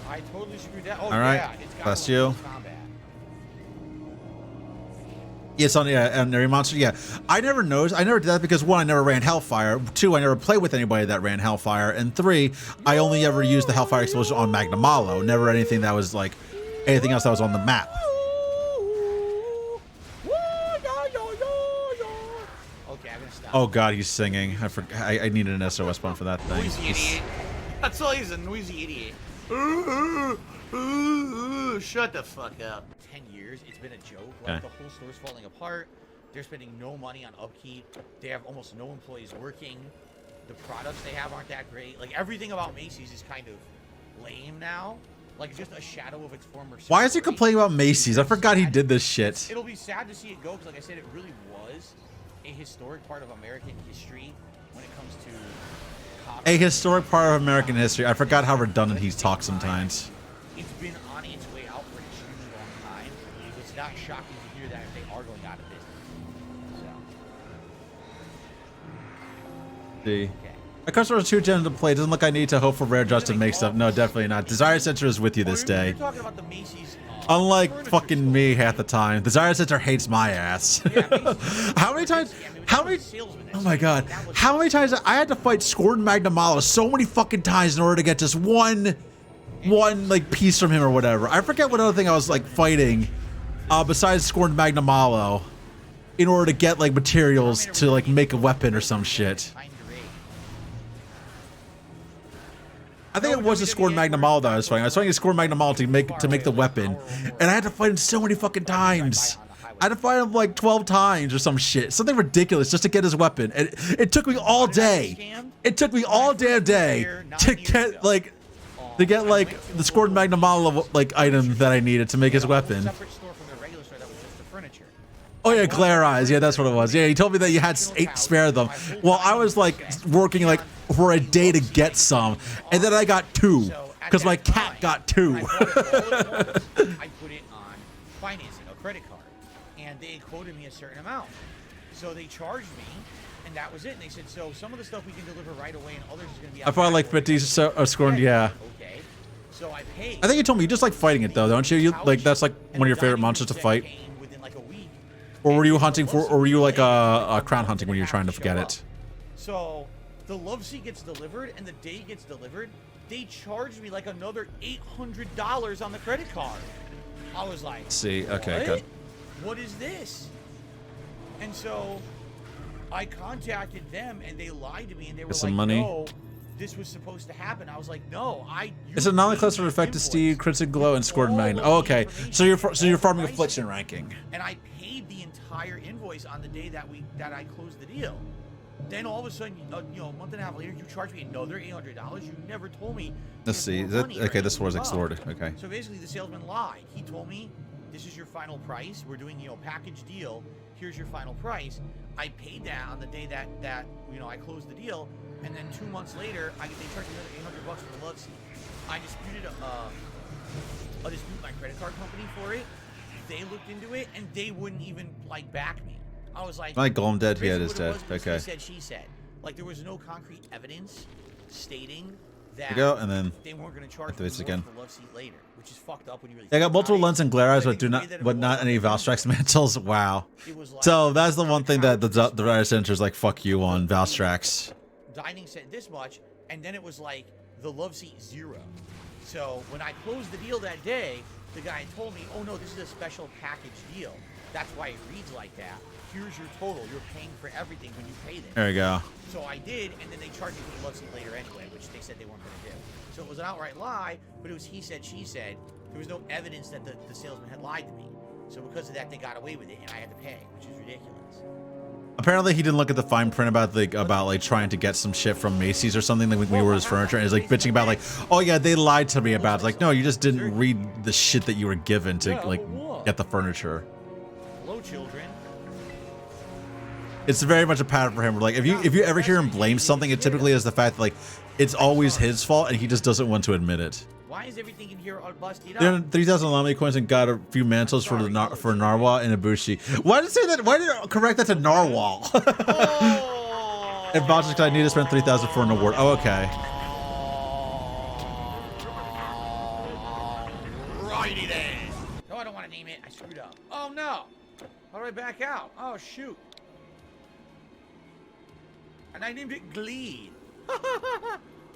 I totally screwed that. Oh, all right. Yeah, it's got Bless you. combat. Yes, on every monster. Yeah, I never noticed. I never did that because 1, I never ran Hellfire. 2, I never played with anybody that ran Hellfire. And 3, I only ever used the Hellfire explosion on Magnamalo. Never anything that was like anything else that was on the map. Okay, I'm gonna stop. Oh God, he's singing. I needed an SOS button for that thing. Noisy idiot. That's all. He's a noisy idiot. Shut the fuck up. 10 years, it's been a joke. Like, the whole store's falling apart. They're spending no money on upkeep. They have almost no employees working. The products they have aren't that great. Like, everything about Macy's is kind of lame now. Like, just a shadow of its former. Why is he complaining about Macy's? I forgot he did this shit. It'll be sad to see it go because, like I said, it really was a historic part of American history when it comes to a historic part of American history. I forgot how redundant he talks sometimes. It's been on its way out for an extremely long time. It's not shocking to hear that if they are going out of business. So. See. My customer is too gentle to play. Doesn't look I need to hope for rare just to make stuff. No, definitely not. Desire Center is with you this day. You're talking about the Macy's, unlike fucking me half the time. Desire Center hates my ass. How many times? Oh my God. How many times I had to fight Scored Magnamalo so many fucking times in order to get just one like piece from him or whatever. I forget what other thing I was like fighting besides Scored Magnamalo in order to get like materials to like make a weapon or some shit. I think it was a Scored Magnamalo that I was fighting. I was fighting a Scored Magnamalo to make the weapon, and I had to fight him so many fucking times. I had to fight him like 12 times or some shit, something ridiculous just to get his weapon. And it took me all day. It took me all damn day to get like the Scored Magnamalo like item that I needed to make his weapon. Oh yeah, Glare Eyes. Yeah, that's what it was. Yeah, he told me that you had 8 spare of them. Well, I was like working like for a day to get some, and then I got 2 because my cat got 2. I put it on financing, a credit card, and they quoted me a certain amount. So they charged me, and that was it. And they said, so some of the stuff we can deliver right away, and others is going to be. I bought like 50 Scored. Yeah. Okay. So I paid. I think you told me you just like fighting it though, don't you? You like that's like one of your favorite monsters to fight. Or were you hunting for, or were you like a crown hunting when you were trying to get it? So the love seat gets delivered and the day gets delivered, they charged me like another $800 on the credit card. I was like, see, okay, what? good. What is this? And so I contacted them and they lied to me and they were Get like, some money. no, this was supposed to happen. I was like, no, It's a non-cluster effective Steed, Crimson Glow, and Scored Magnet. Oh, okay. So you're farming affliction ranking. And I paid the entire invoice on the day that I closed the deal. Then all of a sudden, you know, a month and a half later, you charge me another $800. You never told me. Let's see. Is that okay? This was explored. Okay. So basically, the salesman lied. He told me, "This is your final price. We're doing, you know, package deal. Here's your final price." I paid that on the day that you know I closed the deal, and then 2 months later, they charged me another $800 for the love seat. I disputed a dispute my credit card company for it. They looked into it and they wouldn't even like back me. I was like, Golem dead. Yeah, it is dead. Okay. She said. Like there was no concrete evidence stating that you go, and then they weren't going to charge me again. for the love seat later, which is fucked up when you really. They got multiple lens and glare eyes, but not any Valstrax mantles. Wow. So that's the one thing that the writer center is like, fuck you on Valstrax. Dining said this much, and then it was like the love seat 0. So when I closed the deal that day, the guy told me, "Oh no, this is a special package deal. That's why it reads like that. Here's your total. You're paying for everything when you pay this." There you go. So I did, and then they charged me for the love seat later anyway, which they said they weren't going to do. So it was an outright lie, but it was he said, she said. There was no evidence that the salesman had lied to me. So because of that, they got away with it, and I had to pay, which is ridiculous. Apparently he didn't look at the fine print about like trying to get some shit from Macy's or something like we were his furniture, and he's like bitching about like, oh yeah, they lied to me about it. It's like, no, you just didn't read the shit that you were given to like get the furniture. Hello, children. It's very much a pattern for him. Like if you ever hear him blame something, it typically is the fact that like it's always his fault and he just doesn't want to admit it. Why is everything in here all busted Then up? 3,000 Lamy coins and got a few mantles for Narwhal and Ibushi. Why did it say that? Why did it correct that to Narwhal? And vouchers because I need to spend 3,000 for an award. Oh, okay. Righty then. No, I don't want to name it. I screwed up. Oh no. How do I back out? Oh shoot. And I named it Glee.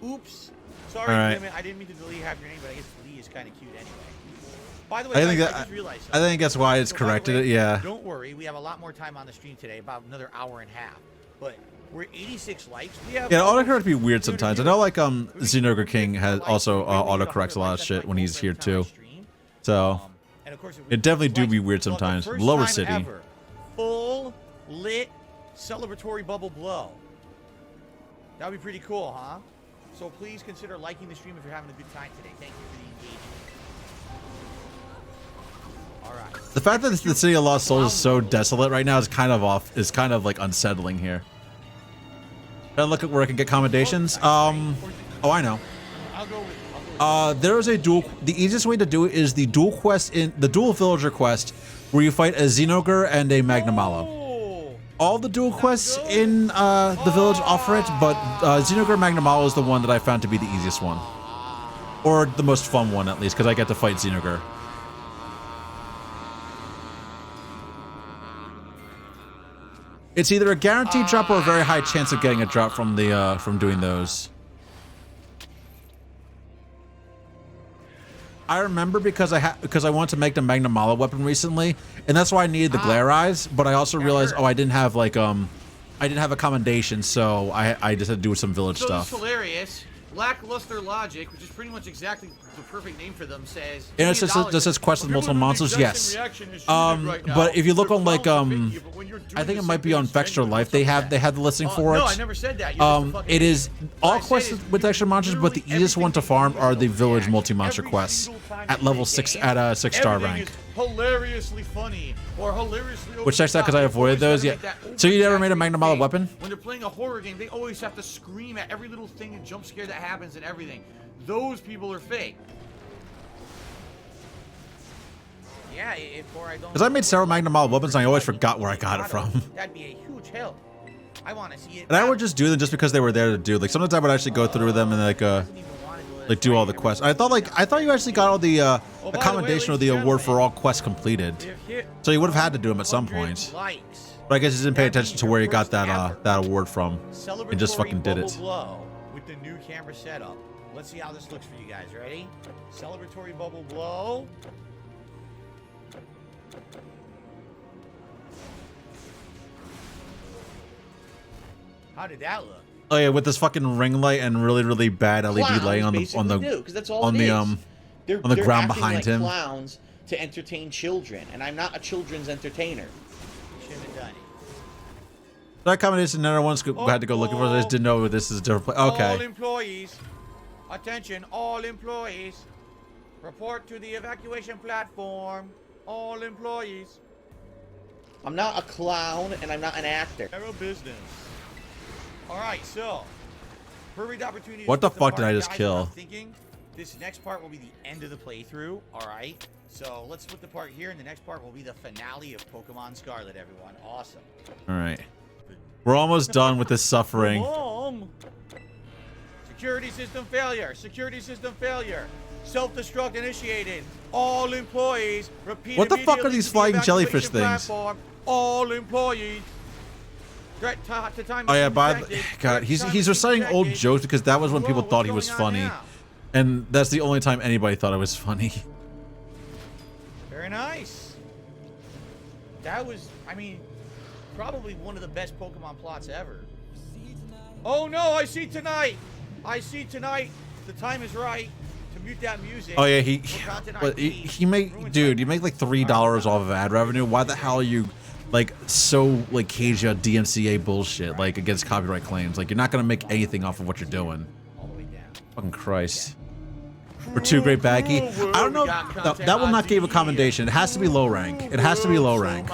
Oops. Sorry, Clement. I didn't mean to delete half your name, but I guess Glee is kind of cute anyway. By the way, I just realized something. I think that's why it's corrected it. Yeah. Don't worry, we have a lot more time on the stream today, about another hour and a half. But we're 86 likes. We have Autocorrect be weird sometimes. I know like Xenoger King has also autocorrects a lot of shit when he's here too. So it definitely do be weird sometimes. Lower City. Ever, full lit celebratory bubble blow. That would be pretty cool, huh? So please consider liking the stream if you're having a good time today. Thank you for the engagement. All right. The fact that the City of Lost Souls is so desolate right now is kind of like unsettling here. Gotta look at where I can get commendations. Oh, I know. There is a dual. The easiest way to do it is the dual quest in the dual villager quest, where you fight a Xenoger and a Magnamalo. All the dual quests in the village offer it, but Xenoger Magnamalo is the one that I found to be the easiest one. Or the most fun one, at least, because I get to fight Xenoger. It's either a guaranteed drop or a very high chance of getting a drop from the from doing those. I remember because I wanted to make the Magnamalo weapon recently, and that's why I needed the glare eyes. But I also realized, I didn't have like I didn't have a commendation, so I just had to do some village stuff. It's hilarious. Lackluster logic, which is pretty much exactly the perfect name for them, says. And it says quest with multiple monsters. Yes. But if you look on like I think it might be on Vextra Life. They had the listing for it. No, I never said that. It is all quests with extra monsters, but the easiest one to farm are the village multi-monster quests at level 6 at a 6-star rank. Hilariously funny or hilariously. Which checks out because I avoided those. Yeah. So you never made a Magnamalo weapon? When they're playing a horror game, they always have to scream at every little thing and jump scare that happens and everything. Those people are fake. Yeah, because I made several Magnamalo weapons and I always forgot where I got it from. That'd be a huge help. I want to see it. And I would just do them just because they were there to do. Like sometimes I would actually go through them and like do all the quests. I thought you actually got all the accommodation or the award for all quests completed. So you would have had to do them at some point. But I guess you didn't pay attention to where you got that that award from and just fucking did it. With the new camera setup. Let's see how this looks for you guys. Ready? Celebratory bubble blow. How did that look? Oh yeah, with this fucking ring light and really bad LED lighting on the ground behind him. Clowns to entertain children, and I'm not a children's entertainer. Shouldn't have done it. That combination another one's had to go looking for. I just didn't know this is a different place. Okay. All employees, attention! All employees, report to the evacuation platform. All employees. I'm not a clown, and I'm not an actor. Narrow business. All right, so perfect opportunity. What the fuck did I just kill? Thinking this next part will be the end of the playthrough. All right, so let's split the part here, and the next part will be the finale of Pokemon Scarlet. Everyone, awesome. All right, we're almost done with this suffering. Security system failure. Security system failure. Self-destruct initiated. All employees repeat. What the fuck are these flying jellyfish things? All employees. Oh yeah, God, he's reciting old jokes because that was when people thought he was funny, and that's the only time anybody thought it was funny. Very nice. That was, I mean, probably one of the best Pokemon plots ever. Oh no, I see tonight. I see tonight. The time is right to mute that music. Oh yeah, he make, dude, you make like $3 off of ad revenue. Why the hell are you like so like cagey on DMCA bullshit, like against copyright claims. Like you're not gonna make anything off of what you're doing. Fucking Christ. For 2 great baggy. I don't know. That will not give a commendation. It has to be low rank. It has to be low rank.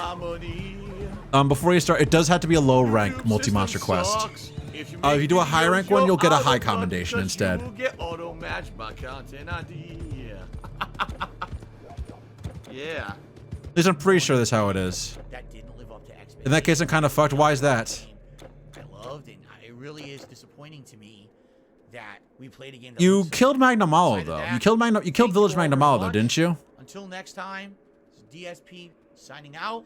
Before you start, it does have to be a low rank multi-monster quest. If you do a high rank one, you'll get a high commendation instead. Yeah. At least I'm pretty sure that's how it is. That didn't live up to expectations. In that case, I'm kind of fucked. Why is that? I loved it. It really is disappointing to me that we played a game that You killed Magna Malo though. You killed Village Magna Malo though, didn't you? Until next time, this is DSP signing out.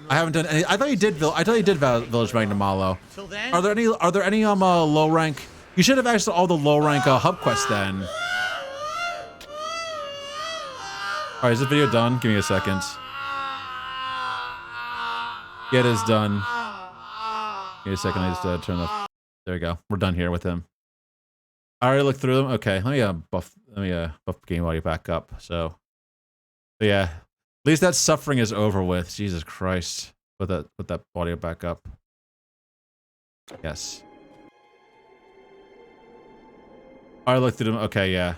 I haven't done any. I thought you did. Village Magna Malo. Till then, Are there any low rank? You should have asked all the low rank hub quests then. All right, is this video done? Give me a second. Yeah, it is done. Give me a second. I just turn the. There we go. We're done here with him. I already looked through them. Okay, let me buff game audio back up. So yeah, at least that suffering is over with. Jesus Christ. Put that audio back up. Yes. I looked through them. Okay, yeah.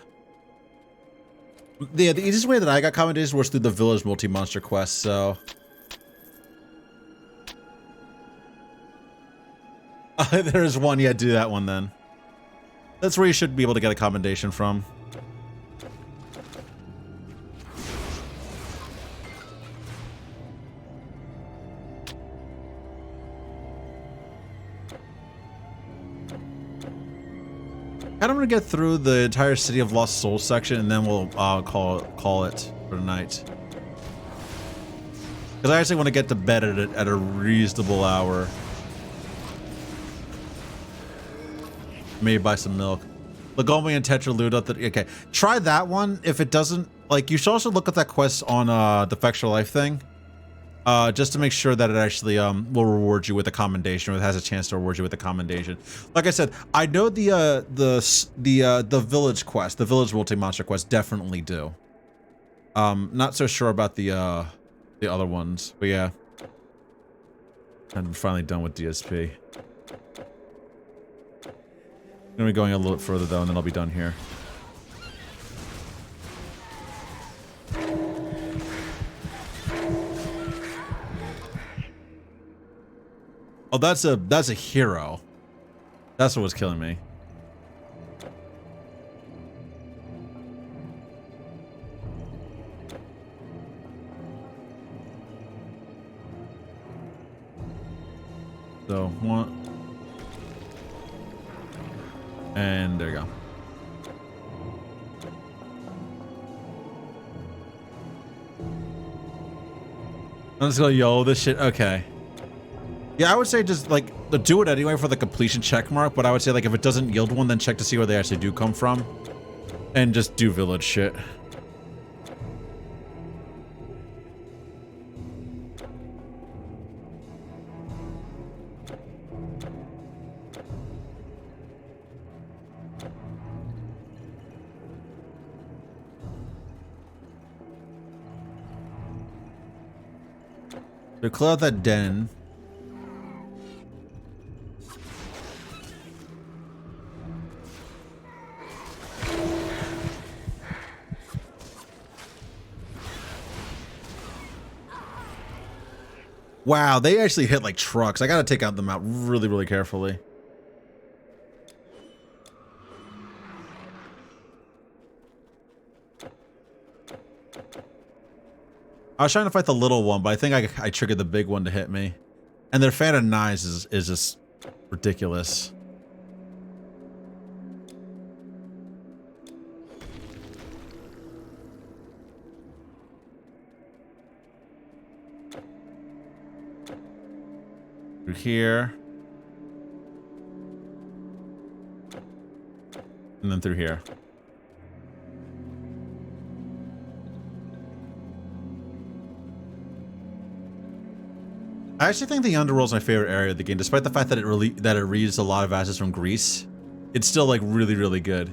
Yeah, the easiest way that I got commendations was through the Village multi-monster quest, so. There's one, yeah, do that one then. That's where you should be able to get a commendation from. I'm gonna get through the entire City of Lost Souls section, and then we'll call it for tonight. Because I actually want to get to bed at a reasonable hour. Maybe buy some milk. Legomi and Tetraluda. Okay, try that one. If it doesn't, like, you should also look at that quest on the Factual Life thing. Just to make sure that it actually will reward you with a commendation, or it has a chance to reward you with a commendation. Like I said, I know the village quest, the village multi-monster quest definitely do. Not so sure about the other ones, but yeah. I'm finally done with DSP. I'm gonna be going a little bit further though, and then I'll be done here. Oh, that's a hero. That's what was killing me. So, one. And there you go. I'm just gonna YOLO this shit. Okay. Yeah, I would say just, like, do it anyway for the completion check mark, but I would say, like, if it doesn't yield one, then check to see where they actually do come from. And just do village shit. So clear out that den. Wow, they actually hit like trucks. I gotta take them out really, really carefully. I was trying to fight the little one, but I think I triggered the big one to hit me. And their fan of knives is just ridiculous. Through here. And then through here. I actually think the Underworld is my favorite area of the game, despite the fact that it reads a lot of assets from Greece. It's still like really, really good.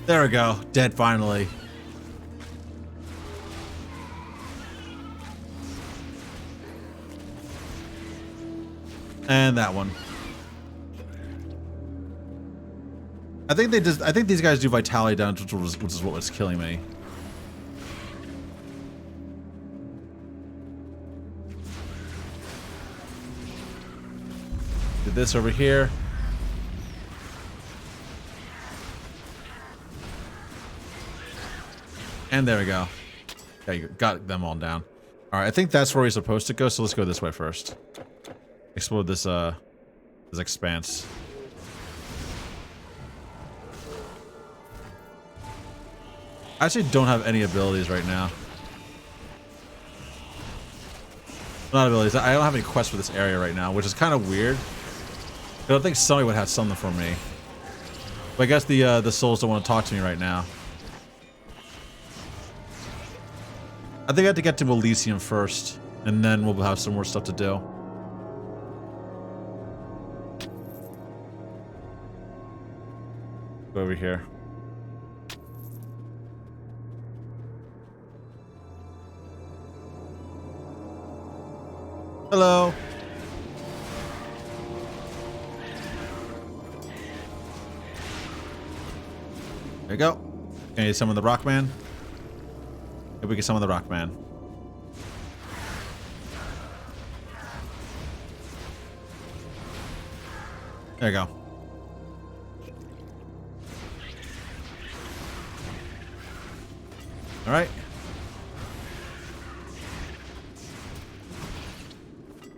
There we go. Dead finally. And that one. I think these guys do vitality damage, which is what was killing me. Do this over here. And there we go. Okay, you got them all down. Alright, I think that's where we're supposed to go, so let's go this way first. Explore this expanse. I actually don't have any abilities right now. Not abilities. I don't have any quests for this area right now, which is kind of weird. I don't think somebody would have something for me. But I guess the souls don't want to talk to me right now. I think I have to get to Elysium first, and then we'll have some more stuff to do. Go over here. Hello. There you go. Can you summon the Rockman? If we can summon the Rockman. There you go. All right.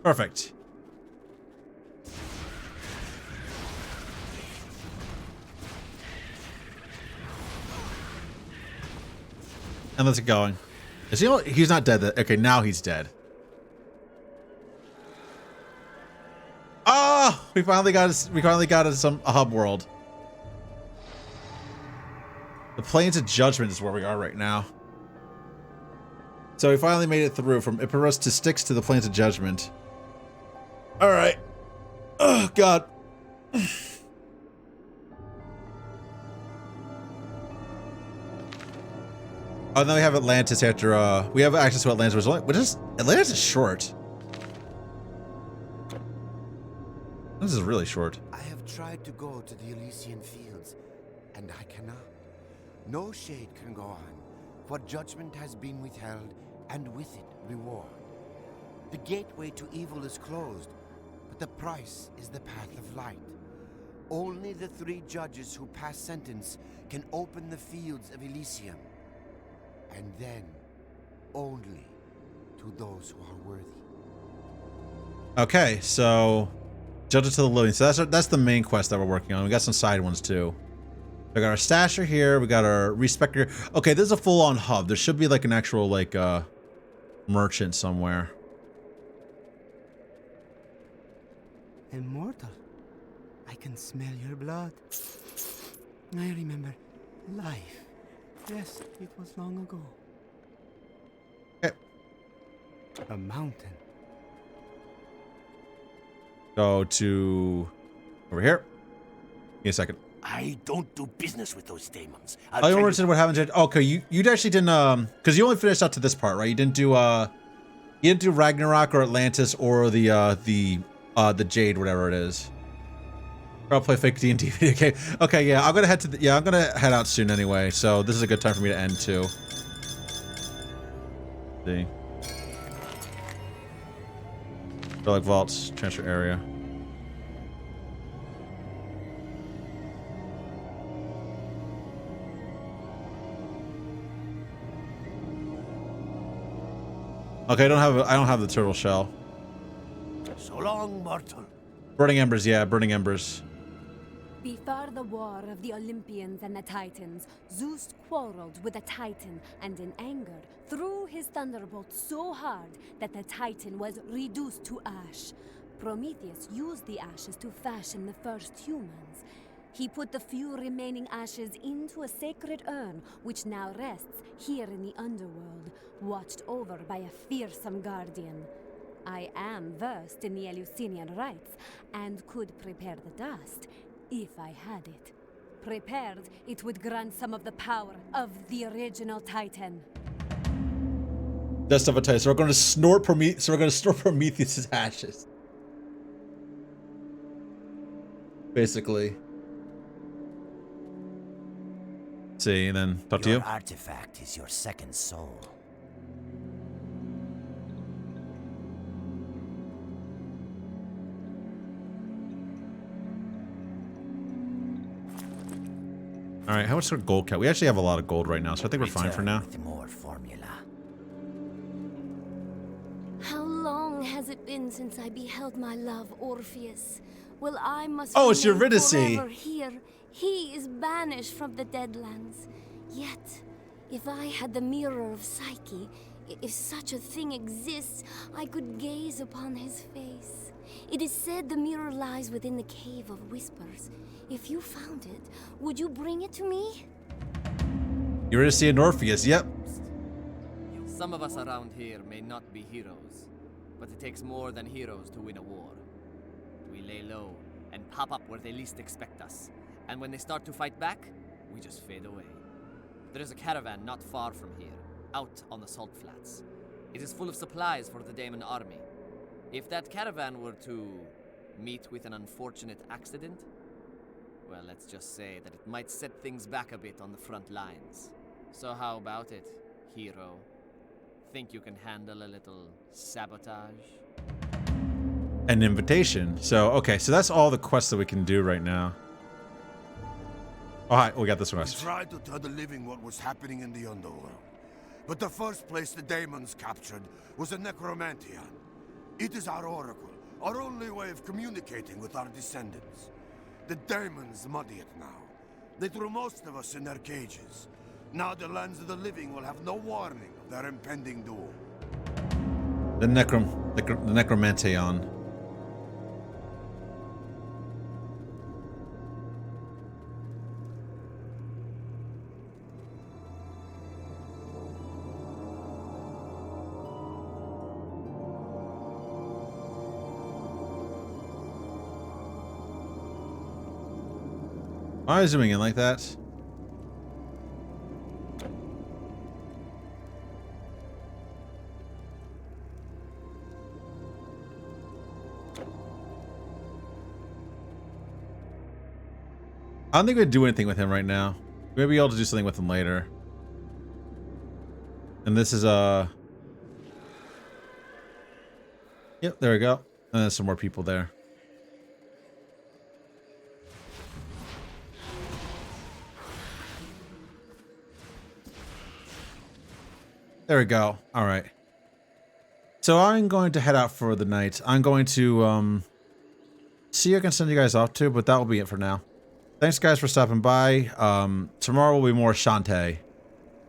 Perfect. And let's get going. Is he? He's not dead. Okay, now he's dead. Oh, we finally got us. We finally got us a hub world. The Plains of Judgment is where we are right now. So we finally made it through from Icarus to Styx to the Plains of Judgment. All right. Oh God. Oh, then we have Atlantis after, we have access to Atlantis, Atlantis is short. This is really short. I have tried to go to the Elysian fields, and I cannot. No shade can go on, for judgment has been withheld, and with it, reward. The gateway to evil is closed, but the price is the path of light. Only the 3 judges who pass sentence can open the fields of Elysium. And then, only to those who are worthy. Okay, so Judges to the Living. So that's the main quest that we're working on. We got some side ones too. We got our stasher here. We got our respecter. Okay, this is a full-on hub. There should be like an actual like merchant somewhere. Immortal. I can smell your blood. I remember life. Yes, it was long ago. Okay. A mountain. Go to over here. Give me a second. I don't do business with those demons. I don't understand what happened to okay, you actually didn't because you only finished up to this part, right? You didn't do Ragnarok or Atlantis or the Jade, whatever it is. I'll play fake D&D video game. Okay, yeah, I'm gonna head out soon anyway, so this is a good time for me to end too. See. Relic vaults, transfer area. Okay, I don't have the turtle shell. So long, mortal. Burning embers, yeah, burning embers. Before the war of the Olympians and the Titans, Zeus quarreled with a Titan and in anger threw his thunderbolt so hard that the Titan was reduced to ash. Prometheus used the ashes to fashion the first humans. He put the few remaining ashes into a sacred urn, which now rests here in the underworld, watched over by a fearsome guardian. I am versed in the Eleusinian rites and could prepare the dust if I had it. prepared, it would grant some of the power of the original Titan. That's stuff I tell you. So we're going to snort Prometheus's ashes. Basically. See, and then talk to you. Your artifact is your second soul. All right, how much sort of gold count? We actually have a lot of gold right now, so I think we're fine for now. With more formula. How long has it been since I beheld my love, Orpheus? Well, I must Oh, it's remain Eurydice. forever here. He is banished from the Deadlands. Yet, if I had the mirror of Psyche, if such a thing exists, I could gaze upon his face. It is said the mirror lies within the Cave of Whispers. If you found it, would you bring it to me? Eurydice and Orpheus, yep. Some of us around here may not be heroes, but it takes more than heroes to win a war. We lay low and pop up where they least expect us, and when they start to fight back, we just fade away. There is a caravan not far from here, out on the salt flats. It is full of supplies for the Daemon army. If that caravan were to meet with an unfortunate accident, well, let's just say that it might set things back a bit on the front lines. So how about it, hero? Think you can handle a little sabotage? An invitation. So, okay, so that's all the quests that we can do right now. Oh, hi, we got this one. We tried to tell the living what was happening in the underworld. But the first place the demons captured was a necromantian. It is our oracle, our only way of communicating with our descendants. The demons muddy it now. They threw most of us in their cages. Now the lands of the living will have no warning of their impending doom. The necromantion. Why is zooming in like that? I don't think we'd do anything with him right now. Maybe be able to do something with him later. And this is yep, there we go. And there's some more people there. There we go. All right. So I'm going to head out for the night. I'm going to see who I can send you guys off to, but that will be it for now. Thanks guys for stopping by. Tomorrow will be more Shantae,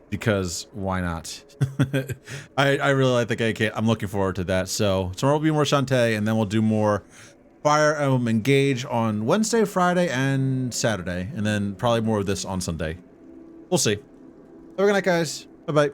because why not? I really like the AK. I'm looking forward to that. So tomorrow will be more Shantae, and then we'll do more Fire Emblem Engage on Wednesday, Friday, and Saturday, and then probably more of this on Sunday. We'll see. Have a good night, guys. Bye-bye.